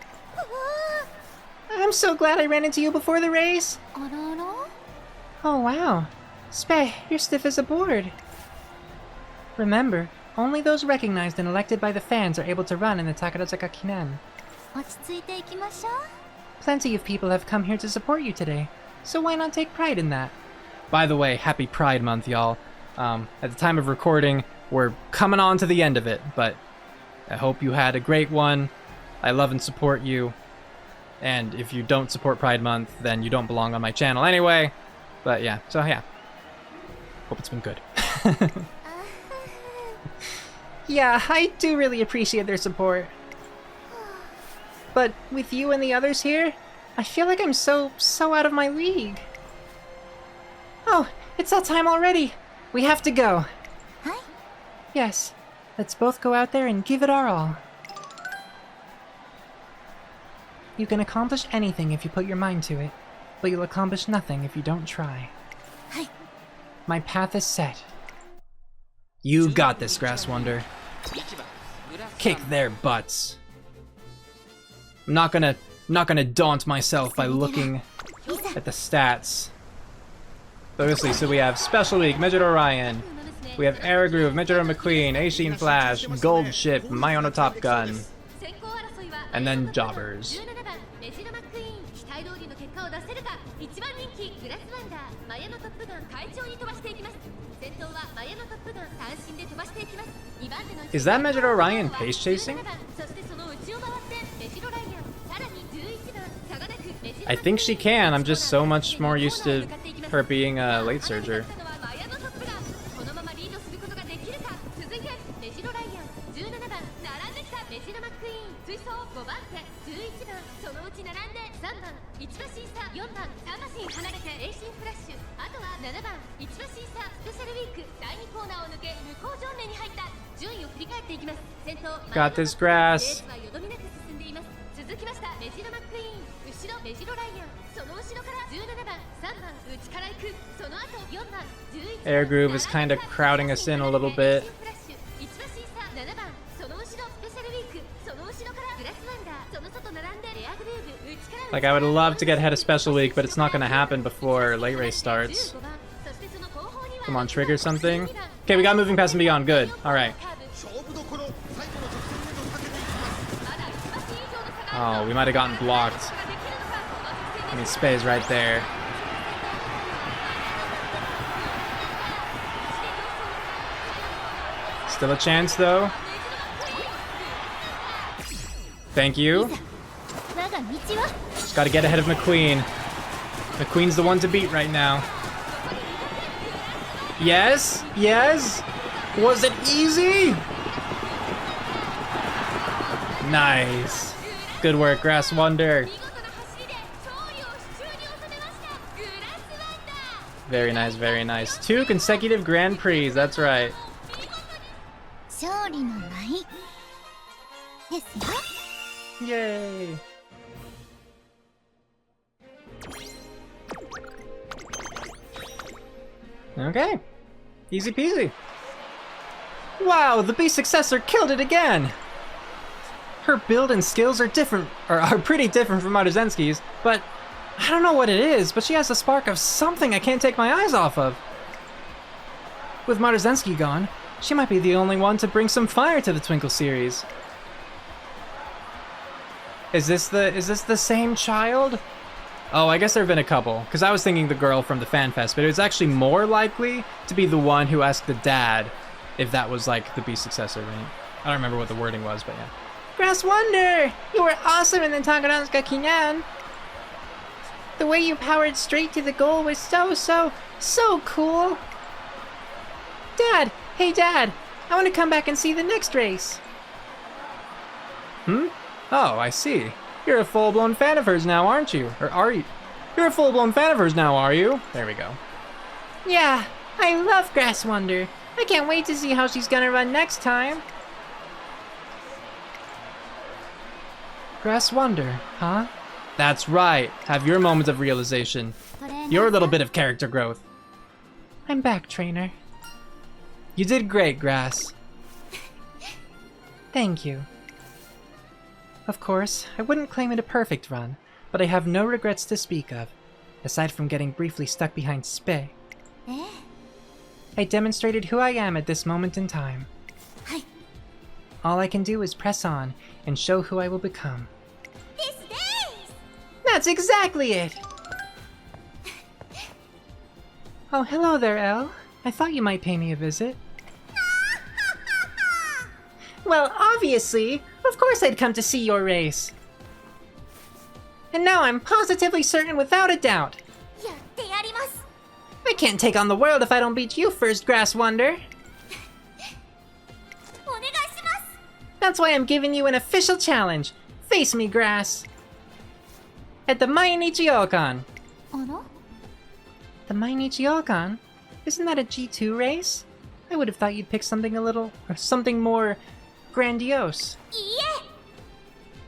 I'm so glad I ran into you before the race! Oh wow. Spei, you're stiff as a board. Remember, only those recognized and elected by the fans are able to run in the Takarazuka Kinen. Plenty of people have come here to support you today, so why not take pride in that? By the way, happy Pride Month, y'all. At the time of recording, we're coming on to the end of it, but I hope you had a great one. I love and support you. And if you don't support Pride Month, then you don't belong on my channel anyway. But yeah, so yeah. Hope it's been good. Yeah, I do really appreciate their support. But with you and the others here, I feel like I'm so out of my league. Oh, It's that time already! We have to go! Hi. Yes, let's both go out there and give it our all. You can accomplish anything if you put your mind to it, but you'll accomplish nothing if you don't try. Hi. My path is set. You got this, Grass Wonder. Kick their butts. I'm not gonna daunt myself by looking at the stats. Obviously, so we have Special Week, Midget Orion. We have Air Groove, Midget McQueen, Aishin Flash, Gold Ship, Mayono Top Gun. And then Jobbers. Is that Midget Orion pace chasing? I think she can, I'm just so much more used to her being a late surger. Got this, Grass. Air Groove is kind of crowding us in a little bit. Like, I would love to get ahead of Special Week, but it's not going to happen before late race starts. Come on, trigger something. Okay, we got Moving Past and Beyond. Good. Alright. Oh, we might have gotten blocked. I mean, Spay's right there. Still a chance, though. Thank you. Just gotta get ahead of McQueen. McQueen's the one to beat right now. Yes? Yes? Was it easy? Nice. Good work, Grass Wonder. Very nice, very nice. 2 consecutive Grand Prix, that's right. Yay! Okay. Easy peasy. Wow, the Beast Successor killed it again! Her build and skills are different, or are pretty different from Maruzenski's, but I don't know what it is, but she has a spark of something I can't take my eyes off of. With Maruzenski gone, she might be the only one to bring some fire to the Twinkle series. Is this the same child? Oh, I guess there have been a couple, because I was thinking the girl from the Fan Fest, but it was actually more likely to be the one who asked the dad if that was like the Beast Successor, right? I don't remember what the wording was, but yeah. Grass Wonder! You were awesome in the Takarazuka Kinen! The way you powered straight to the goal was so cool! Dad! Hey Dad! I want to come back and see the next race! Hmm? Oh, I see. You're a full-blown fan of hers now, aren't you? Or are you? You're a full-blown fan of hers now, are you? There we go. Yeah, I love Grass Wonder. I can't wait to see how she's gonna run next time. Grass Wonder, huh? That's right. Have your moment of realization. Your little bit of character growth. I'm back, trainer. You did great, Grass. Thank you. Of course, I wouldn't claim it a perfect run, but I have no regrets to speak of, aside from getting briefly stuck behind Spay. I demonstrated who I am at this moment in time. All I can do is press on and show who I will become. That's exactly it! Oh, hello there, Elle. I thought you might pay me a visit. Well, obviously! Of course I'd come to see your race. And now I'm positively certain without a doubt. I can't take on the world if I don't beat you first, Grass Wonder. That's why I'm giving you an official challenge. Face me, Grass. At the Mainichi Okan. The Mainichi Okan? Isn't that a G2 race? I would have thought you'd pick something something more grandiose.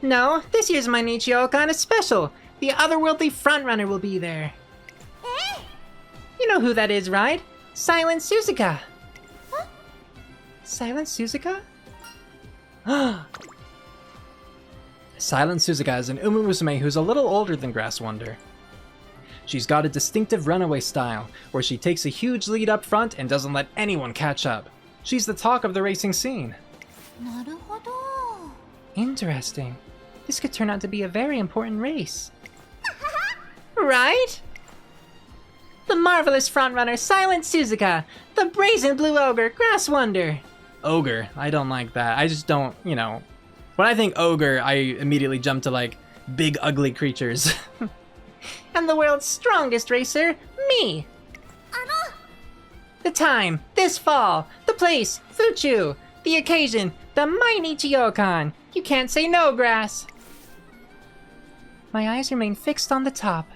No, this year's Mainichi Okan is special. The otherworldly frontrunner will be there. You know who that is, right? Silent Suzuka. Huh? Silent Suzuka? Silent Suzuka is an Umamusume who's a little older than Grass Wonder. She's got a distinctive runaway style, where she takes a huge lead up front and doesn't let anyone catch up. She's the talk of the racing scene. Interesting. This could turn out to be a very important race. Right? The marvelous frontrunner Silent Suzuka, the brazen blue ogre Grass Wonder. Ogre, I don't like that. I just don't, you know. When I think ogre, I immediately jump to like big ugly creatures. And the world's strongest racer, me. The time, this fall. The place, Fuchu. The occasion, the Mainichi Okan. You can't say no, Grass. My eyes remain fixed on the top,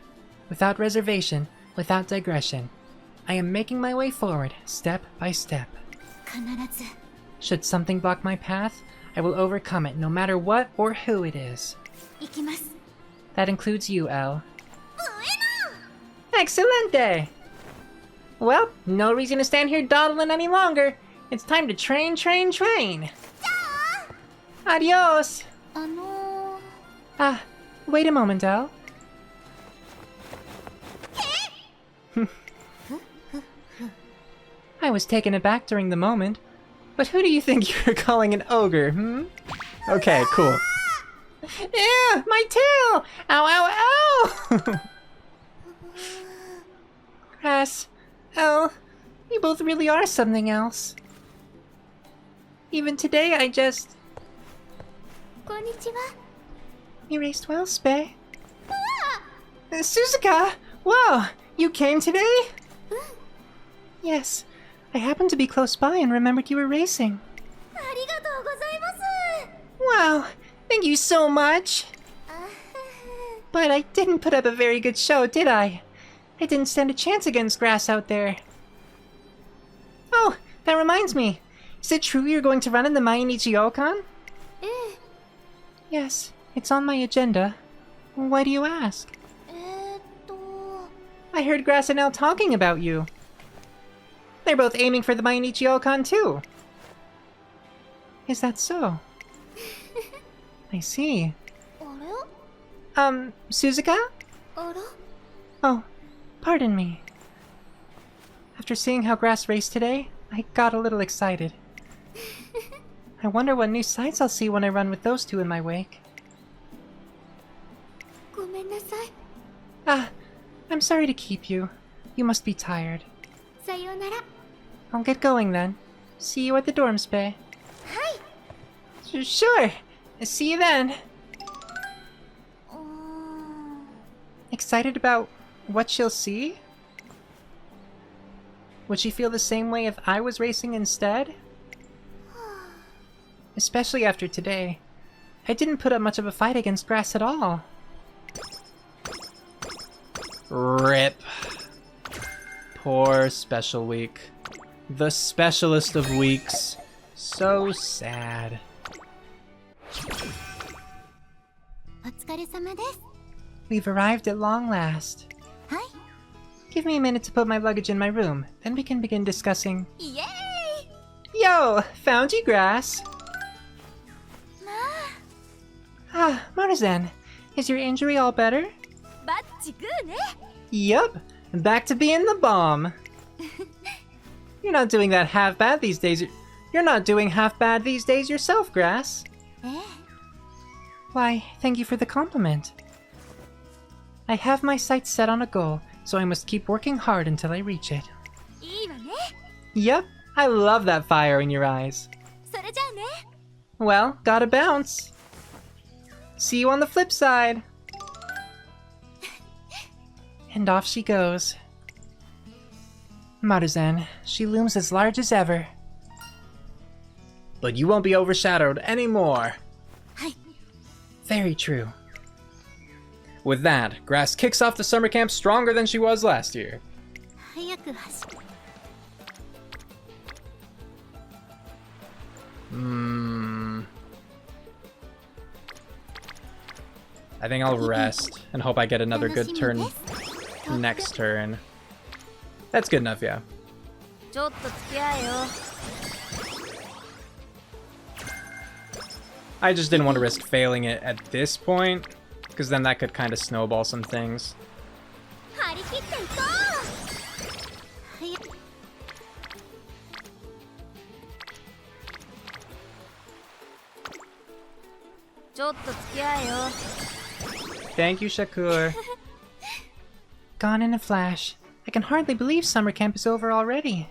without reservation, without digression. I am making my way forward, step by step. Should something block my path, I will overcome it, no matter what or who it is. That includes you, Elle. Excelente! Well, no reason to stand here dawdling any longer. It's time to train, train, train. Adios! Wait a moment, Elle. I was taken aback during the moment, but who do you think you're calling an ogre, hmm? Okay, cool. Ew, my tail! Ow, ow, ow! Grass, Elle, you both really are something else. Even today, I just... Konnichiwa. You raced well, Spei. Suzuka! Whoa! You came today? Yes. I happened to be close by and remembered you were racing. Wow! Thank you so much! But I didn't put up a very good show, did I? I didn't stand a chance against Grass out there. Oh, that reminds me. Is it true you're going to run in the Mainichi Okan? Yes, it's on my agenda. Why do you ask? I heard Grass and Elle talking about you. They're both aiming for the Mainichi Okan too. Is that so? I see. Suzuka? Oh, pardon me. After seeing how Grass raced today, I got a little excited. I wonder what new sights I'll see when I run with those two in my wake. I'm sorry to keep you. You must be tired. I'll get going then. See you at the dorm, Spei. Sure. See you then. Excited about what she'll see? Would she feel the same way if I was racing instead? Especially after today. I didn't put up much of a fight against Grass at all. RIP. Poor Special Week. The specialist of weeks. So sad. We've arrived at long last. Give me a minute to put my luggage in my room, then we can begin discussing... Yay! Yo! Found you, Grass! Maruzen, is your injury all better? Yup! Back to being the bomb! You're not doing that half bad these days. You're not doing half bad these days yourself, Grass. Why, thank you for the compliment. I have my sights set on a goal, so I must keep working hard until I reach it. Yep, I love that fire in your eyes. Well, gotta bounce. See you on the flip side. And off she goes. Maruzen, she looms as large as ever. But you won't be overshadowed anymore. Very true. With that, Grass kicks off the summer camp stronger than she was last year. I think I'll rest and hope I get another good turn next turn. That's good enough, yeah. I just didn't want to risk failing it at this point, because then that could kind of snowball some things. Thank you, Shakur. Gone in a flash. I can hardly believe summer camp is over already.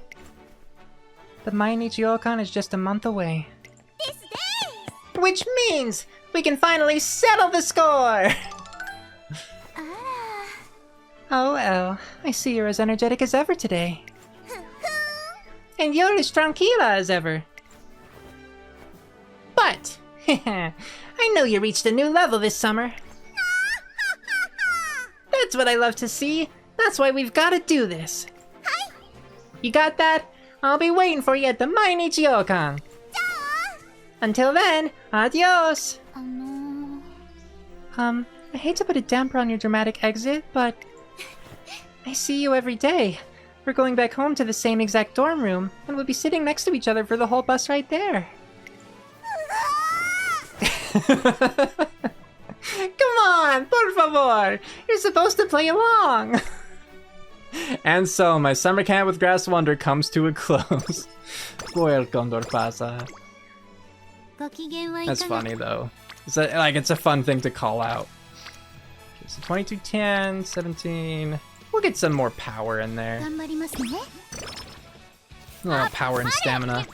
But Mainichi Okan is just a month away. Which means we can finally settle the score! Oh well, I see you're as energetic as ever today. And you're as tranquila as ever. But, I know you reached a new level this summer. That's what I love to see. That's why we've got to do this. You got that? I'll be waiting for you at the Mainichi Okan. Until then, adios! I hate to put a damper on your dramatic exit, but I see you every day. We're going back home to the same exact dorm room, and we'll be sitting next to each other for the whole bus ride there. Come on, por favor! You're supposed to play along! And so, my summer camp with Grass Wonder comes to a close. Welcome, Dorpasa. That's funny, though. It's a fun thing to call out. Okay, so 22, 10, 17... We'll get some more power in there. A little power and stamina.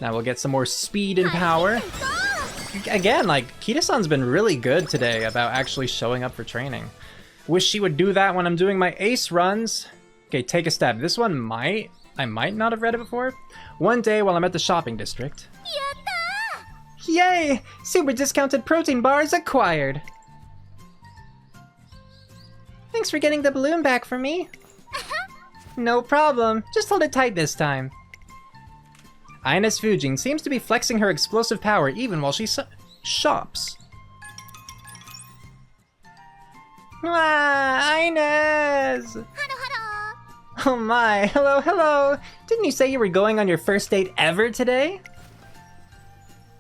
Now we'll get some more speed and power. Again, like, Kita-san's been really good today about actually showing up for training. Wish she would do that when I'm doing my ace runs. Okay, take a stab. This one I might not have read it before. One day while I'm at the shopping district. Yay! Super discounted protein bars acquired! Thanks for getting the balloon back for me. No problem. Just hold it tight this time. Ines Fujin seems to be flexing her explosive power even while she shops. Ah, Ines! Oh my, hello, hello! Didn't you say you were going on your first date ever today?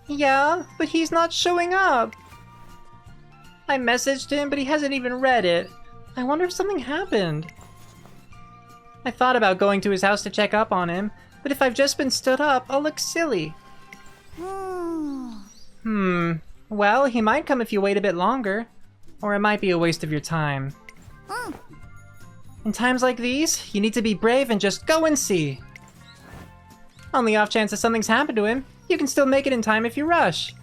Yeah, but he's not showing up. I messaged him, but he hasn't even read it. I wonder if something happened. I thought about going to his house to check up on him, but if I've just been stood up, I'll look silly. Well, he might come if you wait a bit longer. Or it might be a waste of your time. In times like these, you need to be brave and just go and see. On the off chance that something's happened to him, you can still make it in time if you rush.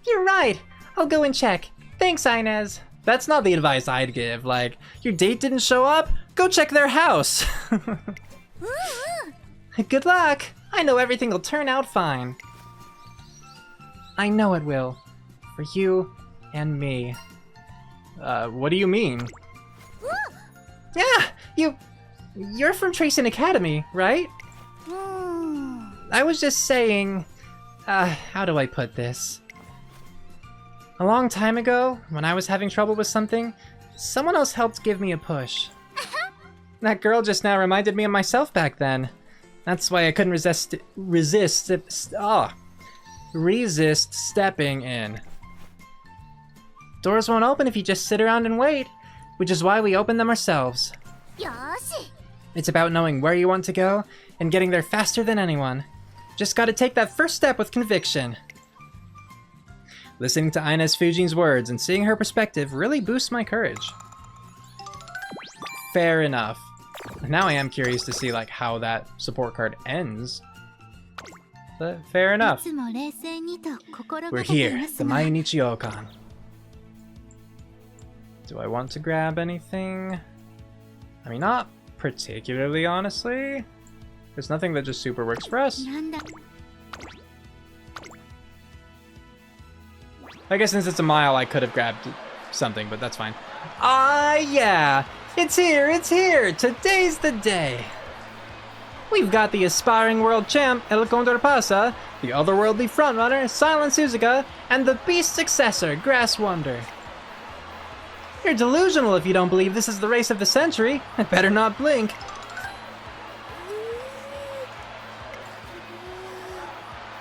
You're right. I'll go and check. Thanks, Ines. That's not the advice I'd give. Like, your date didn't show up? Go check their house. Good luck. I know everything will turn out fine. I know it will. For you and me. What do you mean? Yeah, you're from Tracing Academy, right? I was just saying, how do I put this? A long time ago, when I was having trouble with something, someone else helped give me a push. That girl just now reminded me of myself back then. That's why I couldn't resist stepping in. Doors won't open if you just sit around and wait, which is why we open them ourselves. It's about knowing where you want to go and getting there faster than anyone. Just gotta take that first step with conviction. Listening to Ines Fujin's words and seeing her perspective really boosts my courage. Fair enough. Now I am curious to see like how that support card ends. But fair enough. We're here, the Mainichi Okan. Do I want to grab anything? I mean, not particularly, honestly. There's nothing that just super works for us. I guess since it's a mile, I could have grabbed something, but that's fine. Yeah! It's here, it's here! Today's the day! We've got the aspiring world champ, El Condor Pasa, the otherworldly frontrunner, Silent Suzuka, and the beast successor, Grass Wonder. You're delusional if you don't believe this is the race of the century. I better not blink.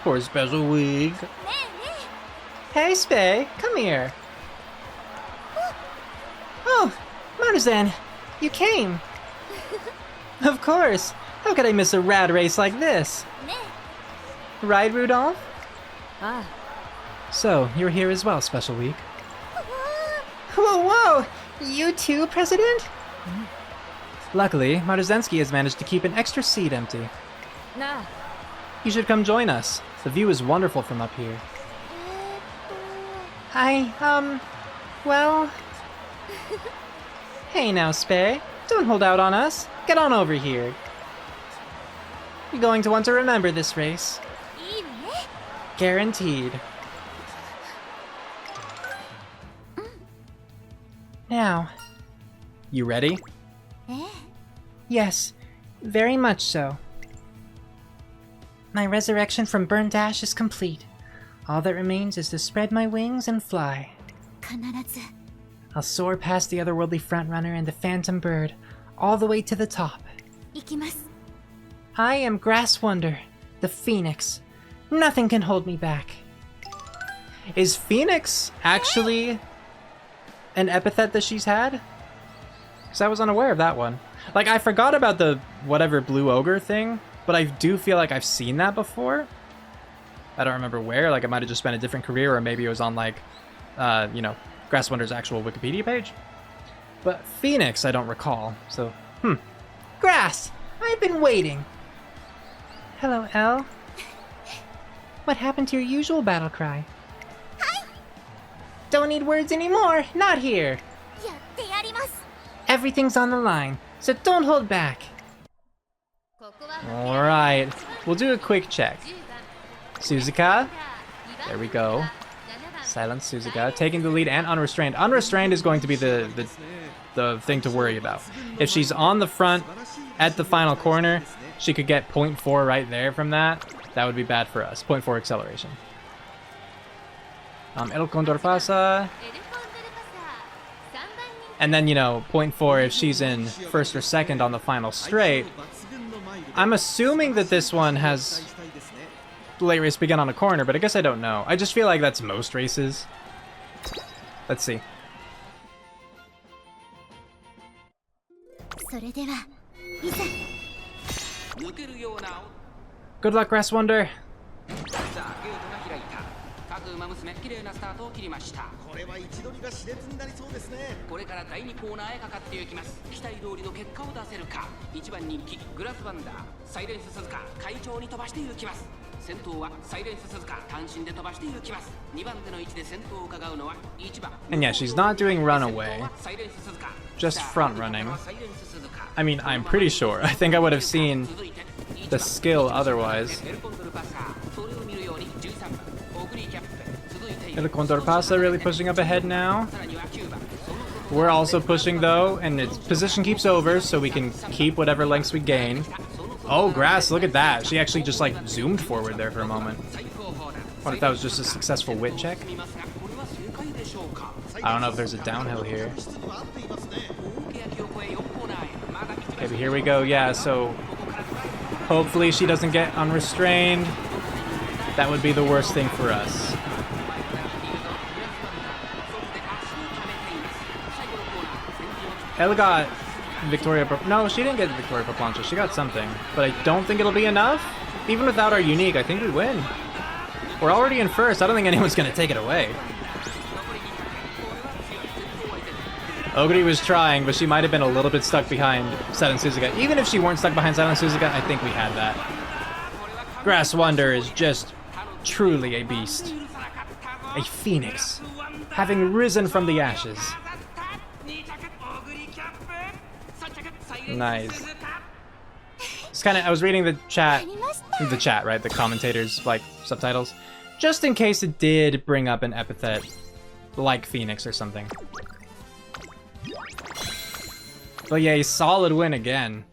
For a special week. Hey, Spay, come here. Oh, Maru-san, you came. Of course. How could I miss a rad race like this? Right, Rudolph? Ah. So, you're here as well, Special Week. Whoa, whoa! You too, President? Luckily, Maruzensky has managed to keep an extra seat empty. Nah. You should come join us. The view is wonderful from up here. Well... Hey now, Spay. Don't hold out on us. Get on over here. You're going to want to remember this race. Guaranteed. Now. You ready? Yes, very much so. My resurrection from burnt ash is complete. All that remains is to spread my wings and fly. I'll soar past the otherworldly frontrunner and the phantom bird, all the way to the top. I am Grass Wonder, the Phoenix. Nothing can hold me back. Is Phoenix actually an epithet that she's had? Because I was unaware of that one. Like, I forgot about the whatever blue ogre thing, but I do feel like I've seen that before. I don't remember where. Like, it might have just been a different career, or maybe it was on, like, you know, Grass Wonder's actual Wikipedia page. But Phoenix, I don't recall. So, Grass! I've been waiting. Hello, Elle. What happened to your usual battle cry? Don't need words anymore. Not here. Everything's on the line, so don't hold back. Alright, we'll do a quick check. Suzuka, there we go. Silent Suzuka, taking the lead and unrestrained. Unrestrained is going to be the thing to worry about. If she's on the front at the final corner, she could get 0.4 right there from that. That would be bad for us. 0.4 acceleration. El Condor Pasa. And then, you know, 0.4 if she's in first or second on the final straight. I'm assuming that this one has late race begin on a corner, but I guess I don't know. I just feel like that's most races. Let's see. Good luck, Grass Wonder. 各馬娘綺麗なスタートを切りました。これは位置取りが熾烈になりそうですね。これから第2コーナーへかかっていきます。期待通りの結果を出せるか。1番人気グラスワンダー、サイレンス鈴鹿快調に飛ばしていきます。先頭はサイレンス鈴鹿単身で飛ばしていきます。2番手の位置で先頭を伺うのは1番。And yeah, she's not doing runaway, just front running. I mean, I'm pretty sure. I think I would have seen the skill otherwise. El Condor Pasa really pushing up ahead now. We're also pushing though, and its position keeps over, so we can keep whatever lengths we gain. Oh, Grass, look at that. She actually just like zoomed forward there for a moment. What if that was just a successful wit check? I don't know if there's a downhill here. Okay, but here we go. Yeah, so hopefully she doesn't get unrestrained. That would be the worst thing for us. Elle got Victoria... No, she didn't get Victoria Paplancha. She got something. But I don't think it'll be enough. Even without our unique, I think we win. We're already in first. I don't think anyone's going to take it away. Oguri was trying, but she might have been a little bit stuck behind Silent Suzuka. Even if she weren't stuck behind Silent Suzuka, I think we had that. Grass Wonder is just truly a beast. A phoenix. Having risen from the ashes. Nice. It's kind of, I was reading the chat, right? The commentators, like, subtitles. Just in case it did bring up an epithet like Phoenix or something. But yeah, a solid win again.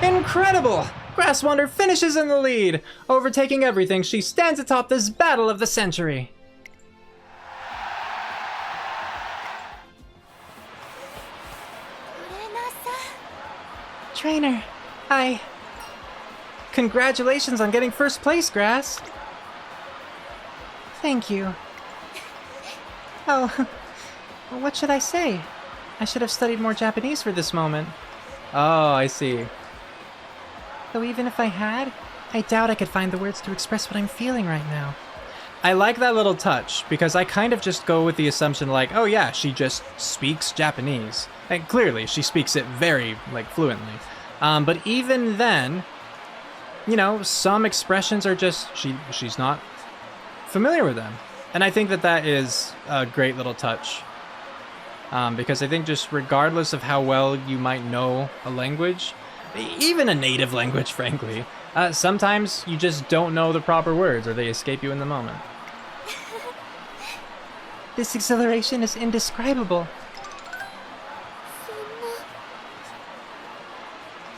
Incredible! Grass Wonder finishes in the lead. Overtaking everything, she stands atop this battle of the century. Trainer, Congratulations on getting first place, Grass. Thank you. Oh, what should I say? I should have studied more Japanese for this moment. Oh, I see. Though even if I had, I doubt I could find the words to express what I'm feeling right now. I like that little touch, because I kind of just go with the assumption like, oh yeah, she just speaks Japanese. And clearly, she speaks it very, fluently. But even then, you know, some expressions are just, she's not familiar with them. And I think that that is a great little touch. Because I think just regardless of how well you might know a language, even a native language, frankly, sometimes you just don't know the proper words or they escape you in the moment. This exhilaration is indescribable.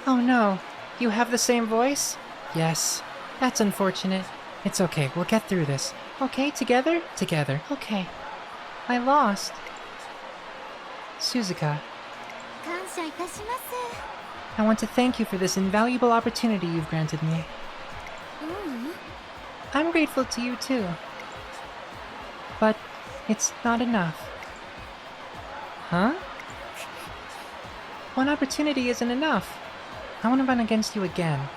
Oh no, you have the same voice? Yes, that's unfortunate. It's okay, we'll get through this. Okay, together? Together. Okay. I lost. Suzuka, I want to thank you for this invaluable opportunity you've granted me. I'm grateful to you too. But it's not enough. Huh? One opportunity isn't enough. I want to run against you again.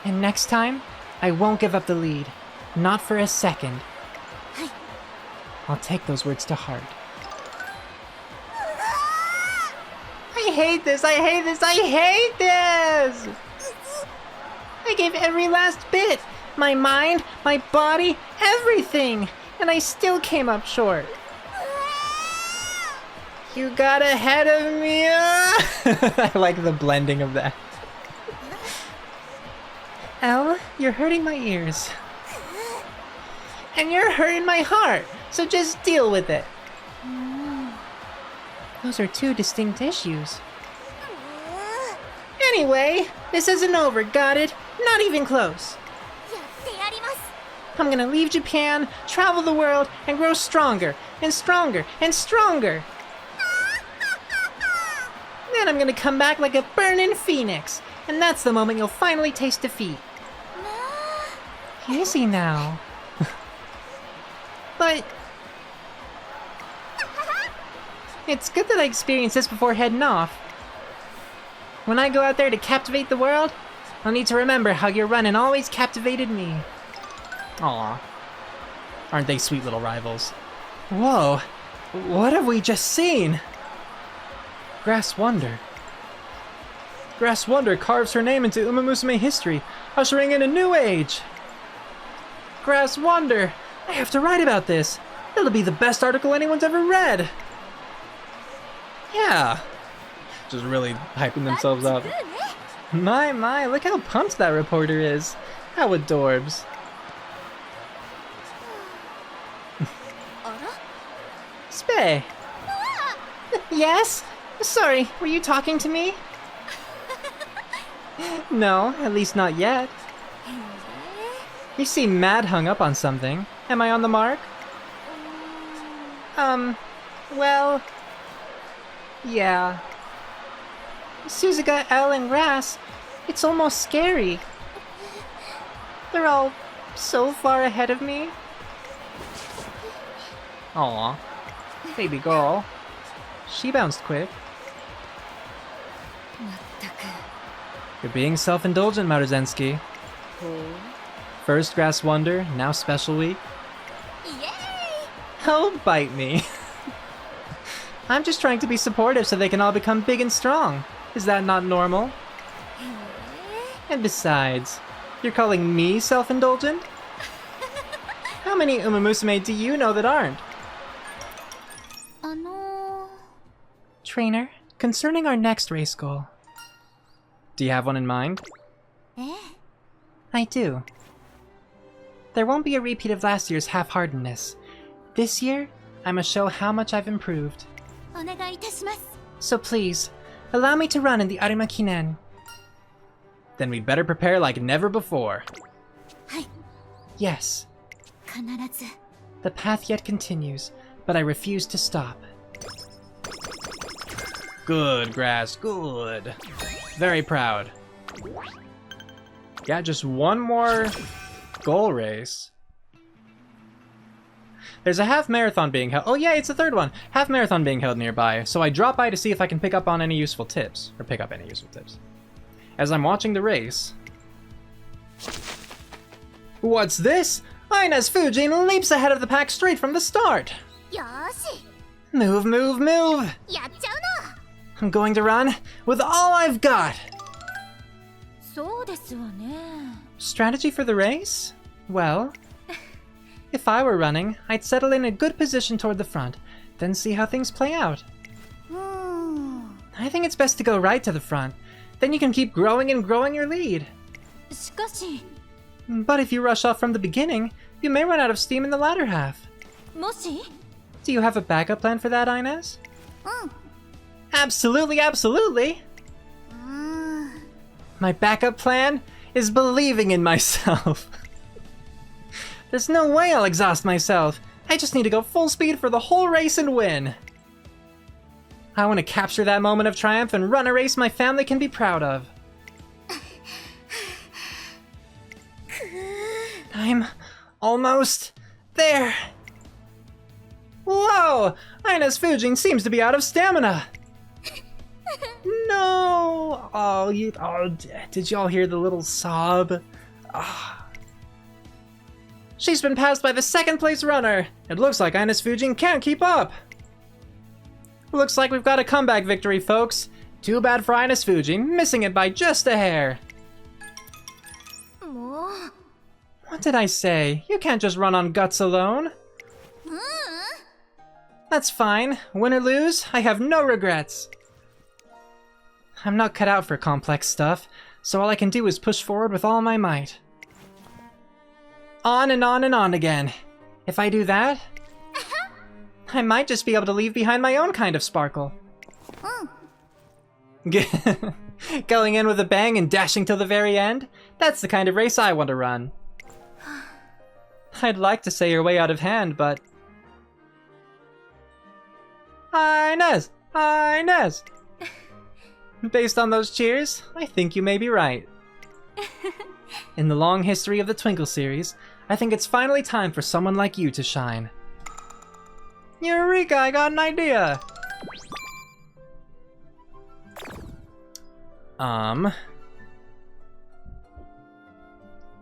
And next time, I won't give up the lead. Not for a second. I'll take those words to heart. I hate this! I hate this! I hate this! I gave every last bit! My mind, my body, everything! And I still came up short. You got ahead of me! I like the blending of that. Elle, you're hurting my ears. And you're hurting my heart, so just deal with it. Those are two distinct issues. Anyway, this isn't over, got it? Not even close. I'm gonna leave Japan, travel the world, and grow stronger, and stronger, and stronger. Then I'm gonna come back like a burning phoenix, and that's the moment you'll finally taste defeat. Easy now. But it's good that I experienced this before heading off. When I go out there to captivate the world, I'll need to remember how your running always captivated me. Aw. Aren't they sweet little rivals? Whoa, what have we just seen? Grass Wonder. Grass Wonder carves her name into Umamusume history, ushering in a new age. Grass Wonder! I have to write about this. It'll be the best article anyone's ever read. Yeah. Just really hyping themselves up. My, look how pumped that reporter is. How adorbs. Spay. Yes? Sorry, were you talking to me? No, at least not yet. You seem mad hung up on something. Am I on the mark? Well... yeah. Suzuka, Elle, and Ras, it's almost scary. They're all so far ahead of me. Aw, baby girl. She bounced quick. You're being self-indulgent, Maruzensky. First Grass Wonder, now Special Week. Yay! Oh, bite me. I'm just trying to be supportive so they can all become big and strong. Is that not normal? And besides, you're calling me self-indulgent? How many Umamusume do you know that aren't? Trainer, concerning our next race goal. Do you have one in mind? I do. There won't be a repeat of last year's half-heartedness. This year, I must show how much I've improved. お願いいたします。 So please, allow me to run in the Arima Kinen. Then we'd better prepare like never before. はい、 Yes, 必ず。 the path yet continues, but I refuse to stop. Good, Grass, good. Very proud. Yeah, just one more goal race. There's a half marathon being held. Oh yeah, it's the third one. Half marathon being held nearby, so I drop by to see if I can pick up on any useful tips. Or pick up any useful tips. As I'm watching the race... What's this? Ina's Fujin leaps ahead of the pack straight from the start. よーし、 Move, move, move! やっちゃうの。 I'm going to run with all I've got. そうですわね。 Strategy for the race? Well, if I were running, I'd settle in a good position toward the front, then see how things play out. うーん。 I think it's best to go right to the front. Then you can keep growing and growing your lead. しかし、 But if you rush off from the beginning, you may run out of steam in the latter half. もし、 Do you have a backup plan for that, Inez? うん。 Absolutely, absolutely! うーん。 My backup plan is believing in myself. There's no way I'll exhaust myself. I just need to go full speed for the whole race and win. I want to capture that moment of triumph and run a race my family can be proud of. I'm almost there. Whoa! Ina's Fujin seems to be out of stamina. No! Oh, did y'all hear the little sob? Ah. She's been passed by the second place runner. It looks like Ina's Fujin can't keep up. Looks like we've got a comeback victory, folks. Too bad for Ina's Fujin, missing it by just a hair. もう。 What did I say? You can't just run on guts alone. うーん。 That's fine. Win or lose, I have no regrets. I'm not cut out for complex stuff, so all I can do is push forward with all my might. On and on and on again. If I do that, I might just be able to leave behind my own kind of sparkle. うん。 Going in with a bang and dashing till the very end? That's the kind of race I want to run. I'd like to say you're way out of hand, but... Inez! Inez! Based on those cheers, I think you may be right. In the long history of the Twinkle series, I think it's finally time for someone like you to shine. Eureka, I got an idea!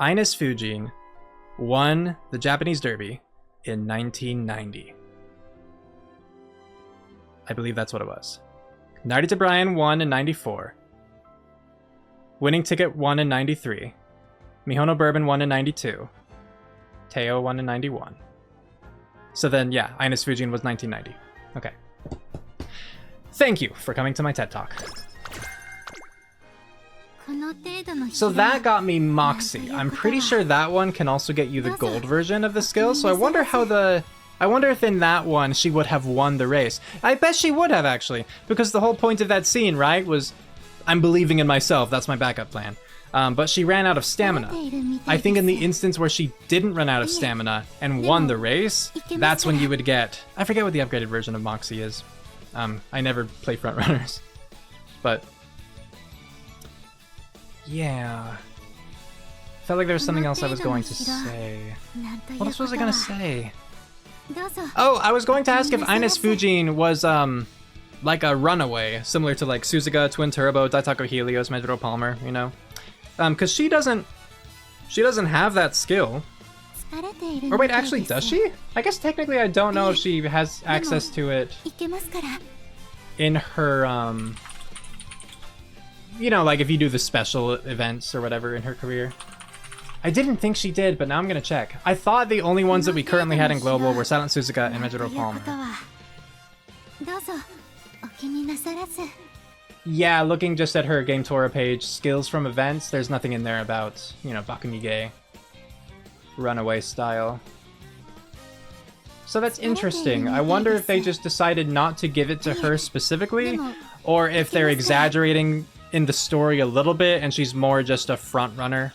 Ina's Fujin won the Japanese Derby in 1990. I believe that's what it was. Narita Bryan won in 94. Winning Ticket won in 93. Mihono Bourbon won in 92. Teo won in 91. So then, yeah, Ina's Fujin was 1990. Okay. Thank you for coming to my TED Talk. この程度の疲労。 So that got me Moxie. I'm pretty sure that one can also get you the gold version of the skill, so I wonder how I wonder if in that one she would have won the race. I bet she would have, actually, because the whole point of that scene, right, was I'm believing in myself, that's my backup plan. But she ran out of stamina. I think in the instance where she didn't run out of stamina and won the race, that's when you would get... I forget what the upgraded version of Moxie is. I never play Frontrunners. But... yeah... felt like there was something else I was going to say. What else was I going to say? どうぞ。 Oh, I was going to ask if Ina's Fujin was, like a runaway, similar to like Suzuka, Twin Turbo, Daitako Helios, Medro Palmer, you know? Cause she doesn't have that skill. 疲れている Or wait, みたい actually, です。 does she? I guess technically I don't know if she has access to it いけますから。 in her, you know, like if you do the special events or whatever in her career. I didn't think she did, but now I'm gonna check. I thought the only ones that we currently had in Global were Silent Suzuka and Medro というこ Palmer. とはどうぞお気になさらず。 Yeah, looking just at her Game Tora page, skills from events, there's nothing in there about, you know, Bakumige runaway style. So that's interesting. I wonder if they just decided not to give it to her specifically, or if they're exaggerating in the story a little bit and she's more just a front runner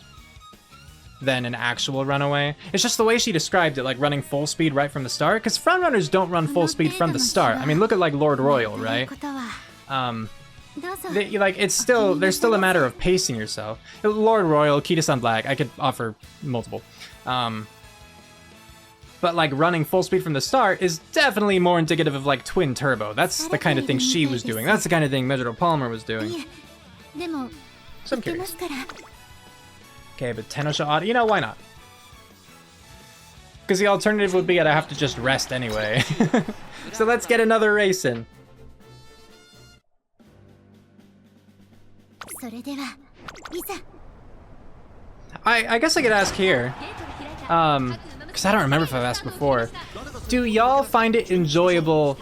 than an actual runaway. It's just the way she described it, like running full speed right from the start, because front runners don't run full speed from the start. I mean, look at like Lord Royal, right? It's still, there's still a matter of pacing yourself. Lord Royal, Kita-san Black, I could offer multiple. But like running full speed from the start is definitely more indicative of like twin turbo. That's the kind of thing she was doing. That's the kind of thing Meguro Palmer was doing. So I'm curious. Okay, but Tenno Sho, you know, why not? Because the alternative would be I'd have to just rest anyway. So let's get another race in. I guess I could ask here. Because I don't remember if I've asked before. Do y'all find it enjoyable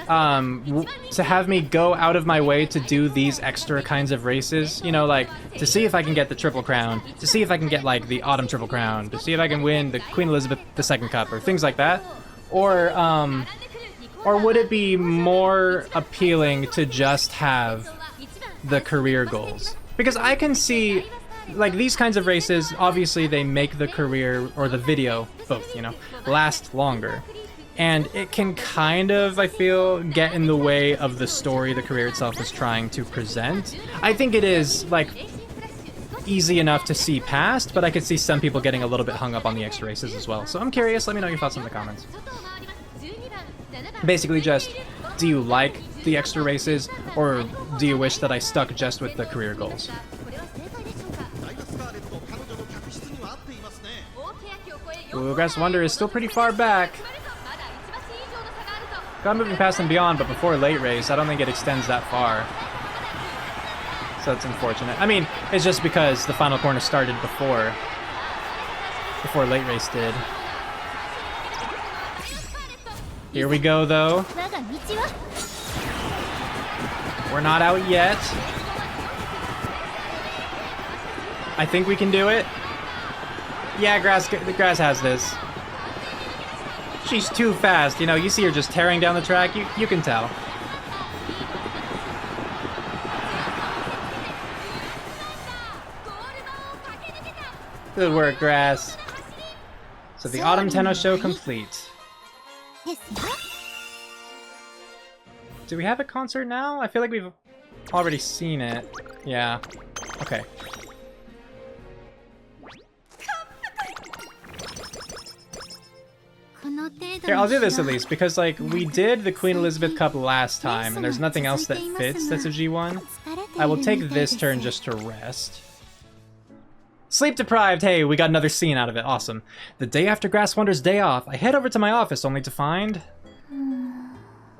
to have me go out of my way to do these extra kinds of races? You know, like, to see if I can get the Triple Crown, to see if I can get, like, the Autumn Triple Crown, to see if I can win the Queen Elizabeth II Cup, or things like that? Or would it be more appealing to just have the career goals? Because I can see, like, these kinds of races, obviously they make the career, or the video, both, you know, last longer. And it can kind of, I feel, get in the way of the story the career itself is trying to present. I think it is, like, easy enough to see past, but I could see some people getting a little bit hung up on the extra races as well. So I'm curious, let me know your thoughts in the comments. Basically just, do you like the extra races, or do you wish that I stuck just with the career goals? Ooh, Grass Wonder is still pretty far back. Got moving past and beyond, but before late race, I don't think it extends that far. So that's unfortunate. I mean, it's just because the final corner started before late race did. Here we go, though. We're not out yet. I think we can do it. Yeah, the grass has this. She's too fast, you know, you see her just tearing down the track, you can tell. Good work, Grass. So the Autumn Tenno Sho complete. Do we have a concert now? I feel like we've already seen it. Yeah. Okay. Here, I'll do this at least, because, like, we did the Queen Elizabeth Cup last time, and there's nothing else that fits that's a G1. I will take this turn just to rest. Sleep deprived! Hey, we got another scene out of it. Awesome. The day after Grass Wonder's day off, I head over to my office only to find...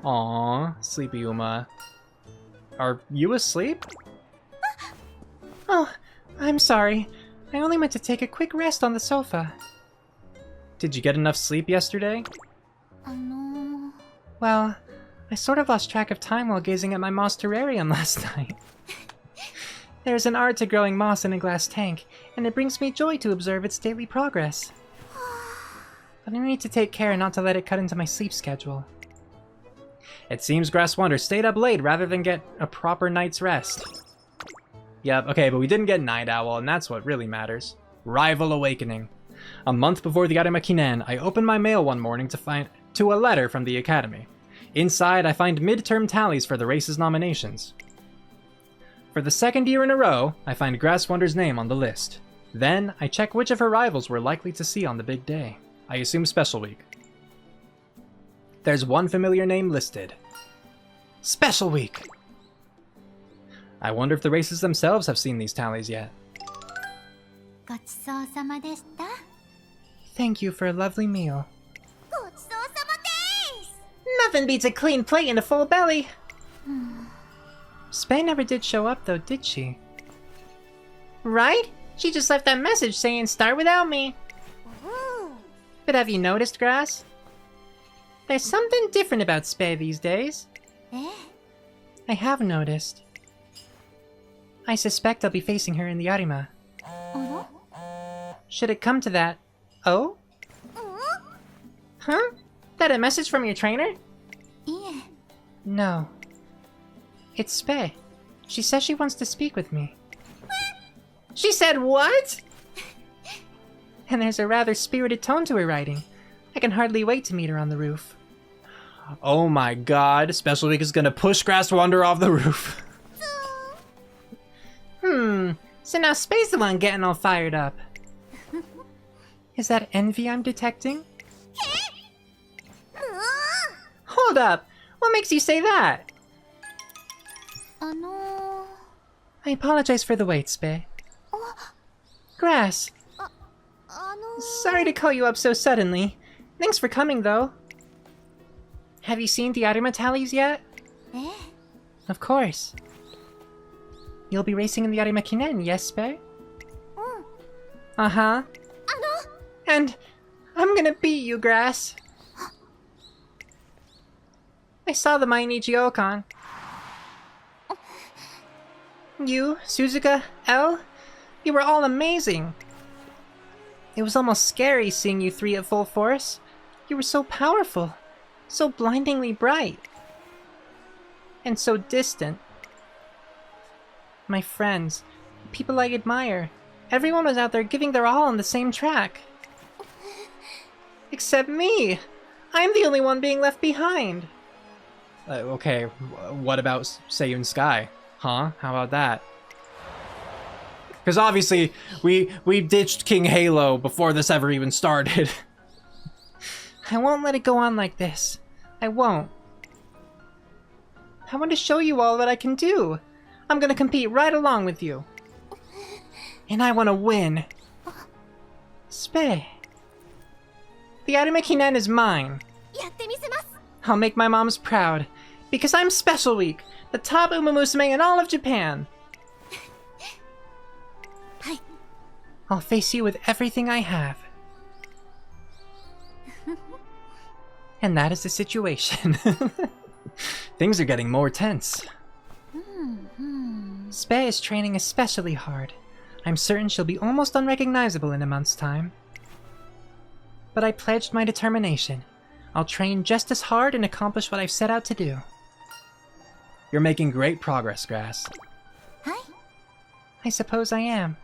Aww, sleepy Uma. Are you asleep? Oh, I'm sorry. I only meant to take a quick rest on the sofa. Did you get enough sleep yesterday? Well, I sort of lost track of time while gazing at my moss terrarium last night. There's an art to growing moss in a glass tank, and it brings me joy to observe its daily progress. But I need to take care not to let it cut into my sleep schedule. It seems Grass Wonder stayed up late rather than get a proper night's rest. Yep, okay, but we didn't get Night Owl, and that's what really matters. Rival Awakening. A month before the Arima Kinen, I opened my mail one morning to a letter from the Academy. Inside, I find midterm tallies for the race's nominations. For the second year in a row, I find Grass Wonder's name on the list. Then, I check which of her rivals we're likely to see on the big day. I assume Special Week. There's one familiar name listed. Special Week! I wonder if the races themselves have seen these tallies yet. Thank you for a lovely meal. Nothing beats a clean plate and a full belly. Spay never did show up though, did she? Right? She just left that message saying start without me. But have you noticed, Grass? There's something different about Spay these days. I have noticed. I suspect I'll be facing her in the Arima. Should it come to that... Oh? Huh? That a message from your trainer? いえ No. It's Spei. She says she wants to speak with me. She said what? And there's a rather spirited tone to her writing. I can hardly wait to meet her on the roof. Oh my god, Special Week is gonna push Grass Wonder off the roof. So now Spei's the one getting all fired up. Is that envy I'm detecting? Hold up! What makes you say that? あの I apologize for the wait, Spei. Grass, あの sorry to call you up so suddenly. Thanks for coming, though. Have you seen the Arima tallies yet? え Of course. You'll be racing in the Arima Kinen, yes, Spei? うん Uh-huh. And I'm gonna beat you, Grass. I saw the Mainichi Okan. You, Suzuka, L, you were all amazing. It was almost scary seeing you three at full force. You were so powerful, so blindingly bright, and so distant. My friends, people I admire, everyone was out there giving their all on the same track. Except me! I'm the only one being left behind. Okay, what about Seiyun Sky? Huh? How about that? Because obviously, we ditched King Halo before this ever even started. I won't let it go on like this. I won't. I want to show you all what I can do. I'm gonna compete right along with you. And I want to win. Spei. The Arima Kinen is mine. やってみせます I'll make my moms proud. Because I'm Special Week, the top Umamusume in all of Japan. はい I'll face you with everything I have. And that is the situation. Things are getting more tense. Spei is training especially hard. I'm certain she'll be almost unrecognizable in a month's time. But I pledged my determination. I'll train just as hard and accomplish what I've set out to do. You're making great progress, Grass. はい I suppose I am.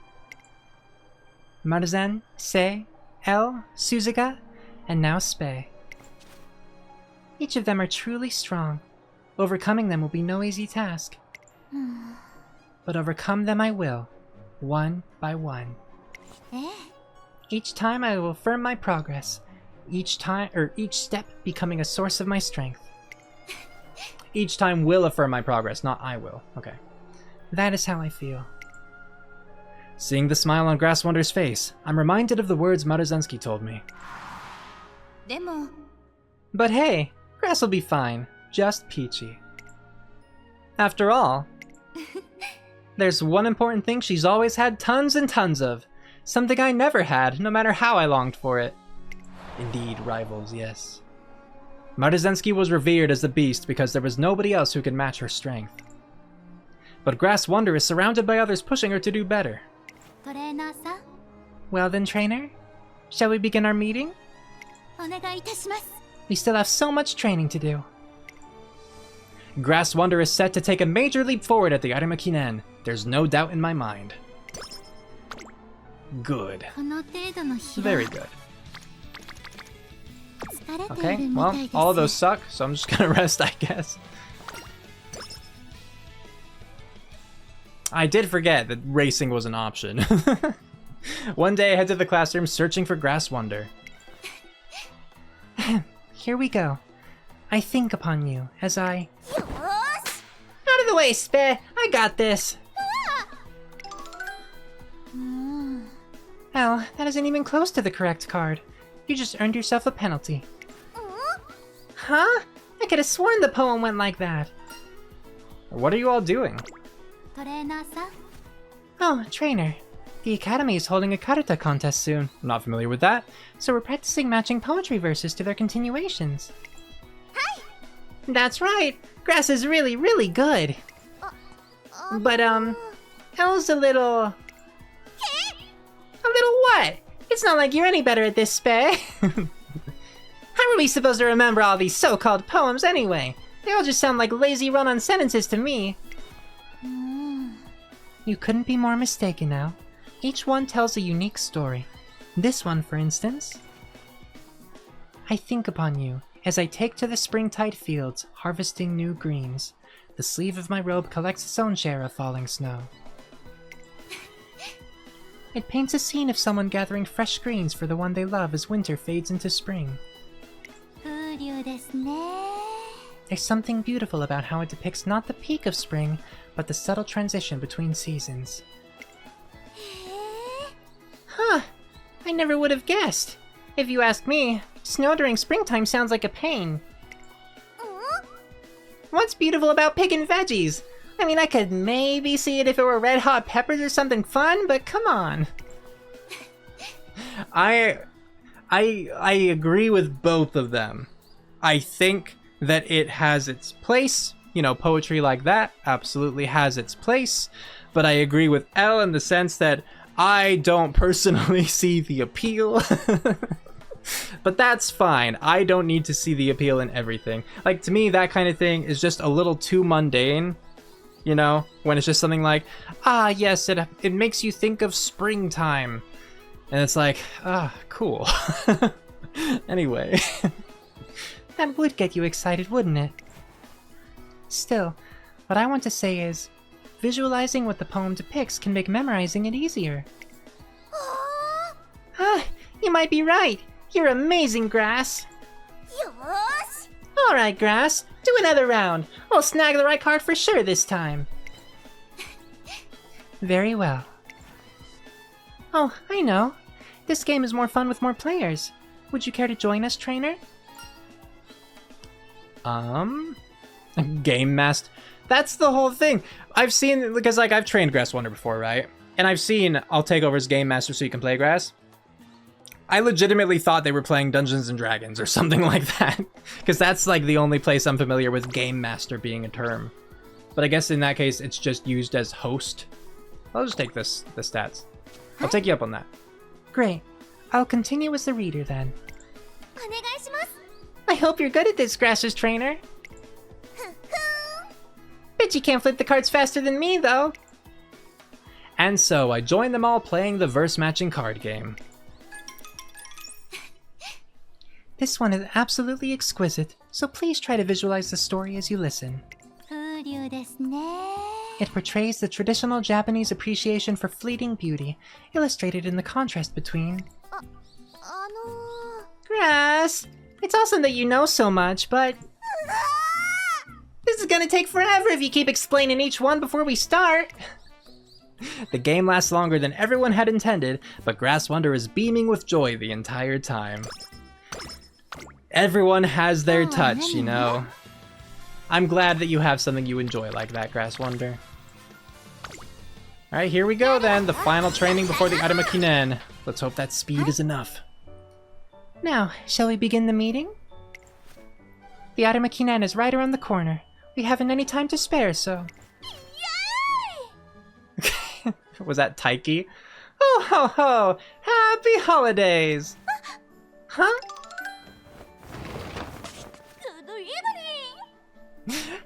Maruzen, Sei, L, Suzuka, and now Spei. Each of them are truly strong. Overcoming them will be no easy task. But overcome them I will, one by one. え Each time I will affirm my progress. Each step becoming a source of my strength. Each time will affirm my progress, not I will. Okay. That is how I feel. Seeing the smile on Grass Wonder's face, I'm reminded of the words Maruzensky told me. でも But hey, Grass will be fine. Just peachy. After all, there's one important thing she's always had tons and tons of. Something I never had, no matter how I longed for it. Indeed, rivals, yes. Maruzensky was revered as the beast because there was nobody else who could match her strength. But Grass Wonder is surrounded by others pushing her to do better. トレーナーさん Well then, trainer, shall we begin our meeting? お願いいたします We still have so much training to do. Grass Wonder is set to take a major leap forward at the Arima Kinen. There's no doubt in my mind. Good. この程度の疲労 Very good. 疲れてい Okay, るみた well, いです all of those suck, so I'm just gonna rest, I guess. I did forget that racing was an option. One day I head to the classroom searching for Grass Wonder. Here we go. I think upon you as I... よーし Out of the way, Spei! I got this! うーん Well, that isn't even close to the correct card. You just earned yourself a penalty. Huh? I could have sworn the poem went like that. What are you all doing? トレーナーさん Oh, trainer. The Academy is holding a karuta contest soon, I'm not familiar with that. so we're practicing matching poetry verses to their continuations. That's right! Grass is really, really good! But, Elle's a little... A little what? It's not like you're any better at this, Spei! I are we supposed to remember all these so-called poems anyway? They all just sound like lazy run-on sentences to me. You couldn't be more mistaken now. Each one tells a unique story. This one, for instance. I think upon you as I take to the springtide fields, harvesting new greens. The sleeve of my robe collects its own share of falling snow. It paints a scene of someone gathering fresh greens for the one they love as winter fades into spring. There's something beautiful about how it depicts not the peak of spring, but the subtle transition between seasons. Huh, I never would have guessed. If you ask me, snow during springtime sounds like a pain. What's beautiful about picking veggies? I mean, I could maybe see it if it were red hot peppers or something fun, but come on. I agree with both of them. I think that it has its place. You know, poetry like that absolutely has its place. But I agree with Elle in the sense that I don't personally see the appeal. But that's fine. I don't need to see the appeal in everything. Like, to me, that kind of thing is just a little too mundane. You know, when it's just something like, ah, yes, it makes you think of springtime. And it's like, ah, cool. Anyway. That would get you excited, wouldn't it? Still, what I want to say is, visualizing what the poem depicts can make memorizing it easier. Ah, you might be right. You're amazing, Grass. Alright, Grass, do another round. We'll snag the right card for sure this time. Very well. Oh, I know. This game is more fun with more players. Would you care to join us, trainer? Game Master. That's the whole thing. I've seen, because like I've trained Grass Wonder before, right? And I've seen I'll take over as Game Master so you can play Grass. I legitimately thought they were playing Dungeons and Dragons or something like that. Because that's like the only place I'm familiar with Game Master being a term. But I guess in that case, it's just used as host. I'll just take the stats. I'll take you up on that. Great. I'll continue as the reader then. I hope you're good at this, Grass's trainer. Bet you can't flip the cards faster than me, though. And so I joined them all playing the verse-matching card game. This one is absolutely exquisite, so please try to visualize the story as you listen. It portrays the traditional Japanese appreciation for fleeting beauty, illustrated in the contrast between... Grass! It's awesome that you know so much, but... This is gonna take forever if you keep explaining each one before we start! The game lasts longer than everyone had intended, but Grass Wonder is beaming with joy the entire time. Everyone has their touch, you know. I'm glad that you have something you enjoy like that, Grass Wonder. Alright, here we go then, the final training before the Arima Kinen. Let's hope that speed is enough. Now, shall we begin the meeting? The Arima Kinen is right around the corner. We haven't any time to spare, so... Yay! Was that Taiki? Oh ho ho! Happy holidays! Huh?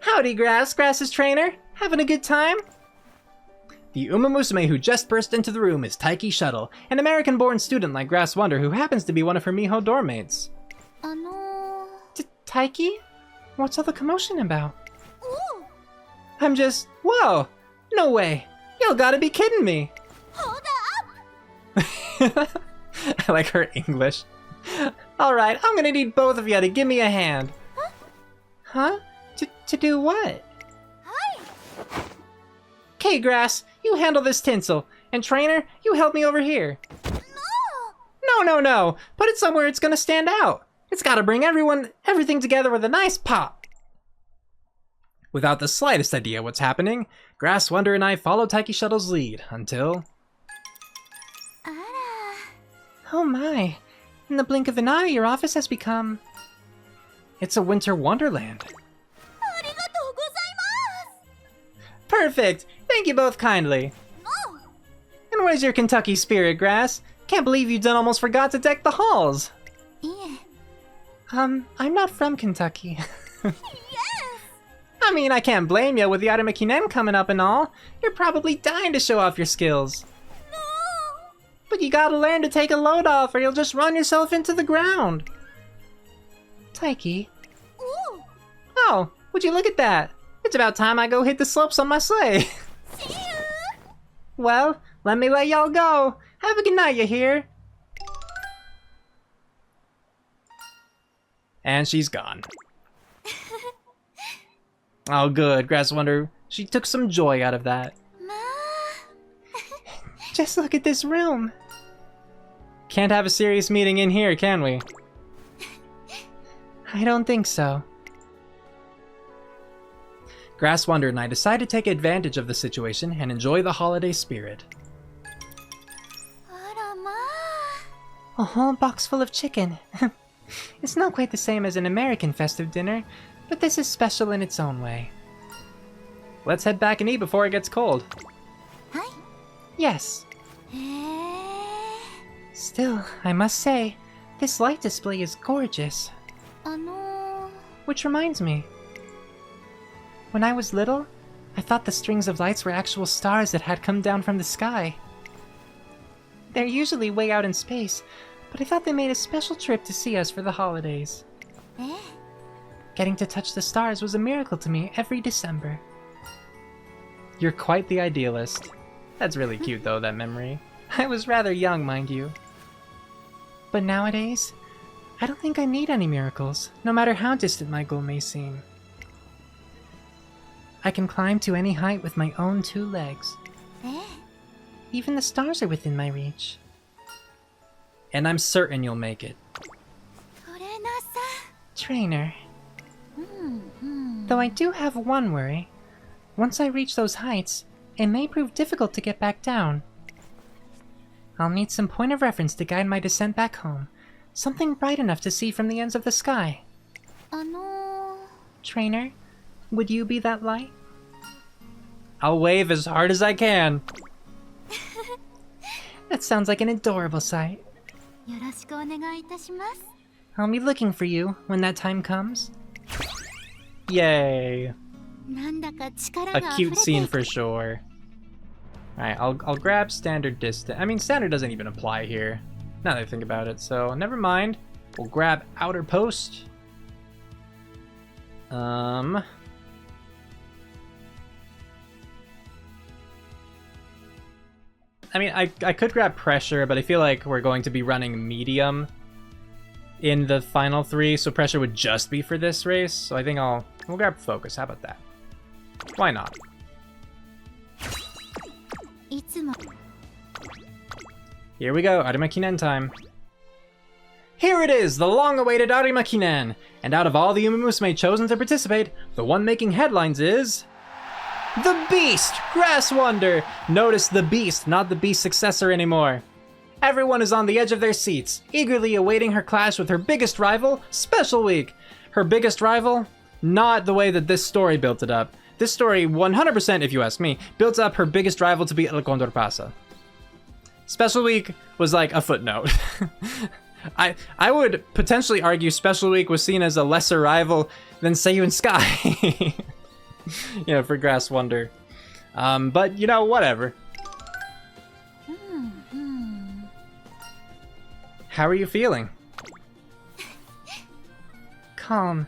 Howdy, Grass's trainer. Having a good time? The Umamusume who just burst into the room is Taiki Shuttle, an American-born student like Grass Wonder who happens to be one of her Miho dormmates. Taiki? What's all the commotion about? I'm just... Whoa! No way! You gotta be kidding me! Hold up! I like her English. Alright, I'm gonna need both of you to give me a hand. Huh? To do what? Okay, Grass, you handle this tinsel. And Trainer, you help me over here. No! Put it somewhere it's gonna stand out. It's gotta bring everything together with a nice pop. Without the slightest idea what's happening, Grass Wonder and I follow Taiki Shuttle's lead until... Oh my. In the blink of an eye, your office has become... It's a winter wonderland. Perfect! Thank you both kindly. And where's your Kentucky spirit, Grass? Can't believe you done almost forgot to deck the halls. I'm not from Kentucky. I mean, I can't blame you with the Arima Kinen coming up and all. You're probably dying to show off your skills. But you gotta learn to take a load off or you'll just run yourself into the ground. Taiki. Oh, would you look at that? It's about time I go hit the slopes on my sleigh. Well, let me let y'all go. Have a good night, you hear? And she's gone. Oh good, Grass Wonder. She took some joy out of that. Just look at this room. Can't have a serious meeting in here, can we? I don't think so. Grass Wonder and I decide to take advantage of the situation and enjoy the holiday spirit. A whole box full of chicken. It's not quite the same as an American festive dinner, but this is special in its own way. Let's head back and eat before it gets cold. Yes. Still, I must say, this light display is gorgeous. Which reminds me. When I was little, I thought the strings of lights were actual stars that had come down from the sky. They're usually way out in space, but I thought they made a special trip to see us for the holidays. Getting to touch the stars was a miracle to me every December. You're quite the idealist. That's really cute though, that memory. I was rather young, mind you. But nowadays, I don't think I need any miracles, no matter how distant my goal may seem. I can climb to any height with my own 2 legs. Even the stars are within my reach. And I'm certain you'll make it. Trainer. Though I do have one worry. Once I reach those heights, it may prove difficult to get back down. I'll need some point of reference to guide my descent back home. Something bright enough to see from the ends of the sky. Trainer, would you be that light? I'll wave as hard as I can. That sounds like an adorable sight. I'll be looking for you when that time comes. Yay. A cute scene for sure. Alright, I'll grab standard distance. I mean, standard doesn't even apply here, now that I think about it, so never mind. We'll grab outer post. I mean, I could grab pressure, but I feel like we're going to be running medium in the final 3, so pressure would just be for this race. So I think we'll grab focus. How about that? Why not? Here we go, Arima Kinen time. Here it is, the long-awaited Arima Kinen! And out of all the Umamusume chosen to participate, the one making headlines is... the Beast! Grass Wonder! Notice the Beast, not the Beast's successor anymore. Everyone is on the edge of their seats, eagerly awaiting her clash with her biggest rival, Special Week. Her biggest rival? Not the way that this story built it up. This story, 100%, if you ask me, built up her biggest rival to be El Condor Pasa. Special Week was like a footnote. I would potentially argue Special Week was seen as a lesser rival than Seiyu and Sky. You know, for Grass Wonder. But, you know, whatever. How are you feeling? Calm,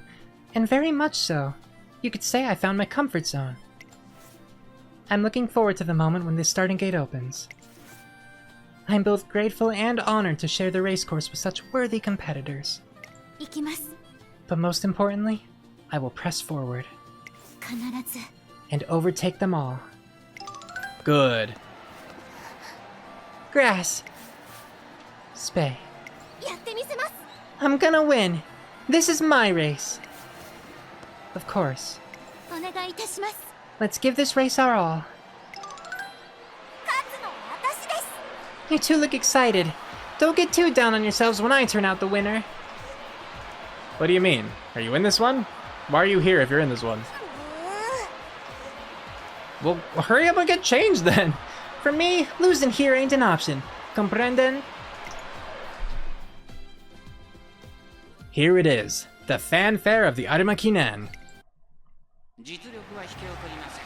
and very much so. You could say I found my comfort zone. I'm looking forward to the moment when the starting gate opens. I'm both grateful and honored to share the race course with such worthy competitors. But most importantly, I will press forward. And overtake them all. Good. Grass. Spay. I'm gonna win. This is my race. Of course. Let's give this race our all. You two look excited. Don't get too down on yourselves when I turn out the winner. What do you mean? Are you in this one? Why are you here if you're in this one? Well, hurry up and get changed then. For me, losing here ain't an option. Comprenden? Here it is, the fanfare of the Arima Kinen.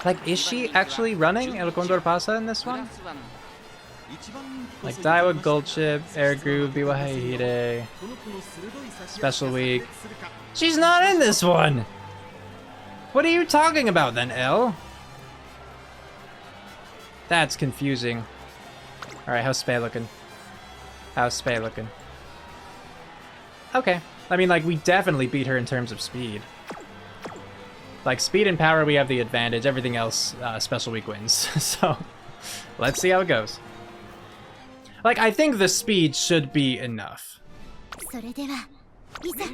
Like, is she actually running El Condor Pasa in this one? Like Daiwa Gold Chip, Air Groove, Biwa Haihide, Special Week. She's not in this one! What are you talking about then, L? That's confusing. Alright, how's Spay looking? How's Spay looking? Okay. I mean, like, we definitely beat her in terms of speed. Like, speed and power, we have the advantage. Everything else, Special Week wins. So, let's see how it goes. Like, I think the speed should be enough. それでは、いざ。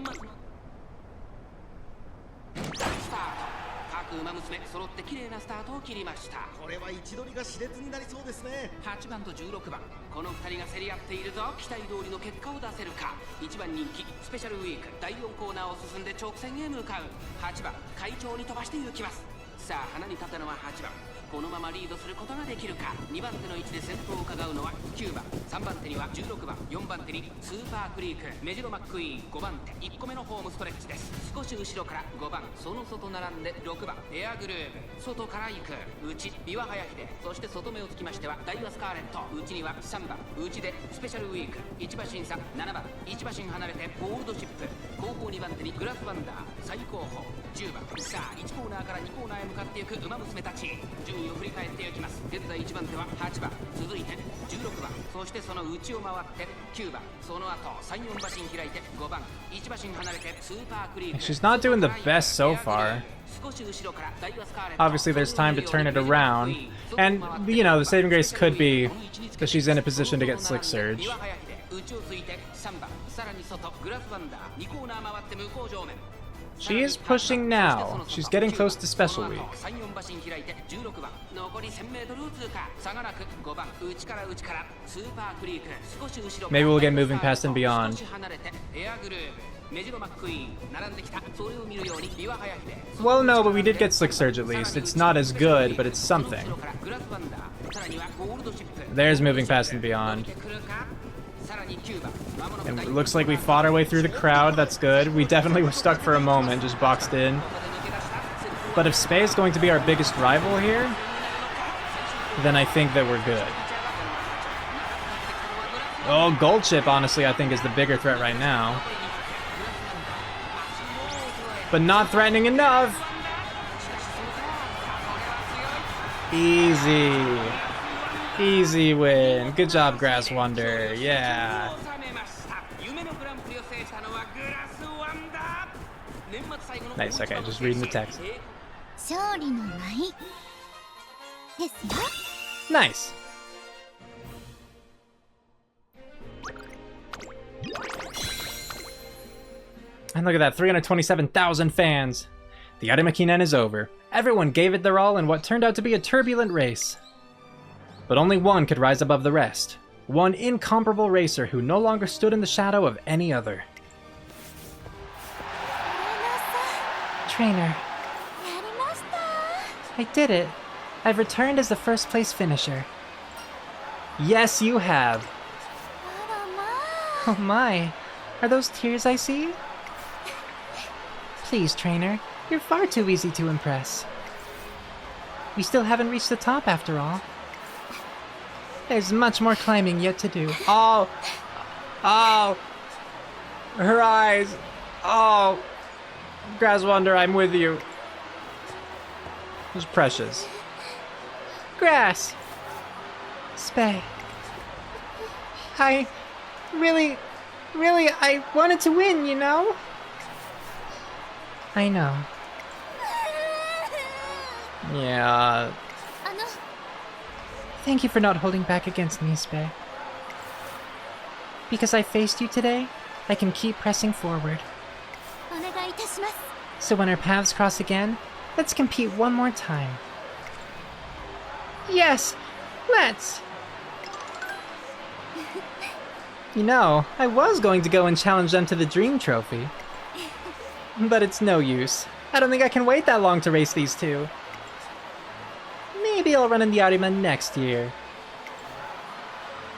各馬娘揃って綺麗なスタートを切りました。これは位置取りが熾烈になりそうですね。8番と16番、この2人が競り合っているぞ。期待通りの結果を出せるか。1番人気スペシャルウィーク第4コーナーを進んで直線へ向かう。8番快調に飛ばして行きます。さあ花に立ったのは8番。このままリードすることができるか。2番手の位置で先頭を伺うのは9番。3番手には16番。4番手にスーパークリークメジロマックイーン。5番手1個目のホームストレッチです。少し後ろから5番その外並んで6番エアグルーヴ。外から行く内ビワハヤヒデ。そして外目をつきましてはダイワスカーレット。内には3番内でスペシャルウィーク1馬身差7番1馬身離れてゴールドシップ。後方2番手にグラスワンダー最後方10番。さあ1コーナーから2コーナーへ向かっていく馬娘たち。順位を振り返っていきます。現在1番手は8番続いて16番そしてその内を回って9番その後3、4馬身開いて5番1馬身離れてスーパークリーク。 She's not doing the best so far. Obviously, there's time to turn it around. And, you know, the saving grace could be that she's in a position to get Slick Surge. She is pushing now. She's getting close to Special Week. Maybe we'll get moving past and beyond. Well, no, but we did get Slick Surge at least. It's not as good, but it's something. There's moving past and beyond. And it looks like we fought our way through the crowd. That's good. We definitely were stuck for a moment, just boxed in. But if Spay is going to be our biggest rival here, then I think that we're good. Oh, Gold Chip, honestly, I think is the bigger threat right now. But not threatening enough. Easy. Easy win. Good job, Grass Wonder. Yeah. Nice, okay, just reading the text. Nice. And look at that, 327,000 fans. The Arima Kinen is over. Everyone gave it their all in what turned out to be a turbulent race. But only one could rise above the rest. One incomparable racer who no longer stood in the shadow of any other. Trainer. I did it. I've returned as the first place finisher. Yes, you have. Oh my. Are those tears I see? Please, trainer. You're far too easy to impress. We still haven't reached the top after all. There's much more climbing yet to do. Oh! Oh! Her eyes! Oh! Grass Wonder, I'm with you. It's precious. Grass! Spay. I really, I wanted to win, you know? I know. Yeah. Thank you for not holding back against me, Spay. Because I faced you today, I can keep pressing forward. So when our paths cross again, let's compete one more time. Yes! Let's! You know, I was going to go and challenge them to the Dream Trophy. But it's no use. I don't think I can wait that long to race these two. Maybe I'll run in the Arima next year.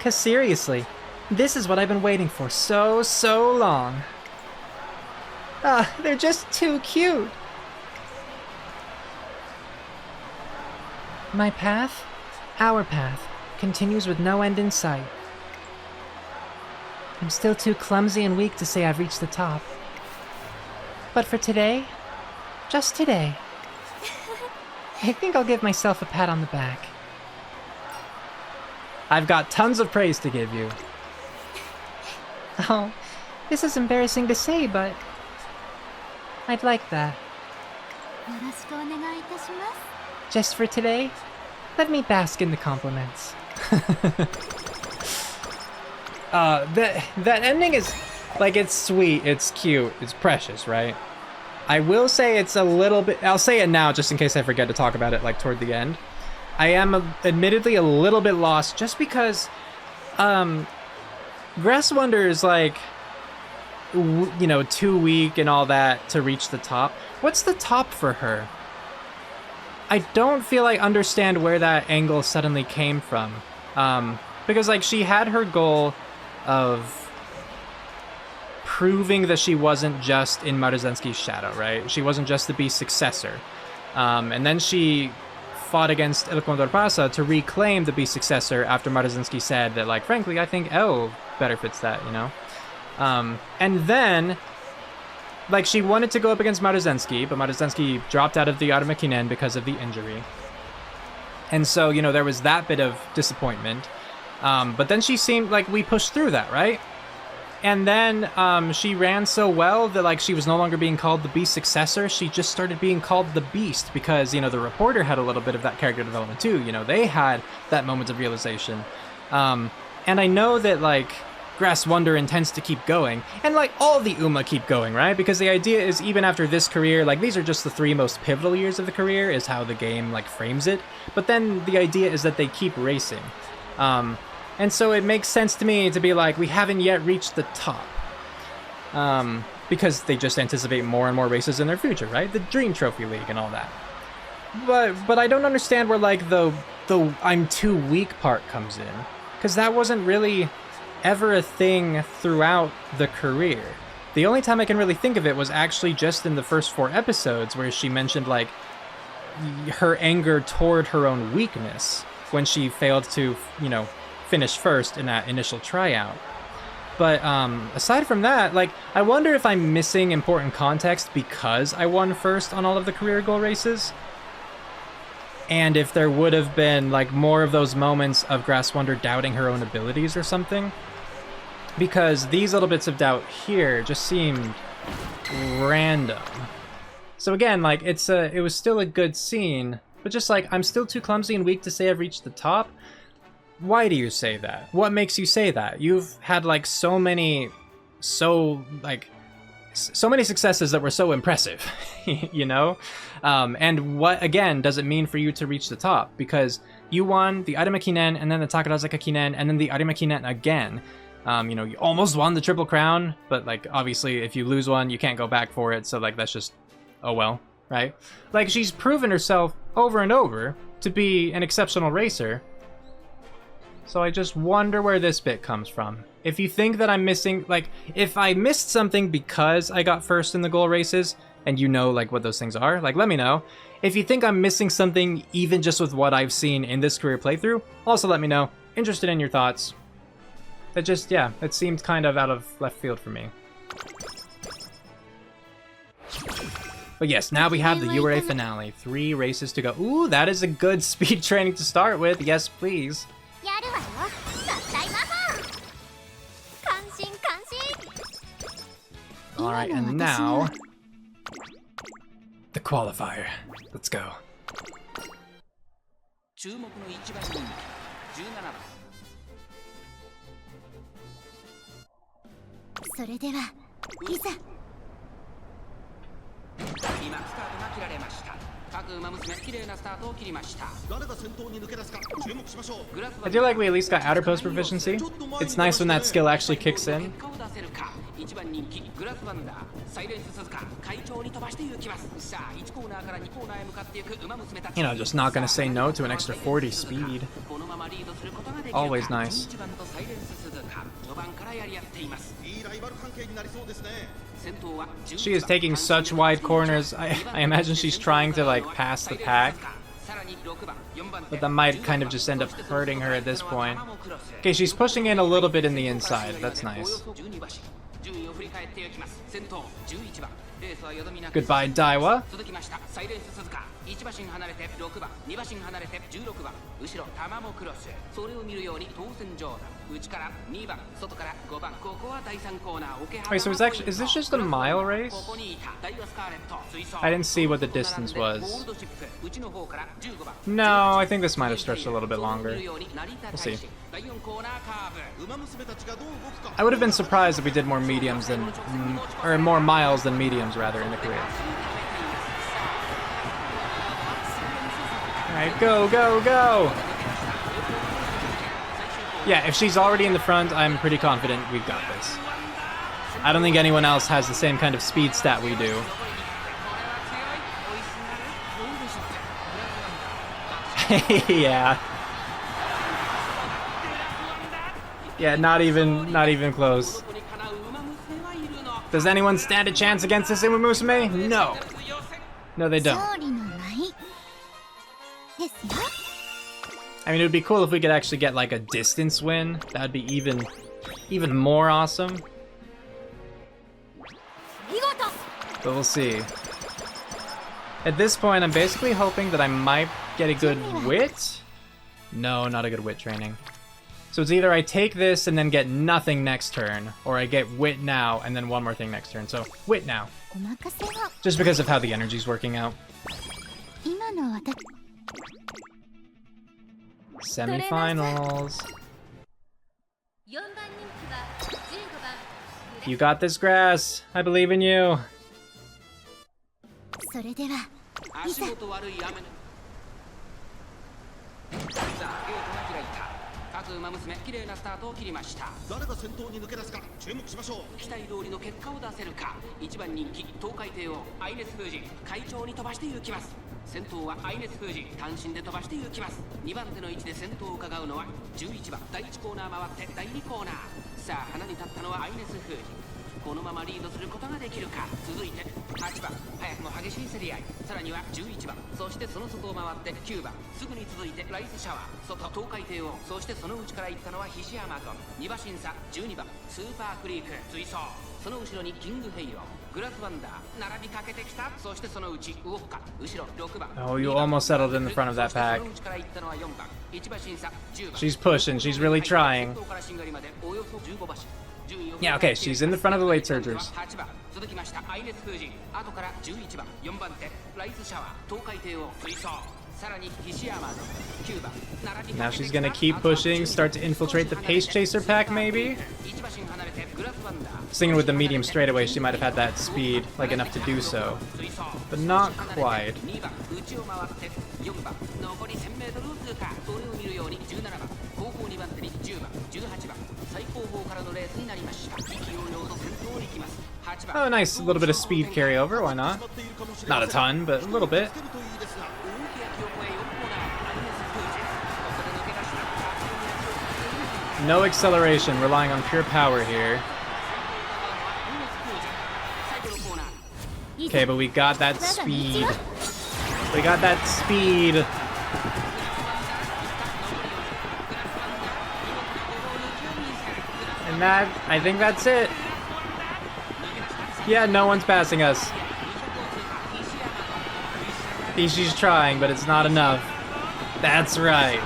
'Cause seriously, this is what I've been waiting for so long. They're just too cute. My path, our path, continues with no end in sight. I'm still too clumsy and weak to say I've reached the top. But for today, just today, I think I'll give myself a pat on the back. I've got tons of praise to give you. Oh, this is embarrassing to say, but I'd like that. Just for today, let me bask in the compliments. That ending is, like, it's sweet, it's cute, it's precious, right? I will say it's a little bit, I'll say it now just in case I forget to talk about it, like, toward the end. I am admittedly a little bit lost just because, Grass Wonder is, like, you know, too weak and all that to reach the top. What's the top for her? I don't feel I understand where that angle suddenly came from. Because, like, she had her goal of proving that she wasn't just in Maruzenski's shadow, right? She wasn't just the Beast's successor. And then she fought against El Condor Pasa to reclaim the Beast's successor after Maruzenski said that, like, frankly, I think El better fits that, you know? And then, like, she wanted to go up against Maruzenski, but Maruzenski dropped out of the Arima Kinen because of the injury. And so, you know, there was that bit of disappointment. But then she seemed like we pushed through that, right? And then she ran so well that, like, she was no longer being called the Beast's successor. She just started being called the Beast because, you know, the reporter had a little bit of that character development too. You know, they had that moment of realization. And I know that, like, Grass Wonder intends to keep going, and, like, all the Uma keep going, right? Because the idea is, even after this career, like, these are just the 3 most pivotal years of the career, is how the game, like, frames it. But then the idea is that they keep racing. And so it makes sense to me to be like, we haven't yet reached the top. Because they just anticipate more and more races in their future, right? The Dream Trophy League and all that. But I don't understand where, like, the I'm too weak part comes in. Because that wasn't really ever a thing throughout the career. The only time I can really think of it was actually just in the first 4 episodes where she mentioned, like, her anger toward her own weakness when she failed to, you know, finish first in that initial tryout. But aside from that, like, I wonder if I'm missing important context because I won first on all of the career goal races. And if there would have been, like, more of those moments of Grass Wonder doubting her own abilities or something. Because these little bits of doubt here just seemed random. So again, like, it was still a good scene, but just like, I'm still too clumsy and weak to say I've reached the top. Why do you say that? What makes you say that? You've had, like, so many successes that were so impressive, you know? And what, again, does it mean for you to reach the top? Because you won the Arima Kinen, and then the Takarazuka Kinen, and then the Arima Kinen again. You know, you almost won the Triple Crown, but, like, obviously if you lose one, you can't go back for it, so, like, that's just, oh well, right? Like, she's proven herself over and over to be an exceptional racer. So I just wonder where this bit comes from. If you think that I'm missing, like, if I missed something because I got first in the goal races, and you know, like, what those things are, like, let me know. If you think I'm missing something, even just with what I've seen in this career playthrough, also let me know. Interested in your thoughts. It just, yeah, it seemed kind of out of left field for me. But yes, now we have the URA Finale. 3 races to go. Ooh, that is a good speed training to start with. Yes, please. Alright, and now the qualifier. Let's go. 注目の一番人気17番。それではいざ。今スタートが切られました。各馬娘綺麗なスタートを切りました。誰が先頭に抜け出すか注目しましょう。 I do like we at least got outer post proficiency. It's nice when that skill actually kicks in. 一番人気グラスワンダーサイレンス鈴鹿会長に飛ばして行きます。さあ1コーナーから2コーナーへ向かっていく馬娘たち。You know, just not gonna say no to an extra 40 speed. このままリードすることができるか。 Always nice. 11番とサイレンス鈴鹿 She is taking such wide corners. I imagine she's trying to like pass the pack, but that might kind of just end up hurting her at this point. Okay, she's pushing in a little bit in the inside. That's nice. Goodbye, Daiwa. Wait, so is this just a mile race? I didn't see what the distance was. No, I think this might have stretched a little bit longer. We'll see. I would have been surprised if we did more mediums than, or more miles than mediums rather in the career. Alright, go, go, go! Yeah, if she's already in the front, I'm pretty confident we've got this. I don't think anyone else has the same kind of speed stat we do. Yeah. Yeah, not even close. Does anyone stand a chance against this Umamusume? No. No, they don't. I mean, it would be cool if we could actually get like a distance win. That would be even more awesome. But we'll see. At this point, I'm basically hoping that I might get a good wit. No, not a good wit training. So it's either I take this and then get nothing next turn, or I get wit now and then one more thing next turn. So wit now. Just because of how the energy's working out. Semifinals. You got this, Grass. I believe in you. Oh, you almost settled in the front of that pack. She's pushing, she's really trying. Yeah, okay, she's in the front of the late surgers. Now she's gonna keep pushing, start to infiltrate the Pace Chaser pack, maybe? Singing with the medium straightaway, she might have had that speed, like enough to do so. But not quite. Oh, nice. A little bit of speed carryover, why not? Not a ton, but a little bit. No acceleration, relying on pure power here. Okay, but we got that speed. We got that speed. And that, I think that's it. Yeah, no one's passing us. Ishii's trying, but it's not enough. That's right.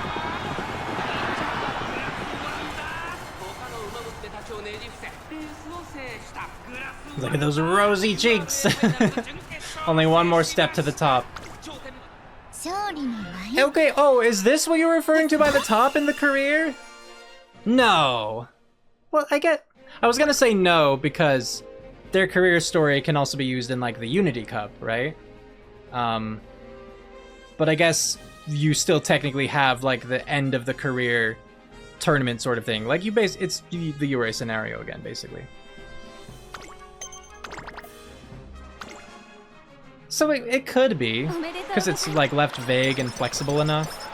Look at those rosy cheeks. Only one more step to the top. Okay, oh, is this what you're referring to by the top in the career? No. Well, I was gonna say no because their career story can also be used in like the Unity Cup, right? But I guess you still technically have like the end of the career tournament sort of thing. Like it's the URA scenario again, basically. So it could be, because it's like left vague and flexible enough.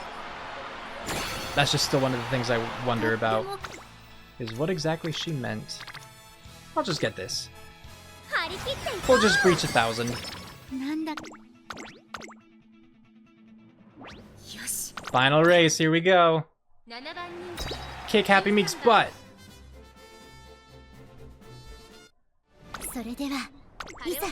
That's just still one of the things I wonder about. is what exactly she meant. I'll just get this. We'll just breach 1,000. Final race, here we go. Kick Happy Meek's butt. それでは、いざ。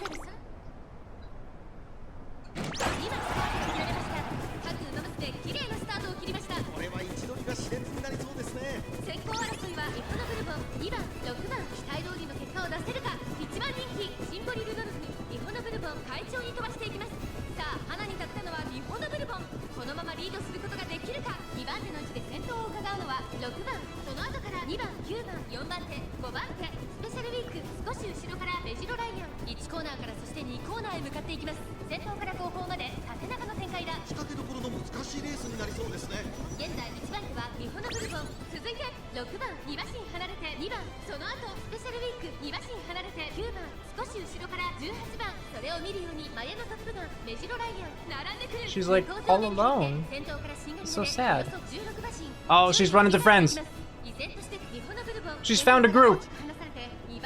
これは位置取りが熾烈になりそうですね。先行争いは日本のブルボン2番、6番、期待通りの結果を出せるか。1番人気シンボリルドルフ、日本のブルボン快調に飛ばしていきます。さあ花に立ったのは日本のブルボン、このままリードすることができるか。2番手の位置で先頭を伺うのは6番、その後から2番、9番、4番手、5番手、スペシャルウィーク少し後ろからメジロライアン、1コーナーからそして2コーナーへ向かっていきます。先頭から後方まで縦長の展開だ。仕掛けどころの難しいレースになりそうですね。現在1番手は日本のブルボン、続いて6番2馬身離れて2番、その後スペシャルウィーク2馬身離れて9番、少し後ろから18番、それを見るように前のトップガンメジロライアン並んでくる。 She's like all alone. 先頭から新 So sad. 16馬身。 Oh, she's running to friends. 依然として日本のブルボン She's found a group.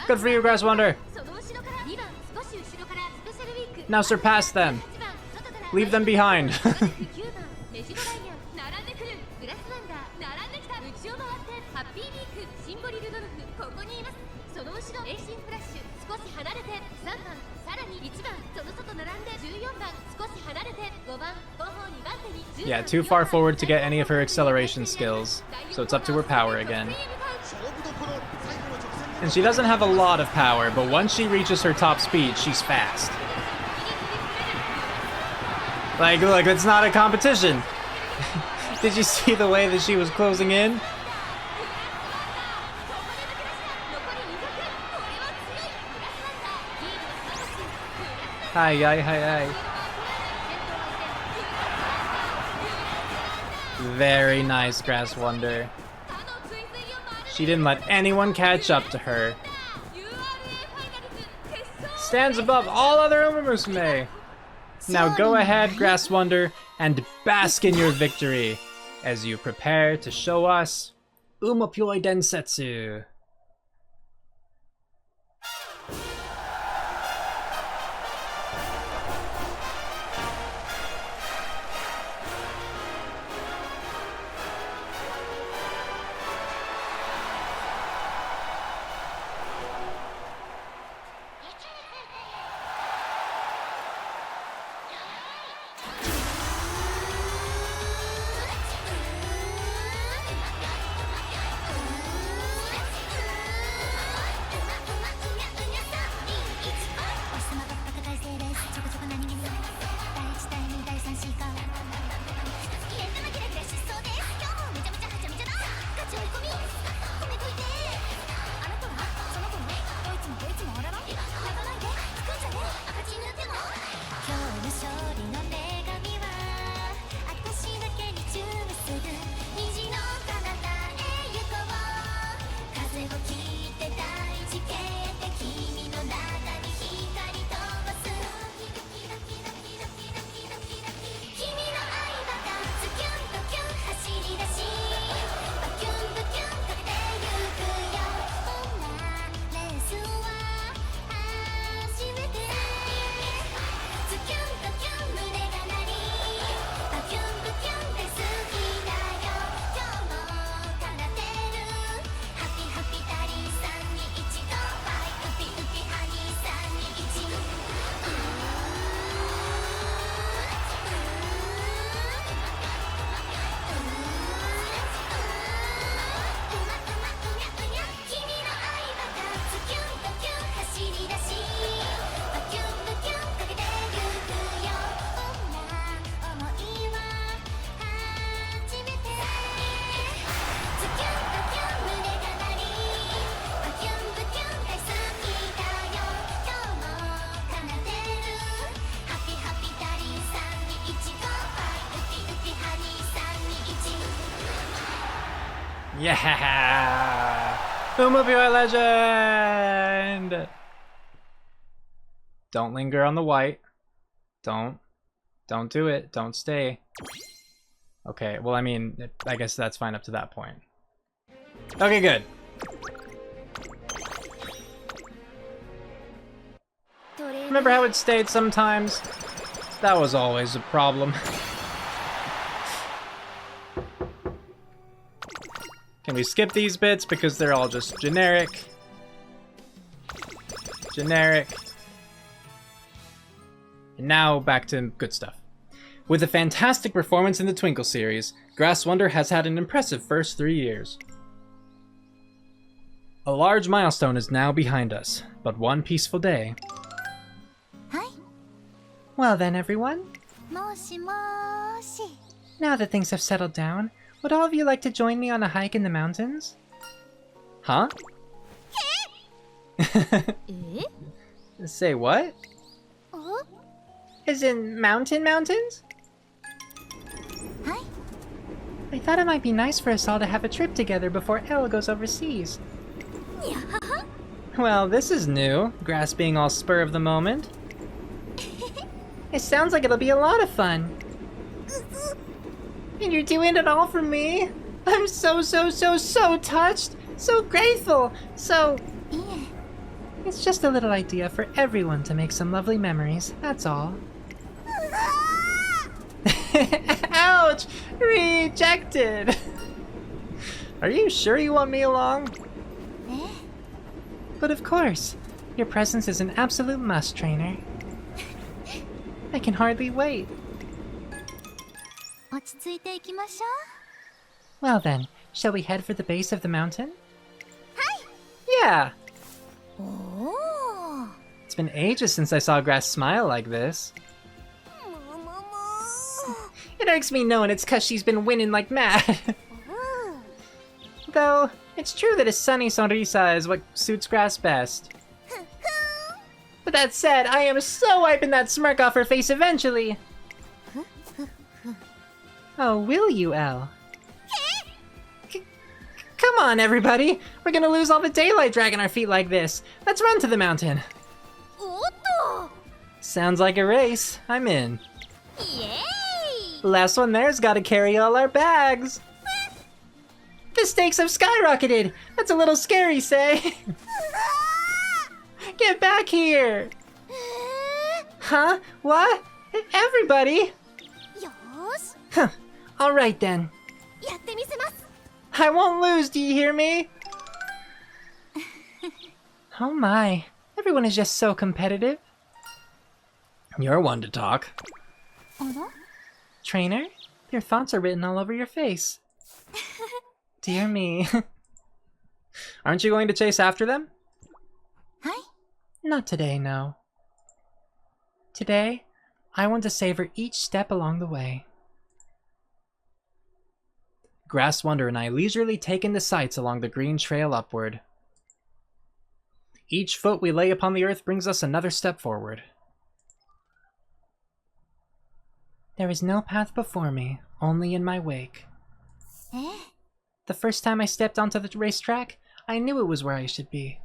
Good for you, Grass Wonder. その後ろから2番、少し後ろからスペシャルウィーク Now surpass them. Leave them behind. 9番メジロライアン並んでくる。グラスワンダー並んできた。内を回ってハッピーウィークシンボリルドルフここにいます。その後ろエイシンフラッシュ少し離れて3番、さらに1番、その外並んで14番、少し離れて5番、後方2番手に10番。 Yeah, too far forward to get any of her acceleration skills, so it's up to her power again. 勝負どころ、最後の直線に And she doesn't have a lot of power, but once she reaches her top speed, she's fast. Like, look, it's not a competition. Did you see the way that she was closing in? Hi, hi, hi, hi. Very nice, Grass Wonder. She didn't let anyone catch up to her. Stands above all other Umamusume. Now go ahead, Grass Wonder, and bask in your victory as you prepare to show us Umapyoi Densetsu. Yeah! Umapyoi legend! Don't linger on the white. Don't do it. Don't stay. Okay, well, I mean, I guess that's fine up to that point. Okay, good. Remember how it stayed sometimes? That was always a problem. Can we skip these bits because they're all just generic? Generic. And now back to good stuff. With a fantastic performance in the Twinkle series, Grass Wonder has had an impressive first 3 years. A large milestone is now behind us, but one peaceful day. Hi. Well then, everyone. Moshi moshi. Now that things have settled down, would all of you like to join me on a hike in the mountains? Huh? Say what? Oh? As in mountains? Hi. I thought it might be nice for us all to have a trip together before Elle goes overseas. Well, this is new. Grass being all spur of the moment. It sounds like it'll be a lot of fun. And you're doing it all for me? I'm so touched. So grateful. So... It's just a little idea for everyone to make some lovely memories, that's all. Ouch! Rejected! Are you sure you want me along? But of course, your presence is an absolute must, trainer. I can hardly wait. Well then, shall we head for the base of the mountain? Yeah! Oh. It's been ages since I saw Grass smile like this. It irks me knowing it's 'cause she's been winning like mad. Though, it's true that a sunny sonrisa is what suits Grass best. But that said, I am so wiping that smirk off her face eventually. Oh, will you, Elle? Come on, everybody! We're gonna lose all the daylight dragging our feet like this. Let's run to the mountain. Sounds like a race. I'm in. Yay! Last one there's gotta carry all our bags. The stakes have skyrocketed. That's a little scary, say. Get back here! Huh? What? Everybody? Huh. Alright then. I won't lose, do you hear me? Oh my. Everyone is just so competitive. You're one to talk. Trainer, your thoughts are written all over your face. Dear me. Aren't you going to chase after them? Not today, no. Today, I want to savor each step along the way. Grass Wonder and I leisurely take in the sights along the green trail upward. Each foot we lay upon the earth brings us another step forward. There is no path before me, only in my wake. The first time I stepped onto the racetrack, I knew it was where I should be.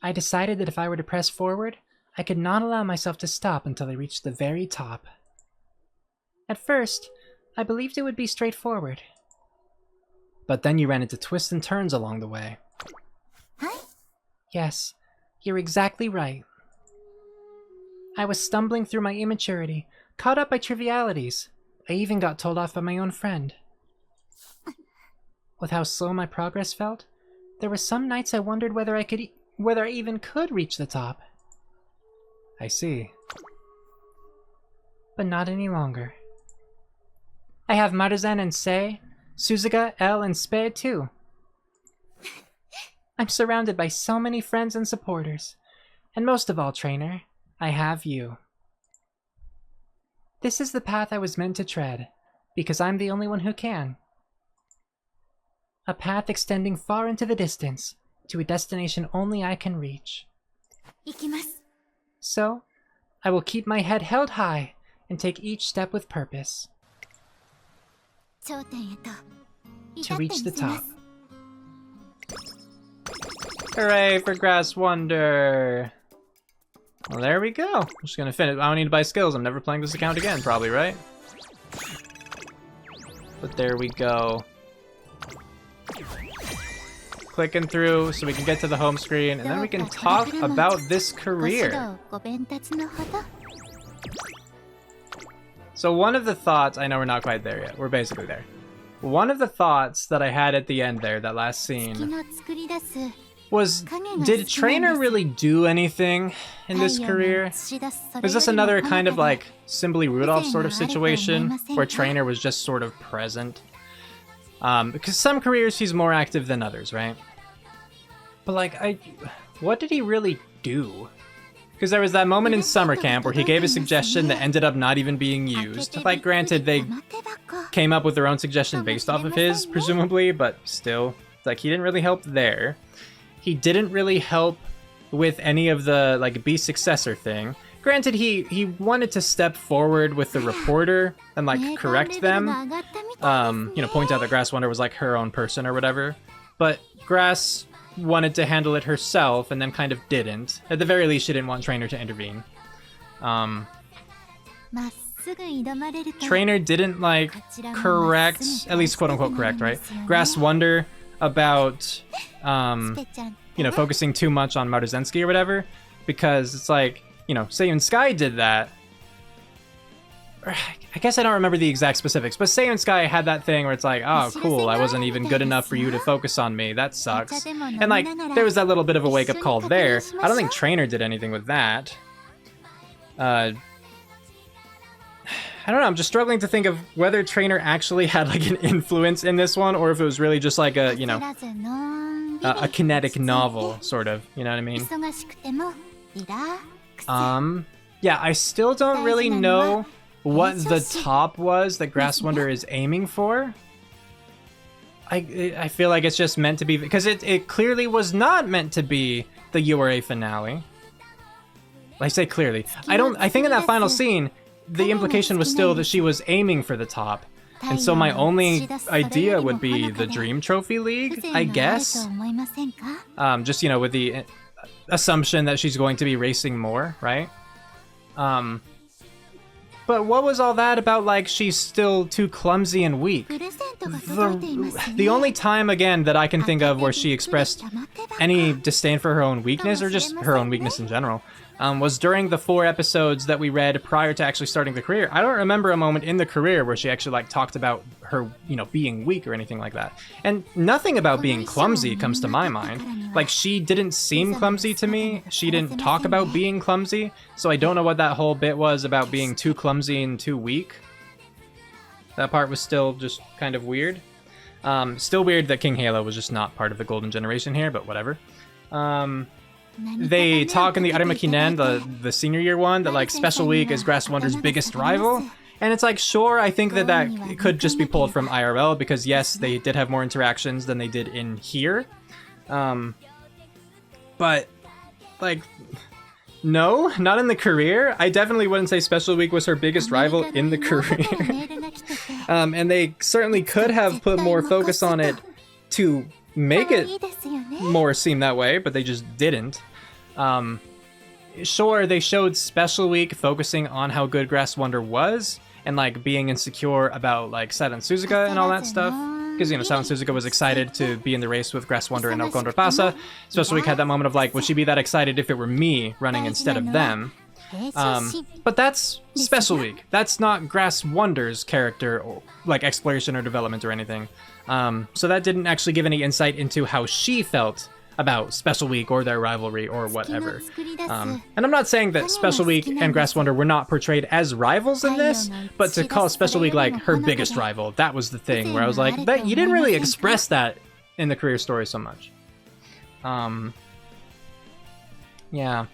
I decided that if I were to press forward, I could not allow myself to stop until I reached the very top. At first, I believed it would be straightforward. But then you ran into twists and turns along the way. Yes, you're exactly right. I was stumbling through my immaturity, caught up by trivialities. I even got told off by my own friend. With how slow my progress felt, there were some nights I wondered whether I even could reach the top. I see. But not any longer. I have Maruzen and Sei, Suzuka, Elle, and Spade too. I'm surrounded by so many friends and supporters. And most of all, trainer, I have you. This is the path I was meant to tread, because I'm the only one who can. A path extending far into the distance, to a destination only I can reach. So, I will keep my head held high and take each step with purpose. To reach the top. Hooray for Grass Wonder! Well, there we go. I'm just gonna finish. I don't need to buy skills. I'm never playing this account again, probably, right? But there we go. clicking through so we can get to the home screen, and then we can talk about this career. So one of the thoughts, I know we're not quite there yet, we're basically there. One of the thoughts that I had at the end there, that last scene, was, did Trainer really do anything in this career? Was this another kind of like Simply Rudolph sort of situation, where Trainer was just sort of present? Because some careers he's more active than others, right? But like, what did he really do? Because there was that moment in summer camp where he gave a suggestion that ended up not even being used. Like, granted, they came up with their own suggestion based off of his, presumably, but still, like, he didn't really help there. He didn't really help with any of the, like, Be Successor thing. Granted, he wanted to step forward with the reporter and, like, correct them. You know, point out that Grass Wonder was, like, her own person or whatever. But Grass wanted to handle it herself and then kind of didn't. At the very least, she didn't want Trainer to intervene. Trainer didn't, like, correct, at least quote-unquote correct, right? Grass Wonder about, you know, focusing too much on Maruzensky or whatever, because it's like, you know, Seiyun Sky did that. I guess I don't remember the exact specifics, but Seiyun Sky had that thing where it's like, oh, cool, I wasn't even good enough for you to focus on me. That sucks. And, like, there was that little bit of a wake-up call there. I don't think Trainer did anything with that. I don't know, I'm just struggling to think of whether Trainer actually had, like, an influence in this one, or if it was really just, like, a, you know, a kinetic novel, sort of. You know what I mean? Yeah, I still don't really know what the top was that Grass Wonder is aiming for. I feel like it's just meant to be, because it clearly was not meant to be the URA finale. I say clearly. I think in that final scene, the implication was still that she was aiming for the top. And so my only idea would be the Dream Trophy League, I guess. Just, you know, with the assumption that she's going to be racing more, right? But what was all that about, like, she's still too clumsy and weak? The only time, again, that I can think of where she expressed any disdain for her own weakness, or just her own weakness in general, was during the 4 episodes that we read prior to actually starting the career. I don't remember a moment in the career where she actually, like, talked about her, you know, being weak or anything like that. And nothing about being clumsy comes to my mind. Like, she didn't seem clumsy to me. She didn't talk about being clumsy. So I don't know what that whole bit was about being too clumsy and too weak. That part was still just kind of weird. Still weird that King Halo was just not part of the Golden Generation here, but whatever. They talk in the Arima Kinen, the senior year one, that, like, Special Week is Grass Wonder's biggest rival. And it's like, sure, I think that could just be pulled from IRL, because yes, they did have more interactions than they did in here. But, like, no, not in the career. I definitely wouldn't say Special Week was her biggest rival in the career. And they certainly could have put more focus on it to make it more seem that way, but they just didn't. Sure, they showed Special Week focusing on how good Grass Wonder was, and, like, being insecure about, like, Silent Suzuka and all that stuff. Because, you know, Silent Suzuka was excited to be in the race with Grass Wonder and Okon Pasa. Special Week had that moment of, like, would she be that excited if it were me running instead of them? But that's Special Week. That's not Grass Wonder's character, or, like, exploration or development or anything. So that didn't actually give any insight into how she felt about Special Week or their rivalry or whatever. And I'm not saying that Special Week and Grass Wonder were not portrayed as rivals in this, but to call Special Week, like, her biggest rival, that was the thing where I was like, that you didn't really express that in the career story so much. Yeah.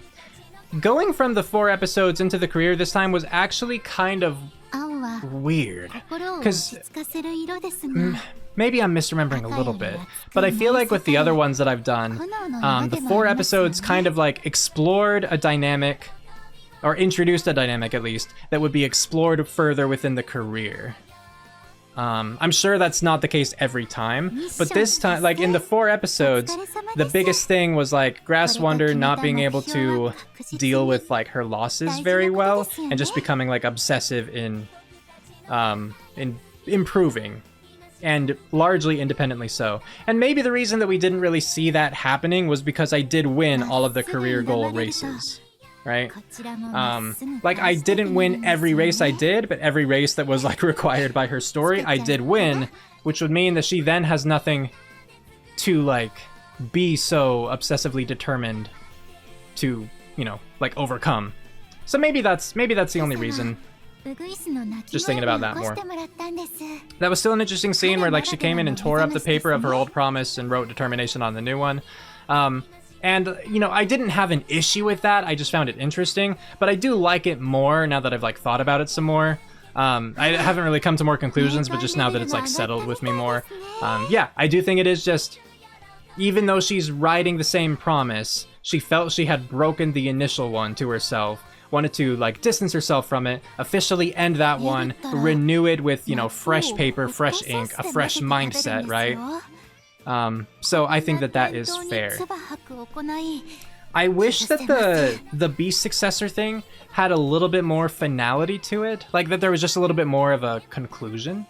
Going from the 4 episodes into the career this time was actually kind of weird. Because maybe I'm misremembering a little bit, but I feel like with the other ones that I've done, the 4 episodes kind of, like, explored a dynamic, or introduced a dynamic at least, that would be explored further within the career. I'm sure that's not the case every time, but this time, like, in the 4 episodes, the biggest thing was, like, Grass Wonder not being able to deal with, like, her losses very well, and just becoming, like, obsessive in improving and largely independently so. And maybe the reason that we didn't really see that happening was because I did win all of the career goal races, right? Like, I didn't win every race I did, but every race that was like required by her story, I did win, which would mean that she then has nothing to like be so obsessively determined to, you know, like overcome. So maybe that's the only reason. Just thinking about that more. That was still an interesting scene where like she came in and tore up the paper of her old promise and wrote determination on the new one. And, you know, I didn't have an issue with that. I just found it interesting. But I do like it more now that I've, like, thought about it some more. I haven't really come to more conclusions, but just now that it's, like, settled with me more. Yeah, I do think it is just... Even though she's writing the same promise, she felt she had broken the initial one to herself. Wanted to, like, distance herself from it, officially end that one, renew it with, you know, fresh paper, fresh ink, a fresh mindset, right? So I think that that is fair. I wish that the Beast successor thing had a little bit more finality to it, like that there was just a little bit more of a conclusion,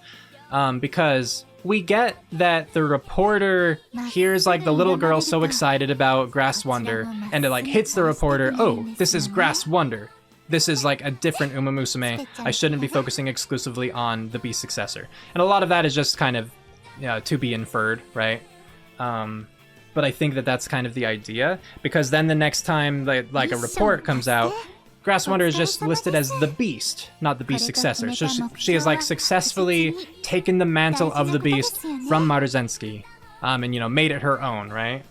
because we get that the reporter hears like the little girl so excited about Grass Wonder, and it like hits the reporter, oh, this is Grass Wonder. This is like a different Umamusume. I shouldn't be focusing exclusively on the Beast successor. And a lot of that is just kind of to be inferred, right? But I think that that's kind of the idea, because then the next time like a report comes out, Grass Wonder is just listed as the Beast, not the Beast successor. So she has like successfully taken the mantle of the Beast from Maruzensky, and you know, made it her own, right?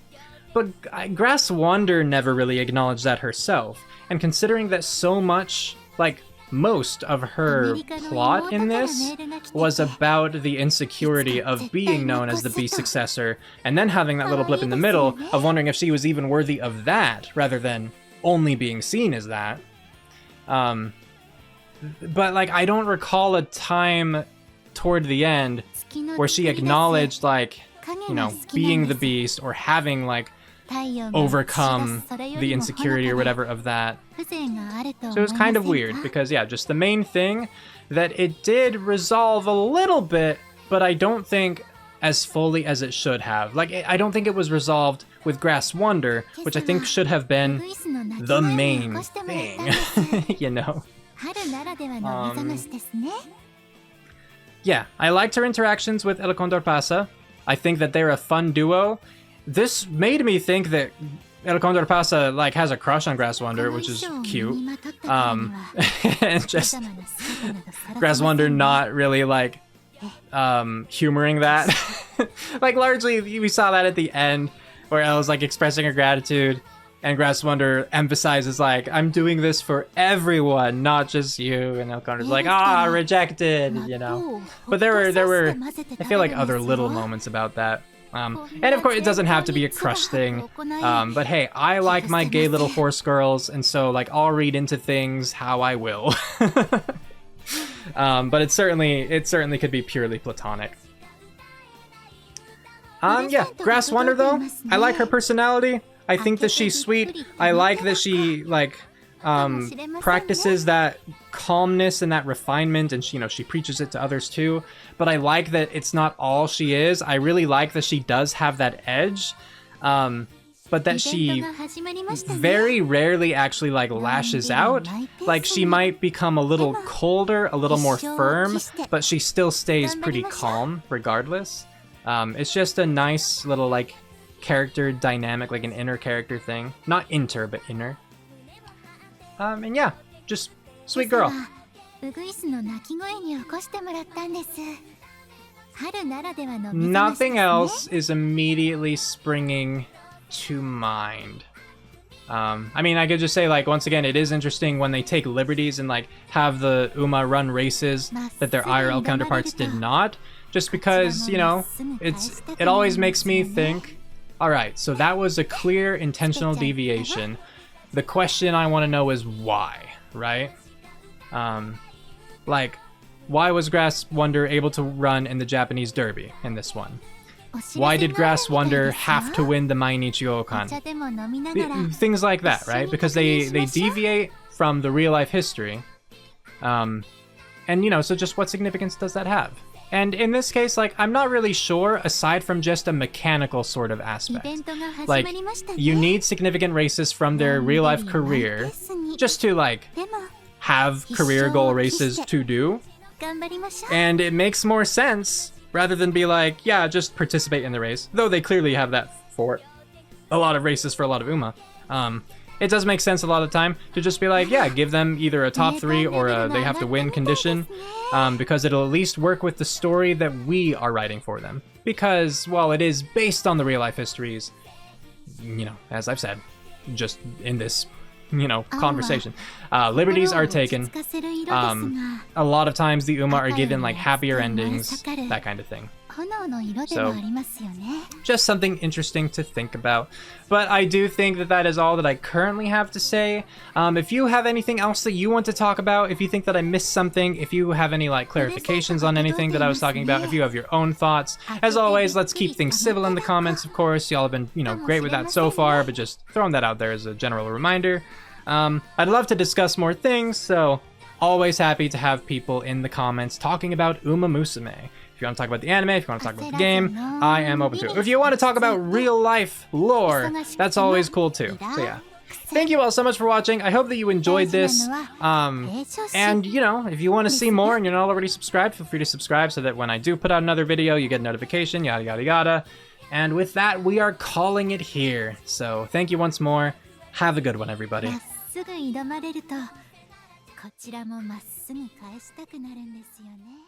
But Grass Wonder never really acknowledged that herself, and considering that so much, like most of her plot in this was about the insecurity of being known as the Beast successor, and then having that little blip in the middle of wondering if she was even worthy of that, rather than only being seen as that. But like, I don't recall a time toward the end where she acknowledged like, you know, being the Beast or having like overcome the insecurity or whatever of that. So it was kind of weird because, yeah, just the main thing that it did resolve a little bit, but I don't think as fully as it should have. Like, I don't think it was resolved with Grass Wonder, which I think should have been the main thing, you know? Yeah, I liked her interactions with El Condor Pasa. I think that they're a fun duo. This made me think that El Condor Pasa like has a crush on Grass Wonder, which is cute. And just Grass Wonder not really like humoring that. Like largely we saw that at the end where Elle's like expressing her gratitude, and Grass Wonder emphasizes like, I'm doing this for everyone, not just you. And El Condor's like, rejected, you know. But there were I feel like other little moments about that. And of course it doesn't have to be a crush thing, but hey, I like my gay little horse girls, and so like I'll read into things how I will. But it certainly could be purely platonic. Yeah, Grass Wonder though, I like her personality. I think that she's sweet. I like that she like practices that calmness and that refinement, and she preaches it to others too. But I like that it's not all she is. I really like that she does have that edge, but that she very rarely actually like lashes out. Like she might become a little colder, a little more firm, but she still stays pretty calm regardless. It's just a nice little like character dynamic, like an inner character thing. Not inter, but inner. And yeah, just sweet girl. Nothing else is immediately springing to mind. I mean, I could just say, like, once again, it is interesting when they take liberties and, like, have the Uma run races that their IRL counterparts did not. Just because, it always makes me think, alright, so that was a clear intentional deviation. The question I want to know is why, right? Like, why was Grass Wonder able to run in the Japanese Derby in this one? Why did Grass Wonder have to win the Mainichi Okan? Things like that, right? Because they deviate from the real life history. And so just what significance does that have? And in this case, like, I'm not really sure, aside from just a mechanical sort of aspect. Like, you need significant races from their real-life career just to, like, have career goal races to do. And it makes more sense rather than be like, yeah, just participate in the race. Though they clearly have that for a lot of races for a lot of Uma. It does make sense a lot of the time to just be like, yeah, give them either a top 3 or a they have to win condition, because it'll at least work with the story that we are writing for them. Because while it is based on the real life histories, you know, as I've said, just in this, you know, conversation, liberties are taken. A lot of times the Uma are given like happier endings, that kind of thing. So, just something interesting to think about. But I do think that that is all that I currently have to say. If you have anything else that you want to talk about, if you think that I missed something, if you have any like clarifications on anything that I was talking about, if you have your own thoughts, as always, let's keep things civil in the comments, of course. Y'all have been, you know, great with that so far, but just throwing that out there as a general reminder. I'd love to discuss more things, so always happy to have people in the comments talking about Umamusume. If you want to talk about the anime, if you want to talk about the game, I am open to it. If you want to talk about real life lore, that's always cool too. So yeah. Thank you all so much for watching. I hope that you enjoyed this. And, you know, if you want to see more and you're not already subscribed, feel free to subscribe so that when I do put out another video, you get a notification, yada, yada, yada. And with that, we are calling it here. So thank you once more. Have a good one, everybody. こちらもまっすぐ返したくなるんですよね。